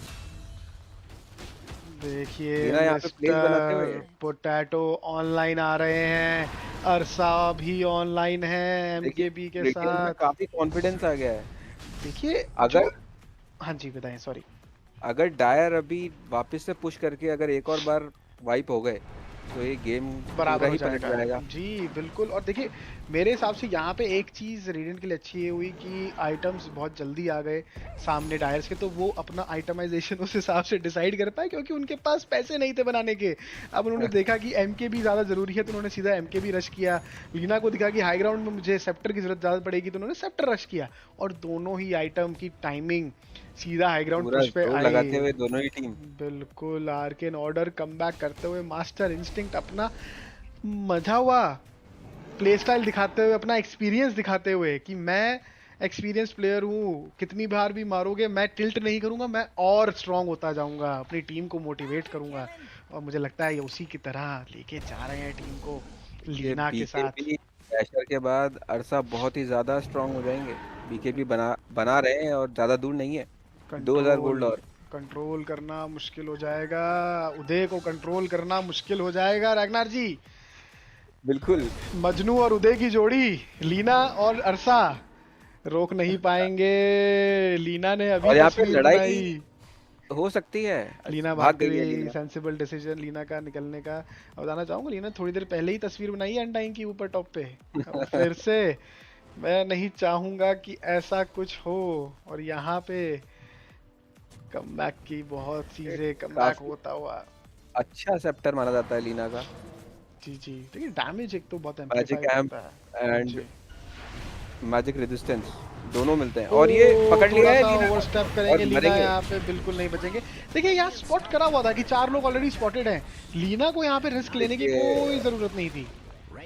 A: देखिए
E: लीना यहाँ पे प्लेस बनाते हुए।
A: मिस्टर पोटैटो ऑनलाइन आ रहे हैं, अरसा भी ऑनलाइन है एमकेबी के
E: लेकिन उनमें
A: साथ।
E: काफी कॉन्फिडेंस आ गया है।
A: देखिए
E: अगर
A: हाँ जी बताएं, सॉरी।
E: अगर डायर अभी वापस से पुश करके अगर एक और बार वाइप हो गए, तो ये गेम
A: बराबर
E: पूरा
A: हो
E: ही पलट
A: जाएगा
E: जाएगा।
A: जी बिल्कुल। और देखिए मेरे हिसाब से यहाँ पे एक चीज़ रेडिएंट के लिए अच्छी ये हुई कि आइटम्स बहुत जल्दी आ गए सामने डायर्स के, तो वो अपना आइटमाइजेशन उस हिसाब से डिसाइड कर पाए क्योंकि उनके पास पैसे नहीं थे बनाने के। अब उन्होंने देखा कि एमके भी ज़्यादा ज़रूरी है तो उन्होंने सीधा एमके भी रश किया। लीना को दिखा कि हाई ग्राउंड में मुझे सेप्टर की ज़रूरत ज़्यादा पड़ेगी तो उन्होंने सेप्टर रश किया, और दोनों ही आइटम की टाइमिंग सीधा हाई ग्राउंड
E: पूरा
A: पुश पे
E: जोर
A: आई।
E: लगाते हुए दोनों ही टीम।
A: बिल्कुल आर्केन ऑर्डर कमबैक करते हुए, मास्टर इंस्टिंक्ट अपना मजा हुआ प्ले स्टाइल दिखाते हुए, अपना एक्सपीरियंस दिखाते हुए कि मैं एक्सपीरियंस प्लेयर हूँ, कितनी बार भी मारोगे मैं टिल्ट नहीं करूंगा, मैं और स्ट्रांग होता जाऊंगा, अपनी टीम को मोटिवेट करूंगा। और मुझे लगता है ये उसी की तरह लेके जा रहे हैं टीम को
E: ये
A: लीना के साथ।
E: बीकेबी प्रेशर के बाद अरसा बहुत ही ज्यादा स्ट्रांग हो जाएंगे। बीकेबी बना रहे हैं और ज्यादा दूर नहीं है। 2000 गोल्ड और
A: कंट्रोल करना मुश्किल हो जाएगा, उदय को कंट्रोल करना मुश्किल हो जाएगा रैगनार जी।
E: बिल्कुल
A: मजनू और उदय की जोड़ी, लीना और अरसा रोक नहीं पाएंगे। लीना ने अभी
E: और यहाँ पे
A: तस्वीर
E: लड़ाई
A: बनाई,
E: हो सकती है।
A: लीना
E: भाग
A: भागते
E: गई है
A: हुए,
E: लीना।
A: सेंसिबल डिसीजन लीना का निकलने का। अब बताना चाहूंगा लीना थोड़ी देर पहले ही तस्वीर बनाई है अनडाइंग की ऊपर टॉप पे। अब फिर से मैं नहीं चाहूंगा कि ऐसा कुछ हो, और यहाँ पे कमबैक की बहुत चीजें कमबैक
E: काफी
A: होता हुआ।
E: अच्छा सेप्टर माना जाता है लीना का।
A: जी जी, देखिए डैमेज एक तो बहुत
E: मैजिक
A: एम्पलीफाई
E: एम्प
A: करता है
E: एंड
A: जी।
E: मैजिक रेजिस्टेंस दोनों मिलते हैं। और ये पकड़ लिया
A: थोड़ा
E: है
A: सा
E: लीना
A: ओवर
E: को
A: स्टेप
E: और
A: करेंगे लीना,
E: मरेंगे।
A: यहाँ पे बिल्कुल नहीं बचेंगे। देखिए यहाँ स्पॉट करा हुआ था कि 4 लोग ऑलरेडी स्पॉटेड हैं, लीना को यहाँ पे रिस्क लेने की
E: देखिए
A: कोई जरूरत नहीं थी।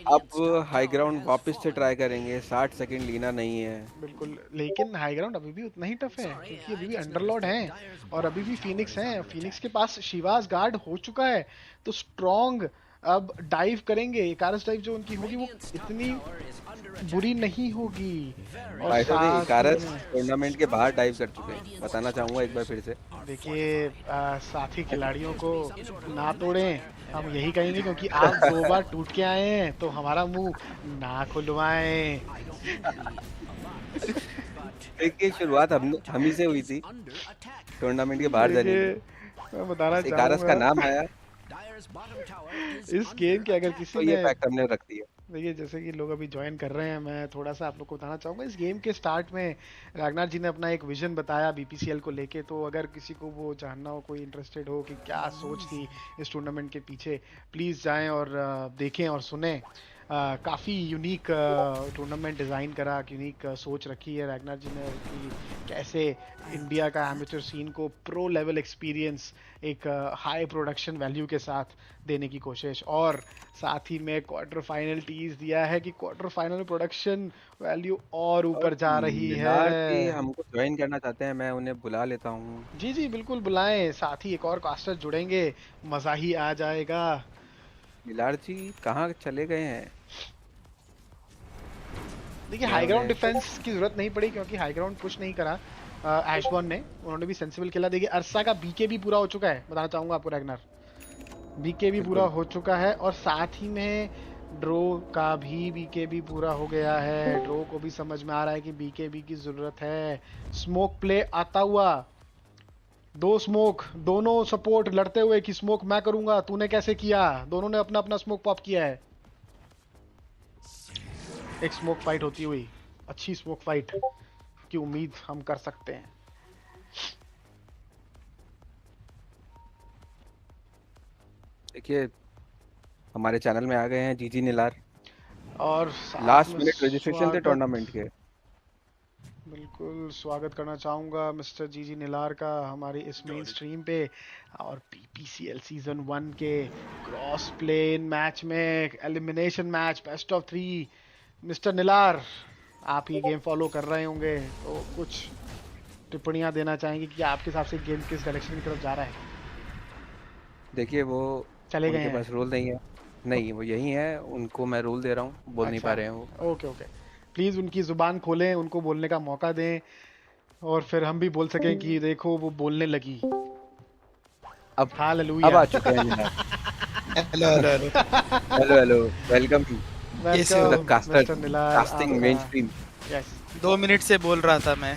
E: अब हाई ग्राउंड वापस से ट्राई करेंगे। 60 सेकंड लीना नहीं है।
A: बिल्कुल, लेकिन हाई ग्राउंड अभी भी उतना ही टफ है क्योंकि अभी भी अंडरलॉर्ड हैं और अभी भी फीनिक्स हैं। फीनिक्स के पास शिवास गार्ड हो चुका है, तो स्ट्रॉन्ग अब डाइव करेंगे। इकारस डाइव जो उनकी होगी वो इतनी बुरी नहीं होगी। और
E: भाई साहब
A: साथ
E: इकारस
A: में
E: टूर्नामेंट के बाहर डाइव कर चुके हैं। बताना चाहूंगा एक बार फिर से।
A: देखिए साथी खिलाड़ियों को ना तोड़ें, हम यही कहेंगे क्योंकि आप 2 बार टूट के आए हैं तो हमारा मुंह ना खुलवाएं।
E: देखिए शुरुआत हम ही से हुई थी टूर्नामेंट के बाहर जाने
A: देखिए
E: की।
A: मैं बताना
E: इकारस का नाम
A: चाहूंगा
E: आया
A: इस गेम के अगर किसी
E: तो ये
A: ने,
E: फैक्ट हमने रख दिया।
A: देखिए जैसे कि लोग अभी ज्वाइन कर रहे हैं, मैं थोड़ा सा आप लोग को बताना चाहूंगा इस गेम के स्टार्ट में रागनाथ जी ने अपना एक विजन बताया बीपीसीएल को लेके। तो अगर किसी को वो जानना हो, कोई इंटरेस्टेड हो कि क्या सोच थी इस टूर्नामेंट के पीछे, प्लीज़ जाएं और देखें और सुने। काफ़ी यूनिक टूर्नामेंट डिज़ाइन करा, यूनिक सोच रखी है रैगनार जी ने कि कैसे इंडिया का एमेचर सीन को प्रो लेवल एक्सपीरियंस एक हाई प्रोडक्शन वैल्यू के साथ देने की कोशिश, और साथ ही में क्वार्टर फाइनल टीज दिया है कि क्वार्टर फाइनल प्रोडक्शन वैल्यू और ऊपर जा रही
E: मिलार जी
A: है।
E: हमको ज्वाइन करना चाहते हैं, मैं उन्हें बुला लेता हूँ।
A: जी जी बिल्कुल बुलाएं, साथ ही एक और कास्टर जुड़ेंगे, मज़ा ही आ जाएगा।
E: मिलार जी कहाँ चले गए हैं?
A: देखिए
E: मैं
A: हाई ग्राउंड
E: उन्हें
A: डिफेंस की जरूरत नहीं पड़ी क्योंकि हाई ग्राउंड पुश नहीं करा एशबॉर्न ने, उन्होंने भी सेंसिबल खेला। देखिए अरसा का बीके भी पूरा हो चुका है, बताना चाहूंगा आपको रैगनार, बीके भी पूरा हो चुका है, और साथ ही में ड्रो का भी बीके भी पूरा हो गया है। ड्रो को भी समझ में आ रहा है कि बीके भी की जरूरत है। स्मोक प्ले आता हुआ, 2 स्मोक, दोनों सपोर्ट लड़ते हुए कि स्मोक मैं करूंगा, तूने कैसे किया। दोनों ने अपना अपना स्मोक पॉप किया है। एक स्मोक फाइट होती हुई, अच्छी स्मोक फाइट की उम्मीद हम कर सकते हैं।
E: देखिए हमारे चैनल में आ गए हैं जीजी निलार।
A: और
E: लास्ट मिनट रजिस्ट्रेशन थे टूर्नामेंट के।
A: बिल्कुल स्वागत करना चाहूंगा मिस्टर जीजी निलार का हमारी इस मेन स्ट्रीम पे, और बीपीसीएल सीजन 1 के क्रॉस प्लेन मैच में elimination match best of 3। Mister Nilar आप ही गेम फॉलो कर रहे होंगे तो कुछ टिप्पणियां देना चाहेंगे कि आपके हिसाब से गेम किस डायरेक्शन की तरफ जा रहा है।
E: देखिए वो
A: चले गए
E: उनके
A: हैं।
E: पास रोल नहीं है। नहीं वो यही है, उनको मैं रोल दे रहा हूँ, बोल नहीं
A: अच्छा,
E: पा रहे हैं वो।
A: ओके ओके, प्लीज उनकी जुबान खोलें, उनको बोलने का मौका दें, और फिर हम भी बोल सकें कि देखो वो बोलने लगी।
E: अब
A: हालेलुया।
E: आ चुके हैं Nilar.
K: Hello hello hello
E: hello hello, welcome to
K: Yes,
E: the caster
A: mister Nilar
E: casting main
A: आपका।
E: स्ट्रीम।
A: यस
K: 2 मिनट से बोल रहा था मैं।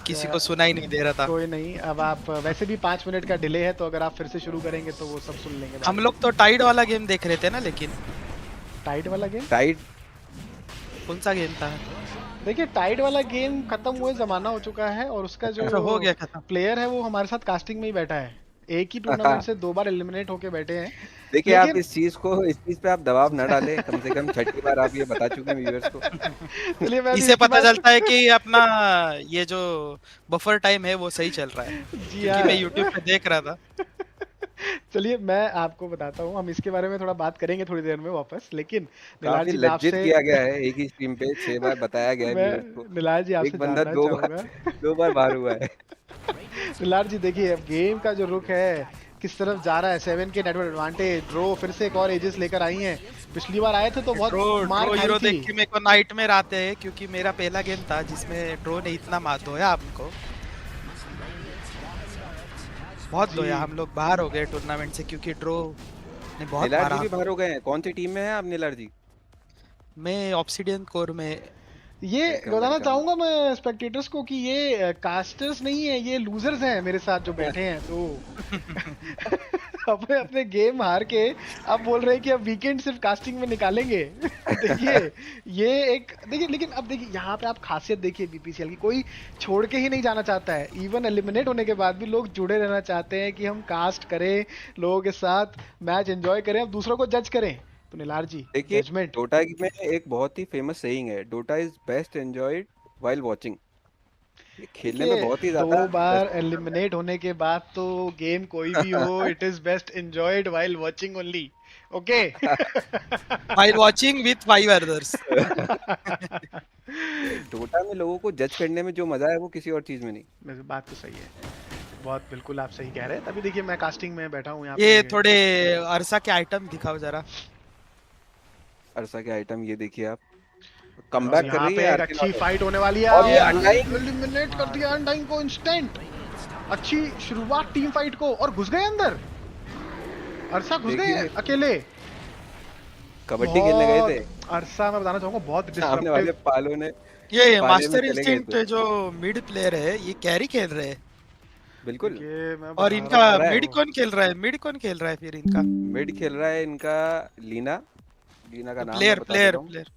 K: किसी को सुना ही नहीं दे रहा था।
L: कोई नहीं, अब आप वैसे भी 5 मिनट का डिले है, तो अगर आप फिर से शुरू करेंगे तो वो सब सुन लेंगे बाद
K: हम
L: में।
K: लोग तो टाइड वाला गेम देख रहे थे ना, लेकिन
L: टाइड वाला गेम
E: टाइड
K: कौन सा गेम था?
L: देखिए, टाइड वाला गेम खत्म हुए जमाना हो चुका है, और उसका
K: अच्छा,
L: जो
K: हो गया खत्म।
L: प्लेयर है वो हमारे साथ कास्टिंग में ही बैठा है। एक ही टूर्नामेंट से 2 बार एलिमिनेट होके बैठे हैं।
E: देखिए आप
L: लेकिन
E: इस चीज पे आप दबाव न डालें, कम से कम छठी बार आप ये बता चुके हैं व्यूअर्स को।
L: चलिए मैं अभी
K: इसे
L: इसकी
K: पता
L: बात
K: चलता है कि अपना ये जो बफर टाइम है वो सही चल रहा है,
L: जी
K: क्योंकि मैं YouTube पे देख रहा था।
L: चलिए मैं आपको बताता हूँ, हम इसके बारे में थोड़ा बात करेंगे थोड़ी देर में वापस, लेकिन निलाल
E: काफी
L: जी मैं
E: लज्जित
L: आपसे
E: किया गया है, एक ही स्ट्रीम पे 6 बार बताया गया है व्यूअर्स को।
L: मैं निलाल जी
E: एक
L: आपसे
E: बंदा
L: जानना
E: 2
L: चाहूंगा।
E: बार 2 बार बाहर हुआ है।
L: निलाल जी देखिए, अब गेम का जो रुख है किस तरफ जा रहा है। 7 के नेटवर्क एडवांटेज, ड्रो फिर से एक और एजेस लेकर आई हैं। पिछली बार आए थे तो बहुत मार
K: ड्रो
L: खाई
K: हीरो
L: थी।
K: देख के मेरे को नाइटमेयर आते हैं, क्योंकि मेरा पहला गेम था जिसमें ड्रो ने इतना मार धोया हमको, बहुत धोया। हम लोग बाहर हो गए टूर्नामेंट से क्योंकि ड्रो ने बहुत
E: नीलार
K: मारा।
E: जी भी बाहर हो गए हैं। कौन सी टीम में है आप नीलार जी?
K: मैं ऑब्सिडियन कोर में।
L: ये
E: वेलकम
L: बताना
E: वेलकम।
L: चाहूंगा मैं स्पेक्टेटर्स को कि ये कास्टर्स नहीं है, ये लूजर्स हैं मेरे साथ जो बैठे हैं। तो अपने अपने गेम हार के अब बोल रहे हैं कि अब वीकेंड सिर्फ कास्टिंग में निकालेंगे। देखिए ये एक देखिए, लेकिन अब देखिए यहाँ पे आप खासियत देखिए बीपीसीएल की, कोई छोड़ के ही नहीं जाना चाहता है। इवन एलिमिनेट होने के बाद भी लोग जुड़े रहना चाहते हैं कि हम कास्ट करें, लोगों के साथ मैच एंजॉय करें, अब दूसरों को जज करें। तो निलार जी
E: देखिए
L: जजमेंट।
E: डोटा में एक बहुत ही फेमस सेइंग है, Dota is best enjoyed while watching. ये खेलने में
L: देखिए,
E: बहुत ही
L: 2
E: ज्यादा
L: बार एलिमिनेट होने के बाद तो गेम कोई भी हो, it is best enjoyed while watching only. Okay
K: while watching with 5 others.
E: Dota में लोगों को जज करने में जो मजा है वो किसी और चीज में नहीं।
L: वैसे बात तो सही है, बहुत बिल्कुल आप सही कह रहे हैं। तभी देखिए मैं कास्टिंग में बैठा हूँ यहाँ
K: ये
L: पे।
K: थोड़े अरसा के आइटम दिखाओ जरा।
E: अरसा के आइटम ये देखिए आप,
L: और
E: कमबैक कर
L: यहाँ
E: रही
L: पे
E: है
L: एक
E: आरके
L: अच्छी
E: नॉट।
L: फाइट होने वाली है,
E: और ये अनडाइंग
L: एलिमिनेट कर दिया अनडाइंग को इंस्टेंट। अच्छी शुरुआत टीम फाइट को, और घुस गए अंदर। अरसा घुस गए
E: देखिए
L: अकेले।
E: कबड्डी खेलने गए थे
L: अरसा मैं बताना चाहूंगा बहुत
E: सामने वाले
L: डिस्ट्रप्टिव।
E: पालों ने
K: ये
E: पाले में
K: मास्टर
E: चले गए
K: इंस्टिंक्ट
E: थे।
K: जो मिड प्लेयर है, ये कैरी खेल रहे हैं।
E: बिल्कुल।
L: ये मैं
K: और
L: बता
K: इनका
L: रहा
E: रहा है।
K: मिड कौन खेल रहा है? मिड कौन खेल रहा है फिर इनका?
E: मिड खेल रहा है इनका लीना। लीना का नाम मैं
K: प्लेयर
E: बता
K: प्लेयर
E: देता हूँ।
K: प्लेयर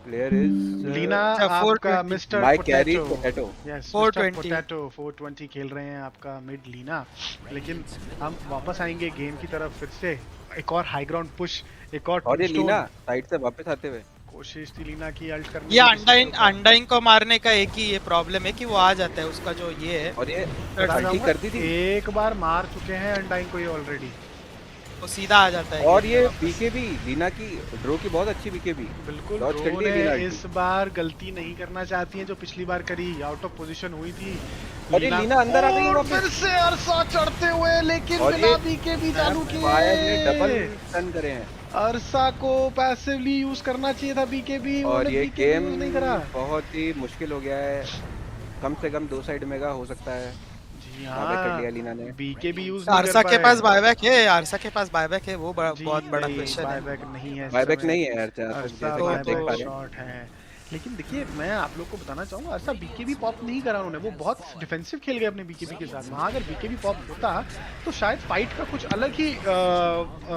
E: प्लेयर इज
L: लीना
K: अच्छा,
L: आपका
K: 420
L: mister
E: my carry
L: potato.
E: Potato.
L: Yes
K: 420
L: potato 420 खेल रहे हैं आपका मिड लीना। लेकिन हम वापस आएंगे गेम की तरफ फिर से। एक और हाई ग्राउंड पुश, एक और
E: और ये
L: टूस्टोन।
E: लीना साइड से वापस आते हुए
L: कोशिश थी लीना की अल्ट करने
K: ये
L: की।
K: अंडाइन अंडाइन को मारने का एक ही ये प्रॉब्लम है कि वो आ जाता है, उसका जो ये है
E: और ये
L: बता
E: अल्टी
L: दूंगा,
E: करती थी
L: एक बार मार चुके हैं अनडाइन को ये ऑलरेडी।
K: वो सीधा आ जाता है।
E: और ये बीकेबी लीना की ड्रो की बहुत अच्छी बीकेबी
L: बिल्कुल
E: लॉन्च कर
L: ड्रो
E: ली है
L: ने
E: लीना
L: इस बार गलती नहीं करना चाहती है जो पिछली बार करी, आउट ऑफ पोजीशन हुई थी।
E: और ये लीना अंदर आ गई
L: और
E: वापस।
L: फिर से अरसा चढ़ते हुए, लेकिन
E: और
L: बिना
E: ये
L: बीकेबी चालू
E: फायर ने डबल
L: किए।
E: टर्न करे हैं।
L: अरसा को पैसिवली यूज करना चाहिए था बीकेबी,
E: और ये गेम
L: नहीं करा।
E: बहुत ही मुश्किल हो गया है, कम से कम 2 साइड मेगा हो सकता है।
L: जी
E: बायबैक कर
L: हाँ,
E: लिया लीना ने।
L: बीकेबी यूज
K: अरसा के पास बायबैक है, अरसा के पास बायबैक है, वो बहुत बड़ा क्वेश्चन है।
L: बायबैक नहीं है इस
E: बायबैक
L: समय।
E: नहीं है यार, जैसा
L: अरसा
E: कि आप देख पा रहे हैं।
L: शॉट है। लेकिन देखिए मैं आप लोग को बताना चाहूंगा, अरसा बीकेबी पॉप नहीं करा उन्होंने, वो बहुत डिफेंसिव खेल गए अपने बीकेबी के साथ। वहाँ अगर बीकेबी पॉप होता तो शायद फाइट का कुछ अलग ही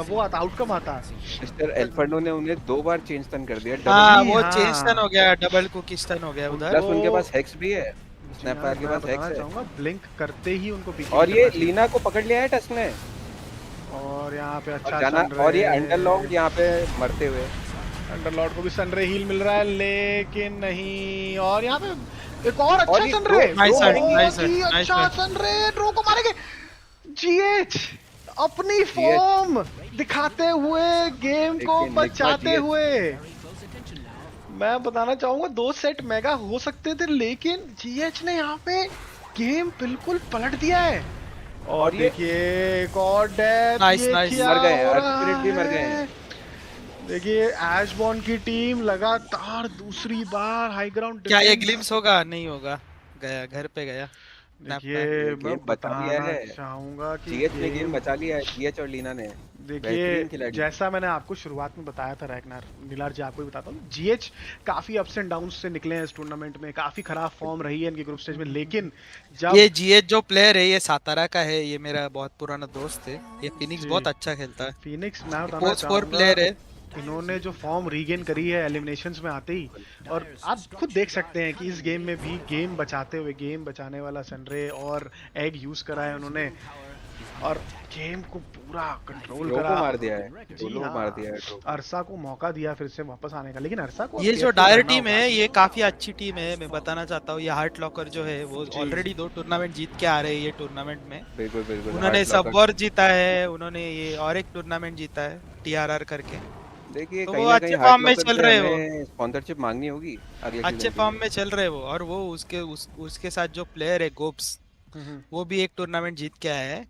L: वो आता, आउटकम आता।
E: मिस्टर एल्फर्डो ने उन्हें 2 बार चेंज टर्न कर दिया।
K: हाँ,
L: जी,
K: वो
L: हाँ।
K: चेंज टर्न हो गया, डबल कुकी टर्न हो गया उधर।
E: प्लस उनके पास हेक्स भी है, स्नैपफायर के
L: मैं
E: पास हेक्स
L: बताना
E: है।
L: चाहूंगा ब्लिंक करते ही उनको बीकेबी
E: और ये
L: करना चाहिए।
E: लीना को पकड़ लिया है टस्क ने।
L: और यहाँ पे
E: और
L: अच्छा
E: जाना
L: सन
E: और ये
L: रहे।
E: अंडरलॉन्ग यहाँ पे मरते हुए।
L: अंडरलॉर्ड को भी सनरे हील मिल रहा है, लेकिन नहीं। और यहाँ पे एक और अच्छा
E: और ये
L: सनरे,
K: नाइस शॉट, नाइस
L: बहुत
K: शॉट,
L: ही
K: नाइस
L: अच्छा
K: शॉट।
L: सनरे, ड्रो को मारेंगे। जीएच अपनी फॉर्म दिखाते हुए गेम को
E: लेकिन
L: बचाते
E: GH
L: हुए। मैं बताना चाहूंगा 2 सेट मेगा हो सकते थे, लेकिन जीएच ने यहाँ पे गेम बिल्कुल पलट दिया है। और
E: ये
L: देखिए एक और डेथ,
K: नाइस,
L: ये
K: नाइस।
L: क्या
E: मर गए हैं,
L: हो
E: अर्थ
L: रहा
E: स्पिरिट भी मर गए हैं।
L: है? देखिए एशबॉर्न की टीम लगातार दूसरी बार हाई ग्राउंड।
K: क्या ये ग्लिम्स होगा? नहीं होगा, गया घर पे गया।
L: देखिए
E: ये
L: मैं
E: गेम बचा लिया
L: बताना
E: है।
L: चाहूंगा कि
E: जीएच ने गेम बचा लिया है, जीएच और लीना ने। बेहतरीन
L: देखिए
E: खिलाड़ी।
L: जैसा मैंने आपको शुरुआत में बताया था रैगनार, नीलार जी आपको भी बताता हूँ, जीएच काफी अप्स एंड डाउन से निकले हैं इस टूर्नामेंट में, काफी खराब फॉर्म रही है इनकी ग्रुप स्टेज में, लेकिन जब
K: ये जीएच जो प्लेयर है ये सातारा का है, ये मेरा बहुत पुराना दोस्त है, ये फिनिक्स
L: जी
K: बहुत अच्छा खेलता है,
L: फिनिक्स मैं बताना
K: पोस्ट 4
L: चाहूंगा,
K: प्लेयर है।
L: इन्होंने जो फॉर्म रीगेन करी है एलिमिनेशंस में आते ही, और आप खुद देख सकते हैं कि इस गेम में भी गेम बचाते हुए, गेम बचाने वाला सनरे और एग यूज करा है उन्होंने, और गेम को पूरा कंट्रोल
E: ड्रो
L: करा।
E: को मार दिया है,
L: जी
E: सोलो
L: हाँ,
E: मार दिया है ड्रो को।
L: अरसा को मौका दिया फिर से वापस आने का, लेकिन अरसा को
K: ये जो
L: careful
K: डायर
L: रहना
K: टीम
L: होगा।
K: है ये काफी अच्छी टीम है, मैं बताना चाहता हूँ, ये हार्ट लॉकर जो है वो
L: जी।
K: ऑलरेडी 2 टूर्नामेंट जीत के आ रहे हैं ये टूर्नामेंट में।
E: बिल्कुल बिल्कुल।
K: उन्होंने
E: Hard
K: सब
E: Locker।
K: वॉर जीता है, उन्होंने ये और एक टूर्नामेंट जीता है टीआरआर करके,
E: देखिए
K: तो
E: कहीं
K: वो
E: ना
K: अच्छे
E: कहीं
K: फॉर्म
E: हार्ड
K: में
E: लॉकर
K: चल
E: से
K: रहे हो,
E: हमें स्पॉन्सरशिप मांगनी होगी अगले
K: अच्छे
E: सीजन के
K: फॉर्म
E: लिए।
K: में चल रहे हो, और वो उसके साथ जो प्लेयर है गोप्स, वो भी एक टूर्नामेंट जीत के आया है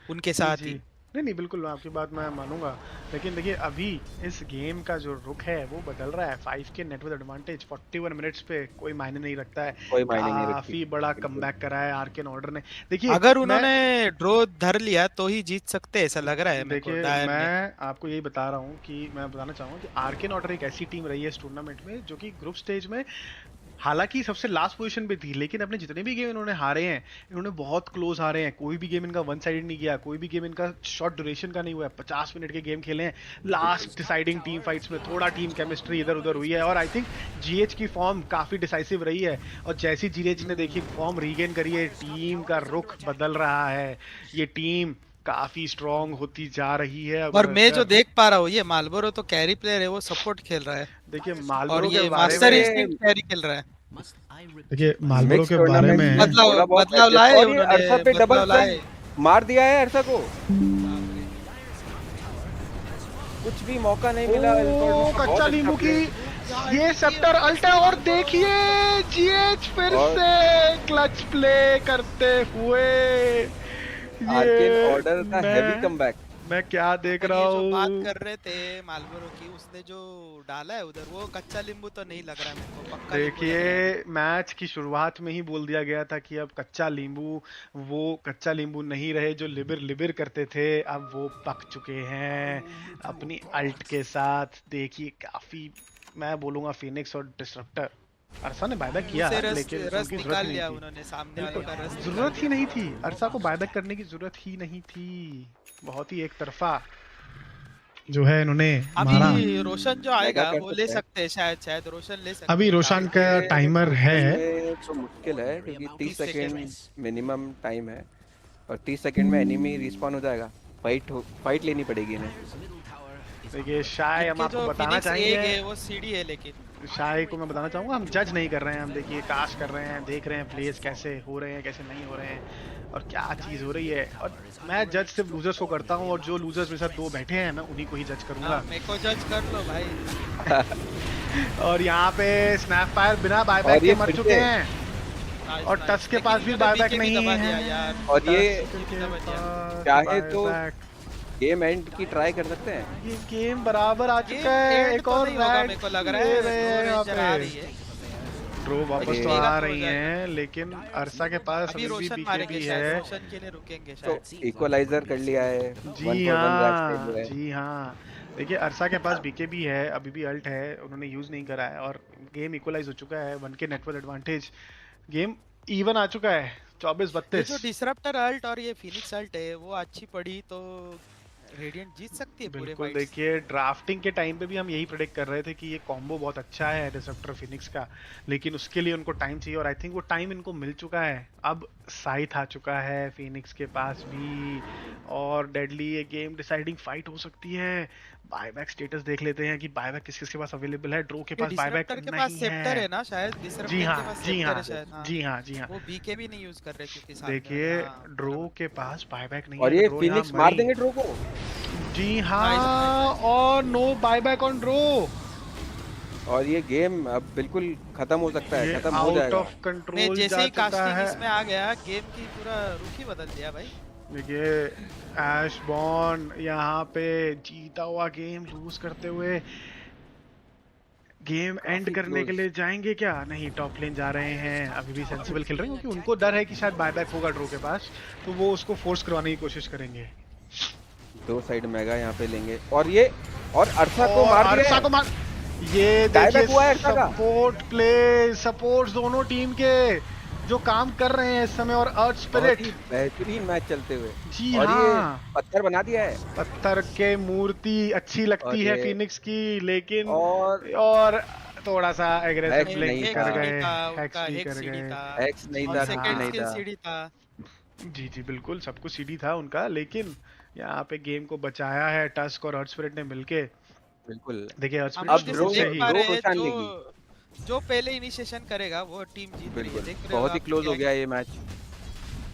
K: उनके
L: जी
K: साथ
L: जी
K: ही।
L: नहीं नहीं बिल्कुल आपकी बात मैं मानूंगा, लेकिन देखिए अभी इस गेम का जो रुख है वो बदल रहा है। 5 के नेट विद एडवांटेज 41 मिनट्स पे कोई मायने नहीं रखता है,
E: कोई मायने नहीं रखती।
L: काफी बड़ा
E: बिल्कुल।
L: कमबैक करा है आर्केन ऑर्डर ने। देखिए
K: अगर
L: मैं
K: उन्होंने ड्रॉ धर लिया तो ही जीत सकते हैं, ऐसा लग रहा है मेरे को
L: देखिए
K: डायर ने।
L: मैं आपको यही बता रहा हूँ कि मैं बताना चाहूँगा कि आर्केन ऑर्डर एक ऐसी टीम रही है इस टूर्नामेंट में जो कि ग्रुप स्टेज में हालांकि सबसे लास्ट पोजीशन पे थी, लेकिन अपने जितने भी गेम इन्होंने हारे हैं, इन्होंने बहुत क्लोज हारे हैं। कोई भी गेम इनका वन साइडेड नहीं गया, कोई भी गेम इनका शॉर्ट ड्यूरेशन का नहीं हुआ है। 50 मिनट के गेम खेले हैं, लास्ट डिसाइडिंग टीम फाइट्स में थोड़ा टीम केमिस्ट्री इधर उधर हुई है, और आई थिंक जीएच की फॉर्म काफी डिसाइसिव रही है, और जैसी जीएच ने देखी फॉर्म रीगेन करी है, टीम का रुख बदल रहा है, ये टीम काफी स्ट्रांग होती जा रही है।
K: और मैं जो
L: अगर
K: देख पा रहा हूँ ये मालबोरो तो कैरी प्लेयर है, वो सपोर्ट खेल रहा है,
L: देखिए
K: और
L: मालबोरो के
K: ये
L: बारे
K: मास्टर
L: में
K: इंस्टिंक्ट कैरी खेल रहा है।
A: देखिए मालबोरो
E: मिक्स
A: के बारे
E: टूर्नामेंट
A: में
E: में
K: बदलाव
E: थोड़ा बहुत
K: बदलाव
E: adjust-
K: लाए
E: और ये
K: उन्होंने,
E: अरसा पे डबल
K: बदलाव लाए।
E: मार दिया है अरसा को, कुछ भी मौका नहीं मिला।
L: ओ, कच्चा नींबू की ये सेप्टर अल्ट है, और देखिए जीएच फिर
E: और-
L: से क्लच प्ले करते हुए,
E: आर्केन ऑर्डर का
L: मैं-
E: हैवी कमबैक।
L: मैं क्या देख
K: और
L: रहा
K: ये जो बात
L: हूँ।
K: कर रहे थे मालबोरो की, उसने जो डाला है उधर, वो कच्चा नींबू तो नहीं लग रहा है मेरे को, पक्का नींबू लग रहा है।
L: देखिए मैच की शुरुआत में ही बोल दिया गया था कि अब कच्चा नींबू, वो कच्चा नींबू नहीं रहे जो लिबिर लिबिर करते थे, अब वो पक चुके हैं अपनी अल्ट के साथ। देखिए काफी मैं बोलूंगा फिनिक्स और डिसरप्टर, अरसा ने बायबैक किया
K: उसे रस
L: लेकिन
K: रस
L: उनकी जरूरत
K: निकाल
L: ही
K: लिया
L: नहीं थी।
K: उन्होंने, सामने वालों का रस निकाल
L: जरूरत ही
K: लिया।
L: नहीं थी, अरसा को बायबैक करने की जरूरत ही नहीं थी, बहुत ही एक तरफा जो है इन्होंने मारा।
K: अभी रोशन जो आएगा
E: कर
K: वो
E: सकते
K: ले
E: हैं।
K: सकते हैं, शायद रोशन ले सकते
A: अभी
K: हैं।
A: रोशन का टाइमर है,
E: ये तो मुश्किल है क्योंकि 30 सेकंड मिनिमम टाइम है, और 30 सेकंड में एनिमी रिस्पॉन हो जाएगा। फाइट लेनी पड़ेगी इन्हें।
L: देखिए शाय हम
K: इनके
L: आपको
K: जो
L: बताना
K: फिनिक्स एक
L: चाहेंगे,
K: है वो सीडी है, लेकिन
L: शाय को मैं बताना चाहूंगा हम जज नहीं कर रहे हैं, हम देखिए काश कर रहे हैं, देख रहे हैं प्लेस कैसे हो रहे हैं कैसे नहीं हो रहे हैं और क्या चीज हो रही है, और मैं जज सिर्फ लूजर्स को करता हूं, और जो लूजर्स मेरे साथ 2 बैठे हैं मैं उन्हीं को ही जज करूंगा।
K: मेरे को जज कर लो भाई।
L: और यहाँ पे स्नैप फायर बिना बायबैक
E: और ये
L: के मर
E: फिर
L: चुके
E: से-
L: हैं, और टच के पास भी बायबैक नहीं है,
E: और ये चाहे तो
L: buyback।
E: गेम एंड की ट्राई कर सकते हैं।
L: ये गेम बराबर आ चुका है, एक और
K: मेरे को लग रहा है
L: यहाँ
K: ड्रॉ आ रही
L: पे
K: है।
L: ड्रो वापस तो आ रही हैं, लेकिन अरसा के पास
K: अभी
L: अभी भी
K: रोशन
L: बीके
K: मारेंगे
L: भी
K: शायद,
L: है।
K: रोशन के लिए रुकेंगे
E: तो
K: शायद।
E: इक्वलाइजर कर लिया है,
L: जी
E: 1 for 1 रैश खेल
L: हाँ
E: लिया है।
L: जी हाँ, देखिए अरसा के पास बीके भी है, अभी भी अल्ट है, उन्होंने यूज नहीं करा है, और गेम इक्वलाइज हो चुका है, 1 के नेटवर्क एडवांटेज, गेम इवन आ चुका है,
K: ये
L: 24-32।
K: जो डिसरप्टर अल्ट और ये फिनिक्स अल्ट है वो अच्छी पड़ी तो रेडिएंट जीत सकती है पूरे
L: बिल्कुल,
K: फाइट्स।
L: देखिए ड्राफ्टिंग के टाइम पे भी हम यही प्रेडिक्ट कर रहे थे कि ये कॉम्बो बहुत अच्छा है डिसरप्टर फिनिक्स का, लेकिन उसके लिए उनको टाइम चाहिए, और आई थिंक वो टाइम इनको मिल चुका है। अब साइथ आ चुका है फिनिक्स के पास भी, और डेडली ये गेम डिसाइडिंग फाइट हो सकती है। बायबैक स्टेटस देख लेते हैं कि बायबैक किस किसके पास अवेलेबल है। ड्रो के पास बायबैक
K: डिसरप्टर के
L: नहीं
K: पास सेप्टर है
L: है।
K: ना शायद, डिसरप्टर
L: जी
K: के
L: हाँ
K: पास
L: जी
K: सेप्टर
L: हाँ
K: है शायद। हाँ।
L: जी हाँ जी हाँ,
K: वो बीके भी नहीं यूज कर रहे क्योंकि सामने
L: देखिए
K: हाँ,
L: ड्रो के पास बायबैक नहीं
E: और
L: है,
E: ये
L: ड्रो
E: फिनिक्स
L: यहाँ
E: मार
L: मरी।
E: देंगे ड्रो को।
L: जी हाँ, और नो बायबैक ऑन ड्रो,
E: और ये गेम अब बिल्कुल खत्म हो सकता है,
L: ये
E: खत्म हो
L: आउट
E: जाएगा।
L: ऑफ
K: मैं
L: कंट्रोल
K: जैसे
L: जा
K: ही
L: चुका
K: कास्टिंग
L: है।
K: इसमें आ गया गेम की पूरा रुख ही बदल दिया भाई।
L: देखिए ऐश बॉन्ड यहाँ पे जीता हुआ गेम लूज करते हुए गेम एंड
E: काफी
L: करने के
E: close।
L: लिए जाएंगे क्या? नहीं, टॉप लेन जा रहे हैं, अभी भी सेंसिबल खेल रहे हैं क्योंकि उनको डर है कि शायद बायबैक होगा ड्रो के पास, तो वो उसको फोर्स करवाने की कोशिश करेंगे।
E: दो साइड मेगा यहाँ पे लेंगे और ये और अर्सा को
L: और
E: मार दिया
L: अर्सा
E: है।
L: को मार, ये
E: Dieback
L: देखिए
E: हुआ है अर्सा का।
L: सपोर्ट प्ले, सपोर्ट्स दोनों टीम के जो काम कर रहे हैं इस समय, और अर्थ
E: बहुत
L: स्पिरिट
E: ही बेहतरीन मैच चलते हुए।
L: जी
E: और ये
L: हाँ,
E: पत्थर बना दिया है
L: पत्थर के मूर्ति अच्छी
E: और
L: लगती है
E: ये
L: फिनिक्स की, लेकिन
E: और
L: थोड़ा सा एग्रेसिव
E: हैक्स
L: प्ले
E: नहीं
L: कर
E: था,
L: गए,
K: उनका
L: हैक्स भी
K: हेक्स
L: कर
K: सीढ़ी
L: गए।
K: था
E: हैक्स नहीं
K: और
E: था, कुछ
K: सेकंड
E: नहीं
K: स्किल
E: था।
K: सीढ़ी था।
L: जी जी बिल्कुल, सब कुछ सीढ़ी था उनका, लेकिन यहाँ पे गेम को बचाया है टस्क और अर्थ स्पिरिट ने मिलके।
E: बिल्कुल।
L: देखिए अर्थ
K: हम
L: स्पिरिट
K: लोग
L: शुरू
K: जैसे
L: से
K: देख
L: ही
K: पा रहे हैं
E: रोशान
K: जो
E: लेगी।
K: जो पहले इनिशिएशन करेगा वो टीम जीत रही है।
E: बिल्कुल
K: देख रहे हो
E: बहुत ही
K: आप
E: क्लोज हो
K: क्या
E: गया ये मैच।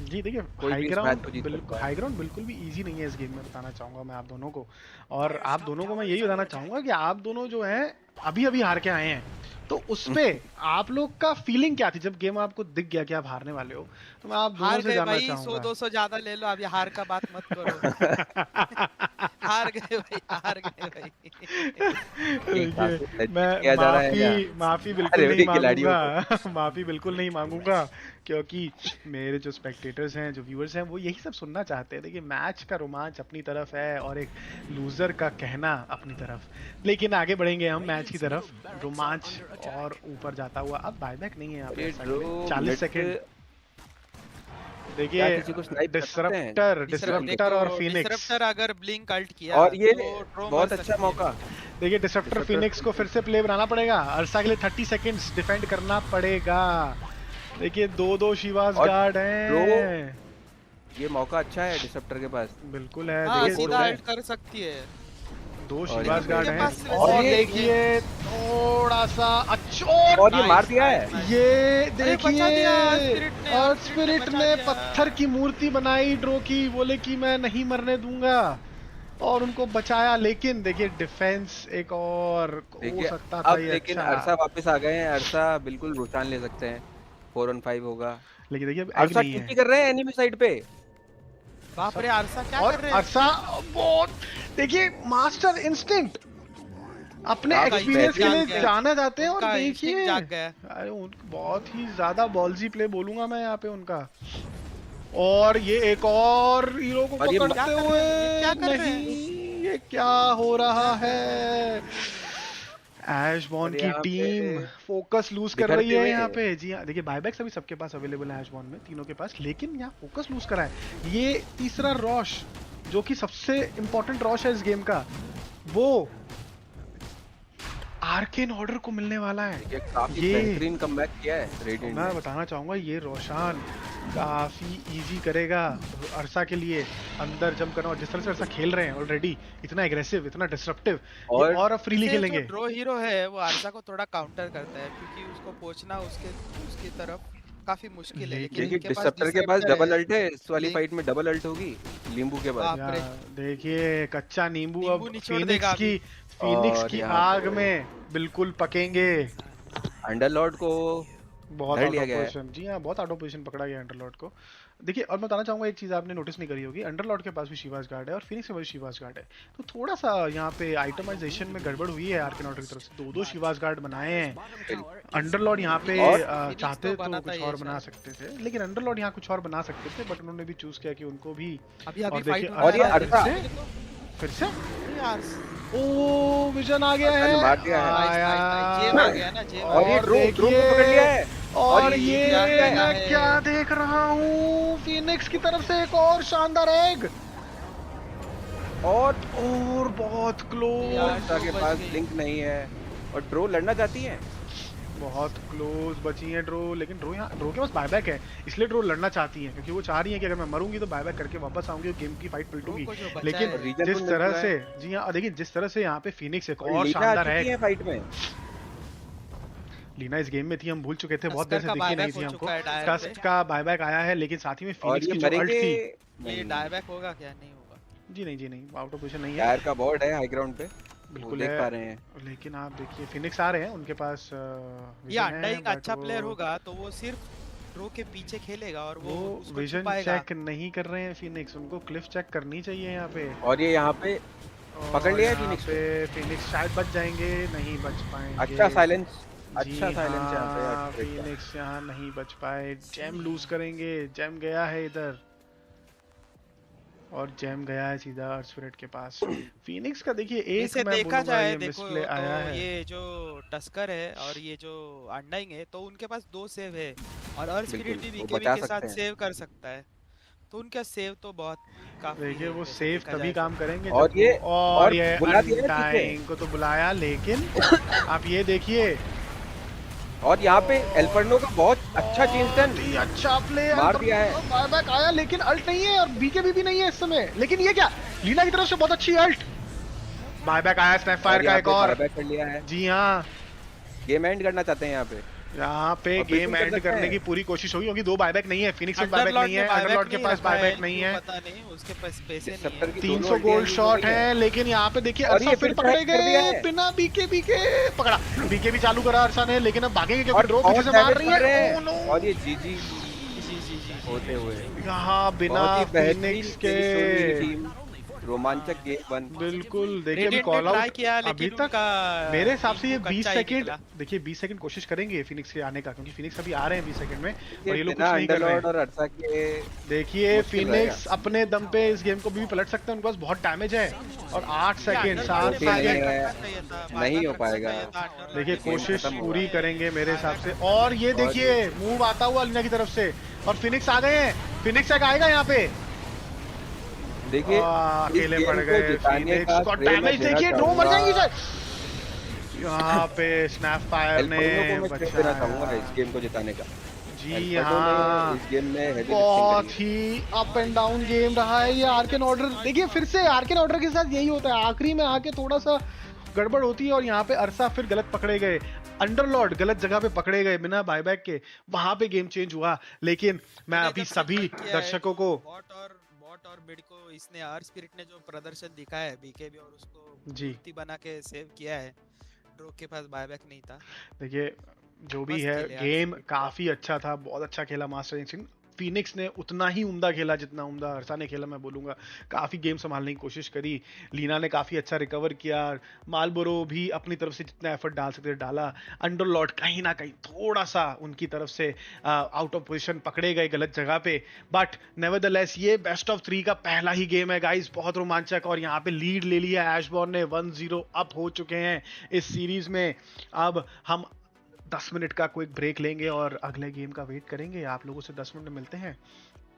L: जी देखिए,
E: कोई
L: हाई
E: भी इस मैच
L: ग्राउंड
E: को जीत सकता है।
L: हाई ग्राउंड बिल्कुल भी इजी नहीं है इस गेम में, बताना चाहूंगा मैं आप दोनों को। और आप दोनों को मैं यही बताना चाहूंगा कि आप दोनों जो हैं अभी अभी हार के आए हैं, तो उस पे आप लोग का फीलिंग क्या थी जब गेम आपको दिख गया कि आप हारने वाले हो? तो मैं आप दोनों
K: हार
L: से
K: गए
L: जानना
K: भाई,
L: चाहूंगा।
K: 100-200 ज्यादा ले लो, अभी हार का बात मत करो। हार गए भाई, हार गए भाई।
L: देखिए मैं
E: किया जा रहा है क्या?
L: माफी बिल्कुल
E: अरे
L: नहीं
E: भाई खिलाड़ियों
L: मांगूंगा
E: को।
L: माफी बिल्कुल नहीं मांगूंगा, क्योंकि मेरे जो स्पेक्टेटर्स हैं, जो व्यूअर्स हैं, वो यही सब सुनना चाहते हैं। देखिए मैच का रोमांच अपनी तरफ है और एक लूजर का कहना अपनी तरफ, लेकिन आगे बढ़ेंगे हम मैच की तरफ, रोमांच और ऊपर जाता हुआ। अब बायबैक नहीं है यहाँ पे
E: अरे
L: ऐसा
E: ड्रो
L: 40
E: मिड
L: सेकंड।
E: क्या
L: देखिए
E: किसी को स्नाइप कर सकते हैं?
L: डिसरप्टर और फिनिक्स,
K: डिसरप्टर अगर ब्लिंक अल्ट किया
E: और ये
K: तो ड्रो
E: बहुत
K: मर
E: अच्छा
K: सकती है।
E: मौका।
L: देखिए डिसरप्टर फिनिक्स को फिर से प्ले बनाना पड़ेगा, अर्सा के लिए 30 सेकंड्स डिफेंड करना पड़ेगा। देखिए दो शिवास
E: और
L: गार्ड हैं,
E: ये मौका अच्छा है डिसरप्टर के पास।
L: बिल्कुल है।
K: हाँ,
L: देखिए
K: सीधा अल्ट कर सकती है।
L: दो
E: और
L: शिवास
E: ये
L: गार्ड
K: उनके पास
L: हैं,
K: सिर्फ
L: और
E: ये-
L: देखिए थोड़ा सा अच्छा,
E: और ये मार दिया है।
L: ये
K: अरे बचा
L: देखिए
K: दिया स्पिरिट ने,
L: अर्थ स्पिरिट
K: बचा
L: ने
K: दिया।
L: पत्थर की मूर्ति बनाई ड्रो की, बोले कि मैं नहीं मरने दूंगा, और उनको बचाया। लेकिन देखिए डिफेंस एक और हो
E: देखिए
L: सकता था
E: अब
L: ये
E: लेकिन
L: अच्छा,
E: अर्सा वापस आ गए हैं। अर्सा बिल्कुल रुझान ले सकते हैं। 4-on-5 होगा।
L: लेकिन देखिए अब एग
E: अर्सा
L: नहीं
E: टीपी
L: है।
E: कर रहे हैं एनिमी साइड पे।
K: बाप रे, अरसा क्या
L: और
K: कर रहे हैं?
L: अर्सा बहुत, देखिए मास्टर इंस्टिंक्ट अपने
E: काफी
L: एक्सपीरियंस के
E: बेहतरीन
L: लिए
K: गया।
L: जाना जाते हैं, और
K: उनका
L: देखिए
K: instinct जाग गया।
L: अरे बहुत ही ज्यादा बॉल्जी प्ले बोलूंगा मैं यहाँ पे उनका। और ये एक और हीरो को
E: और ये
L: पकड़ते
K: क्या कर रहे
L: हुए,
K: हैं? ये क्या कर रहे हैं?
L: नहीं ये क्या हो रहा है? ऐशबॉर्न
E: और
L: की
E: यहाँ
L: टीम
E: पे
L: फोकस लूज कर रही
E: बिखरते
L: है
E: हुए
L: यहाँ पे। जी हाँ देखिए बायबैक्स अभी सबके पास अवेलेबल है ऐशबॉर्न में, तीनों के पास, लेकिन यहाँ फोकस लूज करा है। ये तीसरा रॉश जो कि सबसे इंपॉर्टेंट रॉश है इस गेम का, वो आर्केन ऑर्डर को मिलने वाला है।
E: ये काफी
L: ये
E: बेहतरीन कमबैक किया है रेडिएंट
L: मैं
E: ने।
L: बताना चाहूंगा ये रोशान काफी इजी करेगा अर्सा के लिए अंदर जंप करना, और जिस तरह से अर्सा खेल रहे हैं ऑलरेडी, इतना एग्रेसिव, इतना डिसरप्टिव, और अब फ्रीली
K: जैसे
L: खेलेंगे।
K: जो ड्रो हीरो है वो अर्सा को थोड़ा काउंटर करता है, क्योंकि उसको पहुंचना उसकी तरफ काफी मुश्किल है। लेकिन
E: देखिए
K: इनके पास
E: डिसरप्टर के पास
K: disruptor
E: डबल
K: है।
E: अल्ट है। इस वाली
K: लिंक-
E: फाइट में डबल अल्ट होगी नींबू के बाद।
K: बाप रे।
L: देखिए कच्चा नींबू अब
K: नींबू निचोड़
L: फिनिक्स
K: देगा
L: की,
K: अभी।
L: फिनिक्स
E: और
L: की
E: यहाँ
L: आग
E: पे
L: में बिल्कुल पकेंगे।
E: अंडरलॉर्ड को
L: बहुत
E: धर
L: आउट
E: लिया
L: ऑफ
E: गया है।
L: पोजीशन, जी हाँ बहुत आउट ऑफ पोजीशन पकड़ा गया अंडरलॉर्ड को। देखिए और मैं बताना चाहूंगा एक चीज आपने नोटिस नहीं करी होगी, अंडरलॉर्ड के पास भी शिवास गार्ड है और फिनिक्स के पास भी शिवास गार्ड है, तो थोड़ा सा यहाँ पे आइटमाइजेशन में गड़बड़ हुई है आर्केन ऑर्डर की तरफ से। दो शिवास गार्ड बनाए हैं अंडरलॉर्ड यहाँ पे,
E: और
L: चाहते तो
K: बनाता
L: कुछ
K: ही
L: और
K: है
L: बना
K: शायद।
L: सकते थे, लेकिन अंडरलॉर्ड यहाँ कुछ और बना सकते थे, बट उन्होंने भी चूज किया कि उनको भी।
K: अभी
L: और
K: अभी
L: देखिए
K: फाइट
E: और ये अर्सा
L: फिर से
K: यार
L: ओ विजन आ गया
E: अर्सा ने
L: है,
E: मार दिया है।
L: आया।
K: जेब आ गया ना, जेब आ
E: और
K: गया।
E: ये ड्रो को पकड़ लिया है।
L: और
E: ये
L: ये
K: क्या किया
L: मैं
K: है?
L: क्या देख रहा हूँ, फिनिक्स की तरफ से एक और शानदार एग,
E: और
L: बहुत क्लोज,
K: यार,
E: अर्सा के
K: बच
E: पास
K: गई।
E: लिंक नहीं है और ड्रो लड़ना चाहती है।
L: बहुत क्लोज बची है ड्रो, लेकिन ड्रो के पास बायबैक है, इसलिए ड्रो लड़ना चाहती है, क्योंकि वो चाह रही है कि अगर मैं मरूंगी तो बायबैक करके वापस आऊंगी और गेम की फाइट पलटूंगी।
K: ड्रो को जो बचा
L: लेकिन
K: है।
E: रीजन
L: जिस
E: तो
L: तरह
E: मिल रहा
L: से,
E: है।
L: जी हाँ देखिए जिस तरह से यहाँ पे फिनिक्स एक
E: और
L: और
E: लीना आ
L: शानदार
E: चुकी
L: है।
E: है फाइट में।
L: लीना इस गेम में थी, हम भूल चुके थे, बहुत देर से
K: का
L: दिखी नहीं
K: buyback
L: थी
K: हो
L: हमको।
K: चुका है डायर
L: कस्ट
K: पे।
L: का बायबैक आया है, लेकिन साथ ही में
E: और
L: फिनिक्स
E: ये
L: की जो अल्ट
E: मरेंगे
L: थी,
K: ये डायबैक होगा क्या? नहीं होगा।
L: जी नहीं आउट ऑफ पोजीशन नहीं है,
E: टायर का बोर्ड है हाई ग्राउंड पे,
L: बिल्कुल
E: वो देख
L: है।
E: पा रहे हैं।
L: लेकिन आप देखिए फिनिक्स आ रहे हैं, उनके पास
K: ये
L: vision
K: अड्डा
L: है,
K: एक
L: but
K: अच्छा
L: वो-
K: प्लेयर होगा तो वो सिर्फ ड्रो के पीछे खेलेगा और वो
L: वो
K: उसको
L: विजन
K: छुपाएगा।
L: चेक नहीं कर रहे हैं फिनिक्स, उनको क्लिफ चेक करनी चाहिए यहाँ पे।
E: और ये यहाँ पे पकड़ लिया है
L: यहाँ
E: फिनिक्स
L: पे फिनिक्स शायद बच जाएंगे, नहीं बच पाएंगे।
E: अच्छा साइलेंस,
L: जी
E: अच्छा साइलेंस यहाँ पे
L: हाँ,
E: यार।
L: फिनिक्स यहाँ नहीं बच पाए, जेम लूज करेंगे, जेम गया है इधर। और जैम गया है सीधा स्पिरिट के पास। फिनिक्स का देखिए एक
K: वैसे
L: मैं
K: देखा
L: बोलूंगा
K: जाए
L: ये
K: देखो
L: मिसप्ले
K: तो
L: आया है।
K: ये जो टस्कर है और ये जो अंडाइंग है तो उनके पास 2 सेव है और अर्थ स्पिरिट
E: बिल्कुल
K: भी
E: वो
K: बीकेबी
E: बचा
K: के
E: सकते
K: साथ
E: हैं।
K: सेव कर सकता है, तो उनका सेव तो बहुत काफी
L: देखिए
K: है
L: वो
K: वैसे
L: सेफ
K: देखा
L: तभी
K: जाए तो।
L: काम करेंगे
E: और
L: जब
E: ये
L: वो, और
E: और
L: ये
E: बुला दिया है पीछे।
L: अनडाइंग को तो बुलाया, लेकिन आप ये देखिए
E: और यहाँ पे एल्फर्नो का बहुत अच्छा चेंज टर्न
L: बहुत ही अच्छा प्ले
E: मार दिया है।
L: बायबैक आया, लेकिन अल्ट नहीं है और बीकेबी भी नहीं है इस समय। लेकिन ये क्या, लीना की तरफ से बहुत अच्छी अल्ट, बायबैक आया, स्नैप फायर
E: और
L: का
E: यहाँ
L: एक
E: पे
L: और।
E: बायबैक कर लिया है।
L: जी हाँ,
E: गेम एंड करना चाहते हैं
L: यहाँ पे
E: और
L: गेम
E: बिल्कुल कर
L: एंड
E: सकते
L: करने
E: हैं।
L: की पूरी कोशिश होगी, क्योंकि 2 बायबैक नहीं है, फिनिक्स में बायबैक
K: अंडरलॉर्ड
L: नहीं
K: ने
L: है,
K: बायबैक
L: अंडरलॉर्ड के
K: नहीं
L: पास
K: रखा है,
L: बायबैक नहीं
K: क्यों
L: है।
K: पता नहीं, उसके पास पैसे नहीं
E: डिसरप्टर
K: है।
E: की दोनों
L: 300
E: अल्टियां
L: गोल्ड
E: यूज हो
L: शॉट
E: गई
L: है, लेकिन यहाँ पे देखिए
E: और
L: अरसा
E: ये
L: फिर
E: फिर से
L: पकड़े
E: हैक कर दिया
L: गए
E: है
L: बिना बीकेबी के। पकड़ा, बीकेबी चालू करा अरसा ने, लेकिन अब भागेंगे क्योंकि
E: और
L: ड्रॉ पीछे
E: बहुत
L: से मार
E: डैमेज
L: रही
E: कर रहे
L: है।
E: हैं।
L: ओह नो,
E: और ये जीजी
K: जी जी जी
E: होते हुए
L: यहाँ बिना
E: बहुत ही बेहतरीन
L: फिनिक्स के
E: खेली सोनी टीम, रोमांचक गेम वन।
L: बिल्कुल। देखिए अभी
K: रेडिएंट ने
L: कॉल
K: ट्राई
L: आउट
K: किया
L: अभी
K: लेकिन
L: तक
K: उनका
L: मेरे हिसाब से ये
K: इनको
L: 20
K: कच्चा ही
L: सेकंड,
K: निकला।
L: देखिए 20 सेकंड कोशिश करेंगे फिनिक्स के आने का, क्योंकि फिनिक्स अभी आ रहे हैं 20 सेकंड में
E: देखिए
L: और ये लोग
E: बिना
L: कुछ नहीं कर रहे
E: अंडरलॉर्ड
L: हैं।
E: और अरसा के
L: देखिए
E: मुश्किल रहेगा।
L: फिनिक्स अपने दम पे इस गेम को भी पलट सकते हैं, उनके पास बहुत डैमेज है। और 8
K: ये
L: सेकंड,
K: अंडरलॉर्ड
L: 7
K: ने
E: ओपी नहीं
K: बायबैक
L: सेकंड,
E: है,
K: रखना चाहिए था,
E: नहीं
K: बायबैक
E: हो
K: रखना
E: पाएगा।
K: चाहिए था अंडरलॉर्ड
L: देखिए
K: ने,
E: गेम
K: लेकिन
L: कोशिश
E: खत्म
L: पूरी
E: होगा।
L: करेंगे मेरे हिसाब से।
K: बायबैक
L: और ये
E: और
L: देखिए मूव आता हुआ अलीना की तरफ से, और फिनिक्स आ गए हैं, फिनिक्स एक आएगा यहाँ पे।
E: देखिए इस
L: अकेले पड़
E: गेम को
L: गए
E: जिताने
L: फिनिक्स
E: का
L: को,
E: श्रेय मैं
L: डैमेज
E: देना
L: देखिए, ड्रो मर
E: चाहूंगा
L: जाएंगी शायद। यहाँ पे स्नैप फायर ने
E: एल्फर्नो को, मैं श्रेय देना चाहूंगा इस
L: बचाया।
E: गेम को जिताने का।
L: जी
E: एल्फर्नो ने
L: हाँ,
E: इस गेम में हेवी लिफ्टिंग करी
L: बहुत
E: है।
L: ही अप एंड डाउन गेम रहा है ये आर्केन ऑर्डर। देखिए फिर से आर्केन ऑर्डर के साथ यही होता है, आखिरी में आके थोड़ा सा गड़बड़ होती है, और यहाँ पे अरसा फिर गलत पकड़े गए, अंडरलॉर्ड गलत जगह पे पकड़े गए बिना बायबैक के, वहां पे गेम चेंज हुआ। लेकिन मैं
K: मैंने
L: अभी
K: जब से
L: सभी
K: चेक किया है
L: दर्शकों
K: तो
L: को,
K: बॉट और मिड को इसने आर स्पिरिट ने जो प्रदर्शन दिखाया है बीकेबी, और उसको
L: जी
K: मूर्ति बना के सेव किया है, ड्रो के पास बायबैक नहीं था।
L: देखिए जो भी
K: मस्त
L: है
K: खेले आर
L: गेम
K: स्पिरिट।
L: काफी अच्छा था, बहुत अच्छा खेला मास्टर सिंह। फिनिक्स ने उतना ही उम्दा खेला जितना उम्दा अरसा ने खेला, मैं बोलूंगा काफी गेम संभालने की कोशिश करी। लीना ने काफी अच्छा रिकवर किया, मालबोरो भी अपनी तरफ से जितना एफर्ट डाल सकते डाला। अंडरलॉर्ड कहीं ना कहीं थोड़ा सा उनकी तरफ से आउट ऑफ पोजीशन पकड़े गए गलत जगह पे, बट नेवरदलेस ये बेस्ट ऑफ 3 का पहला ही गेम है गाइस, बहुत रोमांचक। और यहाँ पे लीड ले लिया एशबॉर्न ने, 1-0 अप हो चुके हैं इस सीरीज में। अब हम 10 मिनट का क्विक ब्रेक लेंगे और अगले गेम का वेट करेंगे। आप लोगों से 10 मिनट में मिलते हैं।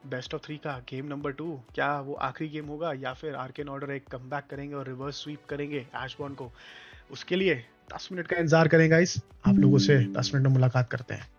L: बेस्ट ऑफ 3 का गेम नंबर 2, क्या वो आखिरी गेम होगा या फिर आर्केन ऑर्डर एक कमबैक करेंगे और रिवर्स स्वीप करेंगे एशबॉर्न को? उसके लिए 10 मिनट का इंतजार करें गाइस, आप लोगों से 10 मिनट में मुलाकात करते हैं।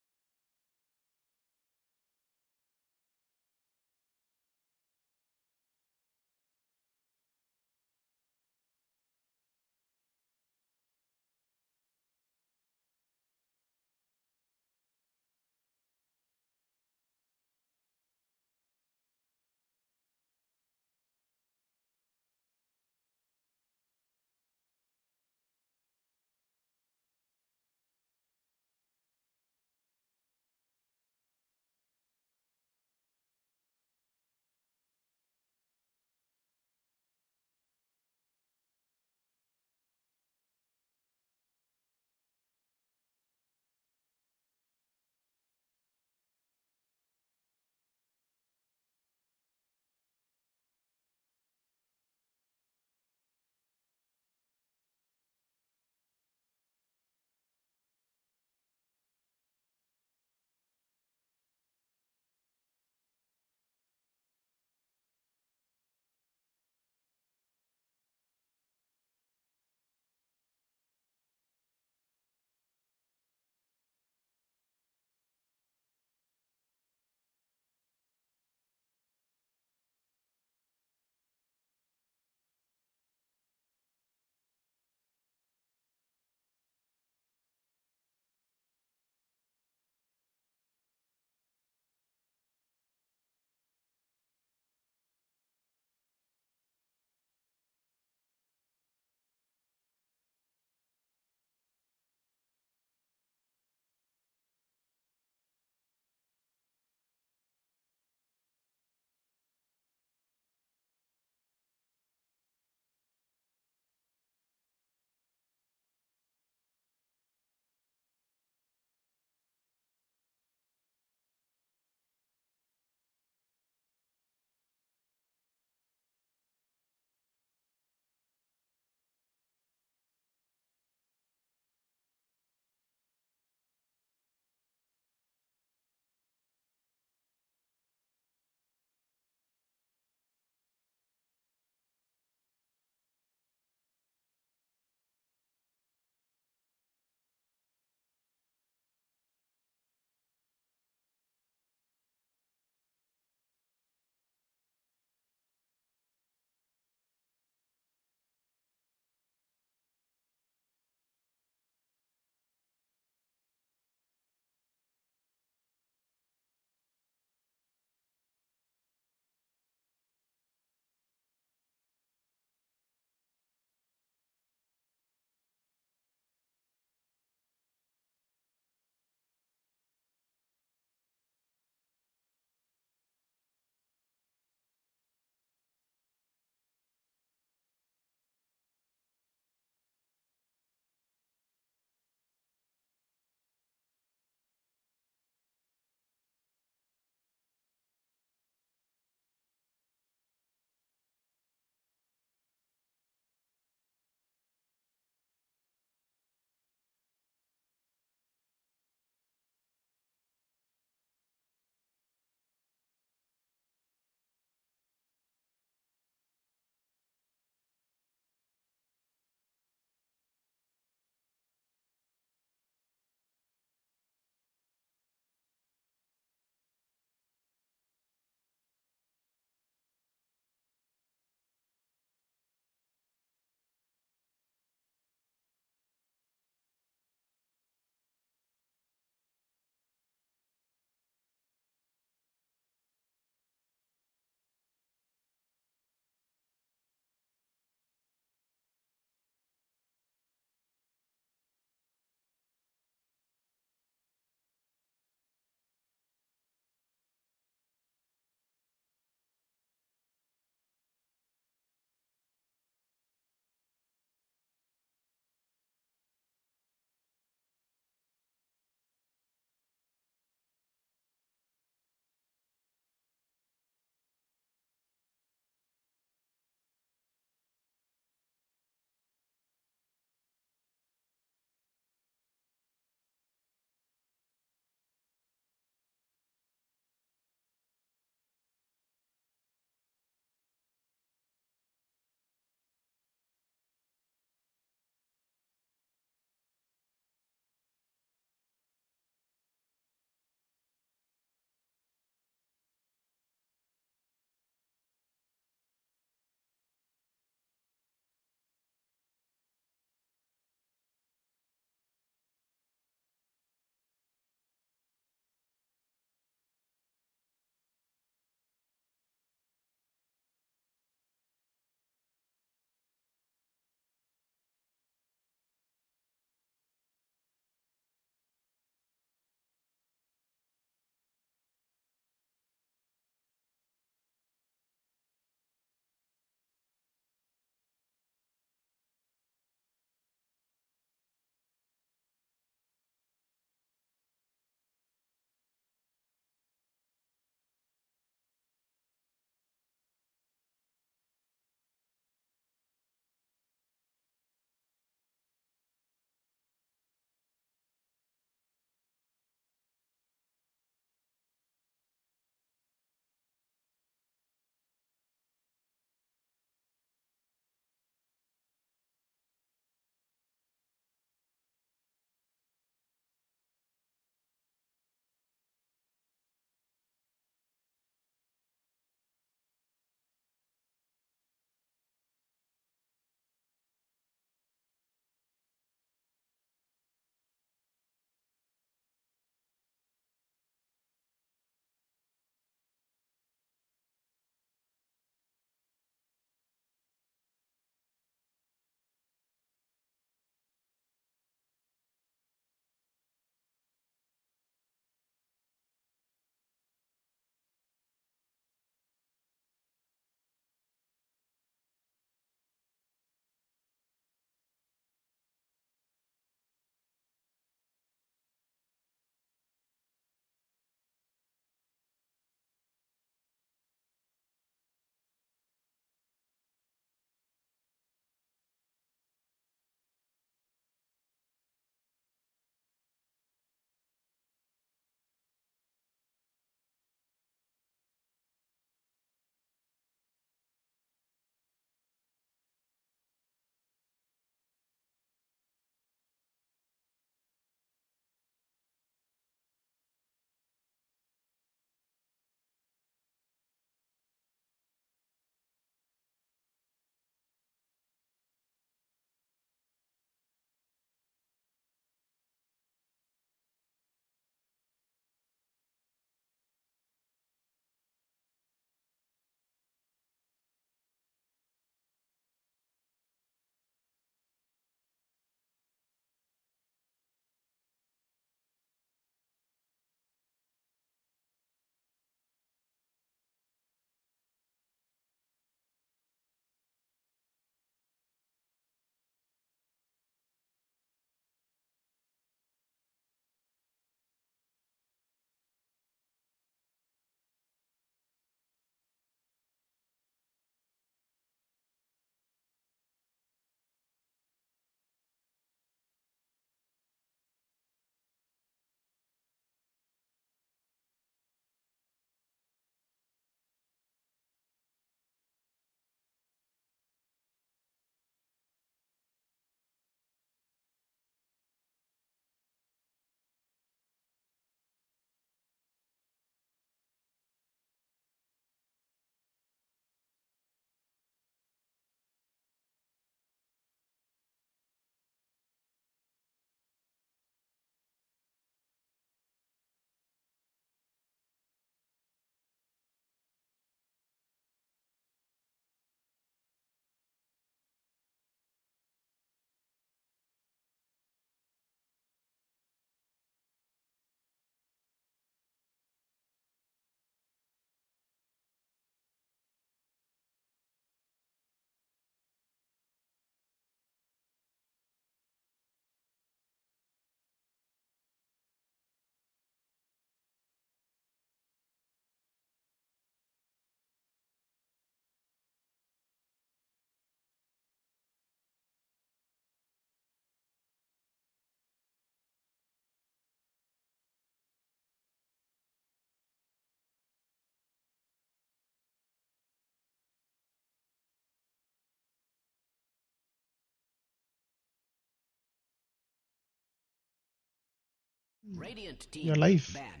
C: Radiant
A: your
C: team
A: life.
C: ban.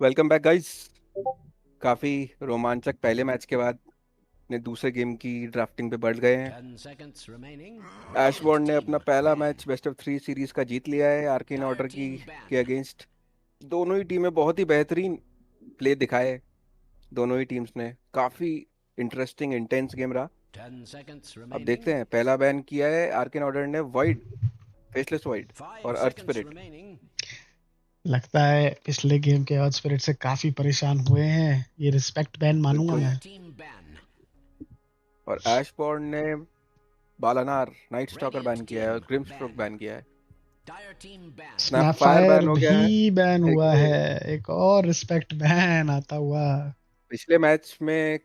E: Welcome back guys. काफी रोमांचक पहले मैच के बाद ने दूसरे गेम की ड्राफ्टिंग पे बढ़ गए हैं।
C: 10 seconds remaining.
E: एशबॉर्न ने
C: Radiant
E: अपना
C: team
E: पहला
C: ban.
E: Match best of 3 series का जीत लिया है आर्केन
C: Dire
E: ऑर्डर की
C: team ban.
E: के अगेंस्ट। दोनों ही टीमें बहुत ही बेहतरीन प्ले दिखाए। दोनों ही टीम्स ने काफी इंटरेस्टिंग इंटेंस गेम रहा।
C: 10 seconds
E: अब
C: remaining.
E: देखते हैं, पहला बैन किया है आर्केन ऑर्डर ने वाइड, फेसलेस वाइड
C: 5
E: और अर्थ
C: seconds
E: स्पिरिट।
C: remaining.
A: लगता है पिछले गेम के अर्थ स्पिरिट से काफी परेशान हुए हैं। ये रिस्पेक्ट बैन मानूंगा
E: बिल्कुल।
A: मैं।
C: Team ban.
E: और एशबॉर्न ने Balanar night stalker ban
C: Radiant
E: किया है और
C: team
E: Grimstroke
C: ban.
E: Ban किया है।
C: Dire team ban.
E: Snapfire
A: Snapfire
E: ban हो गया है।
A: भी बैन हुआ
E: देखिए,
A: है। एक और रिस्पेक्ट बैन आता हुआ।
E: पिछले मैच में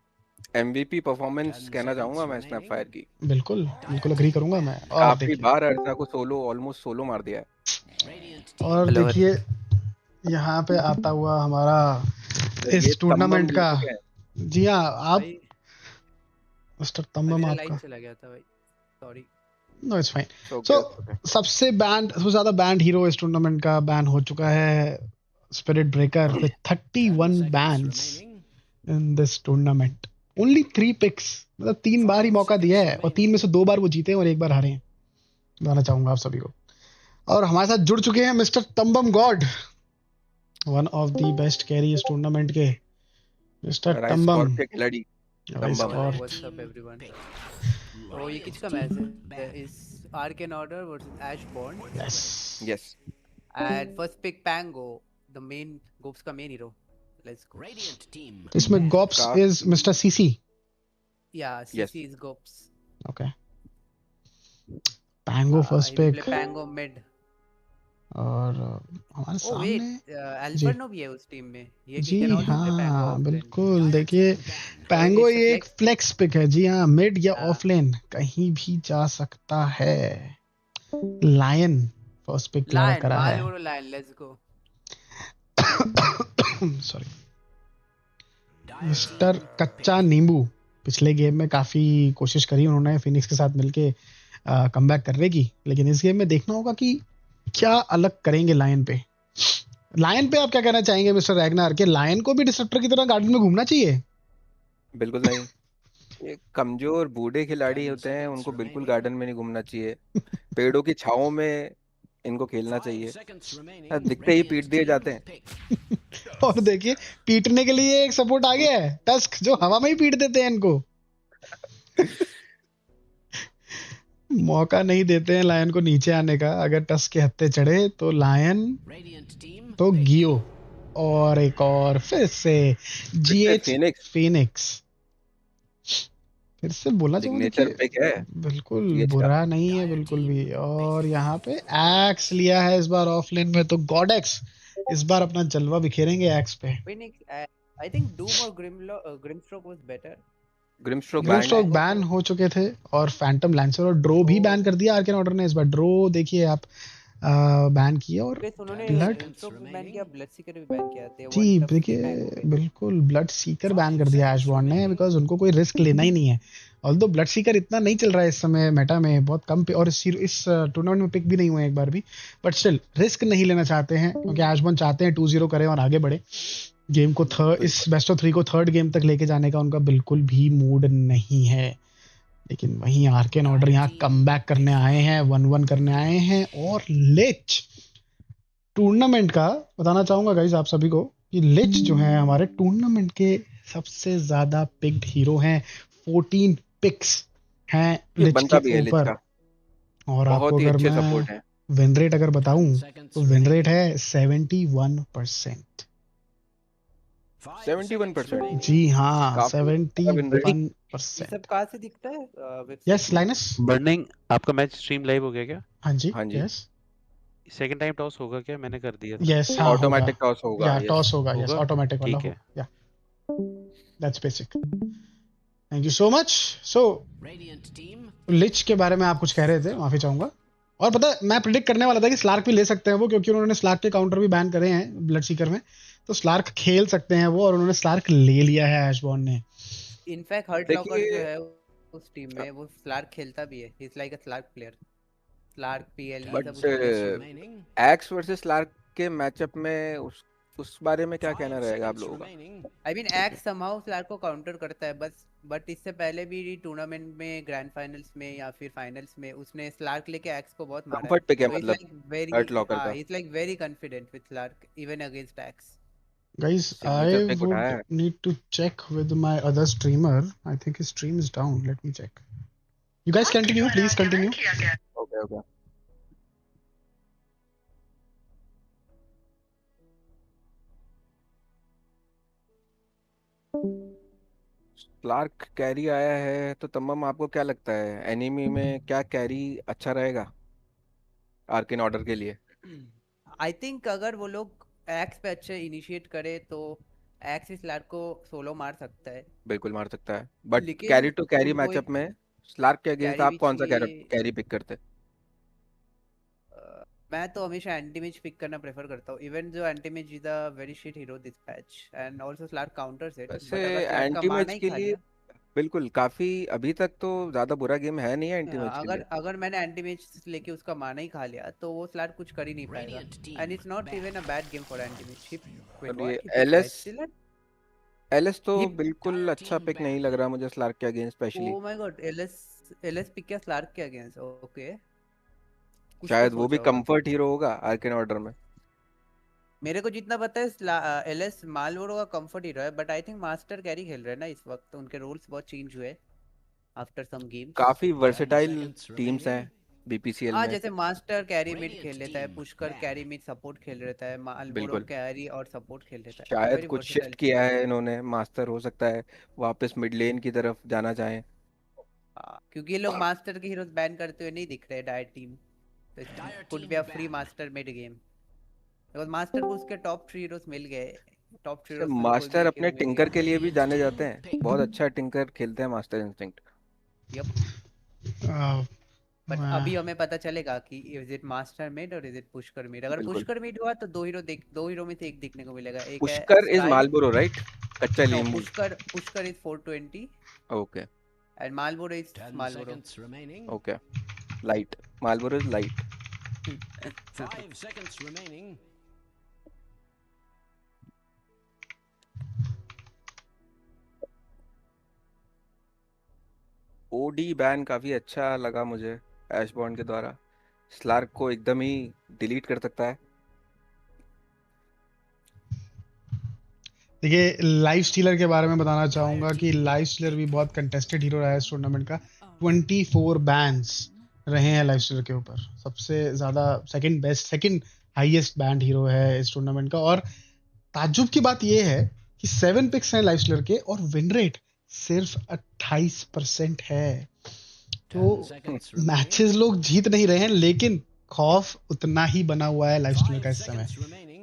E: एमवीपी परफॉर्मेंस
C: 10
E: कहना
C: seconds
E: चाहूंगा मैं
C: remaining.
E: स्नैपफायर की।
A: बिल्कुल बिल्कुल अग्री करूंगा मैं। और
E: काफी
A: देखिए,
E: बार अर्चा को सोलो, ऑलमोस्ट सोलो मार दिया है।
C: Radiant team
A: और
I: हेलो
C: ban.
A: देखिए यहाँ पे आता हुआ हमारा
E: तो ये
A: इस
E: तम्बम
A: टूर्नामेंट
E: मिल
A: का।
E: चुके हैं।
A: जी हाँ, आप
M: भाई
A: मिस्टर
M: भाई
A: तम्बम
M: मेरा
A: आपका।
M: लाइट चला गया था भाई, sorry.
A: No it's fine.
E: So
A: so
E: okay.
A: सबसे ज्यादा बैंड हीरो इस टूर्नामेंट का बैन हो चुका है spirit breaker with
C: 10
A: 31
C: seconds
A: bans
C: remaining.
A: In this tournament. Only 3 picks, मतलब 3 बार ही
C: 5
A: मौका दिया
C: seconds
A: है और 3 में से 2 बार वो जीते हैं और 1 बार हारे हैं। बताना चाहूंगा आप सभी को। और हमारे साथ जुड़ चुके हैं mister Tambam god, one of the best carry इस टूर्नामेंट के, मिस्टर
E: राइस
A: तम्बम।
E: स्कॉर्पियो खिलाड़ी
A: राइस
E: तम्बम।
M: हेलो,
A: और
M: व्हाट्स अप एवरीवन। तो ये किसका मैच है? इस Arcane Order versus Ashborn
A: yes
E: yes.
M: And first pick Pango, the main Gops का main hero. Let's go.
C: Radiant team
A: इसमें
C: ban.
A: Gops is mister CC.
M: या
E: Yes.
M: CC is Gops.
A: Okay, Pango first
M: he will
A: pick.
M: Play Pango mid.
A: और हमारे
M: ओ
A: सामने
M: wait, अल्फर्नो भी है उस team में। ये
A: जी
M: कैन आल्सो प्ले पैंगो
A: हाँ
M: ऑफ लेन।
A: बिल्कुल। देखिए पैंगो
M: it's a
A: ये एक
M: flex pick.
A: फ्लेक्स पिक है। जी हाँ, मिड या
M: हाँ।
A: ऑफ लेन कहीं भी जा सकता है। Lion first pick clear
M: lion,
A: करा है।
M: माल lion, let's go.
A: Sorry,
C: Dire
A: मिस्टर
C: team
A: कच्चा
C: ban.
A: नींबू। पिछले गेम में काफी कोशिश करी उन्होंने फिनिक्स के साथ मिलके कमबैक करने की, लेकिन इस गेम में देखना होगा कि क्या अलग करेंगे लायन पे। लायन पे आप क्या कहना चाहेंगे मिस्टर रैगनार के लायन को भी डिसरप्टर की तरह गार्डन में घूमना चाहिए?
E: बिल्कुल नहीं। ये कमजोर बूढ़े खिलाड़ी
C: 10
E: होते हैं,
C: seconds
E: उनको बिल्कुल
C: remaining.
E: गार्डन में नहीं घूमना चाहिए। पेड़ों की छाओं में इनको खेलना
C: 5
E: चाहिए।
C: seconds remaining.
E: दिखते ही पीट
C: Radiant
E: दिए
C: team
E: जाते हैं।
C: pick.
A: और देखिए पीटने के लिए एक सपोर्ट आ गया है, टस्क, जो हवा में ही पीट देते हैं इनको। मौका नहीं देते हैं लायन को नीचे आने का। अगर टस्क के हत्थे चढ़े तो लायन
C: Radiant team
A: तो
C: pick.
A: गियो। और एक और फिर से जीएच
E: फिनिक्स
A: फिनिक्स। फिर से बोलना चाहूंगा,
E: सिग्नेचर
A: देखिए
E: पिक है
A: बिल्कुल
E: GH का।
A: बुरा नहीं है बिल्कुल भी। और यहाँ पे एक्स लिया है इस बार ऑफ लेन में, तो गॉड एक्स इस बार अपना जलवा बिखेरेंगे एक्स पे।
M: Phoenix, I think Doom or Grimstroke was better.
E: Grimstroke
A: grim
E: banned
A: stroke
E: है।
A: बैन हो चुके थे और फैंटम लैंसर और ड्रो भी बैन कर दिया आर्केन ऑर्डर ने इस बार। ड्रो देखिए आप बैन किया और
M: Yes, उन्होंने
A: ब्लड।
M: Grimstroke भी बैन किया, Bloodseeker भी बैन किया। They
A: जी
M: want the free
A: देखिए
M: Pango pick.
A: बिल्कुल ब्लड सीकर बैन कर दिया एशबॉर्न ने, बिकॉज उनको कोई रिस्क लेना ही नहीं है। ऑल्दो ब्लड सीकर इतना नहीं चल रहा है इस समय मेटा में, बहुत कम पे, और इस टूर्नामेंट में पिक भी नहीं हुए एक बार भी। बट स्टिल रिस्क नहीं लेना चाहते हैं, क्योंकि एशबॉर्न चाहते हैं 2-0 करें और आगे बढ़े। गेम को इस बेस्ट ऑफ 3 को थर्ड गेम तक लेके जाने का उनका बिल्कुल भी मूड नहीं है। लेकिन वहीं आर्केन ऑर्डर यहाँ कमबैक करने आए हैं, 1-1 करने आए हैं। और लिच टूर्नामेंट का बताना चाहूंगा गाइस आप सभी को कि लिच जो है हमारे टूर्नामेंट के सबसे ज्यादा पिक्ड हीरो हैं। 14 पिक्स हैं
E: ये
A: लिच
E: बनता
A: के
E: भी है लिच
A: ऊपर।
E: का।
A: और आपको
E: बहुत ही
A: अगर
E: अच्छे
A: मैं
E: सपोर्ट है।
A: विन रेट अगर बताऊं
C: 10 seconds
A: तो विन रेट
C: remaining.
A: है 71%।
C: 5
E: 71%?
C: seconds remaining.
A: जी हाँ,
E: काफी अच्छा win rate।
M: ये
A: 71%।
M: सब कहाँ से दिखता है?
A: Yes Linus.
I: बर्निंग आपका मैच स्ट्रीम लाइव हो गया क्या?
A: हाँ जी
E: हाँ जी।
A: यस
I: सेकंड टाइम टॉस होगा क्या? मैंने कर दिया था।
A: यस हाँ होगा।
E: ऑटोमेटिक टॉस होगा।
A: या
E: yes।
A: टॉस होगा, यस
I: होगा?
A: ऑटोमेटिक वाला
I: ठीक
A: होगा।
I: है।
A: या that's basic. Thank you so much. So
C: Radiant team
A: लिच के बारे में आप कुछ कह रहे थे, माफी चाहूंगा। और पता है मैं प्रिडिक्ट करने वाला था कि स्लार्क भी ले सकते हैं वो, क्योंकि उन्होंने स्लार्क के काउंटर भी बैन करे हैं ब्लड सीकर में, तो स्लार्क खेल सकते हैं वो, और उन्होंने स्लार्क ले लिया है एशबॉर्न ने।
M: इनफैक्ट हर्ट लॉकर जो
E: देखिए
M: है उस टीम में, वो स्लार्क खेलता भी है। He is like a Slark player. Slark पीएलई सब
E: बट
M: उसमें
C: seconds remaining.
E: Axe versus Slark के मैचअप में उस बारे में क्या कहना रहेगा आप लोगों का?
M: आई मीन एक्स समहाउ स्लार्क को काउंटर करता है बस, बट इससे पहले भी टूर्नामेंट में ग्रैंड फाइनल्स में या फिर फाइनल्स में उसने स्लार्क लेके एक्स को बहुत मारा है,
E: कंफर्ट पिक है
M: तो इज
E: मतलब
M: लाइक वेरी
E: हर्ट लॉकर का
M: is like very confident with Slark even against Axe.
A: Guys,
E: signature
A: I
E: pick उठाया
A: would
E: है.
A: need to check with my other streamer. I think his stream is down. Let me check. You guys continue, please continue.
E: Okay okay. Slark carry आया है तो तमाम आपको क्या लगता है एनिमी में क्या कैरी अच्छा रहेगा आर्केन ऑर्डर के लिए?
M: आई थिंक अगर वो लोग एक्स पे अच्छे इनिशिएट करे तो एक्स इस स्लार्क को सोलो मार सकता है,
E: बिल्कुल मार सकता है, बट
M: लेकिन
E: कैरी टू कैरी
M: उनको
E: मैचअप
M: एक
E: में स्लार्क के अगेंस्ट
M: कैरी
E: आप
M: भी
E: कौन सा
M: चाहिए.
E: कैरी पिक करते?
M: मैं तो हमेशा एंटीमेज पिक करना प्रेफर करता हूँ, इवन जो antimage is a very shit hero this patch and also Slark counters it,
E: वैसे
M: बट अगर स्लार्क का
E: एंटी
M: मारना
E: मैच
M: ही
E: के
M: खा
E: लिए
M: लिया.
E: बिल्कुल काफी अभी तक तो ज्यादा बुरा गेम है नहीं है एंटी मैच के
M: अगर
E: लिए.
M: अगर मैंने एंटीमेज लेके उसका मारना ही खा लिया तो वो स्लार्क कुछ कर ही नहीं पाएगा, and it's not even a bad game for antimage. Wait
E: चलिए
M: what, he
E: LS
M: picked
E: LS तो
M: ही
E: बिल्कुल अच्छा पिक नहीं लग रहा मुझे स्लार्क के against specially.
M: Oh my god, LS pick किया स्लार्क के अगेंस्ट. ओके, कुछ तो
E: शायद वो भी
M: सोचा होगा.
E: कंफर्ट हीरो होगा आर्केन ऑर्डर में.
M: मेरे को जितना पता है एलएस मालवोरो का कंफर्ट हीरो है, but I think master carry खेल रहे हैं ना इस वक्त, तो उनके रोल्स बहुत चेंज हुए आफ्टर सम गेम्स.
E: काफी वर्सेटाइल टीम्स हैं बीपीसीएल
M: हाँ,
E: में.
M: जैसे मास्टर कैरी मिड खेल लेता है, पुष्कर कैरी मिड सपोर्ट खेल लेता है, मालबोरो
E: बिल्कुल.
M: कैरी और सपोर्ट खेल लेता है.
E: शायद
M: वेरी
E: कुछ शिफ्ट
M: वर्सेटाइल
E: किया
M: टीम.
E: है इन्होंने, मास्टर हो सकता है वापस मिड लेन की तरफ जाना चाहें.
M: क्योंकि ये लोग मास्टर के हीरोज बैन करते हुए नहीं दिख रहे डायर टीम, तो could be a free master mid game, because master को उसके टॉप 3 हीरोज मिल गए. टॉप 3 हीरोज में कोई भी
E: मास्टर
M: एक
E: अपने
M: हीरो मिल
E: टिंकर
M: गया.
E: के लिए भी जाने जाते हैं, बहुत अच्छा टिंकर खेलते हैं master instinct.
M: Yup.
A: Uh,
M: but अभी हमें पता चलेगा कि इज इट मास्टर मिड और इज इट पुष्कर मिड. अगर
E: बिल्कुल.
M: पुष्कर मिड हुआ तो दो हीरो में से एक दिखने को मिलेगा. एक है
E: Pushkar is
M: sky.
E: Marlboro right? कच्चा
M: नो,
E: लींबू.
M: Pushkar is 420
E: okay
M: and Marlboro is Marlboro.
E: Okay. Light. Marlboro is light.
C: 5 seconds remaining.
E: OD ban काफी अच्छा लगा मुझे ऐशबॉर्न के द्वारा. स्लार्क को एकदम ही डिलीट कर सकता है.
A: देखिए, लाइफ स्टीलर के बारे में बताना चाहूंगा कि लाइफ स्टीलर भी बहुत कंटेस्टेड हीरो रहा है इस टूर्नामेंट का. 24 बैन्स रहे हैं लाइफ स्टीलर के ऊपर. सबसे ज्यादा सेकंड हाईएस्ट बैंड हीरो है इस टूर्नामेंट का. और ताज्जुब की बात यह है कि 7 पिक्स हैं लाइफ स्टीलर के और विन रेट सिर्फ 28% है. तो मैचेस लोग जीत नहीं रहे हैं, लेकिन खौफ उतना ही बना हुआ है लाइफ स्टीलर का इस समय.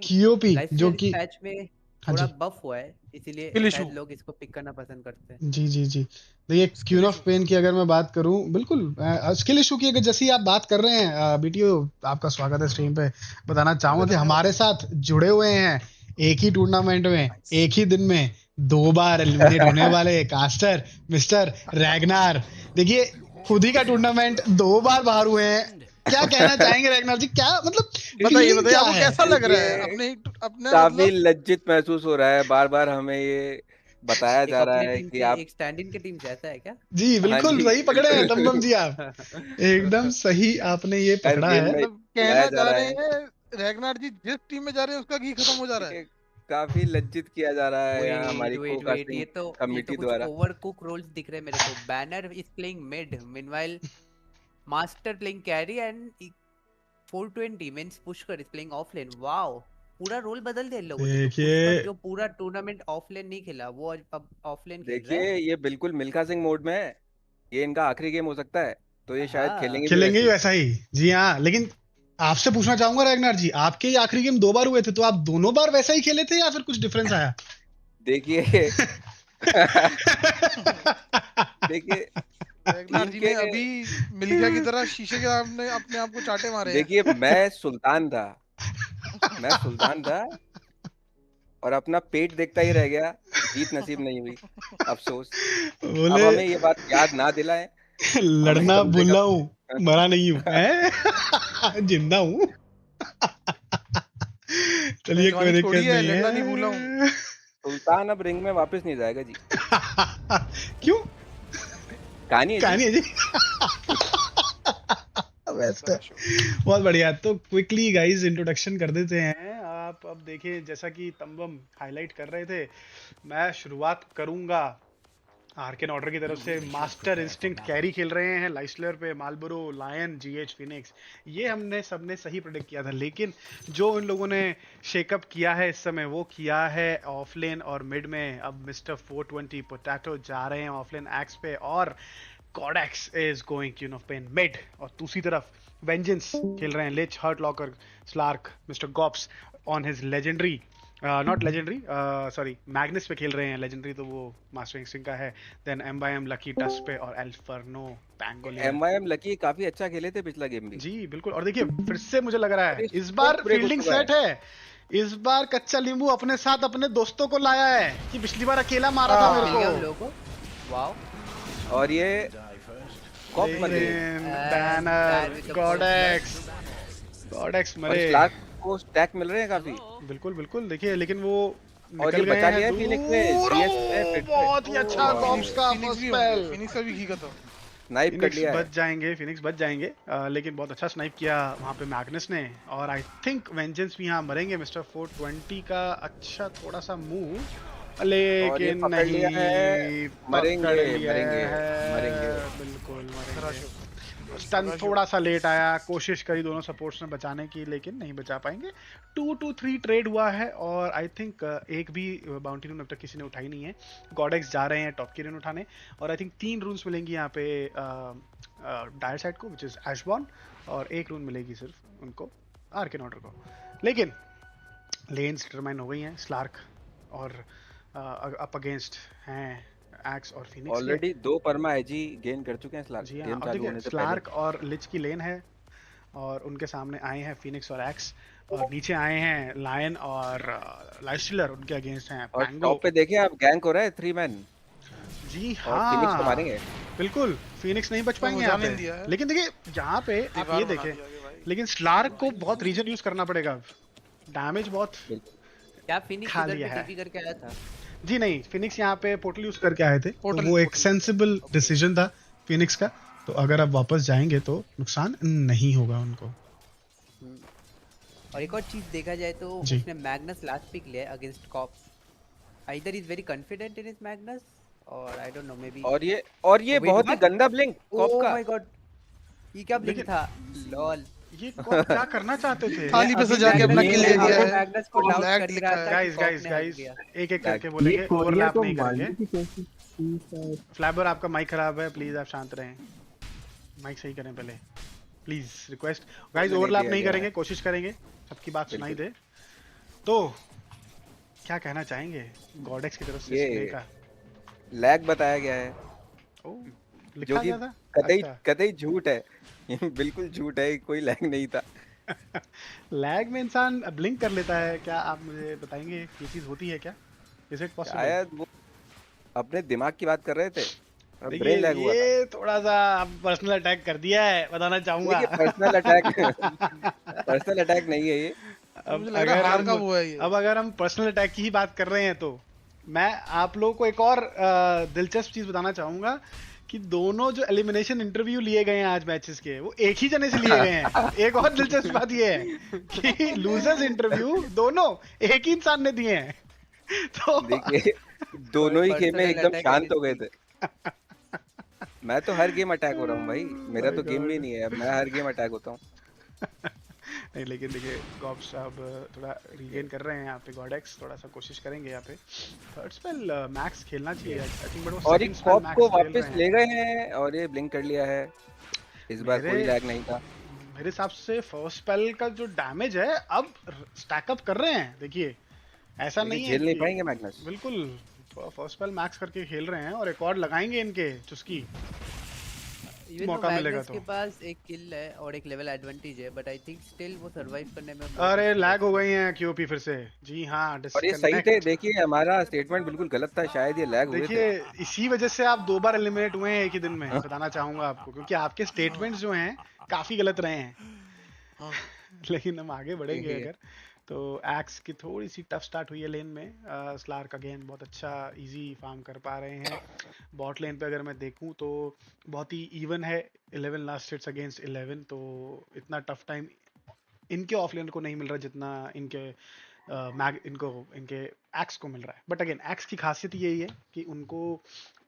A: क्यूओपी जो कि
M: पैच में
A: हाँ
M: थोड़ा
A: जी
M: बफ हुआ है, इसीलिए
L: Kill
M: शायद
L: issue.
M: लोग इसको पिक करना पसंद करते हैं.
A: जी जी जी. देखिए, क्यून ऑफ पेन की अगर मैं बात करूं, बिल्कुल स्किल इशू की अगर जैसे ही आप बात कर रहे हैं, बीटीओ आपका स्वागत है स्ट्रीम पे. बताना चाहूंगा कि हमारे साथ जुड़े हुए हैं एक ही टूर्नामेंट में एक ही दिन में 2 बार एलिमिनेट होने वाले कास्टर मिस्टर रैगनार. देखिए, खुद ही का टूर्नामेंट 2 बार बाहर हुए हैं. क्या कहना चाहेंगे रैगनार जी? क्या मतलब
L: बताइए
A: feeling
L: बताइए
A: क्या
L: आपको
A: है?
L: कैसा लग रहा है
E: देखिए,
L: अपने
E: काफी
L: मतलब
E: लज्जित महसूस हो रहा है. बार बार हमें ये बताया
M: एक
E: जा रहा
M: अपने
E: है
M: टीम
E: कि
M: से
E: आप.
M: एक स्टैंड इन के टीम से, ऐसा है क्या?
A: जी
E: हाँ
A: बिल्कुल
E: जी
A: सही पकड़े हैं
E: बिल्कुल.
A: तमतम जी आप. एकदम सही आपने ये
E: हर
A: पकड़ा
E: गेम
A: है.
E: में
L: मतलब
E: बुलाया
L: कहना
E: जा
L: चाह
E: रहा
L: रहे
E: है.
L: हैं रैगनार जी जिस टीम में जा रहे हैं उसका घी खत्म हो जा रहा है.
E: देखिए, काफी लज्जित किया जा रहा है यहाँ
M: वेट
E: हमारी को
M: वेट वेट,
E: कास्टिंग
M: ये तो
E: कमिटी
M: कुछ
E: द्वारा.
M: ओवर कुक रोल्स दिख रहे हैं मेरे को. Banner is playing mid, meanwhile master playing carry and 420 means Pushkar is playing of lane. Wow, पूरा रोल बदल दिया इन लोगों ने. तो
A: देखिए
M: पुष्कर जो पूरा टूर्नामेंट ऑफ लेन नहीं खेला, वो अब ऑफ लेन खेल रहा
E: देखिए,
M: है.
E: ये बिल्कुल मिल्खा सिंह मोड में है. ये इनका आखिरी गेम हो सकता है, तो ये शायद
M: हाँ,
E: खेलेंगे भी
A: खेलेंगे
E: वैसे
A: ही
E: ही.
A: वैसा ही. जी हाँ, लेकिन आपसे पूछना चाहूंगा रैगनार जी, आपके ये आखिरी गेम 2 बार हुए थे, तो आप दोनों बार वैसा ही खेले थे या फिर कुछ डिफरेंस आया?
E: देखिए देखिए
L: रैगनार
E: टीम
L: जी
E: के
L: ने अभी मिल्खा की तरह शीशे के सामने अपने आप को चाटे मारे हैं.
E: देखिए, मैं सुल्तान था और अपना पेट देखता ही रह गया. जीत नसीब नहीं हुई, अफसोस. अब
A: बोले
E: हमें ये बात याद ना दिलाएं. हमें
A: लड़ना
E: कम से
A: भूला
E: कम
A: हूँ, मरा नहीं हूँ, हैं? जिंदा हूँ. चलिए कोई दिक्कत
L: छोड़ी है,
A: नहीं
L: लड़ना नहीं भूला हूँ।
A: है।
E: सुल्तान अब रिंग में वापस नहीं जाएगा जी।
A: क्यों?
E: कहानी है
A: कहानी है जी। बेस्ट है, बहुत बढ़िया। तो क्विकली गाइस इंट्रोडक्शन कर देते हैं। आप अब देखिए, जैसा कि तंबम हाईलाइट कर रहे थे, मैं शुरुआत करूंगा आर्केन ऑर्डर की तरफ से। मास्टर इंस्टिंक्ट कैरी खेल रहे हैं लाइसलर पे, मालबोरो, लायन, जीएच, फिनिक्स। ये हमने सबने सही प्रेडिक्ट किया था, लेकिन जो इन लोगों ने शेकअप किया है इस समय, वो किया है ऑफलेन और मिड में। अब मिस्टर 420 पोटैटो जा रहे हैं ऑफलेन एक्स पे, और Codex is going you know pen mid. और दूसरी तरफ वेंजेंस खेल रहे हैं Lich, hurt locker, Slark, mister Gops on his legendary, not legendary, sorry Magnus पे खेल रहे हैं। लेजेंडरी तो वो मास्टर इंस्टिंक्ट का है। देन एमबाईएम लकी टस्ट पे, और एल्फर्नो पैंगोलिन।
E: एमआईएम लकी काफी अच्छा खेले थे पिछला गेम भी
A: जी बिल्कुल। और देखिए फिर से मुझे लग रहा है इस बार फील्डिंग सेट है। इस बार कच्चा नींबू अपने साथ अपने दोस्तों को लाया है, कि पिछली बार अकेला मारा था मेरे को।
M: वाओ।
E: और ये कॉप मर गए।
A: बैनर, गॉडेक्स मरे।
E: स्लार्क को स्टैक मिल रहे हैं काफी।
A: बिल्कुल बिल्कुल। देखिए लेकिन वो
E: और ये बचा लिया है फिनिक्स ने, जीएस पे
A: बहुत ही अच्छा गॉप्स का फर्स्ट स्पेल।
L: फिनिक्स का भी घी का था।
E: स्नाइप कर लिया है।
A: बच जाएंगे, फिनिक्स बच जाएंगे, लेकिन बहुत अच्छा स्नाइप किया वहाँ पे मैग्नस ने। और आई थिंक वेंजेंस भी यहाँ मरेंगे। मिस्टर 420 का अच्छा थोड़ा सा मूव, लेकिन नहीं,
E: मरेंगे।
A: बिल्कुल मरेंगे। स्टन थोड़ा सा लेट आया, कोशिश करी दोनों सपोर्ट्स ने बचाने की, लेकिन नहीं बचा पाएंगे। 2-3 ट्रेड हुआ है, और आई थिंक एक भी बाउंटी रून अब तक किसी ने उठाई नहीं है। गॉडेक्स जा रहे हैं टॉप की रून उठाने, और आई थिंक 3 रून्स मिलेंगी यहाँ पे डायर साइड को, विच इज एशबॉर्न, और 1 रून मिलेगी सिर्फ उनको आर्केन ऑर्डर को। लेकिन लेन्स डिटरमाइन हो गई हैं। स्लार्क और अप अगेंस्ट हैं एक्स और फिनिक्स।
E: ऑलरेडी 2 परमा एजी गेन कर चुके हैं स्लार्क।
A: जी हाँ, और देखिए स्लार्क और लिच की लेन है, और उनके सामने आए हैं फिनिक्स और एक्स, और नीचे आए हैं लायन और लाइस्टिलर, उनके अगेंस्ट हैं
E: और
A: पैंगो।
E: टॉप पे देखिए आप, गैंक हो रहा है 3 मैन।
A: जी
E: और
A: हाँ,
E: फिनिक्स को मारेंगे।
A: बिल्कुल फिनिक्स नहीं बच पाएंगे यहाँ पे। लेकिन देखिए यहाँ पे आप ये देखें, लेकिन स्लार्क को बहुत रीजन यूज करना पड़ेगा, डैमेज बहुत
M: क्या फिनिक्स
A: खा
M: इधर
A: लिया
M: पे
A: है।
M: टीपी करके आया था?
A: जी नहीं, फिनिक्स यहाँ पे पोर्टल यूज करके आए थे, तो वो एक सेंसिबल डिसीजन था फिनिक्स का। तो अगर आप वापस जाएंगे तो नुकसान नहीं होगा उनको।
M: और एक और चीज देखा जाए तो उसने मैग्नस लास्ट पिक लिया है against cops. Either is very confident in his Magnus, और I don't know, maybe.
E: और ये बहुत ही गंदा ब्लिंक कॉप का।
M: ओह माय गॉड, ये क्या ब्लिंक था? लॉल,
A: ये कौन क्या करना चाहते थे?
L: थाली पे से जाके अपना किल ले लिया है।
M: मैग्नस को डाउन कर दिया था।
A: गाइस एक एक करके बोलेंगे, ओवरलैप नहीं करेंगे। फ्लैबर आपका माइक खराब है, प्लीज आप शांत रहें, माइक सही करें पहले प्लीज, रिक्वेस्ट। गाइस ओवरलैप नहीं करेंगे, कोशिश करेंगे सबकी बात सुनाई दे। तो क्या कहना चाहेंगे गॉडेक्स की तरफ से स्प्रे का?
E: लैग बताया गया है,
A: लिखा गया था,
E: कतई झूठ है। बिल्कुल झूठ है, कोई लैग नहीं था।
A: लैग में इंसान ब्लिंक कर लेता है, क्या आप मुझे बताएंगे ये चीज होती है क्या? Is it possible?
E: शायद वो अपने दिमाग की बात कर रहे थे,
A: ब्रेन लैग हुआ। ये थोड़ा सा पर्सनल अटैक कर दिया है, बताना चाहूंगा।
E: पर्सनल अटैक नहीं है ये।
A: अब अगर हम पर्सनल अटैक की ही बात कर रहे हैं, तो मैं आप लोगों को एक और दिलचस्प चीज बताना चाहूंगा कि दोनों जो एलिमिनेशन इंटरव्यू लिए गए हैं आज मैचेस के, वो एक ही जने से लिए गए हैं। एक और दिलचस्प बात ये है कि लूजर्स इंटरव्यू दोनों एक ही इंसान ने दिए हैं। तो
E: देखिए दोनों ही गेम में एकदम शांत हो गए थे। मैं तो हर गेम अटैक हो रहा हूँ भाई, मेरा तो गेम भी नहीं है, मैं हर गेम अटैक होता हूँ।
A: नहीं लेकिन देखिए गॉब्स अब थोड़ा रीगेन कर रहे हैं यहाँ पे, गॉडेक्स थोड़ा सा कोशिश करेंगे यहाँ पे। थर्ड स्पेल मैक्स खेलना चाहिए आई थिंक, बट वो
E: और एक कॉप को वापस ले गए हैं, और ये ब्लिंक कर लिया है। इस बार कोई लैग नहीं था
A: मेरे हिसाब से। फर्स्ट स्पेल का जो डैमेज है अब स्टैक अप कर रहे हैं, देखिए ऐसा नहीं है,
E: झेल नहीं पाएंगे मैग्नस।
A: बिल्कुल फर्स्ट स्पेल मैक्स करके खेल रहे हैं, और रिकॉर्ड लगाएंगे इनके चुस्की, मौका मिलेगा तो।
M: के पास एक किल है और एक लेवल एडवांटेज है, बट आई थिंक स्टिल वो सरवाइव करने में।
A: अरे लैग हो गई हैं क्यूपी फिर से। जी हाँ,
E: और ये सही थे, देखिए हमारा स्टेटमेंट बिल्कुल गलत था, शायद ये लैग हुए थे।
A: देखिए इसी वजह से आप 2 बार एलिमिनेट हुए हैं एक ही दिन में, बताना चाहूंगा आपको, क्योंकि आपके स्टेटमेंट्स जो हैं काफी गलत रहे हैं। लेकिन हम आगे बढ़ेंगे अगर
L: तो एक्स की थोड़ी सी टफ स्टार्ट हुई है लेन में। स्लार्क अगेन बहुत अच्छा इजी फार्म कर पा रहे हैं। बॉट लेन पे अगर मैं देखूं तो बहुत ही इवन है, 11 लास्ट हिट्स अगेंस्ट 11, तो इतना टफ टाइम इनके ऑफ लेन को नहीं मिल रहा जितना इनके एक्स को मिल रहा है। बट अगेन एक्स की खासियत यही है कि उनको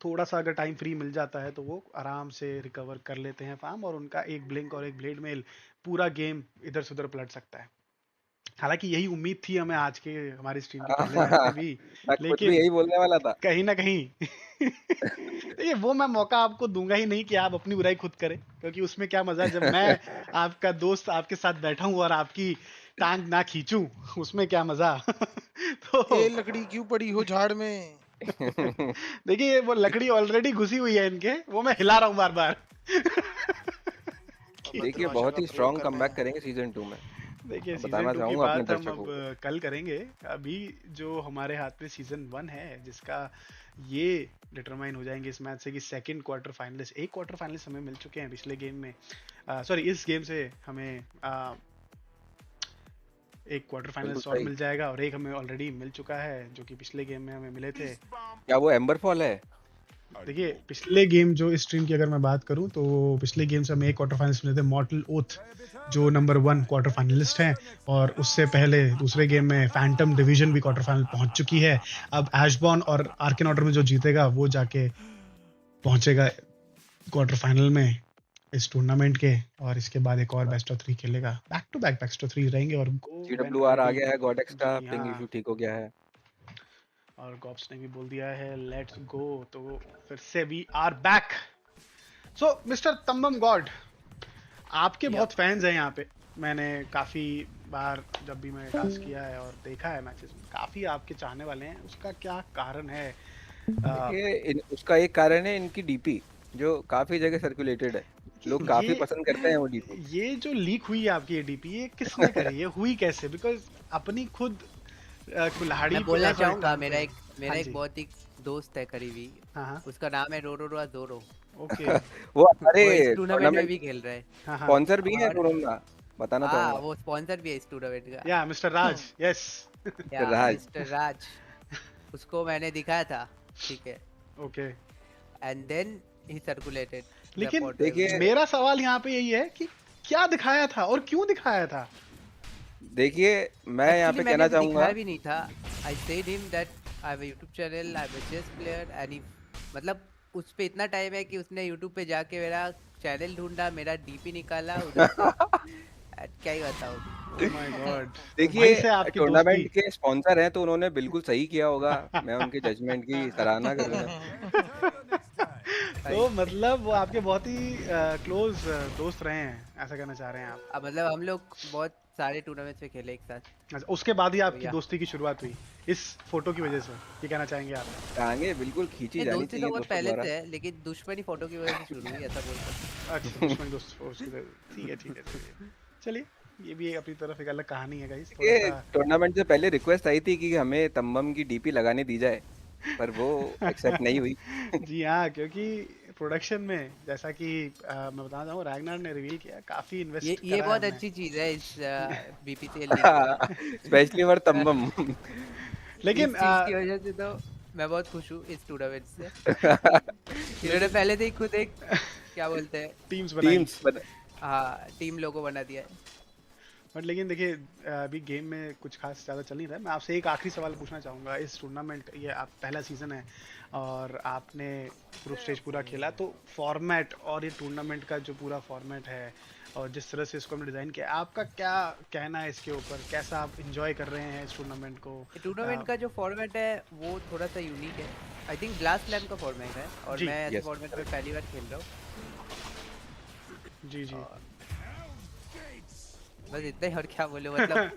L: थोड़ा सा अगर टाइम फ्री मिल जाता है तो वो आराम से रिकवर कर लेते हैं फार्म, और उनका एक ब्लिंक और एक ब्लेड मेल पूरा गेम इधर से उधर पलट सकता है। हालांकि यही उम्मीद थी हमें आज के हमारी स्ट्रीम के पहले मैच में भी,
E: मैं खुद भी
L: लेकिन
E: यही बोलने वाला था।
L: कहीं ना कहीं देखिए वो मैं मौका आपको दूंगा ही नहीं कि आप अपनी बुराई खुद करें, क्योंकि उसमें क्या मजा है जब मैं आपका दोस्त आपके साथ बैठा हूं और आपकी टांग ना खींचूं, उसमें क्या मजा। तो
K: ये लकड़ी क्यों पड़ी हो झाड़ में?
L: देखिए वो लकड़ी ऑलरेडी घुसी हुई है इनके, वो मैं हिला रहा हूँ बार बार।
E: देखिए बहुत ही स्ट्रॉन्ग कमबैक करेंगे सीजन 2 में।
L: देखिए सीजन
E: बताना
L: 2 की
E: चाहूंगा अपने
L: बात हम
E: दर्शकों
L: अब
E: को।
L: कल करेंगे। अभी जो हमारे हाथ में सीजन 1 है, जिसका ये डिटरमाइन हो जाएंगे इस मैच से कि सेकंड क्वार्टर फाइनलिस्ट, एक क्वार्टर फाइनलिस्ट हमें मिल चुके हैं पिछले गेम में, सॉरी इस गेम से हमें एक क्वार्टर फाइनलिस्ट और मिल जाएगा, और एक हमें ऑलरेडी मिल चुका है जो कि पिछले गेम में हमें मिले थे।
E: क्या वो एम्बर फॉल है?
L: देखिए पिछले गेम जो इस स्ट्रीम की अगर मैं बात करूं तो पिछले गेम से हमें एक क्वार्टर फाइनलिस्ट मिले थे, मॉर्टल ओथ जो नंबर 1 क्वार्टर फाइनलिस्ट हैं, और उससे पहले दूसरे गेम में फैंटम डिवीजन भी क्वार्टर फाइनल पहुंच चुकी है। अब एशबॉर्न और आर्कन ऑर्डर में जो जीतेगा वो जाके पहुंचेगा क्वार्टर फाइनल में इस टूर्नामेंट के, और इसके बाद एक और बेस्ट ऑफ 3 खेलेगा। Back to back best of 3 रहेंगे। और
E: GWR आ गया है, गॉड एक्स का पिंग इशू ठीक हो गया है,
L: और गॉब्स ने भी बोल दिया है लेट्स गो, तो फिर से we are back. So mister Tambam god, आपके बहुत फैंस हैं यहाँ पे। मैंने काफी बार जब भी मैंने टास्क किया है और देखा है मैचेस में, काफी आपके चाहने वाले हैं। उसका क्या कारण है?
E: उसका एक कारण है इनकी डीपी जो काफी जगह सर्कुलेटेड है, लोग काफी पसंद करते हैं वो डीपी।
L: ये जो लीक हुई है आपकी ये डीपी, ये किसने करी? ये हुई कैसे? बिकॉज अपनी खुद कुल्हाड़ी
M: मैं बोलना चाहूंगा, मेरा
L: हाँ
M: एक बहुत ही दोस्त है करीबी, उसका नाम है रोरोरोआ जोरो।
L: ओके
E: वो अरे
M: इस टूर्नामेंट में भी खेल रहे हैं,
E: स्पॉन्सर भी है टूर्नामेंट, बताना चाहूंगा।
M: वो स्पॉन्सर भी है इस टूर्नामेंट का।
L: या mister Raj, yes
M: mister Raj, उसको मैंने दिखाया था, ठीक है,
L: okay,
M: and then he circulated.
L: लेकिन देखिए मेरा सवाल यहाँ पे यही है कि क्या दिखाया था और क्यों दिखाया था?
E: देखिए मैं यहाँ पे कहना चाहूंगा,
M: दिखाया भी नहीं था। I said him that I have a YouTube channel, I am a chess player, and मतलब उस पे इतना टाइम है कि उसने YouTube पे जाके मेरा चैनल ढूंढा, मेरा डीपी निकाला उधर से। क्या ही बताऊं।
L: Oh my God.
E: देखिए टूर्नामेंट के स्पॉन्सर हैं तो उन्होंने बिल्कुल सही किया होगा, मैं उनके जजमेंट की सराहना करूंगा।
L: तो मतलब वो आपके बहुत ही क्लोज दोस्त रहे हैं, ऐसा कहना चाह रहे हैं आप?
M: मतलब हम लोग बहुत सारे टूर्नामेंट्स में खेले एक साथ।
L: अच्छा, उसके बाद ही आपकी दोस्ती की शुरुआत हुई इस फोटो की वजह से, ये कहना चाहेंगे आप?
E: कहेंगे बिल्कुल खींची जानी चाहिए
M: दोस्ती पहले से है, लेकिन दुश्मनी फोटो की वजह से शुरू हुई, ऐसा बोल सकते।
L: अच्छा, दुश्मनी दोस्त ठीक है। चलिए ये भी अपनी तरफ एक अलग कहानी है गाइस।
E: ये टूर्नामेंट से पहले रिक्वेस्ट आई थी कि हमें तम्बम की डीपी लगाने दी जाए, पर वो एक्सेप्ट नहीं हुई।
L: जी हाँ, क्योंकि प्रोडक्शन में जैसा कि मैं बताना चाहूँ, रैगनार ने रिवील किया, काफी इन्वेस्ट
M: ये बहुत अच्छी चीज है इस BPCL लीग,
E: स्पेशली फॉर तम्बम।
L: लेकिन
M: इसकी वजह से तो मैं बहुत खुश हूँ इस टूर्नामेंट से। इन्होंने पहले से ही खुद एक क्या बोलते हैं
L: टीम्स
M: हाँ टीम लोगो बना दिया है।
L: बट लेकिन देखिए अभी गेम में कुछ खास ज़्यादा चल नहीं रहा है। मैं आपसे एक आखिरी सवाल पूछना चाहूँगा। इस टूर्नामेंट, ये आप पहला सीज़न है और आपने ग्रुप स्टेज पूरा खेला, तो फॉर्मेट और ये टूर्नामेंट का जो पूरा फॉर्मेट है और जिस तरह से इसको हमने डिज़ाइन किया, आपका क्या कहना है इसके ऊपर? कैसा आप इंजॉय कर रहे हैं इस टूर्नामेंट को?
M: टूर्नामेंट का जो फॉर्मेट है वो थोड़ा सा यूनिक है। आई थिंक ग्लास स्लैम का फॉर्मेट है और मैं ऐसे फॉर्मेट में पहली बार खेल रहा हूँ।
L: जी जी,
M: बस इतना ही, और क्या बोले, मतलब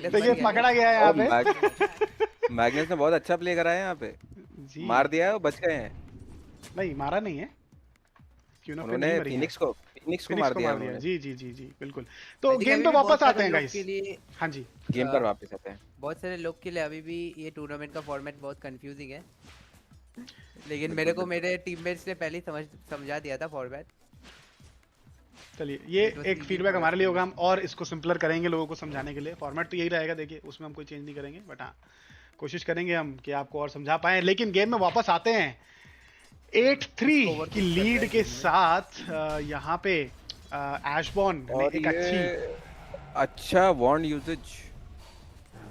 L: देखिए पकड़ा गया है यहाँ पे।
E: मैग्नेस ने बहुत अच्छा प्ले करा है यहाँ पे, मार दिया है, वो बच गए हैं।
L: नहीं मारा नहीं है,
E: उन्होंने फिनिक्स को मार दिया उन्होंने।
L: जी जी जी जी बिल्कुल। तो गेम पे वापस आते हैं गाइस। हाँ जी,
E: गेम पर वापस आते हैं।
M: बहुत सारे लोग के लिए अभी भी ये टूर्नामेंट का फॉर्मेट बहुत कंफ्यूजिंग है, लेकिन मेरे को मेरे टीममेट्स ने पहले समझा दिया था फॉर्मेट।
L: चलिए ये
M: It was
L: एक
M: easy
L: फीडबैक
M: for us
L: हमारे लिए
M: to
L: होगा, हम
M: understand.
L: और इसको सिंपलर करेंगे लोगों को समझाने के लिए। फॉर्मेट तो यही रहेगा, देखिए उसमें हम कोई चेंज नहीं करेंगे, बट हाँ कोशिश करेंगे हम कि आपको और समझा पाए। लेकिन गेम में वापस आते हैं 8-3
M: इसको
L: की
M: overcook कर रहा
L: लीड
M: है
L: के
M: गेम में।
L: साथ यहाँ पे एशबॉर्न ने
E: और
L: एक अच्छी,
E: ये अच्छा वॉन्ड यूजेज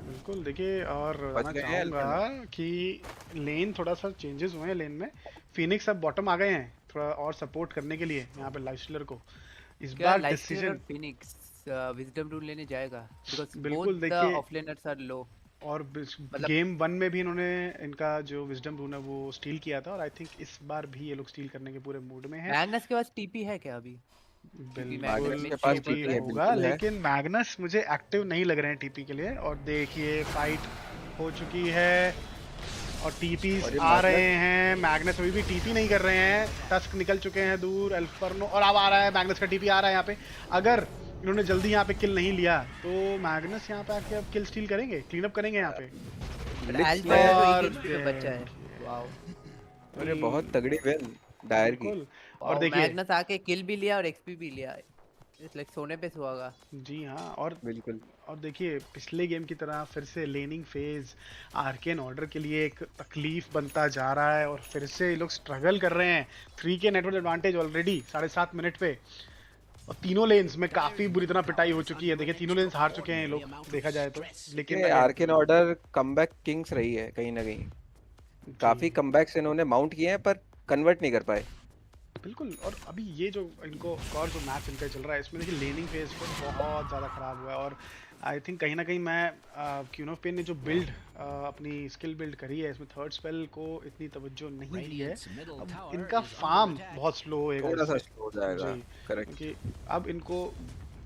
L: बिल्कुल देखिए, और
E: बच
L: मैं
E: गए हैं
L: चाहूंगा
E: अल्फा में।
L: कि लेन थोड़ा सा चेंजेस हुए हैं लेन में। फिनिक्स अब बॉटम आ गए हैं थोड़ा और सपोर्ट करने के लिए यहाँ पे लाइफस्टीलर को। इस
M: क्या
L: बार
M: लाइफस्टीलर और
L: डिसीजन
M: फिनिक्स विजडम रूल लेने जाएगा? बिकॉज बोथ
L: बिल्कुल
M: द
L: देखिए,
M: ऑफलेनर्स आर लो।
L: और
M: मतलब
L: गेम 1 में भी इन्होंने इनका जो विजडम रून है वो स्टील किया था, और आई थिंक इस बार भी ये लोग स्टील करने के पूरे मूड में हैं।
M: मैग्नस के पास टीपी है क्या अभी? क्योंकि मैग्नस
L: बिल्कुल
E: मैग्नस
M: मिड
E: के पास
M: शेप
L: टीपी
M: बन
E: टीपी
M: रहा
E: है,
M: है।
L: होगा,
E: बिल्कुल है।
L: लेकिन मैग्नस मुझे एक्टिव नहीं लग रहे हैं टीपी के लिए। और देखिए फाइट हो चुकी है और टीपीस
E: और ये
L: आ रहे
E: मैग्नस
L: हैं। मैग्नस अभी भी टीपी नहीं कर रहे हैं, टस्क निकल चुके हैं दूर, एल्फर्नो, और अब आ रहा है मैग्नस का टीपी आ रहा है यहाँ पे। अगर इन्होंने जल्दी यहाँ पे किल नहीं लिया तो मैग्नस यहाँ पे आके अब किल स्टील करेंगे, क्लीन अप करेंगे यहाँ पे।
E: लिच
M: अल्फा
E: ने,
M: का जो
L: और
M: 1 HP पे बच्चा है। वाओ
E: और ये बहुत तगड़ी विन डायर की।
L: बिल्कुल। और
M: वाओ
L: देखिए,
M: मैग्नस आके किल भी लिया और एक्सपी भी लिया। इट्स लाइक सोने पे सुहागा।
L: जी हाँ,
E: बिल्कुल
L: और देखिए पिछले गेम की तरह फिर से लेनिंग फेज आर्केन ऑर्डर के लिए एक तकलीफ बनता जा रहा है, और फिर से ये लोग स्ट्रगल कर रहे हैं। 3 के नेटवर्क एडवांटेज ऑलरेडी 7.5 मिनट पे, और तीनों लेन्स में काफी बुरी तरह पिटाई हो चुकी है। देखिए तीनों लेन्स हार चुके हैं ये लोग, देखा जाए तो। लेकिन
E: ये
L: again,
E: arcane order comeback Kings रही है कहीं ना कहीं। काफी
L: जी
E: कमबैक्स इन्होंने माउंट किए हैं पर कन्वर्ट नहीं कर पाए।
L: बिल्कुल। और अभी ये जो इनको और जो मैच इनका चल रहा है इसमें देखिए लेनिंग फेज पर बहुत ज़्यादा ख़राब हुआ है। और आई थिंक कहीं ना कहीं मैं क्यून ऑफ पेन ने जो बिल्ड अपनी स्किल बिल्ड करी है इसमें थर्ड स्पेल को इतनी तवज्जो नहीं दी है। अब इनका फार्म बहुत स्लो होएगा
E: थोड़ा सा
L: इससे,
E: स्लो हो जाएगा।
L: जी,
E: करेक्ट।
L: क्योंकि अब इनको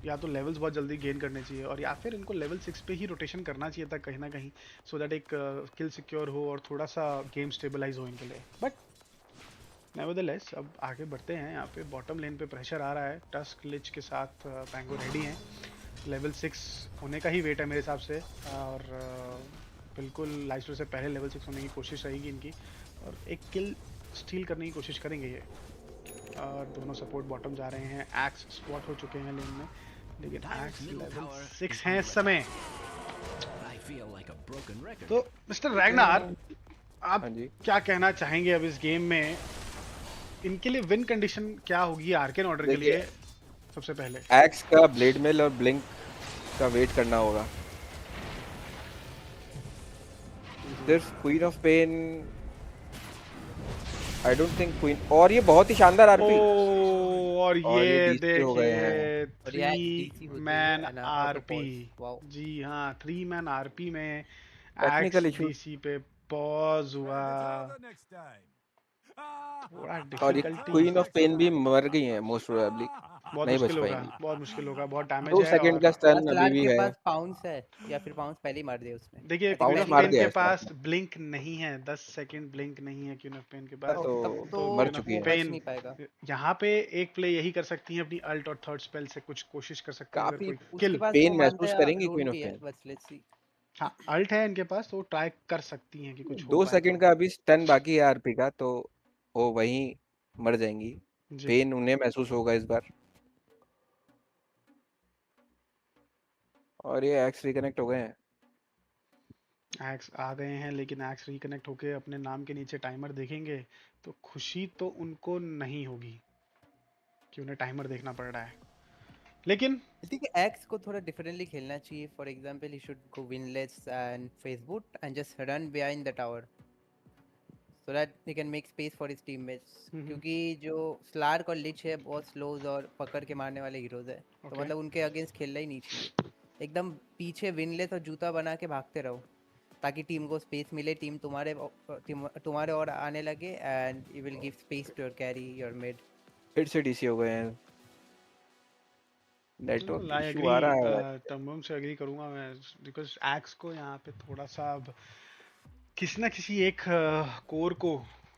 L: या तो लेवल्स बहुत जल्दी गेन करने चाहिए, और या फिर इनको लेवल 6 पे ही रोटेशन करना चाहिए था कहीं ना कहीं, सो दैट एक किल सिक्योर हो और थोड़ा सा गेम स्टेबलाइज हो इनके लिए। बट नेवरदलेस अब आगे बढ़ते हैं। यहाँ पे बॉटम लेन पे प्रेशर आ रहा है, टस्क लिच के साथ पैंगो रेडी हैं। लेवल 6 होने का ही वेट है मेरे हिसाब से, और बिल्कुल लाइस्टर से पहले लेवल 6 होने की कोशिश रहेगी इनकी, और एक किल स्टील करने की कोशिश करेंगे ये। और दोनों सपोर्ट बॉटम जा रहे हैं, एक्स स्पॉट हो चुके हैं लेन में, लेकिन एक्स लेवल 6 हैं इस समय। तो मिस्टर रैगनार, आप
E: हाँ जी।
L: क्या कहना चाहेंगे अब इस गेम में? इनके लिए विन कंडीशन क्या होगी आर्केन ऑर्डर के लिए? सबसे पहले
E: एक्स का ब्लेड मेल और ब्लिंक का वेट करना होगा। सिर्फ queen of pain, I don't think queen, और ये बहुत ही शानदार आरपी।
L: और ये
E: डीसी हो गए हैं।
L: देखिए
M: और ये DC
L: 3
M: होती है
L: man
M: and
L: RP,
M: auto-pause. Wow.
L: जी हाँ 3 मैन आरपी में
E: टेक्निकल
L: एक्स
E: इशू।
L: डीसी पे पॉज हुआ, थोड़ा
E: और ये
L: डिफिकल्टी।
E: क्वीन ऑफ पेन भी मर गई है मोस्ट प्रोबेबली,
L: बहुत
E: नहीं बच
L: मुश्किल होगा,
E: पाएंगी।
L: बहुत मुश्किल होगा, बहुत डैमेज
E: 2
L: है।
E: सेकंड का
L: और
E: स्टन अभी
M: स्लार
E: भी
M: के
E: है।
M: पास पाउंस है, या फिर पाउंस पहले ही मार दिया उसने।
L: देखिए
M: I think
L: queen
E: pounce
L: of
M: पहले ही
E: मार
L: पेन
M: मार
E: दिया
L: के
E: है
M: दिया।
L: पास
E: स्टार्ट में,
L: ब्लिंक नहीं है, 10 सेकंड ब्लिंक नहीं है क्वीन ऑफ पेन के
E: तब
L: पास।
E: तो
M: तब तो
E: मर
L: क्वीन ऑफ
E: चुकी है।
M: वो बच
L: पेन
M: नहीं पाएगा।
L: यहाँ पे एक प्ले यही कर सकती है, अपनी अल्ट और थर्ड स्पेल से कुछ कोशिश कर सकती है अगर
E: काफी
L: कोई
M: उसके
L: किल।
M: पास वो
E: पेन
M: मानते
E: महसूस करेंगी
M: रून
E: क्वीन ऑफ
M: भी है,
E: पेन।
M: बस लेट्स सी।
L: हाँ अल्ट है इनके पास, तो ट्राई कर सकती हैं कि कुछ हो
E: 2
L: पाए
E: सेकंड
L: तो।
E: का अभी स्टन बाकी है आरपी का, तो वो वहीं मर जाएंगी।
L: जी
E: पेन उन्हें महसूस होगा इस बार। और ये एक्स रिकनेक्ट हो गए हैं।
L: एक्स आ गए हैं, लेकिन एक्स रिकनेक्ट होके अपने नाम के नीचे टाइमर देखेंगे तो खुशी तो उनको नहीं होगी कि उन्हें टाइमर देखना पड़ रहा है। लेकिन
M: I think एक्स को थोड़ा डिफरेंटली खेलना चाहिए। For example he should go windlace and phase boot and just run behind the tower so that he can make space for his teammates. क्योंकि जो स्लार्क और लिच है बहुत स्लोज और पकड़ के मारने वाले हीरोज है, तो
L: ओके,
M: मतलब उनके अगेंस्ट खेलना ही नहीं चाहिए। एकदम पीछे विनलेस और जूता बना के भागते रहो ताकि टीम को स्पेस मिले, टीम तुम्हारे और आने लगे and you will give space to your carry your mid.
E: फिर से डीसी हो गए हैं। नेटवर्क
L: आई
E: इशू
L: एग्री,
E: आ रहा है।
L: तमाम से एग्री करूंगा मैं, बिकॉज एक्स को यहाँ पे थोड़ा सा अब किसी ना किसी एक कोर को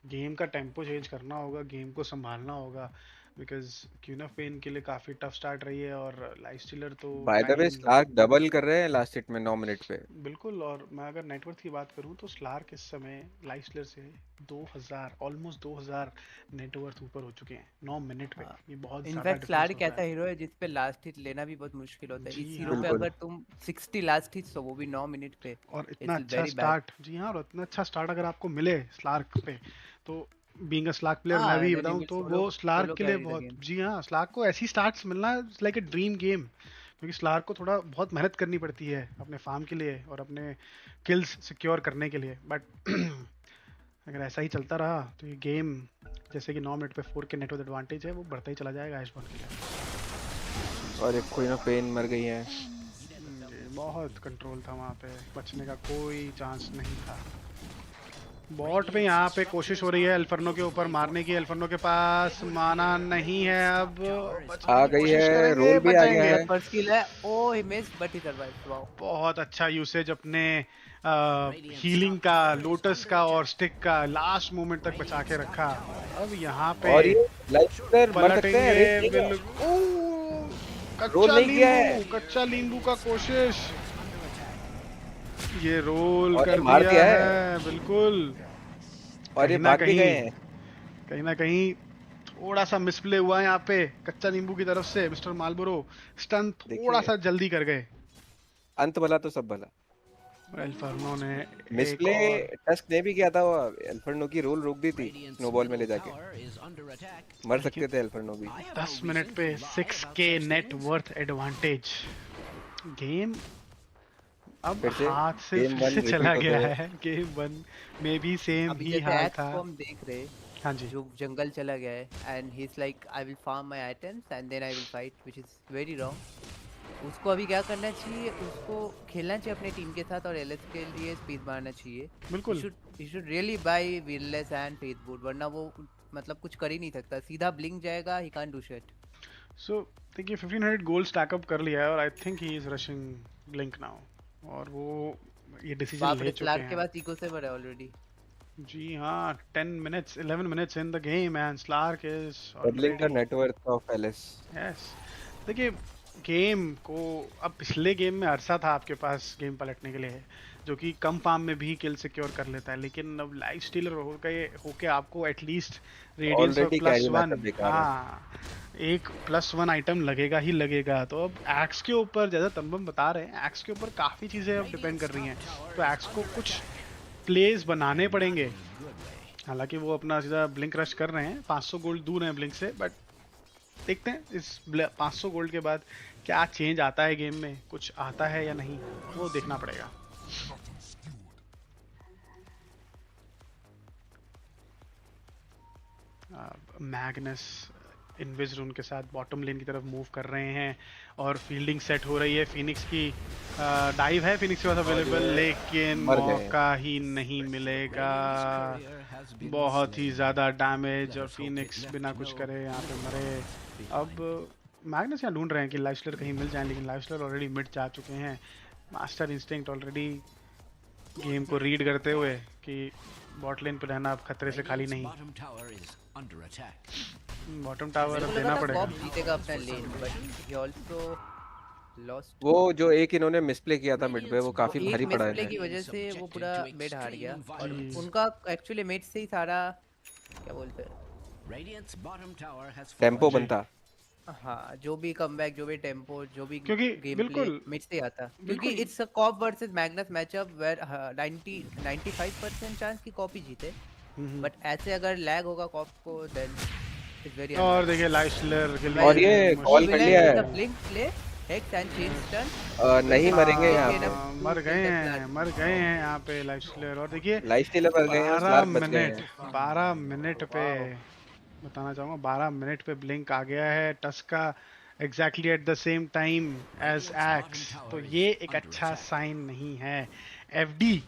L: गेम का टेम्पो चेंज करना होगा, गेम को संभालना होगा। बिकॉज क्वीन ऑफ पेन के लिए काफी टफ स्टार्ट रही है और लाइफ स्टीलर तो
E: by the way
L: time
E: Slark double कर रहे हैं लास्ट हिट में 9 मिनट पे।
L: बिल्कुल। और मैं अगर नेटवर्थ की बात करूं तो स्लार्क इस समय लाइफ स्टीलर से 2000 ऑलमोस्ट 2000 नेटवर्थ ऊपर हो चुके हैं 9 मिनट पे। ये बहुत ज्यादा
M: इनफैक्ट
L: डिफरेंस
M: स्लार्क
L: होता
M: ऐसा
L: है।
M: हीरो है जिस पे लास्ट हिट लेना भी बहुत मुश्किल होता है।
L: जी
M: इस हीरो पे
L: हाँ।
M: अगर तुम 60 लास्ट हिट्स हो वो भी 9 मिनट पे,
L: और इतना
M: इट्स
L: अच्छा
M: वेरी बैड।
L: स्टार्ट, जी हाँ, और इतना अच्छा स्टार्ट अगर आपको मिले स्लार्क पे तो बीइंग अ स्लार्क प्लेयर मैं
M: हाँ,
L: भी
M: देन यू
L: बताऊं
M: विल
L: तो
M: सोलो
L: वो स्लार्क
M: सोलो
L: के लिए
M: कैरी द
L: बहुत,
M: गेम।
L: जी हाँ, स्लार्क को ऐसी स्टार्ट्स मिलना लाइक ए ड्रीम गेम। क्योंकि स्लार्क को थोड़ा बहुत मेहनत करनी पड़ती है अपने फार्म के लिए और अपने किल्स सिक्योर करने के लिए। बट अगर ऐसा ही चलता रहा तो ये गेम जैसे कि 9 मिनट पे 4 के नेटवर्क एडवांटेज है वो बढ़ता ही चला जाएगा आयुष्मान के लिए।
E: और एक क्वीन ऑफ पेन मर गई है।
L: बहुत कंट्रोल था वहाँ पे, बचने का कोई चांस नहीं था। बॉट पे यहाँ पे कोशिश हो रही है अल्फर्नो के ऊपर मारने की। अल्फर्नो के पास माना नहीं है, अब बचने
E: आ
L: की
E: गई
L: कोशिश
E: है,
L: करेंगे,
E: रोल भी आ गया
L: बचाएंगे।
E: है।
M: फर्स्ट किल है। Oh he missed but he survived. Wow,
L: बहुत अच्छा यूसेज अपने हीलिंग का, लोटस का और स्टिक का लास्ट मोमेंट तक बचा के रखा। अब यहाँ पे
E: और ये लाइफ स्टीलर मर सकते हैं। रेस
L: पलटेंगे।
E: नहीं किया। रोल
L: कच्चा
E: नहीं किया है
L: नींबू, कच्चा नींबू का कोशिश। ये रोल
E: और ये
L: कर
E: मार
L: दिया
E: दिया
L: है बिल्कुल।
E: और ये
L: कहीं ना
E: भाग भी
L: कहीं,
E: गए हैं।
L: कहीं ना कहीं थोड़ा सा मिसप्ले हुआ है यहाँ पे कच्चा नींबू की तरफ से। मिस्टर मालबोरो स्टन थोड़ा
E: देखिए
L: सा जल्दी कर गए।
E: अंत भला तो सब भला।
L: अल्फर्नो ने एक
E: मिसप्ले
L: और
E: टस्क ने भी किया था। वो अल्फर्नो की रोल रोक दी थी स्नोबॉल में ले जाके। मर सकते थे अल्फर्नो भी।
L: 10 मिनट पे 6K net worth advantage. Game अब
E: फिर से
L: हाथ से
E: गेम
L: फिर
E: 1
L: से चला
E: रिपीट
L: गया
E: होते हुए।
L: है। गेम 1 में भी सेम
M: अभी
L: ही
M: जैसे
L: हाल
M: एक्स
L: था।
M: को हम देख रहे,
L: हाँ जी,
M: जो जंगल चला गया है and he is like I will farm my items and then I will fight, which is very wrong. उसको अभी क्या करना चाहिए, उसको खेलना चाहिए अपने टीम के साथ और एलएस के लिए स्पीड मारना चाहिए।
L: बिल्कुल।
M: He should really buy wireless and faithwood, वरना वो मतलब कुछ कर ही नहीं सकता। सीधा ब्लिंक जाएगा, ही कांट डू शिट।
L: सो देखिए 1500 गोल्ड स्टैक अप कर लिया है और I think he is rushing blink now. और वो ये डिसीजन
M: बाप
L: ले
M: रे,
L: चुके
M: स्लार्क के
L: हैं।
M: पास इको सेवर है ऑलरेडी।
L: जी हाँ, 11 minutes in the game and Slark is
E: doubling the
L: already,
E: net worth of LS.
L: Yes. देखिए गेम को अब पिछले गेम में अरसा था आपके पास गेम पलटने के लिए, जो कि कम फार्म में भी किल सिक्योर कर लेता है। लेकिन अब लाइफ स्टीलर होके आपको एटलीस्ट रेडियंस और
E: ऑलरेडी
L: प्लस
E: कैरी
L: 1,
E: मैचअप बेकार है।
L: हाँ, एक +1 आइटम लगेगा ही लगेगा। तो अब एक्स के ऊपर, जैसा तंबम बता रहे हैं, एक्स के ऊपर काफ़ी चीज़ें अब डिपेंड कर रही हैं। तो एक्स को कुछ प्लेस बनाने पड़ेंगे। हालांकि वो अपना सीधा ब्लिंक रश कर रहे हैं, 500 गोल्ड दूर हैं ब्लिंक से। बट देखते हैं इस 500 गोल्ड के बाद क्या चेंज आता है गेम में, कुछ आता है या नहीं, वो देखना पड़ेगा। मैग्नस इनविज रून के साथ बॉटम लेन की तरफ मूव कर रहे हैं और फील्डिंग सेट हो रही है। फिनिक्स की डाइव है फिनिक्स के पास अवेलेबल, लेकिन मौका ही नहीं मिलेगा। बहुत ही ज़्यादा डैमेज और फिनिक्स बिना कुछ करे यहाँ पे मरे। अब मैग्नस यहाँ ढूंढ रहे हैं कि लाइफ स्टीलर कहीं मिल जाए, लेकिन लाइफ स्टीलर ऑलरेडी मिड जा चुके हैं। मास्टर इंस्टिंक्ट ऑलरेडी गेम को रीड करते हुए कि बॉट लेन पे रहना अब खतरे से खाली नहीं। बॉटम टावर देना पड़ेगा।
M: कॉप जीतेगा अपना लेन, बट ही आल्सो लॉस्ट।
E: वो जो एक इन्होंने मिसप्ले किया था मिड पे, वो काफी भारी पड़ा है।
M: मिसप्ले की वजह से वो पूरा मिड हार गया और उनका एक्चुअली मिड से ही सारा क्या बोलते हैं
E: टेम्पो बनता।
M: हाँ, जो भी कमबैक, जो भी टेम्पो, जो भी
L: क्योंकि
M: गेम
L: बिल्कुल
M: प्ले मिड से ही आता। क्योंकि it's a cop versus Magnus matchup where 95% chance की कॉपी जीते। बट ऐसे अगर लैग होगा कॉप को देन इट्स वेरी।
L: और देखिए लाइफ स्टीलर के लिए
E: और ये कॉल कर लिया है।
M: Blink play hex and change turn
E: नहीं मरेंगे यहाँ पे।
L: मर गए हैं यहाँ पे लाइफ स्टीलर। और देखिए
E: लाइफ स्टीलर मर गए हैं, स्लार्क बच गए हैं।
L: 12 मिनट पे बताना चाहूँगा, 12 मिनट पे ब्लिंक आ गया है टस्क का exactly at the same time as Axe. तो ये एक अच्छा साइन नहीं है। एफडी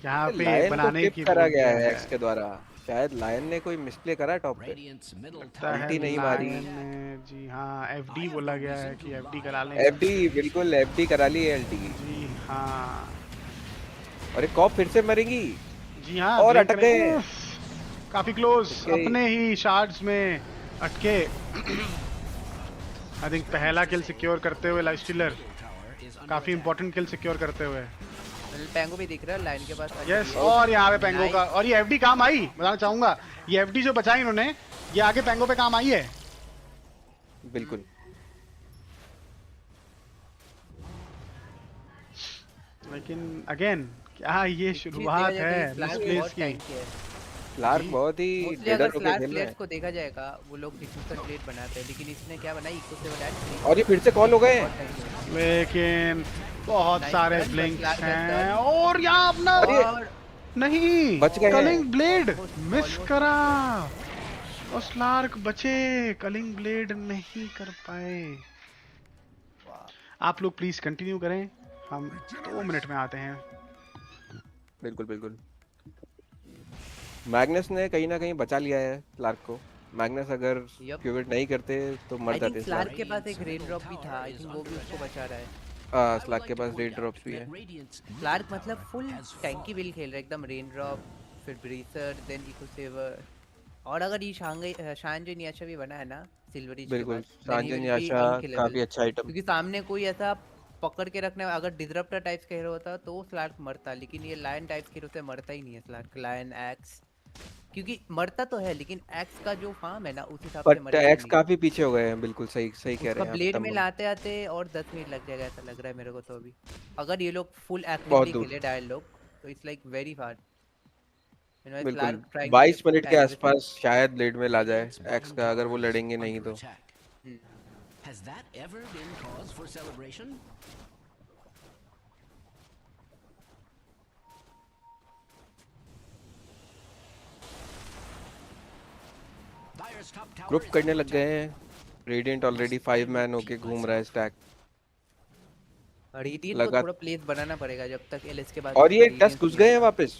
L: यहाँ पे बनाने की
E: करा गया है एक्स के द्वारा। शायद लायन ने कोई मिसप्ले करा टॉप पे, अल्टी नहीं मारी।
L: जी हाँ, एफडी बोला गया है कि एफडी करा लें।
E: एफडी बिल्कुल एफडी करा ली है एलटी की।
L: जी हाँ,
E: और एक कॉप फिर से मरेंगी।
L: जी हाँ,
E: और अटक गए।
L: काफी क्लोज अपने ही शार्ड्स में अटके। आई थिंक पहला किल सिक्योर करते हुए लाइफ स्टीलर, काफी इंपॉर्टेंट किल सिक्योर करते हुए।
M: पेंगो भी दिख रहा है लाइन के पास।
L: यस, और यहाँ पे पेंगो का, और ये एफडी काम आई, बताना चाहूंगा ये एफडी जो बचाई इन्होंने, ये आगे पेंगो पे काम आई है।
E: बिल्कुल।
L: लेकिन अगेन क्या ये शुरुआत है मिसप्लेस की।
E: स्लार्क बहुत ही
M: अगर स्लार्क प्लेयर्स को देखा जाएगा वो लोग डिफ्यूजन प्लेट बनाते हैं, लेकिन इसने क्या बनाई इको से बनाया।
E: और ये फिर से कॉल हो गए हैं,
L: लेकिन बहुत सारे ब्लिंक्स हैं और यहाँ अपना नहीं
E: बच गए।
L: कलिंग ब्लेड मिस करा और स्लार्क बचे, कलिंग ब्लेड नहीं कर पाए। आप लोग प्लीज कंटिन्यू करें, हम 2 मिनट में आते हैं।
E: बिल्कुल बिल्कुल। मैग्नस ने कहीं ना कहीं बचा लिया है स्लार्क को। मैग्नस अगर क्यूबिट नहीं करते तो मर जाते।
M: स्लार्क के पास एक रेन ड्रॉप भी था, आई थिंक वो भी उसको बचा रहा है।
E: स्लार्क के पास रेन ड्रॉप्स भी है।
M: स्लार्क मतलब फुल टैंकी बिल खेल रहा है एकदम, रेन ड्रॉप, फिर ब्रीसर, देन इको सेवर। और अगर ये शांजन नियाशा भी बना है ना सिल्वरी,
E: बिल्कुल शांजन नियाशा काफी अच्छा आइटम,
M: क्योंकि सामने कोई ऐसा पकड़ के रखने, अगर डिसरप्टर टाइप्स का हीरो होता तो स्लार्क मरता, लेकिन ये लायन टाइप्स के हीरो से मरता ही नहीं है स्लार्क। लायन एक्स क्योंकि मरता तो है, लेकिन एक्स का जो फार्म है ना उस हिसाब से मरता है।
E: एक्स काफी पीछे हो गए हैं। बिल्कुल सही सही कह रहे हैं आप।
M: ब्लेड में लाते आते और 10 मिनट लग जाएगा ऐसा लग रहा है मेरे को तो अभी, अगर ये लोग फुल एक्टिवली खेले डायल लोग तो इट्स लाइक वेरी फार।
E: बिल्कुल 22 मिनट के आसपास शायद ब्लेड में ला जाए एक्स का, अगर वो लड़ेंगे नहीं तो।
C: Has that ever been cause for celebration?
E: Group करने लग गए हैं। रेडिएंट ऑलरेडी 5 मैन होके घूम रहा है स्टैक।
M: रेडिएंट को थोड़ा प्लेस बनाना पड़ेगा जब तक एलएस के बाद।
E: और ये 10 घुस गए हैं वापस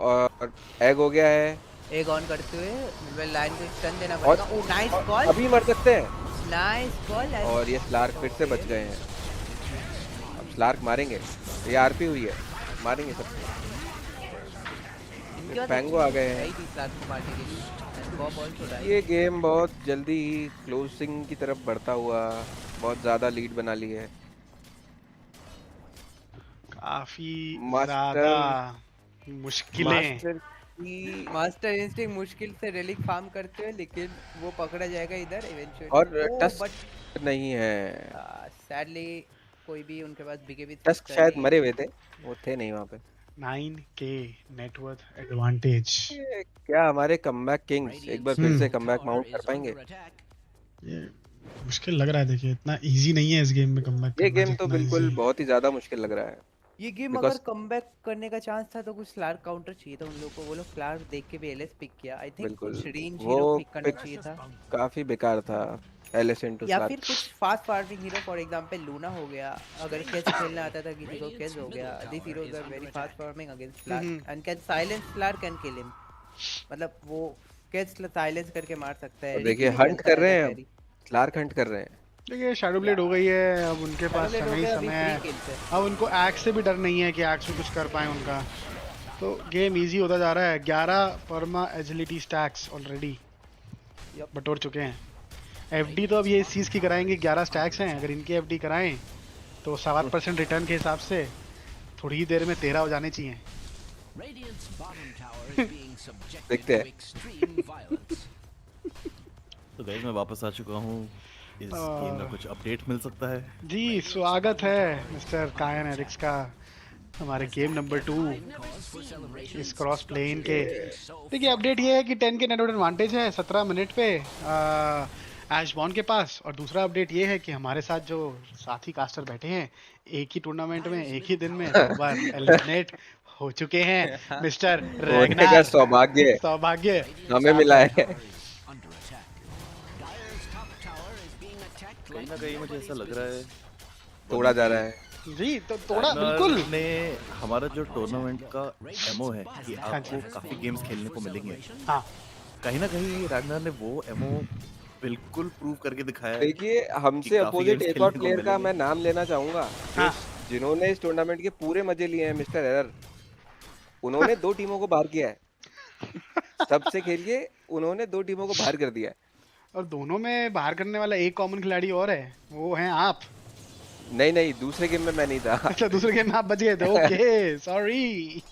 E: और एग हो गया है।
M: एग ऑन करते हुए लाइन को स्टन देना पड़ेगा। ओ नाइस कॉल,
E: अभी मर सकते हैं।
M: Nice call.
E: और ये स्लार्क फिर से बच गए हैं। अब स्लार्क मारेंगे, ये आरपी हुई है, मारेंगे सबको। पेंगो आ गए हैं। ये गेम बहुत जल्दी ही क्लोजिंग की तरफ बढ़ता हुआ, बहुत ज्यादा लीड बना ली है।
L: काफी ज्यादा मुश्किलें।
M: मास्टर इंस्टिंक्ट मुश्किल से रेलिक फार्म करते हैं, लेकिन वो पकड़ा जाएगा इधर इवेंचुअली।
E: और टस्क नहीं है
M: सैडली, कोई भी उनके पास बीकेबी
E: टस्क शायद मरे हुए थे, वो थे नहीं वहाँ पे।
L: 9K net worth advantage.
E: क्या हमारे कमबैक किंग्स एक बार फिर से कमबैक माउंट कर पाएंगे?
A: ये मुश्किल लग रहा है। देखिए इतना इजी नहीं है इस गेम में कमबैक करना।
E: ये गेम तो बिल्कुल बहुत ही ज्यादा मुश्किल लग रहा है।
M: ये गेम अगर कमबैक करने का चांस था तो कुछ स्लार्क काउंटर चाहिए था उन लोगों को। वो लोग स्लार्क देख के भी एलएस पिक किया। आई थिंक कुछ रेंज हीरो पिक करना चाहिए था।
E: काफी बेकार था एलएस इनटू
M: स्लार्क, या फिर कुछ fast farming hero, for example Luna हो गया। अगर कैच खेलना आता था किसी को, कैच हो गया। This heroes are very fast farming against Slark and can silence Slark and kill him. मतलब वो कैच साइलेंस करके मार सकता है।
E: देखिए हंट कर रहे हैं, स्लार्क हंट कर रहे हैं।
L: देखिए शैडो ब्लेड हो गई है, अब उनके पास समय है। अब उनको एक्स से भी डर नहीं है कि एक्स से कुछ कर पाए उनका, तो गेम इजी होता जा रहा है। 11 परमा एजिलिटी स्टैक्स ऑलरेडी बटोर चुके हैं। एफडी तो अब ये इस चीज़ की कराएंगे, 11 स्टैक्स हैं, अगर इनकी एफडी कराएं तो 7% रिटर्न के हिसाब से थोड़ी ही देर में 13 हो जाने चाहिए।
E: देखते हैं।
B: तो गाइस मैं वापस आ चुका हूँ। इस गेम का कुछ अपडेट मिल सकता है?
L: जी स्वागत है मिस्टर कायन एरिक्स का हमारे गेम नंबर 2 इस क्रॉस प्लेन के। देखिए अपडेट ये है कि 10 के नेटवर्क एडवांटेज है 17 मिनट पे एशबॉर्न के पास। और दूसरा अपडेट ये है कि हमारे साथ जो साथी कास्टर बैठे हैं एक ही टूर्नामेंट में एक ही दिन में 2 बार एलिमिनेट हो चुके हैं। मिस्टर
E: रैग्नार, सौभाग्य हमें मिला है।
B: कहीं ना कहीं मुझे ऐसा लग रहा है
E: तोड़ा जा रहा है।
L: जी तो तोड़ा बिल्कुल।
B: ने हमारा जो टूर्नामेंट का एमओ है कि आपको काफी गेम्स खेलने को मिलेंगे,
L: हाँ
B: कहीं ना कहीं रैग्नार ने वो एमओ बिल्कुल प्रूव करके दिखाया है।
E: देखिए हमसे अपोजिट एक और प्लेयर का मैं नाम लेना चाहूंगा, हाँ। जिन्होंने इस टूर्नामेंट के पूरे मजे लिए हैं, मिस्टर एरर। उन्होंने 2 टीमों को बाहर किया है। सबसे खेलिए उन्होंने 2 टीमों को बाहर कर दिया है।
L: और दोनों में बाहर करने वाला एक कॉमन खिलाड़ी और है, वो हैं आप।
E: नहीं दूसरे गेम में मैं नहीं था।
L: अच्छा दूसरे गेम में आप बच गए थे, ओके सॉरी।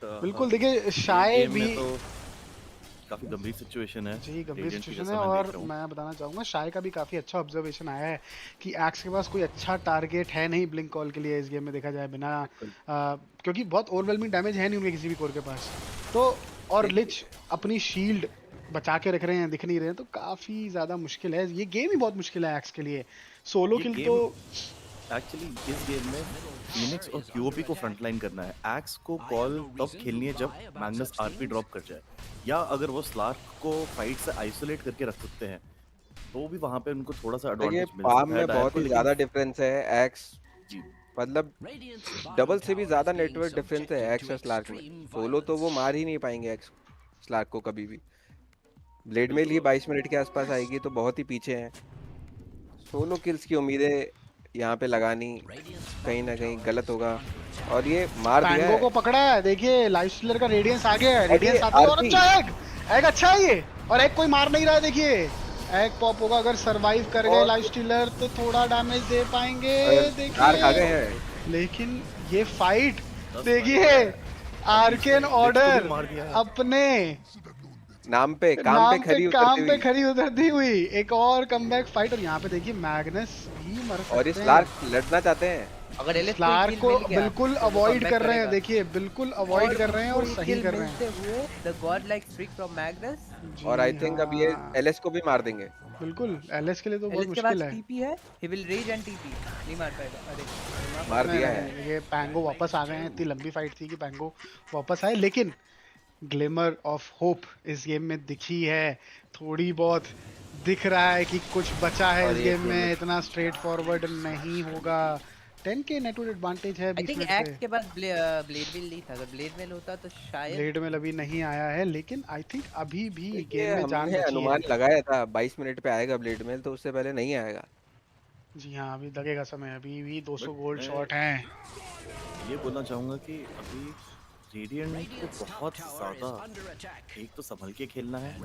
L: बिल्कुल देखिए शाय भी
B: काफी गंभीर सिचुएशन है
L: जी, गंभीर
B: Radiant की,
L: सिचुएशन
B: जैसा
L: है।
B: मैं
L: और
B: देख रहा हूं।
L: मैं बताना चाहूंगा शाय का भी काफी अच्छा ऑब्जर्वेशन आया है कि एक्स के पास कोई अच्छा टारगेट है नहीं ब्लिंक कॉल के लिए इस गेम में, देखा जाए बिना क्योंकि बहुत ओवरवेलमिंग डैमेज है नहीं उनके किसी भी कोर के पास तो। और लिच अपनी शील्ड बचा के रख रहे हैं, दिख नहीं रहे हैं, तो काफी ज्यादा मुश्किल है ये गेम ही, बहुत मुश्किल है एक्स के लिए। सोलो
B: ये
L: किल
B: गेम
L: तो
B: एक्चुअली इस गेम में फीनिक्स और क्यूओपी को फ्रंटलाइन करना है। एक्स को कॉल तब खेलनी है जब मैग्नस आरपी ड्रॉप कर जाए, या अगर वो स्लार्क को फाइट से आइसोलेट करके रख सकते हैं तो भी वहां पे उनको थोड़ा सा
E: देखिए
B: एडवांटेज मिल
E: फार्म
B: सकता है
E: में
B: डायर
E: बहुत
B: को,
E: ही
B: लेकिन
E: ज्यादा डिफरेंस है। एक्स
B: जी
E: मतलब डबल से भी ज्यादा नेटवर्क डिफरेंस है एक्स और स्लार्क में। सोलो तो वो मार ही नहीं पाएंगे एक्स स्लार्क को कभी भी। ब्लेड मेल ही 22 मिनट के आसपास आएगी तो बहुत ही पीछे हैं। सोलो किल्स की उम्मीदें यहाँ पे लगानी कहीं ना कहीं गलत होगा। और ये मार दिया
L: पैंगो
E: है
L: को पकड़ा है, देखिए लाइफ स्टीलर का रेडियंस आ गया है,
E: और ये
L: रेडियंस आता है और
E: आरपी
L: अच्छा एग अच्छा है ये। और एग कोई मार नहीं रहा है, देखिए एग पॉप होगा, अगर सरवाइव कर गए
E: और
L: लाइफ स्टीलर तो थोड़ा डैमेज दे पाएंगे,
E: डार्क आ गए
L: देखिए।
E: हैं।
L: लेकिन ये फाइट देखिए, आर्केन ऑर्डर अपने
E: नाम पे काम
L: पे खरी उतरती हुई एक और कमबैक फाइट। और यहाँ पे देखिए मैग्नस भी मर
E: और ये
L: सकते हैं।
E: स्लार्क लड़ना चाहते हैं।
M: अगर एलिस
L: स्लार्क को बिल्कुल अवॉइड कर रहे हैं, देखिए बिल्कुल अवॉइड कर रहे हैं और सही कर रहे हैं।
M: हुए the god like streak from Magnus.
E: और आई थिंक अब ये एलएस को भी मार देंगे।
L: बिल्कुल एलएस के लिए तो बहुत
M: एलिस के
L: मुश्किल
M: पास
L: है।
M: टीपी है, he will raise and TP नहीं मार पाएगा। अरे
E: मार दिया है।
L: ये पैंगो वापस आ गए हैं, इतनी लंबी फाइट थी कि पैंगो वापस आए, लेकिन ग्लिमर ऑफ होप इस गेम में दिखी है, थोड़ी बहुत दिख रहा है कि कुछ बचा है इस गेम में, इतना स्ट्रेट फॉरवर्ड नहीं होगा। 10k नेटवर्क एडवांटेज है 20 मिनट
M: एक्स के पास ब्लेड मिल नहीं था, अगर ब्लेड मिल होता तो शायद
L: ब्लेड मिल अभी नहीं आया है, लेकिन आई थिंक अभी भी गेम में जान
E: हमने
L: बची
E: अनुमान
L: है।
E: लगाया था 22 मिनट पे आएगा ब्लेड मेल, तो उससे पहले नहीं आएगा।
L: जी हाँ, अभी लगेगा समय, अभी भी 200 गोल्ड शॉट हैं।
B: ये बोलना चाहूंगा कि अभी रेडिएंट को बहुत ज्यादा एक तो संभल के खेलना है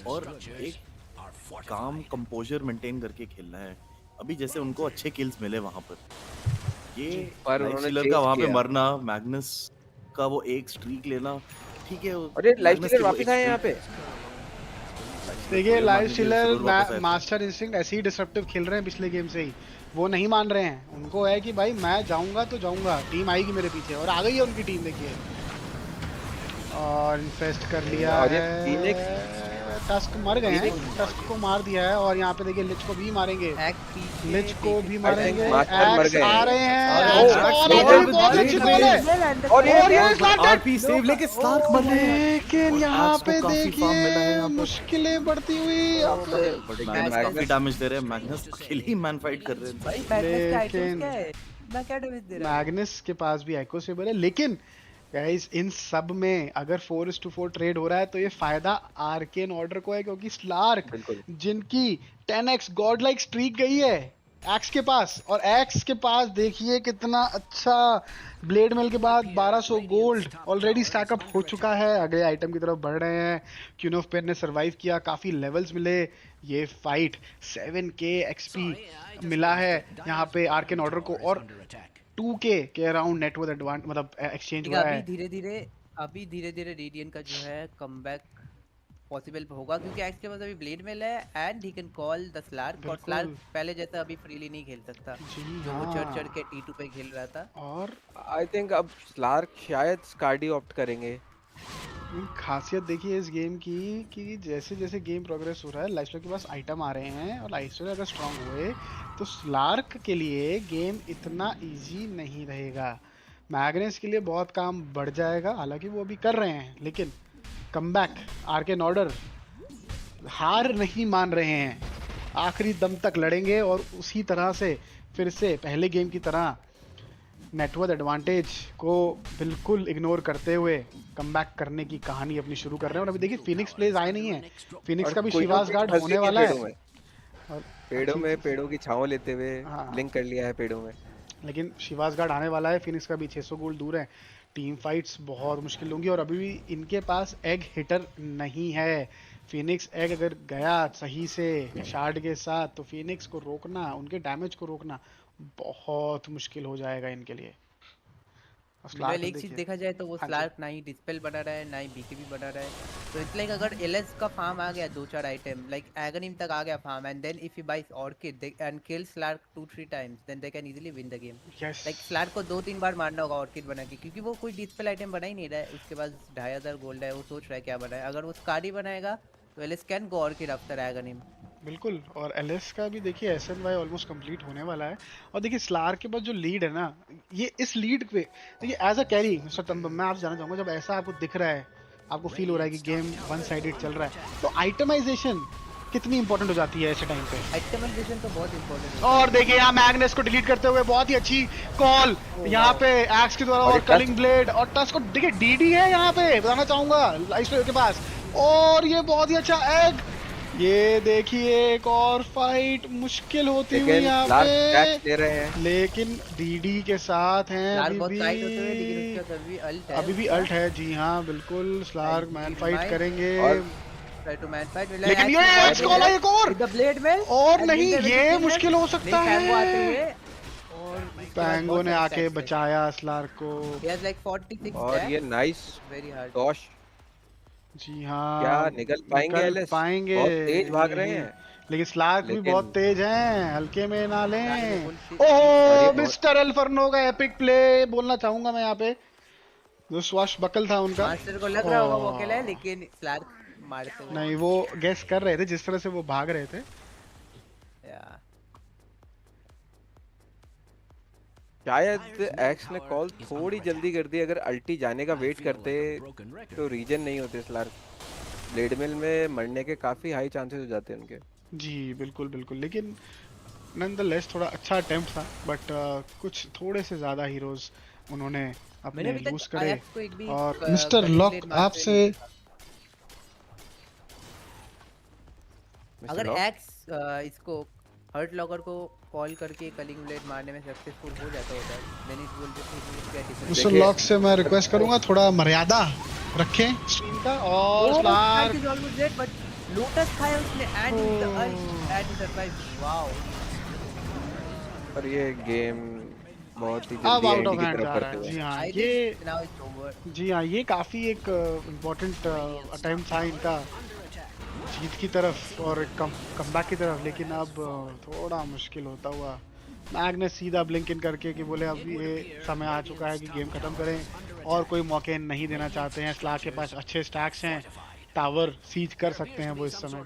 B: और एक काम कंपोजर मेंटेन करके खेलना है। अभी जैसे उनको अच्छे किल्स मिले वहां पर, ये लाइफ का वहां पे मरना, मैग्नस का वो एक स्ट्रीक लेना, ठीक है।
E: अरे लाइफ स्टीलर वापस आए यहाँ पे।
L: देखिए लाइफ स्टीलर मास्टर इंस्टिंक्ट ऐसे ही डिसरप्टिव खेल रहे हैं पिछले गेम से ही, वो नहीं मान रहे हैं। उनको है कि भाई मैं जाऊंगा तो जाऊंगा, टीम आएगी मेरे पीछे, और आ गई है उनकी टीम, देखिए। और इन्फेस्ट कर लिया है, टस्क मर गए हैं, टस्क को मार दिया है। और यहाँ पे देखिए लिच को भी मारेंगे, लिच को भी मारेंगे, एक्स आ रहे हैं और
B: आरपी सेव लेके स्लार्क मर गए।
L: लेकिन यहाँ पे देखिए मुश्किलें बढ़ती हुई।
B: मैग्नस काफी डैमेज दे रहे हैं, मैग्नस अकेले ही मैन फाइट कर रहे हैं।
L: लेकिन मैग्नस के पास भी एको सेबर है, लेकिन गाइस इन सब में अगर 4:4 ट्रेड हो रहा है तो ये फायदा आर्केन ऑर्डर को है, क्योंकि स्लार्क जिनकी 10x गॉड लाइक स्ट्रीक गई है एक्स के पास, और एक्स के पास देखिए कितना अच्छा ब्लेड मेल के बाद 1200 गोल्ड ऑलरेडी स्टैकअप हो चुका है, अगले आइटम की तरफ बढ़ रहे हैं। क्वीन ऑफ पेन ने सरवाइव किया, काफी लेवल्स मिले, ये फाइट 7k एक्सपी मिला है यहाँ पे आर्केन ऑर्डर को, और 2k के अराउंड नेटवर्क एडवांस मतलब एक्सचेंज हुआ है।
M: अभी धीरे धीरे रेडियन का जो है कमबैक पॉसिबल होगा, क्योंकि एक्स के पास अभी ब्लेड मिल है and he can call the Slark, और स्लार्क पहले जैसा अभी फ्रीली नहीं खेल सकता जो वो चढ़ के T2 पे खेल रहा था।
L: और
E: आई थिंक अब स्लार्क शायद स्कार्डी ऑप्ट करेंगे।
L: खासियत देखिए इस गेम की कि जैसे जैसे गेम प्रोग्रेस हो रहा है, लाइफ के पास आइटम आ रहे हैं, और लाइफ अगर स्ट्रांग हुए तो स्लार्क के लिए गेम इतना इजी नहीं रहेगा। मैग्नस के लिए बहुत काम बढ़ जाएगा, हालांकि वो अभी कर रहे हैं, लेकिन कमबैक आर्केन ऑर्डर हार नहीं मान रहे हैं, आखिरी दम तक लड़ेंगे और उसी तरह से फिर से पहले गेम की तरह नेटवर्क एडवांटेज को बिल्कुल इग्नोर करते हुए कमबैक करने की कहानी अपनी शुरू कर रहे हैं। और अभी देखिए फिनिक्स प्लेज आए नहीं है, फिनिक्स का भी शिवास गार्ड होने वाला है,
E: और पेड़ों में पेड़ों की छांव लेते हुए लिंक कर लिया है पेड़ों में।
L: लेकिन शिवास गार्ड आने वाला है, फिनिक्स का भी 600 गोल्ड दूर है। टीम फाइट्स बहुत मुश्किल होंगी और अभी भी इनके पास एग हिटर नहीं है। फिनिक्स एग अगर गया सही से शार्ड के साथ तो फिनिक्स को रोकना, उनके डैमेज को रोकना बहुत मुश्किल हो जाएगा इनके लिए।
M: वेल एक चीज देखा जाए तो वो स्लार्क ना ही डिस्पेल बना रहा है ना ही बीकेबी बना रहा है, तो इट्स लाइक अगर एलएस का फार्म आ गया 2-4 आइटम लाइक एगनिम तक आ गया farm and then if he buys Orchid they and kill Slark 2-3 times then they can easily win the game. Like Slark को 2-3 बार मारना होगा ऑर्किड बना के, क्योंकि वो कोई डिस्पेल आइटम बना ही नहीं रहा है, उसके पास 2500 गोल्ड है, वो सोच रहा है क्या बनाए। अगर वो स्कारी बनाएगा तो LS can go Orchid after Aghanim.
L: बिल्कुल, और एलएस का भी देखिए एसएनवाई ऑलमोस्ट कंप्लीट होने वाला है। और देखिए स्लार के पास जो लीड है ना, ये इस लीड पे देखिए एज अ कैरी मिस्टर तंबम, मैं आपसे जानना चाहूंगा, जब ऐसा आपको दिख रहा है, आपको फील हो रहा है कि गेम वन साइडेड चल रहा है, तो आइटमाइजेशन कितनी इंपॉर्टेंट हो जाती है ऐसे टाइम पे?
M: आइटमाइजेशन तो बहुत इंपॉर्टेंट है।
L: और देखिए यहाँ मैग्नेस को डिलीट करते हुए बहुत ही अच्छी कॉल यहाँ पे एक्स के द्वारा, और कलिंग ब्लेड और टच को देखिए डीडी है यहाँ पे, बताना चाहूंगा लाइफ के पास, और ये बहुत ही अच्छा एग। ये देखिए एक और फाइट मुश्किल होती हुई यहाँ पे
E: ले रहे हैं,
L: लेकिन डीडी के साथ हैं अभी भी अल्ट है। जी हाँ बिल्कुल, स्लार्क मैन फाइट करेंगे, लेकिन ये एक्स कॉल है एक और और नहीं, ये मुश्किल हो सकता है। पैंगो ने आके बचाया स्लार्क को,
E: और ये नाइस डॉश। जी हाँ, क्या निकल पाएंगे? बहुत तेज भाग रहे हैं,
L: लेकिन स्लार्क भी बहुत तेज हैं, हल्के में ना लें। ओह मिस्टर अल्फर्नो का एपिक प्ले बोलना चाहूंगा मैं यहाँ पे, जो स्वाश बकल था उनका।
M: मास्टर को लग रहा होगा वो अकेला है, लेकिन स्लार्क मारते हुए
L: नहीं, वो गेस कर रहे थे जिस तरह से वो भाग रहे थे।
E: शायद एक्स ने कॉल थोड़ी जल्दी कर दी, अगर अल्टी जाने का वेट करते तो रीजन नहीं होते स्लार्क। ब्लेड मिल में मरने के काफी हाई चांसेस हो जाते हैं उनके। जी
L: बिल्कुल बिल्कुल, लेकिन नॉनदलेस थोड़ा अच्छा अटेम्प्ट था, बट कुछ थोड़े से ज्यादा हीरोज उन्होंने अपने लूज करे। और मिस्टर लॉक आपसे
M: अगर एक्स इसको हर्ट लॉकर को कॉल करके कलिंग ब्लेड मारने में सक्सेसफुल हो जाता होता है, then it will just
L: mister lock से मैं रिक्वेस्ट करूंगा थोड़ा मर्यादा रखें स्ट्रीम का। और Slark
M: is almost dead, but Lotus खाया उसने and the ult and survive. Wow,
E: और ये गेम बहुत ही जल्दी
L: आउट ऑफ
E: की
L: हैंड
E: तरफ
L: जा रहा
E: करते
L: है।
E: हुए।
L: जी हाँ, ये काफी एक इम्पोर्टेंट अटेम्प्ट था इनका जीत की तरफ और कमबैक की तरफ, लेकिन अब थोड़ा मुश्किल होता हुआ। मैग्नेस सीधा ब्लिंक इन करके कि बोले अब ये समय आ चुका है कि गेम खत्म करें और कोई मौके नहीं देना चाहते हैं। स्लार्क के पास अच्छे स्टैक्स हैं, टावर सीज कर सकते हैं वो इस समय।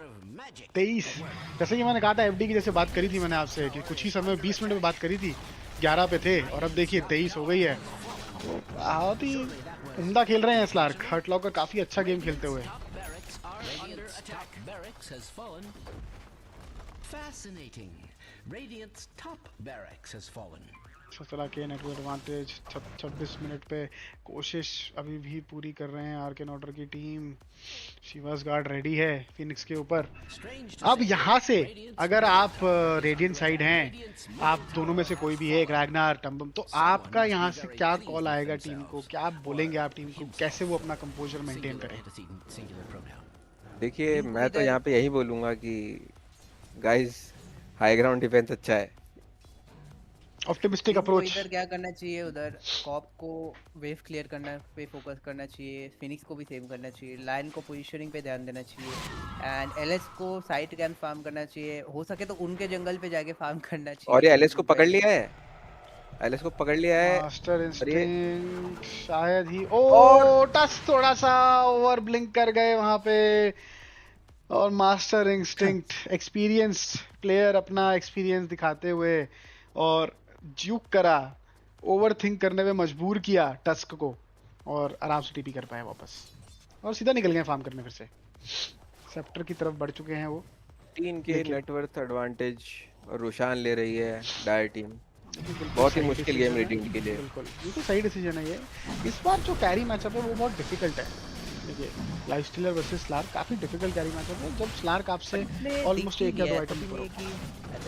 L: 23 जैसे कि मैंने कहा था, एफडी की जैसे बात करी थी मैंने आपसे कि कुछ ही समय 20 मिनट में बात करी थी, 11 पे थे और अब देखिए 23 हो गई है। तो बहुत ही उम्दा खेल रहे हैं स्लार्क। हर्ट लॉकर काफी अच्छा गेम खेलते हुए।
C: Barracks has fallen. Fascinating. Radiant's top barracks has fallen.
L: चला के नेटवर्क एडवांटेज 26 मिनट पे कोशिश अभी भी पूरी कर रहे हैं आर्कन ऑर्डर की टीम। शिवास गार्ड रेडी है फिनिक्स के ऊपर। अब यहाँ से अगर आप रेडियंट साइड हैं, आप दोनों में से कोई भी है, रैग्नार टम्बम, तो आपका यहाँ से क्या कॉल आएगा टीम को? क्या आप बोलेंगे आप टीम को कैसे वो अपना कंपोजर मेंटेन करें?
E: देखिए मैं तो यहाँ पे यही बोलूंगा कि गाइस हाई ग्राउंड डिफेंस अच्छा है,
L: ऑप्टिमिस्टिक अप्रोच।
M: इधर क्या करना चाहिए, उधर कॉप को वेव क्लियर करना पे फोकस करना चाहिए, फिनिक्स को भी सेव करना चाहिए, लाइन को पोजीशनिंग पे ध्यान देना चाहिए एंड एलएस को साइड कैंप फार्म करना चाहिए, हो सके तो उनके जंगल पे जाके फार्म करना चाहिए।
E: और ये एलएस को पकड़ लिया है, एलएस को पकड़ लिया है
L: मास्टर इंस्टिंक्ट शायद ही। ओ टच थोड़ा सा ओवर ब्लिंक कर गए वहां पे। और मास्टर इंस्टिंक्ट एक्सपीरियंस प्लेयर अपना एक्सपीरियंस दिखाते हुए और ज्यूक करा, ओवरथिंक करने में मजबूर किया टस्क को और आराम से टीपी कर पाए वापस और सीधा निकल गए फार्म करने। फिर से सेप्टर की तरफ बढ़ चुके हैं वो।
E: 3 के नेटवर्थ एडवांटेज और रोशान ले रही है डायर टीम। बहुत ही मुश्किल गेम रेडिंग के लिए।
L: बिल्कुल सही डिसीजन है ये। इस बार जो कैरी मैचअप है वो बहुत डिफिकल्ट है। देखिए लाइफस्टीलर वर्सेस स्लार्क काफी डिफिकल्ट कैरी मैचअप है, जब स्लार्क आपसे ऑलमोस्ट एक या दो आइटम
M: कि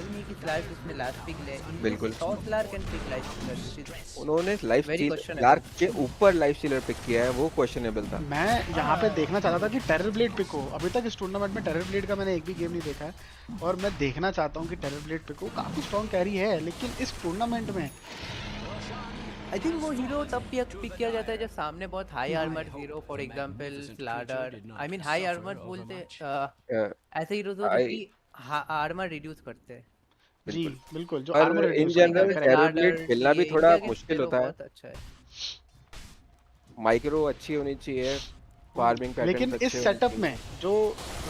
M: जरूरी नहीं कि स्लार्क उसमें लास्ट पिक ले।
E: बिल्कुल।
M: तो स्लार्क कैन पिक लाइफ स्टीलर।
E: उन्होंने लाइफ
M: Very
E: स्टीलर
M: questionable.
E: स्लार्क के ऊपर लाइफ स्टीलर पिक किया है, वो क्वेश्चनेबल था।
L: मैं यहाँ पे देखना चाहता था कि टेरर ब्लेड पिक हो। अभी तक इस टूर्नामेंट में टेरर ब्लेड का मैंने एक भी गेम नहीं देखा है और मैं देखना चाहता हूँ कि टेरर ब्लेड पिक हो। काफी स्ट्रॉन्ग कैरी है, लेकिन इस टूर्नामेंट में
M: आई थिंक वो हीरो तब पिक किया जाता है जब सामने बहुत high armor hero, for example Slardar, I mean high armor बोलते ऐसे हीरोज हो जो कि आर्मर रिड्यूस करते हैं।
L: जी बिल्कुल, जो
E: पर
L: आर्मर
E: इन
L: रिड्यूस
E: जनरल
L: करते हैं।
E: टेरर ब्लेड खेलना भी थोड़ा मुश्किल होता है।
M: बहुत अच्छा है।
E: माइक्रो अच्छी होनी चाहिए, फार्मिंग पैटर्न
L: लेकिन इस सेटअप में जो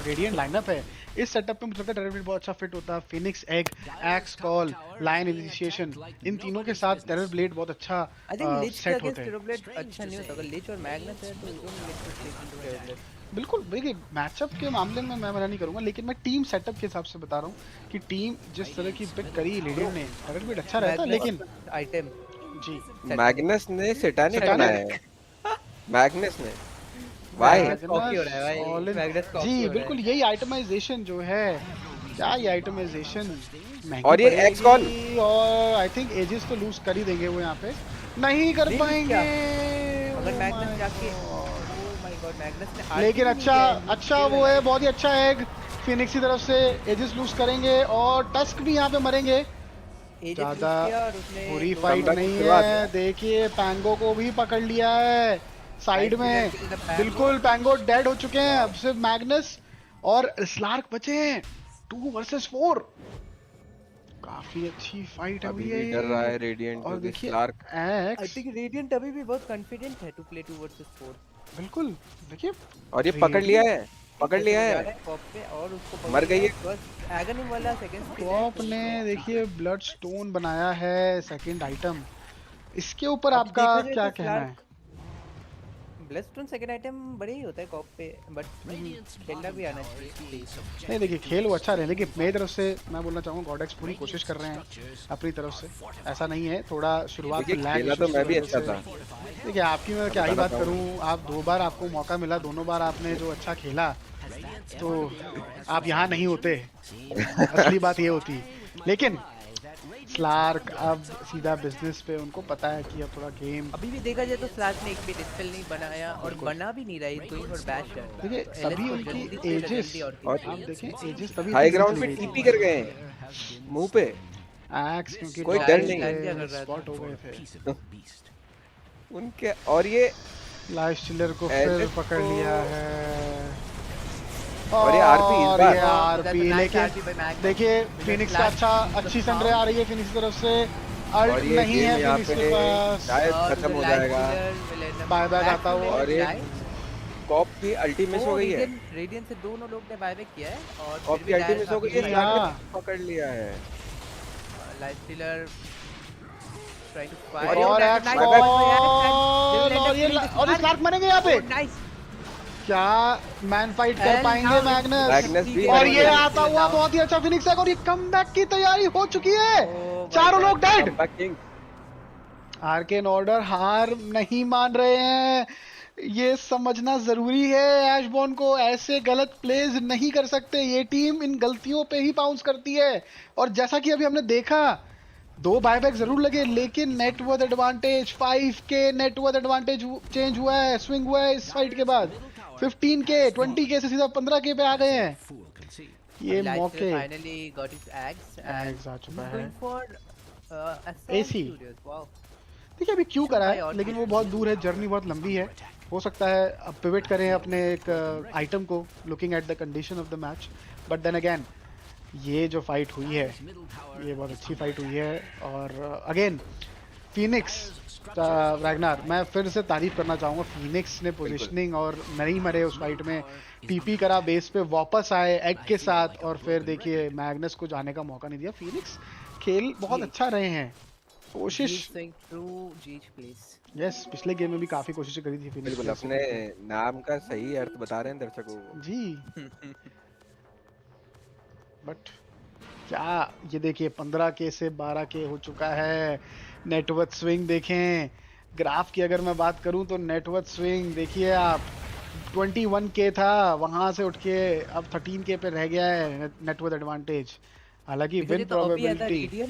L: रेडिएंट लाइनअप है, इस सेटअप में मुझे लगता है टेरर ब्लेड बहुत अच्छा फिट होता है। Phoenix egg, Axe call, line initiation, इन तीनों के साथ टेरर ब्लेड बहुत अच्छा
M: आई थिंक लिच के
L: सेट
M: अगेंस्ट
L: होते
M: टेरर
L: हैं।
M: ब्लेड अच्छा नहीं होता। अगर लिच और मैग्नस है तो you don't need to take Terrorblade.
L: बिल्कुल, देखिए मैचअप के मामले में मैं मना नहीं करूंगा, लेकिन मैं टीम सेटअप के हिसाब से बता रहा हूँ कि टीम जिस तरह की पिक करी रेडिएंट ने, टेरर ब्लेड अच्छा रहता है। लेकिन
M: आइटम
L: जी
E: मैग्नस ने सेटानिक बनाया है। मैग्नस ने भाई
L: जी बिल्कुल, यही आइटमाइजेशन जो है, क्या ये आइटमाइजेशन
E: और ये एक्स कॉल
L: और आई थिंक एजेस तो लूज कर ही देंगे वो यहाँ पे, नहीं कर पाएंगे
M: अगर मैग्नस जाके मैग्नस ने
L: लेकिन अच्छा वो है, बहुत ही अच्छा है। फिनिक्स की तरफ से एजेस लूज करेंगे और टस्क भी यहाँ पे मरेंगे। ज्यादा बुरी फाइट नहीं है। देखिए पैंगो को भी पकड़ लिया है साइड में, बिल्कुल पैंगो डेड हो चुके हैं। अब सिर्फ मैग्नस और स्लार्क बचे हैं 2 वर्सेस 4। काफी अच्छी फाइट है
E: अभी भी डर रहा है रेडिएंट।
L: और देखिए
M: आई थिंक रेडिएंट अभी भी बहुत कॉन्फिडेंट है टू प्ले 2 वर्सेस 4।
L: बिल्कुल देखिए,
E: और ये पकड़ लिया है
M: और उसको
E: मर गई है।
M: बस एगनी वाला सेकंड
L: टॉप ने देखिए ब्लड स्टोन बनाया है सेकंड आइटम। इसके ऊपर आपका क्या कहना है?
M: ब्लडस्टोन सेकंड आइटम बड़े ही होता है कॉप पे, बट खेलना भी आना चाहिए।
L: नहीं देखिए, खेल वो अच्छा रहे, लेकिन मेरी तरफ से मैं बोलना चाहूँगा गॉडेक्स पूरी कोशिश कर रहे हैं अपनी तरफ से। ऐसा नहीं है, थोड़ा शुरुआत में लैग
E: खेला तो मैं भी अच्छा था।
L: देखिए आपकी मैं क्या ही बात करूँ, आप 2 बार आपको मौका मिला, दोनों बार आपने जो अच्छा खेला, तो आप यहाँ नहीं होते, असली बात ये होती। लेकिन स्लार्क अब सीधा बिजनेस पे, उनको पता है कि अब थोड़ा गेम।
M: अभी भी देखा जाए तो स्लार्क ने एक भी डिस्पेल नहीं बनाया और बना भी नहीं रहा है कोई और बैश है।
L: देखिए तभी उनकी एजेस, और आप देखें एजेस तभी
E: हाई ग्राउंड पे टीपी कर गए हैं मुंह पे
L: एक्स, क्योंकि
E: कोई डर नहीं है,
L: स्पॉट हो गए थे
E: उनके। और ये
L: लाइफ स्टीलर को फिर पकड़ लिया है
E: और ये
L: आरपी। लेकिन देखिए फिनिक्स का अच्छी सनरे आ रही है फिनिक्स की तरफ से। अल्ट नहीं है फिनिक्स के पास,
E: शायद खत्म हो जाएगा
L: बाय बैक आता हुआ।
E: और ये कॉप की अल्टी मिस हो गई है।
M: रेडियन से दोनों लोग ने बायबैक किया है और
E: कॉप की अल्टी मिस हो गई है, पकड़ लिया है
M: Lifestealer trying to
L: fight. और स्लार्क मरेंगे यहाँ पे। क्या मैन फाइट कर पाएंगे मैग्नस? और ये आता हुआ बहुत ही अच्छा फिनिक्स है और ये कमबैक की तैयारी हो चुकी है। चारों लोग डेड। आर्केन ऑर्डर हार नहीं मान रहे हैं, ये समझना जरूरी है। ऐशबॉर्न को ऐसे गलत प्लेज नहीं कर सकते, ये टीम इन गलतियों पे ही बाउंस करती है। और जैसा कि अभी हमने देखा 2 बायबैक जरूर लगे, लेकिन net worth advantage 5k net worth advantage change हुआ है, स्विंग हुआ है इस फाइट के बाद। 15k 20k से सीधा 15k पे आ गए हैं। ये मौके
M: फाइनली गॉट हिज एग्स
L: आ चुका है।
M: एसी
L: देखिए अभी क्यों करा है, लेकिन वो बहुत दूर है, जर्नी बहुत लंबी है। हो सकता है अब पिवट करें अपने एक आइटम को, looking at the condition of the match. But then again ये जो फाइट हुई है, ये बहुत अच्छी फाइट हुई है। और अगेन फिनिक्स रैग्नार, मैं फिर से तारीफ करना चाहूँगा। फिनिक्स ने पोजीशनिंग और नहीं मरे उस फाइट में, टीपी करा, बेस पे वापस आए एग के साथ, और फिर देखिए मैग्नस को जाने का मौका नहीं दिया। फिनिक्स खेल बहुत अच्छा रहे हैं, कोशिश। यस, पिछले गेम में भी काफी कोशिशें करी थी फिनिक्स।
E: बिल्कुल, अपने नाम का सही अर्थ बता रहे हैं दर्शकों को
L: जी। बट क्या ये देखिए 15k से 12k हो चुका है। नेटवर्थ स्विंग देखें, ग्राफ की अगर मैं बात करूं तो नेटवर्थ स्विंग देखिए आप, 21k था, वहां से उठ के अब 13k पे रह गया है नेटवर्थ एडवांटेज। हालांकि
M: Because
L: विन
M: ये तो
L: प्रोबेबिलिटी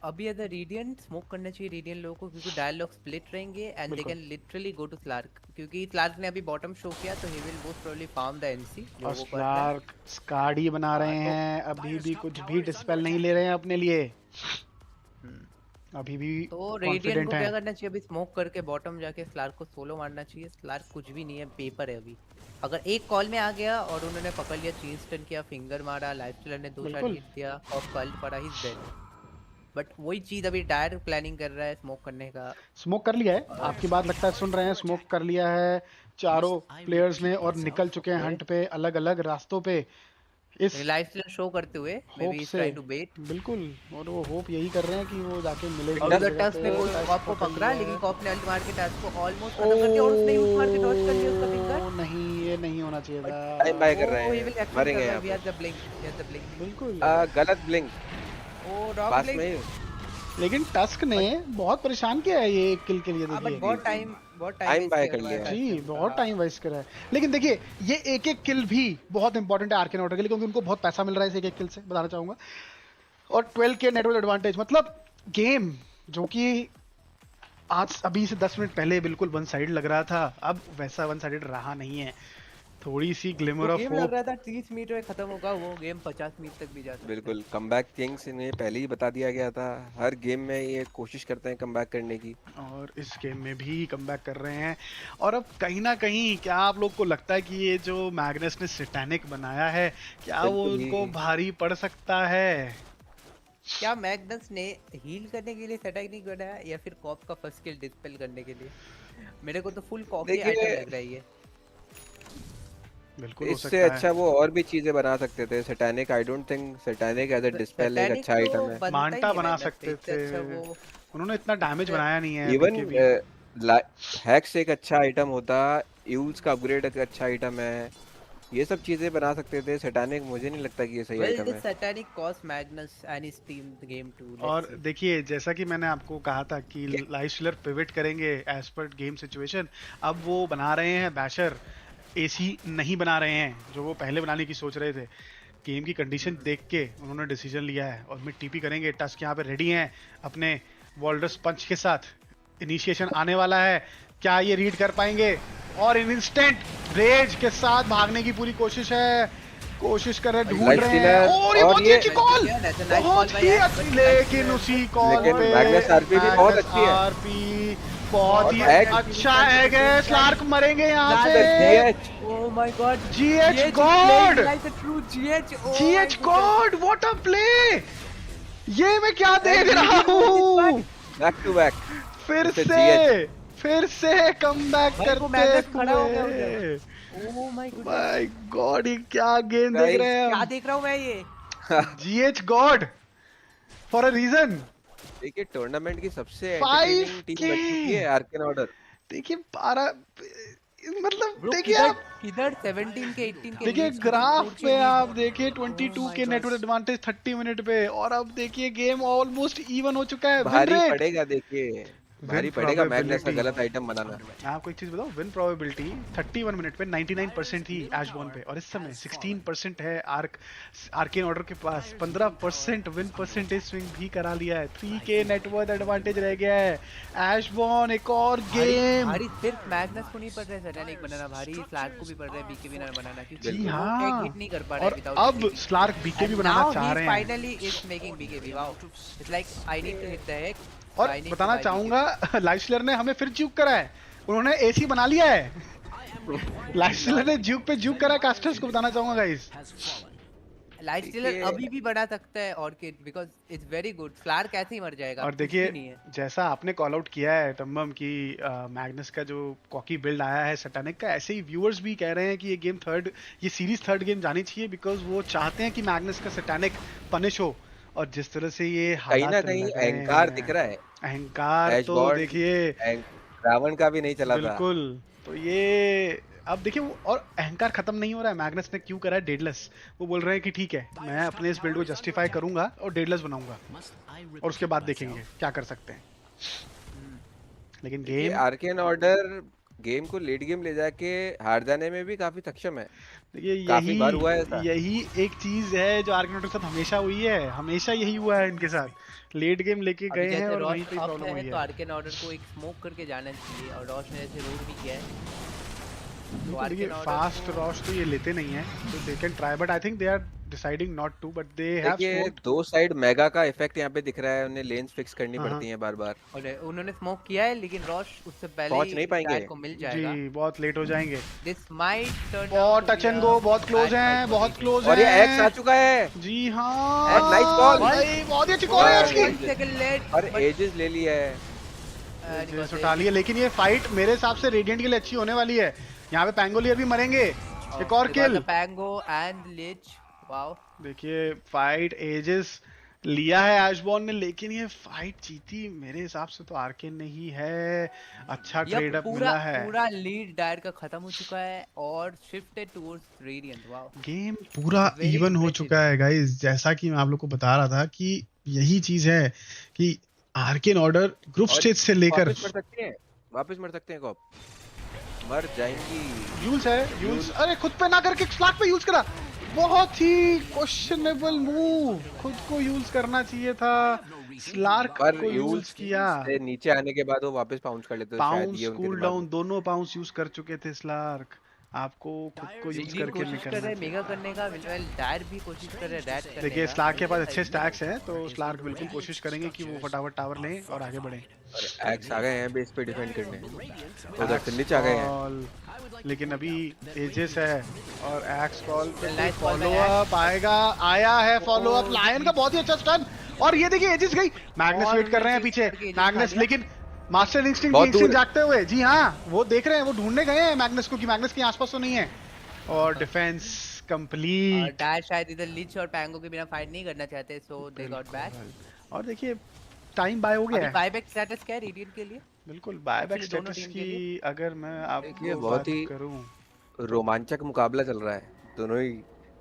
M: अभी एज अ रेडिएंट स्मोक करना चाहिए रेडिएंट लोगों को, क्योंकि डायलॉग स्प्लिट रहेंगे एंड दे
L: बिल्कुल।
M: Can literally go to Slark, क्योंकि स्लार्क ने अभी बॉटम शो किया तो he will most probably farm the NC जो
L: और
M: वो कर रहा है।
L: स्लार्क स्काडी बना रहे
M: तो
L: हैं, अभी भी कुछ भी डिस्पेल नहीं ले रहे हैं अपने लिए, अभी भी
M: तो रेडिएंट
L: कॉन्फिडेंट
M: को
L: हैं।
M: क्या करना चाहिए, अभी स्मोक करके बॉटम जाके स्लार्क को सोलो मारना चाहिए। स्लार्क कुछ भी नहीं है, पेपर है अभी। अगर एक कॉल में आ गया और उन्होंने पकड़ लिया, चीन स्टन किया, फिंगर मारा, लाइफस्टाइलर ने 2 शॉट
L: बिल्कुल।
M: हिट दिया, ऑफ कल्ट पड़ा, ही इज डेड। बट वही चीज अभी डायर प्लानिंग कर रहा है स्मोक करने का।
L: स्मोक कर लिया है, आपकी बात लगता है सुन रहे हैं, स्मोक कर लिया है चारों प्लेयर्स ने और निकल चुके हैं हंट पे, अलग अलग रास्तों पे इस
M: लाइफस्टाइल शो करते हुए मे
L: होप
M: बी इज
L: से।
M: Trying to bet.
L: बिल्कुल, और वो होप यही कर रहे हैं कि वो जाके मिलेगा।
M: और उधर टस ने कॉप को पकड़ा, लेकिन कॉप ने अल्ट मार के टस को ऑलमोस्ट खत्म कर दिया और उसने यूज मार के डॉज कर लिया उसका फिंगर।
L: नहीं, ये नहीं होना चाहिए था।
E: टाइम बाय कर रहे
M: वो he will
E: हैं,
M: actually
E: मरेंगे
M: survive,
E: यहाँ
M: he has the blink, he has the blink।
L: बिल्कुल।
E: गलत ब्लिंक,
M: ओ रॉन्ग
E: पास
M: ब्लिंक।
E: में ही।
L: लेकिन टस्क ने बहुत परेशान किया है ये एक किल के लिए,
M: बट
L: देखिए
M: बहुत टाइम
E: टाइम बाय कर लिया है।
L: जी, बहुत टाइम वेस्ट करा है। लेकिन देखिए ये एक एक किल भी बहुत इंपॉर्टेंट है आर्केन ऑर्डर के लिए, क्योंकि उनको बहुत पैसा मिल रहा है इस एक एक किल से, बताना चाहूंगा। और 12K नेटवर्क एडवांटेज, मतलब गेम जो कि आज अभी से 10 मिनट पहले बिल्कुल वन साइड लग रहा था, अब वैसा वन साइडेड रहा नहीं है। थोड़ी सी ग्लिमर ऑफ
M: गेम लग
L: होप।
M: रहा था 30 मिनट में खत्म होगा, वो गेम 50 मिनट तक भी जा सकता है।
E: बिल्कुल, कमबैक किंग्स इन्हें पहले ही बता दिया गया था, हर गेम में ये कोशिश करते हैं कमबैक करने की,
L: और इस गेम में भी कमबैक कर रहे हैं। और अब कहीं ना कहीं क्या आप लोग को लगता है कि ये जो मैग्नस ने सैटेनिक बनाया है, क्या वो
E: बिल्कुल ही।
L: उनको भारी पड़ सकता है?
M: क्या मैग्नस ने हील करने के लिए सैटेनिक बनाया या फिर कॉप का फर्स्ट किल डिस्पेल करने के लिए? मेरे को तो फुल कॉपी
E: देखिए,
M: आइटम लग रहा है ये।
L: बिल्कुल हो
E: इससे
L: सकता है।
E: अच्छा वो और भी चीजें बना सकते थे। Satanic, I don't think Satanic as a dispel एक अच्छा आइटम है।
L: मांटा बना सकते थे, उन्होंने इतना डैमेज बनाया नहीं है।
E: इवन हैक्स एक अच्छा आइटम होता, यूज का अपग्रेड एक अच्छा आइटम है, ये सब चीजें बना सकते थे। सैटेनिक मुझे नहीं लगता कि ये सही आइटम है।
M: Satanic cost Magnus and his team the game too.
L: और देखिए जैसा कि मैंने आपको कहा था कि लाइफस्टाइलर पिवट करेंगे एज पर गेम सिचुएशन, अब वो बना रहे हैं बैशर, एसी नहीं बना रहे हैं जो वो पहले बनाने की सोच रहे थे। गेम की कंडीशन देख के उन्होंने डिसीजन लिया है और मिड टीपी करेंगे। टस्क यहाँ पे रेडी हैं अपने वॉल्डर्स पंच के साथ, इनिशिएशन आने वाला है, क्या ये रीड कर पाएंगे? और इन इंस्टेंट रेज के साथ भागने की पूरी कोशिश है, कोशिश कर रहे, ढूंढ रहे हैं। और ये बहुत ही अच्छी कॉल, बहुत ही अच्छी, लेकिन उसी कॉल पे
E: मैग्नस आरपी भी बहुत अच्छी है,
L: आरपी बहुत ही अच्छा है। स्लार्क मरेंगे यहाँ पे।
M: Oh my God!
L: GH God!
M: Like a true GH!
L: GH God! What a play! ये मैं क्या देख रहा हूँ?
E: बैक टू बैक
L: फिर से कमबैक करते हुए।
M: Oh my God!
L: My God, ये क्या गेम देख रहे हैं?
M: क्या देख रहा हूँ मैं ये?
L: GH God for a reason.
E: देखिए टूर्नामेंट की सबसे एंटरटेनिंग टीम बन चुकी है आर्केन ऑर्डर।
L: देखिए 12, मतलब देखिए आप
M: इधर 17 के 18 के
L: देखिए ग्राफ पे, आप देखिए 22 के नेटवर्क एडवांटेज 30 मिनट पे, और अब देखिए गेम ऑलमोस्ट इवन हो चुका है।
E: भारी पड़ेगा, देखिए भारी पड़ेगा मैग्नस का गलत आइटम बनाना।
L: मैं आपको एक चीज बताऊं, विन प्रोबेबिलिटी 31 मिनट पे 99% थी एशबॉर्न पे, और इस समय 16% है आर्केन ऑर्डर के पास। 15% विन परसेंटेज स्विंग भी करा लिया है। 3K नेटवर्क एडवांटेज रह गया है। एशबॉर्न एक और गेम।
M: भारी सिर्फ मैग्नस को नहीं पड़ रहा है सैटेनिक बनाना, भारी स्लार्क को भी पड़ रहा है बीके विनर बनाना, क्योंकि
L: जी
M: वो
L: हाँ,
M: हिट नहीं कर पा रहे
L: और
M: विदाउट
L: अब स्लार्क बीके भी बनाना चाह रहे हैं।
M: Finally is making BK. Wow, it's like I need to hit the heck.
L: और बताना चाहूंगा लाइफस्टाइलर ने हमें फिर ज्यूक करा है, उन्होंने एसी बना लिया है। लाइफस्टाइलर ने ज्यूक पे ज्यूक करा कास्टर्स को, बताना चाहूंगा गाइस।
M: लाइफस्टाइलर अभी भी बना सकता है Orchid, because it's very good. Slark ऐसे ही मर जाएगा।
L: और देखिए जैसा आपने कॉल आउट किया है टम्बम की, मैग्नस का जो कॉकी बिल्ड आया है सैटेनिक का, ऐसे ही व्यूअर्स भी कह रहे हैं कि ये सीरीज थर्ड गेम जानी चाहिए, बिकॉज वो चाहते हैं कि मैग्नस का सैटेनिक पनिश हो। और जिस तरह से ये
E: कहीं ना कहीं अहंकार दिख रहा है,
L: अहंकार तो देखिए
E: रावण का भी नहीं चला था।
L: बिल्कुल, तो ये अब देखिए और अहंकार खत्म नहीं हो रहा है। मैग्नस ने क्यों करा है डेडलेस, वो बोल रहे हैं कि ठीक है मैं अपने इस बिल्ड को जस्टिफाई करूंगा और डेडलेस बनाऊंगा, और उसके बाद देखेंगे क्या कर सकते हैं। लेकिन गेम
E: आर्केन ऑर्डर गेम को लेट गेम ले जाके हार जाने में भी काफी सक्षम है।
L: देखिए
E: काफी बार हुआ है ऐसा।
L: यही एक चीज है जो आर्कनॉट के साथ हमेशा हुई है, हमेशा यही हुआ है इनके साथ, लेट गेम लेके
N: अभी
L: गए हैं
N: जैसे
L: और वहीं
N: रॉश
L: पे
N: अप
L: प्रॉब्लम
N: है
L: हुई
N: तो
L: है।
N: आर्केन ऑर्डर को एक स्मोक करके जाना चाहिए और रॉश ने जैसे रोड भी किया है तो
L: देखिए
N: आर्केन ऑर्डर
L: फास्ट
N: को
L: रॉश तो ये लेते नहीं है, तो they can try, but I think they are deciding not to, but they have
E: देखिए
L: स्मोक्ड।
E: दो साइड मेगा का इफेक्ट यहाँ पे दिख रहा है, उन्हें लेन्स फिक्स करनी
L: हाँ,
E: पड़ती हैं बार बार।
N: और उन्होंने स्मोक किया है लेकिन रॉश उससे पहले
E: पहुंच
N: ही
E: नहीं पाएंगे
N: डायर को मिल जाएगा।
L: जी बहुत लेट हो जाएंगे,
N: दिस माइट टर्न
L: बहुत टच एंड गो, बहुत क्लोज हैं, बहुत क्लोज
E: और ये एक्स आ
L: हैं।
E: चुका है
L: जी हाँ,
E: और नाइस बॉल
L: भाई बहुत ही अच्छी कॉल है
E: और
L: इसकी,
N: सेकंड लेट
E: और एजेस ले लिया है,
L: एजेस उठा लिए, लेकिन ये फाइट मेरे हिसाब से रेडिएंट के लिए अच्छी होने वाली है। यहाँ पे पैंगोलियर भी मरेंगे, एक और किल,
N: पैंगो एंड लिच। वाओ
L: देखिए फाइट एजेस लिया है एशबॉर्न ने, लेकिन ये फाइट जीती मेरे हिसाब से तो आर्केन ने ही है। अच्छा ट्रेड अप मिला है,
N: पूरा लीड डायर का खत्म हो चुका है और shifted towards radiant. Wow
A: game पूरा इवन हो चुका है गाइस, जैसा कि मैं आप लोग को बता रहा था कि यही चीज है कि आर्केन ऑर्डर ग्रुप स्टेज से लेकर
E: वापस मर सकते हैं कॉप, मर जाएंगी।
L: यूल्स है, यूल्स अरे खुद पे ना करके स्लाक पे यूज करा, बहुत ही क्वेश्चनेबल मूव, खुद को यूज करना चाहिए था, स्लार्क को यूज किया।
E: से नीचे आने के बाद वो वापस पाउंस कर लेते,
L: पाउंस कूल डाउन दोनों पाउंस यूज कर चुके थे स्लार्क, आपको खुद को यूज करके नहीं
N: कोशिश कर रहे हैं मेगा करने का, वेल डायर भी कोशिश कर रहे हैं डैश करने का।
L: देखिए स्लार्क के पास अच्छे स्टैक्स हैं, तो स्लार्क बिल्कुल कोशिश करेंगे कि वो फटाफट टावर लें और आगे बढ़ें।
E: एक्स आ गए हैं बेस पे डिफेंड करने, उधर से नीचे आ गए हैं,
L: लेकिन अभी एजेस है और एक्स कॉल पे फॉलो अप आएगा, आया है फॉलो अप, लायन का बहुत ही अच्छा स्टन, और ये देखिए एजेस गई, मैग्नस वेट कर रहे हैं पीछे, मैग्नस लेकिन मास्टर इंस्टिंक्ट जागते हुए, जी हाँ वो देख रहे हैं, वो ढूंढने गए हैं मैग्नस को कि मैग्नस के आसपास तो नहीं है, और डिफेंस कंप्लीट।
N: डायर शायद इधर लिच और पैंगो के बिना फाइट नहीं करना चाहते, सो दे गॉट बैक।
L: और देखिए टाइम बाय हो गया है,
N: बायबैक स्टेटस क्या है रेडिएंट के लिए?
L: बिल्कुल बायबैक स्टेटस की अगर मैं आपको
E: बहुत ही रोमांचक मुकाबला चल रहा है, दोनों ही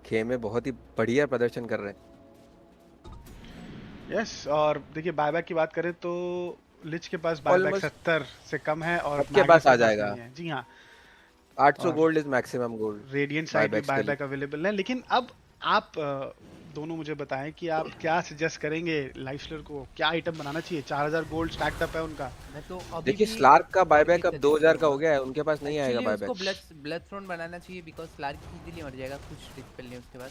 E: खेमे बहुत ही बढ़िया प्रदर्शन कर रहे हैं।
L: यस, और देखिए बायबैक की बात करें तो लिच के पास बायबैक 70 से कम है और
E: के पास आ जाएगा,
L: जी हाँ
E: 800 gold is maximum gold,
L: radiant side में बायबैक अवेलेबल है। लेकिन अब आप दोनों मुझे बताएं कि आप क्या सजेस्ट करेंगे लाइफस्टर को, क्या आइटम बनाना चाहिए? 4000 गोल्ड स्टैक्ड अप है उनका।
E: देखिए स्लार्क का बायबैक अब 2000 का हो गया है, उनके पास नहीं आएगा बायबैक।
N: उसको ब्लड थ्रोन बनाना चाहिए बिकॉज़ स्लार्क इजीली मर जाएगा कुछ डिस्पेल नहीं उसके बाद।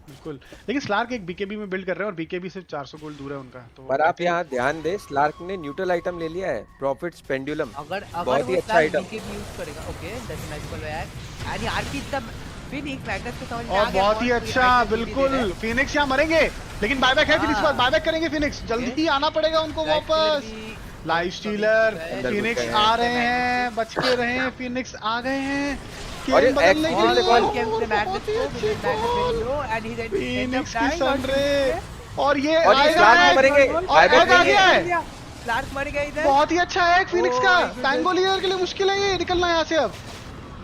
L: बिल्कुल, लेकिन स्लार्क एक बीकेबी में बिल्ड कर रहे हैं और बीकेबी सिर्फ 400 गोल्ड दूर है उनका, तो
E: पर आप यहाँ ध्यान दें स्लार्क ने न्यूट्रल आइटम ले लिया है, प्रॉफिट्स पेंडुलम,
N: अगर
E: बहुत ही अच्छा आइटम
N: बीकेबी यूज करेगा। Okay that's magical back and आरकी तब फिनिक्स मैग्नेट को समझ में
L: और बहुत ही अच्छा, बिल्कुल फिनिक्स यहाँ मरेंगे, लेकिन बायबैक है फिनिक्स पर, बायबैक करेंगे फिनिक्स, जल्दी ही आना पड़ेगा उनको वापस। लाइफ स्टीलर फिनिक्स आ रहे हैं, बच के रहे, फिनिक्स आ गए हैं,
E: और
L: बदलने के
N: लिए
L: फिनिक्स की सनरे, और ये
E: मरेंगे,
L: और आ गया है,
N: स्लार्क मर गया इधर,
L: बहुत ही अच्छा है फिनिक्स का, पैंगोलियर के लिए मुश्किल है ये निकलना यहाँ से, अब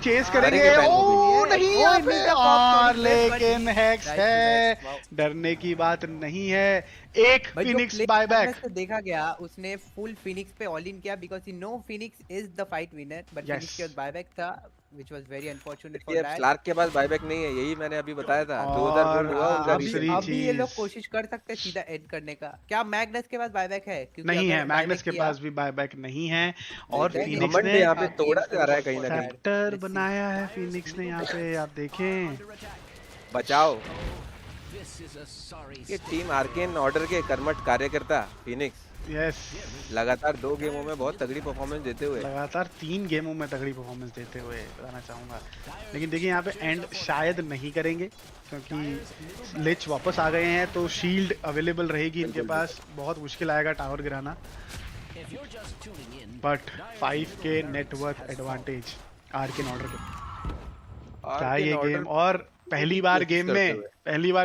L: चेस करेंगे, ओ नहीं यहाँ पे, और लेकिन हैक्स है, डरने की बात नहीं है, एक फिनिक्स बायबैक
N: देखा गया, उसने फुल फिनिक्स पे ऑल इन किया because he no Phoenix is the fight winner, but Phoenix के बाद बायबैक था which was very unfortunate for that।
E: स्लार्क के पास बायबैक नहीं है, यही मैंने अभी बताया था, 2000 गोल्ड हुआ उनका।
N: अभी ये लोग कोशिश कर सकते हैं सीधा एड करने का। क्या मैग्नस के पास बायबैक है?
L: नहीं है, मैग्नस के पास भी बायबैक नहीं है, और फिनिक्स ने
E: यहाँ पे तोड़ा जा रहा है कहीं ना कहीं,
L: सेक्टर बनाया है फिनिक्स ने यहाँ पे, आप देखें,
E: बचाओ ये टीम आर्केन ऑर्डर के कर्मठ कार्यकर्ता फिनिक्स,
L: यस
E: लगातार 2 गेमों में बहुत तगड़ी परफॉर्मेंस देते हुए,
L: लगातार 3 गेमों में तगड़ी परफॉर्मेंस देते हुए बताना चाहूंगा। लेकिन देखिए यहाँ पे एंड शायद नहीं करेंगे क्योंकि लिच वापस आ गए हैं, तो शील्ड अवेलेबल रहेगी इनके पास, बहुत मुश्किल आएगा टावर गिराना, but 5k network advantage arcane order को, क्या ये गेम, और पहली बार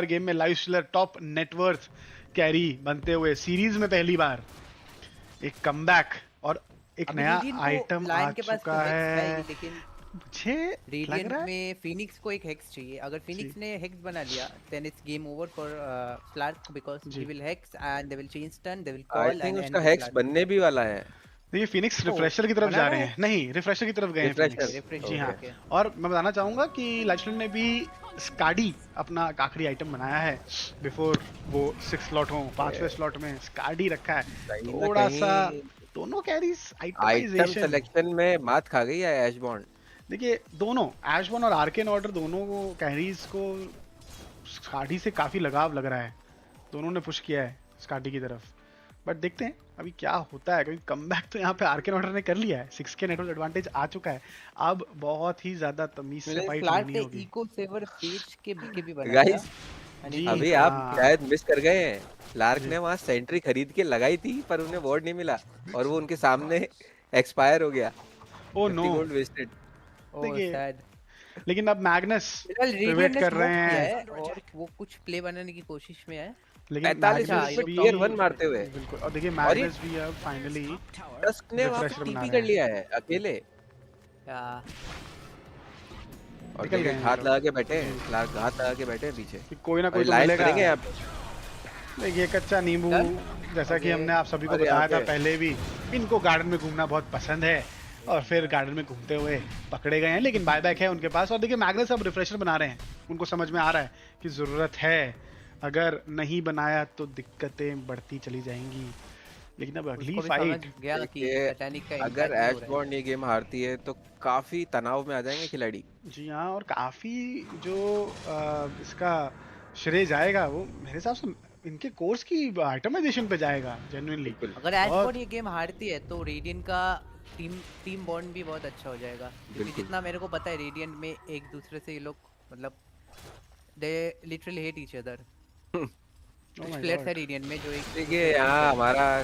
L: गेम में life stealer top net worth carry बनते हुए सीरीज में पहली बार एक कमबैक और एक नया आइटम आ चुका है। मुझे
N: रेडिएंट में फिनिक्स को एक हेक्स चाहिए, अगर फिनिक्स ने हेक्स बना लिया then it's game over for Slark because he will hex and they will change turn, they will call,
E: I think उसका हेक्स बनने भी वाला है,
L: देखिए फिनिक्स रिफ्रेशर की तरफ जा रहे हैं, नहीं रिफ्रेशर की तरफ गए हैं फिनिक्स, जी हाँ। और मैं बताना चाहूंगा कि लाइटस्टोन ने भी स्काडी अपना आखिरी आइटम बनाया है बिफोर वो 6 स्लॉट हो, 5वें स्लॉट में स्काडी रखा है। थोड़ा सा दोनों कैरीज
E: आइटम
L: आइटमाइजेशन
E: सिलेक्शन में मात खा गई है एशबॉर्न।
L: देखिए दोनों एशबॉर्न और आर्केन ऑर्डर दोनों कैरीज को स्काडी से काफी लगाव लग रहा है, दोनों ने पुश किया है स्काडी की तरफ। बट देखते हैं अभी क्या होता है, क्योंकि कमबैक तो यहाँ पे आर्केन ऑर्डर ने कर लिया है, 6 के नेटवर्क एडवांटेज आ चुका है, अब बहुत ही ज्यादा तमीज से फाइट लेनी होगी।
M: इको सेवर पेज के बीकेबी बनाया
E: गाइस अभी आप शायद मिस कर गए हैं, लार्क ने वहां सेंट्री खरीद के लगाई थी पर उन्हें वार्ड नहीं मिला और वो उनके सामने एक्सपायर हो गया।
L: Oh no,
E: gold wasted.
L: देखिए लेकिन अब मैग्नस पिवट कर रहे हैं
M: और वो कुछ प्ले बनाने की कोशिश में है,
L: लेकिन
E: 45 मिनट पे टियर 1 मारते हुए।
L: बिल्कुल, और देखिए मैग्नस भी अब फाइनली
E: डस्क ने वहां पे टीपी कर लिया है अकेले। और देखिए हाथ लगा के बैठे हैं, लार्क हाथ लगा के बैठे हैं पीछे,
L: कोई ना कोई तो मिलेगा
E: यहां पे।
L: देखिए कच्चा नींबू, जैसा कि हमने आप सभी को बताया था पहले भी, इनको गार्डन में घूमना बहुत पसंद है और फिर गार्डन में घूमते हुए पकड़े गए हैं, लेकिन बायबैक है उनके पास। और देखिए मैग्नस अब रिफ्रेशर बना रहे हैं, उनको समझ में आ रहा है कि जरूरत है, अगर नहीं बनाया तो दिक्कतें बढ़ती चली जाएंगी। लेकिन अब अगली फाइट
E: अगर एशबॉर्न ये गेम हारती है तो काफी तनाव में आ जाएंगे खिलाड़ी।
L: जी हाँ, और काफी जो इसका श्रेय जाएगा वो मेरे हिसाब से इनके कोर्स की आइटमाइजेशन पे जाएगा जेन्युइनली।
M: अगर एशबॉर्न ये गेम हारती है तो रेडियन का टीम बॉन्ड भी बहुत अच्छा हो जाएगा, क्योंकि जितना मेरे को पता है रेडियन में एक दूसरे से ये लोग मतलब they literally hate each other. कुछ प्लेयर्स है रेडियन में जो एक
E: देखिए यहाँ हमारा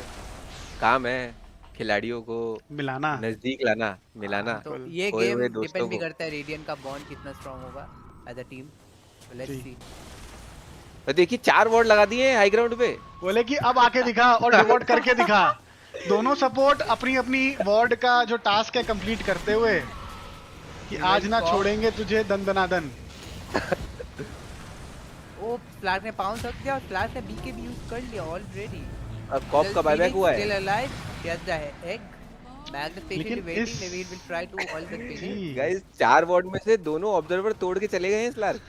E: काम है खिलाड़ियों को
L: मिलाना,
E: नजदीक लाना, मिलाना।
M: तो ये गेम डिपेंड भी करता है रेडियन का बॉन्ड कितना स्ट्रांग होगा as a team. Let's see.
E: तो देखिए 4 वॉर्ड लगा दिए हाई ग्राउंड पे,
L: बोले कि अब आके दिखा और डिवोट करके दिखा। दोनों सपोर्ट अपनी अपनी वार्ड का जो टास्क है कंप्लीट करते हुए कि आज ना छोड़ेंगे तुझे दन।
M: ओ फ्लैश ने पाउंस रख दिया और फ्लैश ने बीके भी यूज कर लिया ऑलरेडी।
E: अब कॉप का बायबैक हुआ है।
M: Still alive, get the egg. Magnus patiently waiting, maybe will try to all the finish.
E: Guys 4 ward में से दोनों ऑब्जर्वर तोड़ के चले गए हैं इस लार्क।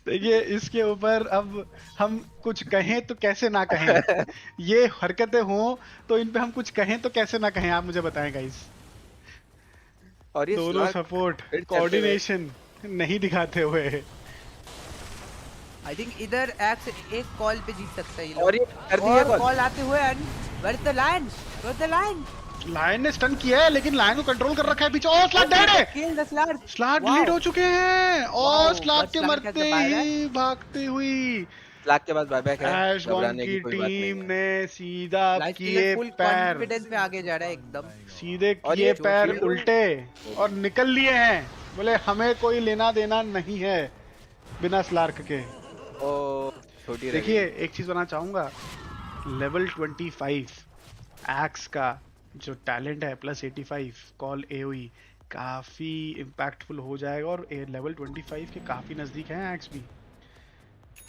L: देखिए इसके ऊपर अब हम कुछ कहें तो कैसे ना कहें, ये हरकतें हो तो इन पे हम कुछ कहें तो कैसे ना कहें, आप मुझे बताएं गाइस। और ये दोनों सपोर्ट कोऑर्डिनेशन नहीं दिखाते हुए
M: आई थिंक इधर एक्स एक कॉल पे जीत सकता है।
E: और ये कर दिया
M: कॉल आते हुए where is the lion, where is the lion.
L: Lion ने स्टन किया है लेकिन लायन को कंट्रोल कर रखा है पीछे। और स्लाट डेड है, स्लाट डिलीट हो चुके हैं और स्लाट के मरते ही भागती हुई
E: स्लाट के बाद बायबैक है।
L: एशबॉर्न की टीम ने सीधा किए पैर,
M: कॉन्फिडेंस में आगे जा रहा है एकदम,
L: सीधे किए पैर उल्टे और निकल लिए हैं। बोले हमें कोई लेना देना नहीं है बिना स्लार्क के।
E: देखिए
L: एक चीज बताना चाहूंगा, लेवल 25 एक्स का जो टैलेंट है प्लस 85 कॉल AOE काफी इम्पैक्टफुल हो जाएगा और लेवल 25 के काफी नजदीक है एक्स भी।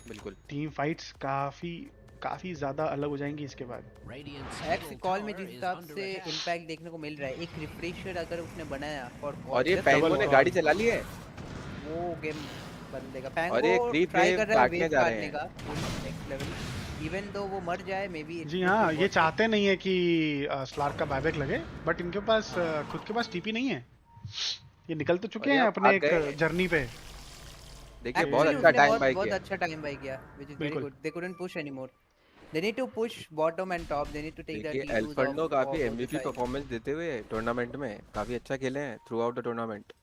E: बिल्कुल
L: टीम फाइट्स काफी ज्यादा अलग हो जाएंगी इसके बाद।
M: एक्स कॉल में जिस हिसाब से इम्पैक्ट देखने को मिल रहा है, एक रिफ्रेशर अगर उसने बनाया
E: और ये पैंगो ने गाड़ी चला ली है,
M: वो गेम बन देगा। पैंगो
E: और ये क्रीप
M: ट्राई कर रहा है
E: काटने जा रहे हैं
M: नेक्स्ट लेवल, इवन दो वो मर जाए मे बी।
L: जी हाँ, ये चाहते नहीं है कि स्लार्क का बायबैक लगे, बट इनके पास खुद के पास टीपी नहीं है, ये निकल तो चुके हैं अपने एक जर्नी पे।
E: देखिए बहुत अच्छा टाइम बाय किया,
M: बहुत अच्छा टाइम बाय किया, which is very good. They couldn't push anymore, they need to push bottom and top, they need to take that lead.
E: एल्फंडो काफी MVP परफॉर्मेंस देते हुए टूर्नामेंट में काफी अच्छा खेले हैं थ्रू आउट द टूर्नामेंट।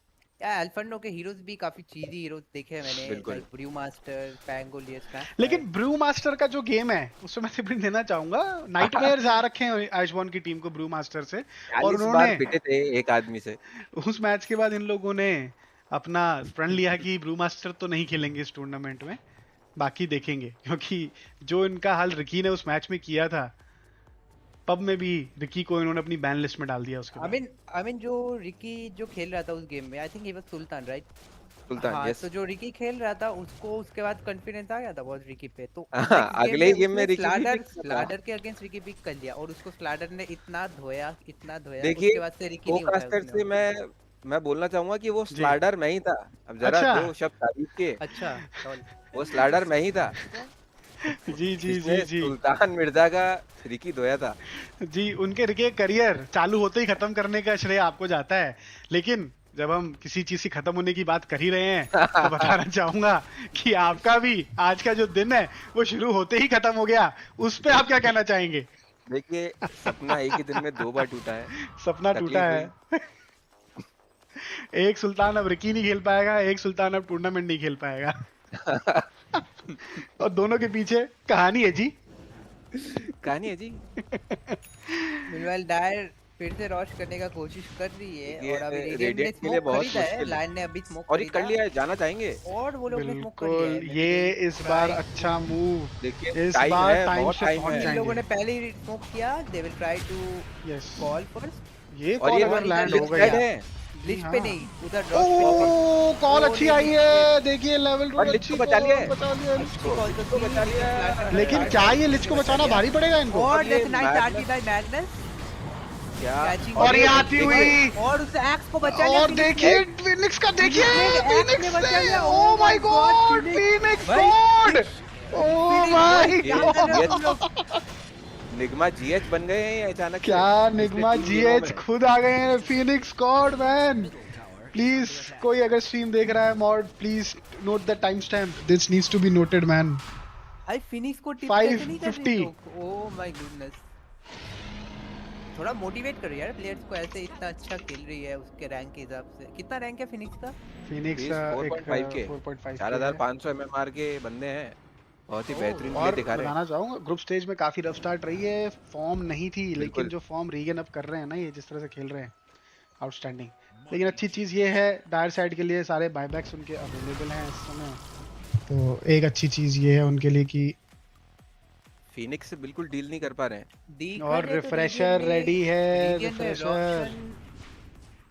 M: या एल्फंडो के हीरोज भी काफी चीजी हीरोज देखे हैं मैंने, लाइक ब्रू मास्टर, पैंगो, लियस्टा।
L: लेकिन ब्रू मास्टर का जो गेम है उसमें मैं सिर्फ देना चाहूंगा, नाइटमेयर्स आ रखे हैं एशबॉर्न की टीम को ब्रू मास्टर से, और उन्होंने
E: पिटे थे एक आदमी से।
L: उस मैच के बाद इन लोगों ने अपना प्रण लिया कि ब्रू मास्टर तो नहीं खेलेंगे इस टूर्नामेंट में, बाकी देखेंगे, क्योंकि जो इनका हाल रिकी ने उस मैच में किया था, पब में भी रिकी को इन्होंने अपनी बैन लिस्ट में डाल दिया उसके बाद।
M: आई मीन जो रिकी जो खेल रहा था उस गेम में, I think he was Sultan, right?
E: Sultan
N: हाँ
E: यस
N: तो जो रिकी खेल रहा था उसको उसके बाद कॉन्फिडेंस आ गया था बहुत रिकी पे, तो
E: हाँ,
N: नेक्स्ट गेम
E: अगले
N: में
E: ही गेम में
N: उसने
E: रिकी भी
N: स्लाडर
E: pick कर रहा।
N: स्लाडर के अगेंस्ट रिकी पिक कर लिया और उसको स्लाडर ने इतना धोया
E: देखिए
N: उसके बाद से रिकी नहीं उठाया
E: कोकास्टर
N: उसने।
E: से मैं बोलना चाहूंगा कि वो
L: जी।
E: स्लाइडर में ही था। अब जरा
L: अच्छा।
E: 2 शब्द तारीफ के,
N: अच्छा लॉल।
E: वो स्लाइडर में ही था
L: जी जी जी
E: जिसने
L: जी
E: सुल्तान मिर्जा का रिकी धोया था।
L: जी। उनके रिके करियर चालू होते ही खत्म करने का श्रेय आपको जाता है, लेकिन जब हम किसी चीज की खत्म होने की बात कर ही रहे हैं तो बताना चाहूंगा कि आपका भी आज का जो दिन है वो शुरू होते ही खत्म हो गया, उस पे आप क्या कहना चाहेंगे?
E: देखिए सपना एक ही दिन में 2 बार टूटा है।
L: सपना टूटा
E: तकलीफ
L: है।
E: हुई।
L: एक सुल्तान अब रिकी नहीं खेल पाएगा, एक सुल्तान अब टूर्नामेंट नहीं खेल पाएगा। और दोनों के पीछे कहानी है जी।
E: कहानी है जी।
N: मीनवाइल डायर फिर से रॉश करने का कोशिश कर रही है
E: ये
N: और अभी रेडियंट
E: रेडियंट
N: ने
E: के लिए
N: स्मोक
E: बहुत
N: खरीदा है,
E: मुश्किल है।
N: लाइन ने अभी स्मोक
E: और ये कर
N: खरीदा
E: लिया है, जाना चाहेंगे।
N: और वो लोग ने स्मोक कर लिया
L: बिल्कुल,
N: है।
L: ये इस बार अच्छा मूव,
E: देखिए
L: इस
E: टाइम
L: बार
E: है,
L: टाइम
E: बहुत
L: से
E: टाइम
L: पहुंच
E: है।
N: इन लोगों ने
L: जाएंगे।
N: पहले ही स्मोक किया, they will try to
L: yes,
N: call first.
L: ये
E: और
L: कॉल
E: ये
L: अगर
N: इधर
L: लैंड
N: लिस्ट
L: हो
N: पे
L: गई
N: है।
L: है।
N: लिस्ट
L: हाँ।
N: पे नहीं, उधर ड्रॉप पे
L: ओ कॉल
N: ओ,
L: अच्छी
N: नहीं,
L: आई है, देखिए लेवल 2
E: और लिच
L: अच्छी
E: को बचा लिया है।
L: बचा लिया है लिच
N: अच्छी
L: को।
N: कॉल तो
E: बचा लिया।
L: लेकिन क्या ये लिच को बचाना भारी पड़ेगा इनको?
N: और
E: ये
N: that's nice
E: Magnus-
N: RT by Magnus
E: क्या
N: कैचिंग
L: और ये आती हुई
N: और उस एक्स को बचा लिया
L: और देखिए फिनिक्स का, देखिए फिनिक्स से, ओ my God Phoenix God, O my God.
E: Nigma GH बन गए हैं ये अचानक से?
L: क्या
E: पिछले
L: निगमा
E: 3 गेमों
L: जीएच
E: में।
L: खुद आ गए हैं, फिनिक्स गॉड मैन। प्लीज कोई अगर स्ट्रीम देख रहा है mod, please note the time stamp, this needs to be noted man.
N: भाई फिनिक्स को टिप कैसे नहीं कर
L: 550।
N: रही लोग? Oh my goodness. थोड़ा मोटिवेट करो यार प्लेयर्स को, ऐसे इतना अच्छा खेल रही है उसके रैंक के हिसाब से। कितना रैंक है फिनिक्स का?
L: फिनिक्स
E: Fees
L: एक
E: 4.5 के
L: 4.5
E: 4500 एमएमआर के बंदे हैं, बहुत ही बेहतरीन प्ले
L: और
E: दिखा रहे हैं।
L: बताना चाहूंगा ग्रुप स्टेज में काफी रफ स्टार्ट रही है, फॉर्म नहीं थी, लेकिन
E: बिल्कुल।
L: जो फॉर्म रीगन अप कर रहे हैं ना, ये जिस तरह से खेल रहे हैं आउटस्टैंडिंग। लेकिन अच्छी चीज ये है डायर साइड के लिए सारे बायबैक्स उनके अवेलेबल हैं इस समय, तो एक अच्छी चीज ये है उनके लिए कि
E: फिनिक्स से बिल्कुल डील नहीं कर पा रहे हैं।
L: और रिफ्रेशर रेडी है, रिफ्रेशर।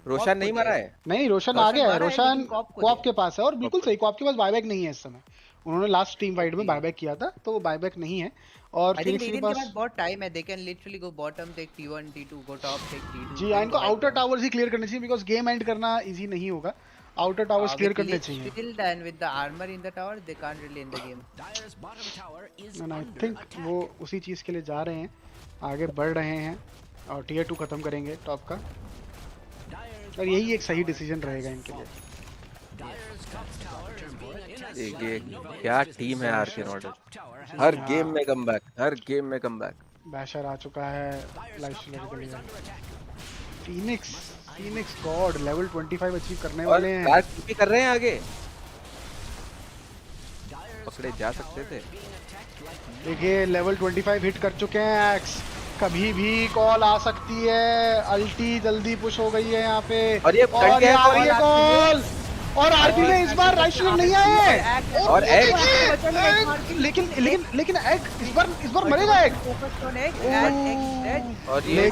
E: रोशन नहीं मारा है?
L: नहीं रोशन आ गया है,
N: मारा है,
L: रोशन
N: लेकिन कॉप को
L: कॉप
N: दे।
L: के पास है और बिल्कुल सही, कॉप के पास बायबैक नहीं है इस समय। उन्होंने लास्ट टीम वाइड में बायबैक किया था, तो वो बायबैक नहीं है। और
N: आई थिंक
L: फिनिक्स के
N: रेडियंट के
L: पास
N: पास बहुत टाइम है, they can literally go bottom take T1 T2 go top take T2।
L: जी इनको आउटर टावर्स ही क्लियर करने चाहिए, बिकॉज गेम एंड करना इजी नहीं होगा, आउटर टावर्स क्लियर करने चाहिए।
N: Still then with the armor in the tower they can't really end the game।
L: And I think वो उसी चीज के लिए जा रहे हैं, आगे बढ़ रहे हैं और टियर 2 खत्म करेंगे टॉप का, और यही एक सही डिसीजन रहेगा इनके लिए।
E: देखिए क्या टीम है आरके नॉर्डल, हर गेम में कमबैक, हर गेम में कमबैक।
L: बैशर आ चुका है लाइफ स्टीलर के लिए। फिनिक्स गॉड लेवल 25 अचीव करने वाले हैं।
E: और भी कर रहे हैं आगे, पकड़े जा सकते थे।
L: देखिए लेवल 25 हिट कर चुके हैं एक्स, कभी भी कॉल आ सकती है, अल्टी जल्दी पुश हो गई है यहाँ पे,
E: और ये
L: आ रही है कॉल, और आरपी में इस बार राइट स्टीलर नहीं आए,
E: और एग
L: लेकिन लेकिन लेकिन एग इस बार मरेगा एग।
E: और ये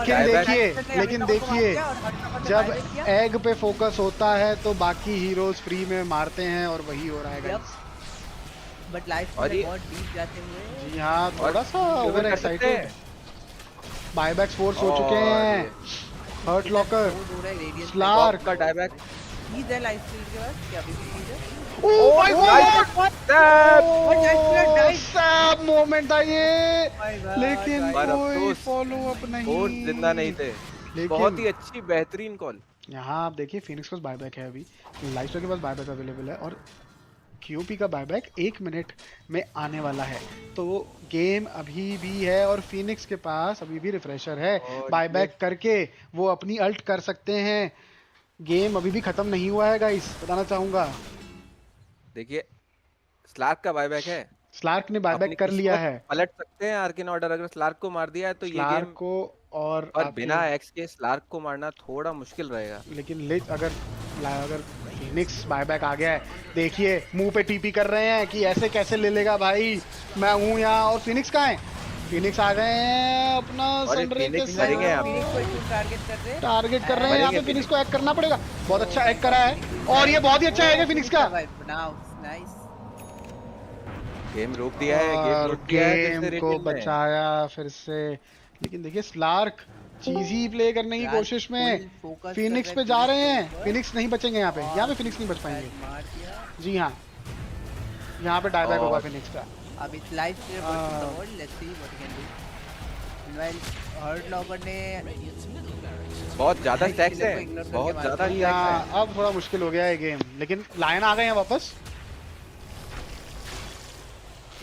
L: लेकिन देखिए जब एग पे फोकस होता है तो बाकी हीरोज फ्री में मारते हैं, और वही हो रहा है गाइस।
N: बट लाइफ में बहुत डीप जाते हुए।
L: जी हाँ, थोड़ा सा ओवर एक्साइटेड। बायबैक्स फोर्स हो चुके हैं, हर्ट लॉकर, स्लार्क
E: का dieback.
N: He's there life steal के बाद क्या अभी भी है?
L: Oh my God!
N: What?
L: Sad moment था ये, लेकिन
E: पर
L: कोई
E: अफसोस,
L: फॉलो अप नहीं,
E: फोर्स जिंदा नहीं थे।
L: लेकिन
E: बहुत ही अच्छी बेहतरीन कॉल।
L: यहाँ आप देखिए फिनिक्स के पास बायबैक है, अभी लाइफ स्टीलर के पास बायबैक अवेलेबल है, और क्यूपी का बायबैक 1 मिनट में आने वाला है, तो गेम अभी भी है और फिनिक्स के पास अभी भी रिफ्रेशर है, बायबैक करके वो अपनी अल्ट कर सकते हैं। गेम अभी भी खत्म नहीं हुआ है गाइस, बताना चाहूंगा।
E: देखिए स्लार्क का बायबैक है,
L: स्लार्क ने बायबैक कर लिया है,
E: पलट सकते हैं आरके नॉर्डर। अगर स्लार्क को मार दिया है तो ये गेम
L: को और
E: बिना एक्स के स्लार्क को मारना थोड़ा मुश्किल रहेगा।
L: लेकिन अगर फिनिक्स बायबैक आ गया है, देखिए मुंह पे टीपी कर रहे हैं कि ऐसे कैसे ले लेगा भाई, मैं हूं यहाँ, और फिनिक्स कहाँ है? फिनिक्स आ गए हैं अपना
E: और ये
L: सनरे के
E: Phoenix मरेंगे यहाँ पे।
M: फिनिक्स को एकदम
L: टारगेट कर रहे हैं यहाँ पे।
E: मरेंगे
L: फिनिक्स को हैक करना पड़ेगा। बहुत अच्छा हैक करा है और ये बहुत ही अच्छा हैक है फिनिक्स का।
M: नाइस।
E: गेम रोक दिया है, गेम
L: और
E: रोक दिया है फिर
L: गेम
E: से
L: को
E: रेडियन ने।
L: बचाया फिर से। लेकिन देखिए स्लार्क चीजी प्ले करने की कोशिश में फिनिक्स पे जा रहे हैं। फिनिक्स नहीं बचेंगे यहाँ पे फिनिक्स नहीं बच पाएंगे। जी हाँ, यहाँ पे डायबैक होगा फिनिक्स का।
M: अब इस लाइव से let's see what can do. मेanwhile हर्ट लॉकर ने
E: बहुत ज्यादा स्टैक्स है, बहुत ज्यादा स्टैक्स है।
L: अब थोड़ा मुश्किल हो गया है गेम, लेकिन लायन आ गए हैं वापस।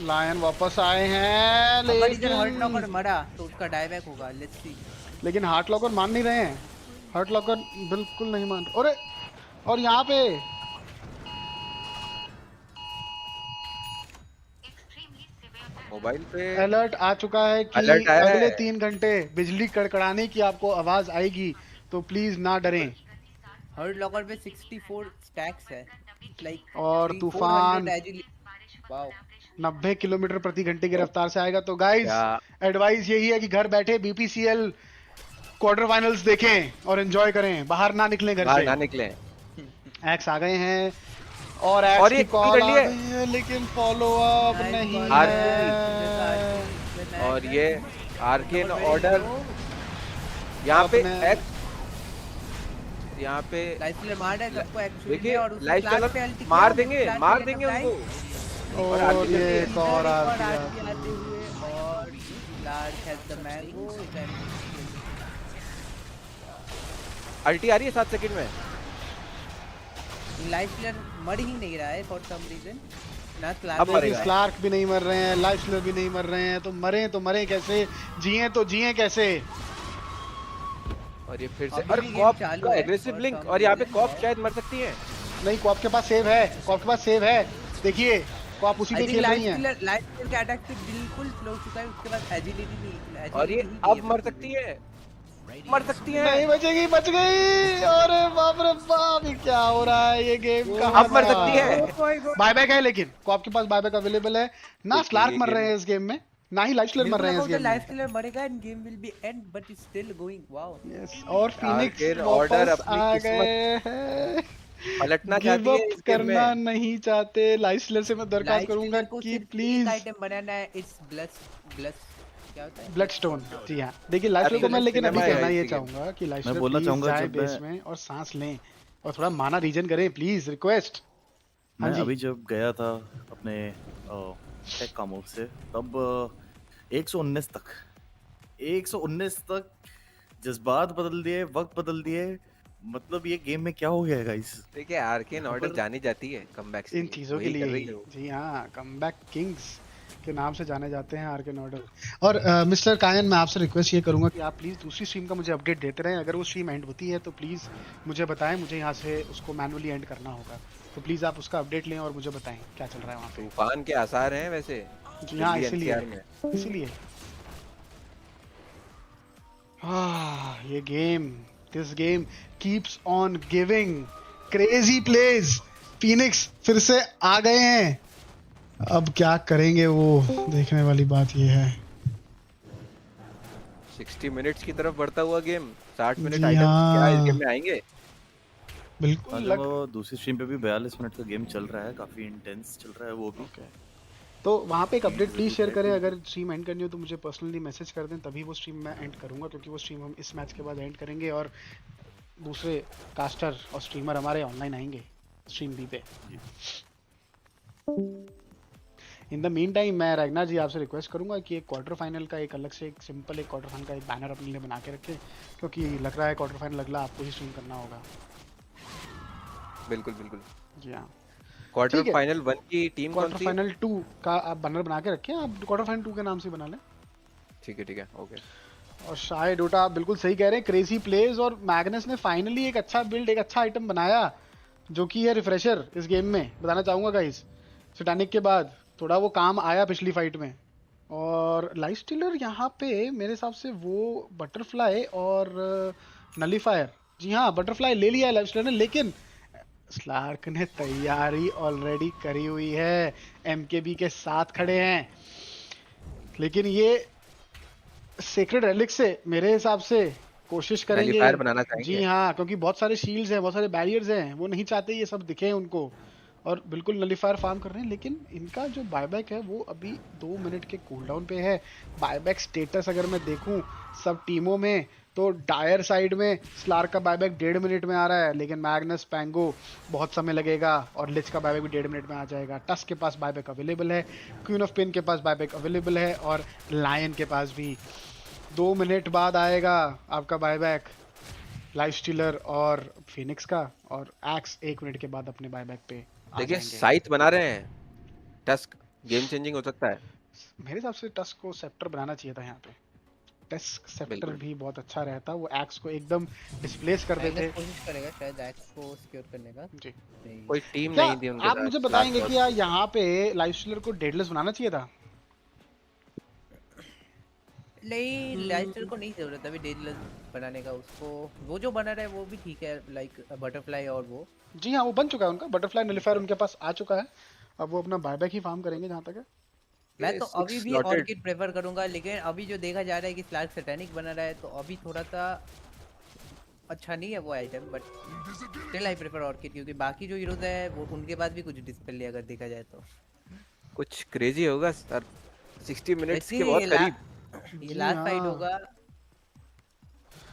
L: लायन वापस आए हैं
M: लेकिन हर्ट
L: लेकिन
M: लॉकर मरा तो उसका डायबैक होगा। Let's see.
L: लेकिन हार्ट लॉकर मान नहीं रहे हैं। हार्ट लॉकर बिल्कुल नहीं मान रहे। अरे और यहाँ पे
E: मोबाइल पे
L: अलर्ट आ चुका है कि
E: अलर्ट आया
L: अगले
E: है।
L: 3 घंटे बिजली कड़कड़ाने की आपको आवाज आएगी, तो प्लीज ना डरें।
M: हर्ट लॉकर पे 64 स्टैक्स है लाइक
L: और तूफान
M: 400
L: 90 किलोमीटर प्रति घंटे की रफ्तार से आएगा। तो गाइस एडवाइस यही है कि घर बैठे बीपीसीएल क्वार्टर फाइनल्स देखें और एंजॉय करें, बाहर ना निकलें घर से।
E: ना निकलें।
L: एक्स आ गए हैं और एक्स की कॉल आ गई है, लेकिन फॉलो अप नहीं है।
E: और ये आर्केन ऑर्डर यहाँ पे एक्स, यहाँ पे
M: लाइफस्टाइल मार रहा है सबको एक्चुअली।
E: देखिए
M: और
E: लाइफस्टाइल मार देंगे उनको।
L: और ये एक और
M: और लार्क हैज द मैंगो।
E: अल्टी आ रही है 7 सेकंड में।
M: लाइफस्टाइल मर ही नहीं रहा है फॉर सम रीजन। ना
L: स्लार्क भी नहीं मर रहे हैं, लाइफस्टाइल भी नहीं मर रहे हैं, तो मरे कैसे, जिए तो जिए कैसे।
E: और ये फिर से और कॉप का एग्रेसिव लिंक। और यहाँ पे कॉप शायद मर सकती है।
L: नहीं, कॉप के पास सेव है, कॉप के पास सेव है। देखिए कॉप उसी पे खेल रही है।
M: लाइफस्टाइल का अटैक से बिल्कुल स्लो चुका है, उसके बाद एजिलिटी नहीं।
E: और ये अब मर सकती है, मर सकती है।
L: नहीं बचेगी, बच गई। अरे बाप रे बाप, ये क्या हो रहा है, ये गेम का
E: अब मर सकती है।
L: बायबैक है, लेकिन कॉप के पास बायबैक अवेलेबल है ना। स्लार्क मर रहे हैं इस गेम में, ना ही लाइफस्टाइल मर रहे हैं इस गेम में।
M: लाइफस्टाइल मरेगा end game will be and but it's still going. Wow
L: yes, और फिनिक्स वापस आ गए हैं।
E: पलटना चाहती है इस गेम में।
L: करना नहीं चाहते। लाइफस्टाइल से मैं दरख्वास्त करूंगा कि प्लीज
M: आइटम बनाना है। इट्स ब्लड क्या होता है,
L: ब्लडस्टोन। जी हाँ, देखिए लाइफस्टाइल को मैं लेकिन अभी कहना ये चाहूंगा कि लाइफस्टाइल
B: बोलना चाहूंगा
L: जाए बेस में और सांस लें और थोड़ा माना रीजन करें प्लीज, रिक्वेस्ट।
B: मैं अभी जब गया था अपने टेक कामों से, तब 119 तक जज्बात बदल दिए, वक्त बदल दिए। मतलब ये गेम में क्या हो गया गाइस।
E: देखिए आर्केन ऑर्डर जानी जाती है कमबैक्स
L: इन चीजों के लिए। जी हाँ, कमबैक किंग्स के नाम से जाने जाते हैं आर्केन ऑर्डर। और मिस्टर कायन, मैं आपसे रिक्वेस्ट ये करूंगा कि आप प्लीज दूसरी स्ट्रीम का मुझे अपडेट देते रहें। अगर वो स्ट्रीम एंड होती है तो प्लीज मुझे बताएं, मुझे यहाँ से उसको मैनुअली एंड करना होगा। तो प्लीज आप उसका अपडेट लें और मुझे बताएं क्या चल रहा है वहाँ पे।
E: तूफान के आसार हैं वैसे।
L: जी हाँ, इसीलिए ये game, this game keeps on giving crazy plays. Phoenix फिर से आ गए हैं, अब क्या करेंगे वो देखने वाली बात ये है।
E: 60 मिनट्स की तरफ बढ़ता हुआ गेम। 60 मिनट आइटम्स क्या इस गेम में आएंगे।
L: बिल्कुल।
B: वो दूसरी स्ट्रीम पे भी 42 मिनट का गेम चल रहा है, काफी इंटेंस चल रहा है वो भी।
L: तो वहाँ पे एक अपडेट प्लीज शेयर करें। अगर स्ट्रीम एंड करनी हो तो मुझे पर्सनली मैसेज कर दें, तभी वो स्ट्रीम मैं एंड करूँगा, क्योंकि वो स्ट्रीम हम इस मैच के बाद एंड करेंगे और दूसरे कास्टर और स्ट्रीमर हमारे ऑनलाइन आएंगे स्ट्रीम बी पे। इन द मीन टाइम मैं रैगना जी आपसे रिक्वेस्ट करूंगा कि एक क्वार्टर फाइनल का एक अलग से एक सिंपल एक क्वार्टर फाइनल का एक बैनर अपने लिए बना के रखें, क्योंकि लग रहा है क्वार्टर फाइनल अगला आपको ही स्ट्रीम करना होगा।
E: बिल्कुल बिल्कुल
L: जी हाँ।
E: क्वार्टर फाइनल 1 की टीम कौन सी?
L: क्वार्टर फाइनल 2 का आप बैनर बना के रखें, आप क्वार्टर फाइनल 2 के नाम से बना लें।
E: ठीक है ओके।
L: और शायद डोटा आप बिल्कुल सही कह रहे हैं, क्रेजी प्लेज और मैग्नस ने फाइनली एक अच्छा बिल्ड, एक अच्छा आइटम बनाया जो कि है रिफ्रेशर इस गेम में। बताना चाहूंगा गाइस, सैटानिक के बाद थोड़ा वो काम आया पिछली फाइट में। और लाइफ स्टीलर यहाँ पे मेरे हिसाब से वो बटरफ्लाई और नलीफायर, जी हाँ बटरफ्लाई ले लिया है लाइफ स्टीलर ने, लेकिन स्लार्क ने तैयारी ऑलरेडी करी हुई है, एमकेबी के साथ खड़े हैं। लेकिन ये सेक्रेड रेलिक से मेरे हिसाब से कोशिश करेंगे
E: Nullifier बनाना चाहेंगे।
L: जी हाँ, क्योंकि बहुत सारे शील्ड्स हैं, बहुत सारे बैरियर्स हैं, वो नहीं चाहते ये सब दिखे उनको, और बिल्कुल नलिफायर फार्म कर रहे हैं। लेकिन इनका जो बायबैक है वो अभी 2 मिनट के कूलडाउन पे है। बायबैक स्टेटस अगर मैं देखूं सब टीमों में, तो डायर साइड में स्लार्क का बायबैक 1.5 मिनट में आ रहा है, लेकिन मैग्नस पैंगो बहुत समय लगेगा, और लिच का बायबैक भी 1.5 मिनट में आ जाएगा। टस के पास बायबैक अवेलेबल है, क्वीन ऑफ पेन के पास बायबैक अवेलेबल है, और लायन के पास भी 2 मिनट बाद आएगा आपका बायबैक लाइफ स्टीलर और फिनिक्स का, और एक्स 1 मिनट के बाद अपने बायबैक पे आ
E: देखिए
L: जाएंगे।
E: साइथ बना रहे हैं, टस्क गेम चेंजिंग हो सकता है।
L: मेरे हिसाब से टस्क को सेप्टर बनाना चाहिए था यहाँ पे। टस्क सेप्टर
E: बिल्कुल।
L: भी बहुत अच्छा रहता, वो एक्स को एकदम डिस्प्लेस कर देते।
N: मैग्नस कोशिश करेगा शायद एक्स को सिक्योर करने का।
L: जी।
N: नहीं।
E: कोई टीम
L: क्या
E: नहीं थी उनके
L: आप
E: साथ
L: मुझे
E: last
L: बताएंगे
E: ball।
L: कि यार यहाँ पे लाइफ स्टीलर को डेडलेस बनाना चाहिए था?
N: नहीं, लाइस्टर को नहीं जरूरत अभी डेडलेस बनाने का। उसको वो जो बना रहा है वो भी ठीक है, लाइक बटरफ्लाई और वो।
L: जी हाँ, वो बन चुका है उनका बटरफ्लाई नलिफायर उनके पास आ चुका है। अब वो अपना बायबैक ही फार्म करेंगे जहाँ तक है।
N: मैं तो
E: Six
N: अभी भी
E: slotted।
N: ऑर्किड प्रेफर करूंगा, लेकिन अभी जो देखा जा रहा है कि स्लार्क सैटेनिक बना रहा है, तो अभी थोड़ा सा अच्छा नहीं है वो item, but still I prefer orchid, क्योंकि बाकी जो हीरोज है वो उनके पास भी कुछ डिस्प्ले अगर देखा जाए तो
E: कुछ क्रेजी होगा सर, 60 मिनट्स
N: वैसे
E: के बहुत करीब।
N: ये लास्ट
L: हाँ।
N: फाइट होगा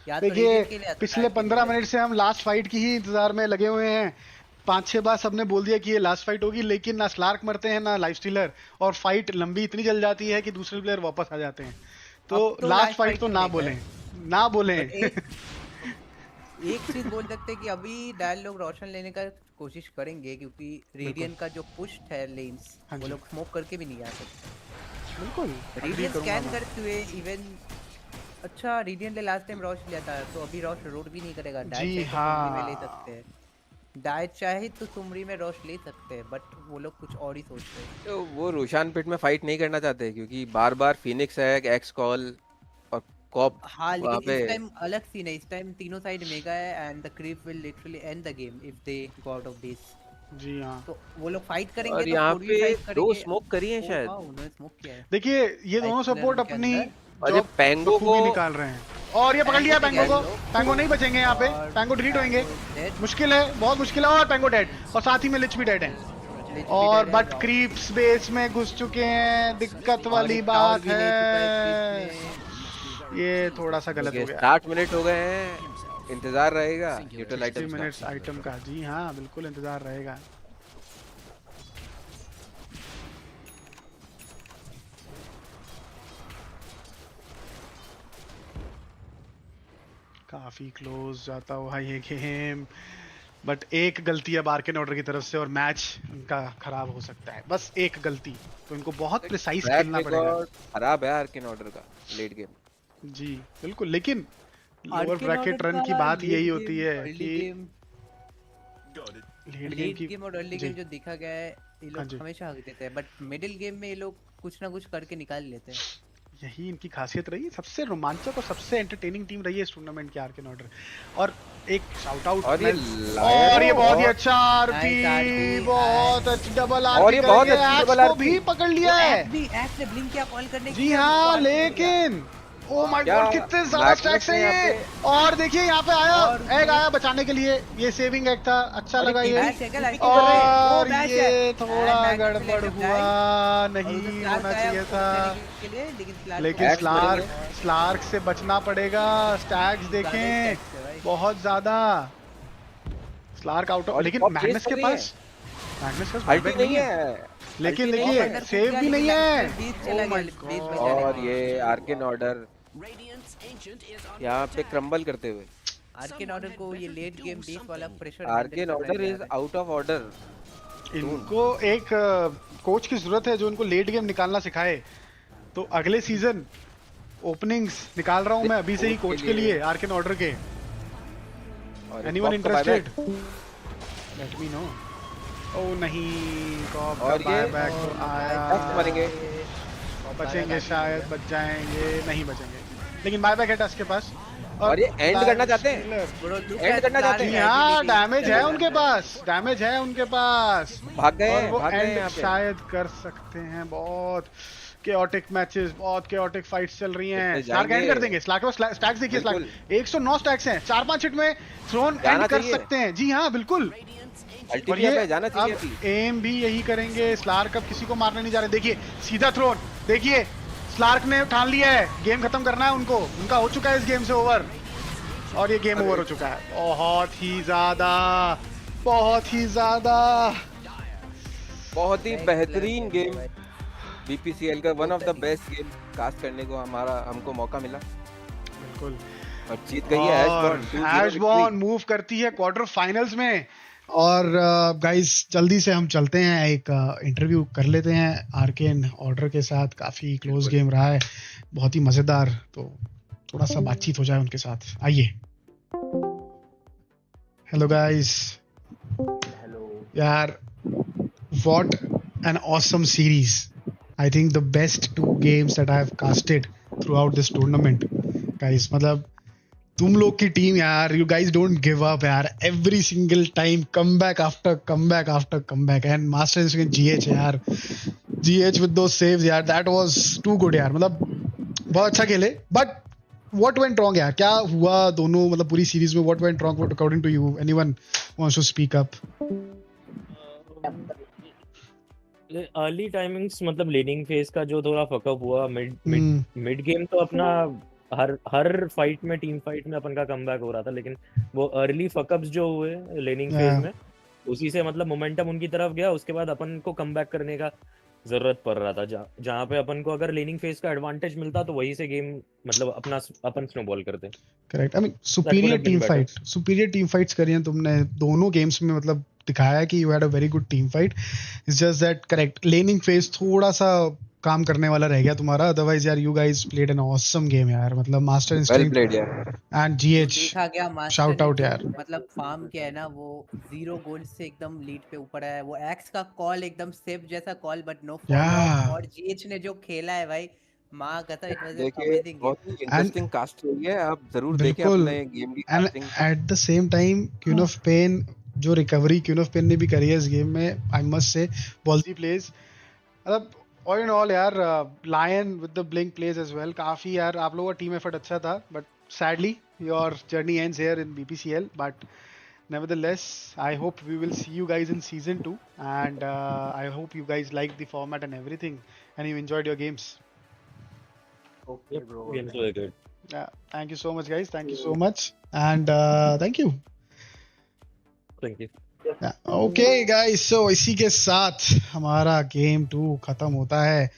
N: या तो
L: देखिए
N: Radiant के लिए या तो
L: पिछले
N: Dark के
L: 15
N: लिए।
L: मिनट से हम लास्ट फाइट की ही इंतजार में लगे हुए हैं। 5-6 बार सबने बोल दिया कि ये लास्ट फाइट होगी, लेकिन ना स्लार्क मरते हैं ना लाइफ स्टीलर, और फाइट लंबी इतनी चल जाती है कि दूसरे प्लेयर वापस आ जाते हैं। तो
N: अब तो
L: लास्ट
N: last
L: फाइट
N: fight
L: तो
N: को
L: ना
N: देखा
L: बोलें,
N: है।
L: ना बोलें।
N: एक चीज बोल सकते हैं कि अभी डायल लोग रोशन लेने का कोशिश करेंगे, क्योंकि रेडियंट का जो पुश है लेन्स
L: हाँ
N: वो
L: जी।
N: लोग स्मोक करके भी नहीं आ सकते।
L: बिल्कुल
N: रेडियंट
L: करूंगा
N: स्कैन
L: मैं।
N: करते हुए इवन अच्छा रेडियंट ने लास्ट टाइम रॉश लिया था, तो अभी रॉश रोड भी नहीं करेगा।
L: जी
N: डायट चाहे तो
L: हाँ।
N: सुमरी में ले सकते हैं, डायट चाहे तो सुमरी में रॉश ले सकते हैं, बट वो लोग कुछ और ही सोच रहे हैं।
E: तो वो रोशान पिट में फाइट नहीं करना चाहते, क्योंकि बार बार फिनिक्स है, एक्स कॉल और कॉप
N: हाँ,
E: वहाँ
N: लेकिन
E: पे।
N: इस टाइम अलग सीन है। इस टाइम तीनों साइड मेगा है, and the creep will literally end the game if they go out of base.
L: जी हाँ।
N: तो वो लोग फाइट करेंगे
E: और
N: तो
E: यहाँ
N: 4v5
E: पे
N: करेंगे।
E: 2 स्मोक करी हैं शायद।
N: हाँ, उन्होंने स्मोक किया है।
L: देखिए ये दोनों
N: Life
L: सपोर्ट
N: Learn के
L: अपनी
N: अंदर।
E: और ये पैंगो
L: बखूबी
E: को
L: निकाल रहे हैं, और ये पकड़ लिया पैंगो को। पैंगो नहीं बचेंगे यहाँ पे, पैंगो डिलीट होंगे, मुश्किल है, बहुत मुश्किल है। और पैंगो डेड, और साथ ही में लिच भी डेड है, और बट क्रीप्स बेस में घुस चुके हैं। दिक्कत वाली बात है, ये थोड़ा सा गलत हो गया।
E: 60 मिनट हो गए हैं, इंतजार रहेगा न्यूट्रल
L: 60
E: आइटम्स का।
L: मिनट्स आइटम का। जी हाँ, बिल्कुल इंतजार रहेगा। काफी क्लोज जाता हुआ ये गेम, बट एक गलती अब आर्केन ऑर्डर की तरफ से और मैच उनका खराब हो सकता है। बस एक गलती, तो इनको बहुत प्रिसाइज
E: ट्रैक
L: खेलना पड़ेगा।
E: रिकॉर्ड खराब है आर्केन ऑर्डर का लेट गेम।
L: जी बिल्कुल, लेकिन lower
N: Arcane
L: bracket
N: Order
L: run की
N: का
L: बात
N: late
L: यही
N: game,
L: होती है
N: early
L: कि
N: game,
L: लेट गेम
N: लेट
L: की।
N: गेम और अर्ली
L: जी
N: गेम जो देखा गया है, ये
L: हाँ
N: लोग
L: जी।
N: हमेशा हक देते हैं, बट मिडिल गेम में ये लोग कुछ ना कुछ करके निकाल लेते हैं।
L: यही इनकी खासियत रही है, सबसे रोमांचक और सबसे एंटरटेनिंग टीम रही है इस टूर्नामेंट की आर्केन ऑर्डर। और एक शाउट आउट,
E: और ये
L: और ये बहुत ही अच्छा आरपी,
N: Nice RP,
L: बहुत अच्छा डबल
E: और
L: आरपी
E: ये
L: कर
E: बहुत
L: दिया,
E: अच्छी
L: एक्स
E: double
L: को
E: RP।
L: भी पकड़ लिया है।
N: एक्स ने ब्लिंक किया कॉल करने के
L: जी
N: लिए,
L: हाँ,
N: उसको RP दिया।
L: लेकिन ओ माय
E: क्या
L: गॉड कितने ज्यादा
E: मैग्नस
L: स्टैक्स
E: ने
L: हैं
E: यहाँ
L: ये।
E: पे-
L: और देखिए यहाँ पे आया
N: और
L: एग आया बचाने के लिए, ये सेविंग एग था, अच्छा लगा ये।
N: बैश है क्या, लाइक कर रहे हैं?
L: और
N: वो बैश
L: ये
N: है।
L: थोड़ा
N: मैग्नस
L: गड़बड़
N: ने
L: हुआ,
N: और
L: नहीं
N: उधर
L: होना
N: स्लार्क आया
L: चाहिए
N: उसको
L: था।
N: बचाने के लिए,
L: लेकिन
E: Stacks
L: स्लार्क से बचना पड़ेगा। स्टैक्स देखें
N: stacks है भाई।
L: बहुत ज्यादा। स्लार्क आउट ऑफ,
E: और
L: लेकिन
E: top
L: मैग्नस
E: chase
L: के
E: कर रही
L: पास मैग्नस के पास
E: अल्टी
L: buyback
E: नहीं है,
L: लेकिन
E: अल्टी नहीं
L: देखिए
E: है।
L: सेव भी नहीं है।
N: बीच चला
L: Oh my
N: गया,
L: God।
N: बीच बचा
E: और
N: लिया।
E: ये आर्केन ऑर्डर यहाँ पे क्रम्बल करते हुए।
N: आर्केन ऑर्डर को ये लेट गेम बेस वाला pressure
E: arcane order is out of order.
L: इनको एक कोच की जरूरत है जो इनको लेट गेम निकालना सिखाए। तो अगले सीजन ओपनिंग्स निकाल रहा हूं मैं अभी से ही कोच के लिए आर्केन ऑर्डर के। Anyone interested, let me know. ओ नहीं, कॉप का
E: और ये
L: बायबैक तो आया।
E: मरेंगे,
L: बचेंगे शायद, बच जाएंगे, नहीं बचेंगे, लेकिन बायबैक है टस के पास।
E: और ये एंड करना चाहते हैं, एंड करना चाहते
L: जी
E: हैं।
L: हाँ, डैमेज है उनके पास, डैमेज है उनके पास।
E: भाग गए
L: और
E: हैं,
L: वो
E: भाग गए हैं
L: एंड
E: यहाँ पे।
L: शायद कर सकते हैं बहुत। chaotic मैचेस, बहुत chaotic फाइट्स चल रही हैं.
E: इतने
L: स्लार्क एंड
E: जाएंगे।
L: कर देंगे. स्लार्क के पास स्टैक्स देखिए. स्लार्क
E: बिल्कुल।
L: 109 स्टैक्स हैं. 4-5 हिट में थ्रोन
E: जाना
L: एंड कर
E: चाहिए।
L: सकते हैं. जी हाँ, बिल्कुल. और
E: अल्टीरिया
L: ये
E: पे जाना चाहिए
L: अब
E: अभी।
L: एम भी यही करेंगे. स्लार्क अब किसी को मारने नहीं जा रहे. देखिए सीधा थ्रोन. देखिए स्लार्क ने ठान लिया है, गेम खत्म करना है उनको. उनका हो चुका है इस गेम से ओवर, और ये गेम ओवर हो चुका है. बहुत ही ज्यादा, बहुत ही ज्यादा.
E: बहुत ही बेहतरीन गेम. बीपीसीएल का one of the best game cast करने को हमको मौका मिला.
L: बिल्कुल.
E: और जीत गई है ऐशबॉर्न.
L: ऐशबॉर्न मूव करती है क्वार्टर फाइनल्स में. और गाइस जल्दी से हम चलते हैं, एक इंटरव्यू कर लेते हैं आर्केन ऑर्डर के साथ. काफी क्लोज गेम रहा है, बहुत ही मजेदार. तो थोड़ा सा बातचीत हो जाए उनके साथ. आइए. Hello guys. यार what an awesome series. I think the best 2 games that I have casted throughout this tournament. Guys, मतलब तुम लोग की टीम यार, you guys don't give up यार. Every single time comeback after comeback after comeback. And Master against GH यार. GH with those saves यार, that was too good यार. मतलब बहुत अच्छा खेले. But what went wrong यार? क्या हुआ दोनों, मतलब पूरी सीरीज में what went wrong according to you? Anyone wants to speak up?
O: Early timings, मतलब लेनिंग फेज का जो थोड़ा फकअप हुआ. मिड गेम तो अपना हर फाइट में, टीम फाइट में अपन का कमबैक हो रहा था, लेकिन वो अर्ली फकअप्स जो हुए लेनिंग फेज में, उसी से मतलब मोमेंटम उनकी तरफ गया. उसके बाद अपन को कमबैक करने का जरूरत पड़ रहा था. जहाँ पे अपन को अगर लेनिंग फेज का एडवांटेज मिलता तो वहीं से गेम मतलब अपन स्नोबॉल करते.
L: Correct. I mean superior team fights करी हैं तुमने दोनों गेम्स में. मतलब दिखाया कि you had a very good team fight. It's just that correct laning phase थोड़ा सा काम करने वाला रह गया तुम्हारा. अदरवाइज यार you guys played an awesome game यार. मतलब मास्टर इंस्टिंक्ट एंड जीएच,
M: देखा गया मास्टर
L: शाउट आउट
M: ने
L: यार.
M: मतलब फार्म किया है ना, वो 0 गोल से एकदम लीड पे ऊपर आया है. वो एक्स का कॉल एकदम सेफ जैसा कॉल, बट नो फॉलो. और जीएच ने जो खेला है भाई, मां कहता इट वाज अमेजिंग.
E: बहुत ही इंटरेस्टिंग कास्ट हुई है. आप जरूर देखें अपने गेम की casting.
L: At the same time Queen of Pain, जो रिकवरी क्वीन ऑफ पेन ने भी करी है इस गेम में, I must say ballsy plays. मतलब ऑल इन ऑल यार, Lion with the Blink plays as well. काफी यार आप लोगों का टीम एफर्ट अच्छा था. But sadly your journey ends here in BPCL. But nevertheless I hope we will see you guys in season 2, and I hope you guys liked the format and everything, and you enjoyed your games.
O: Okay bro, games were good.
L: Yeah, thank you so much guys, thank you so much, and thank you. Okay guys, so इसी के साथ हमारा game 2 खत्म होता है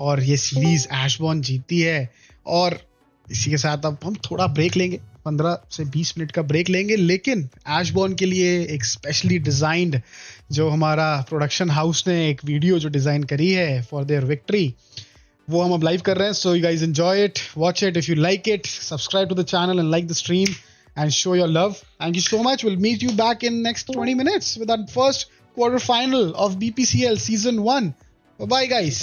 L: और ये series ऐशबॉर्न जीतती है. और इसी के साथ अब हम थोड़ा ब्रेक लेंगे, 15 से 20 मिनट का ब्रेक लेंगे. लेकिन ऐशबॉर्न के लिए एक स्पेशली डिजाइंड, जो हमारा प्रोडक्शन हाउस ने एक वीडियो जो डिजाइन करी है फॉर देयर विक्ट्री, वो हम अब लाइव कर रहे हैं. So you guys enjoy it, watch it. If you like it, subscribe to the channel and like the stream and show your love. Thank you so much. We'll meet you back in next 20 minutes with our first quarter final of BPCL season 1. Bye bye guys.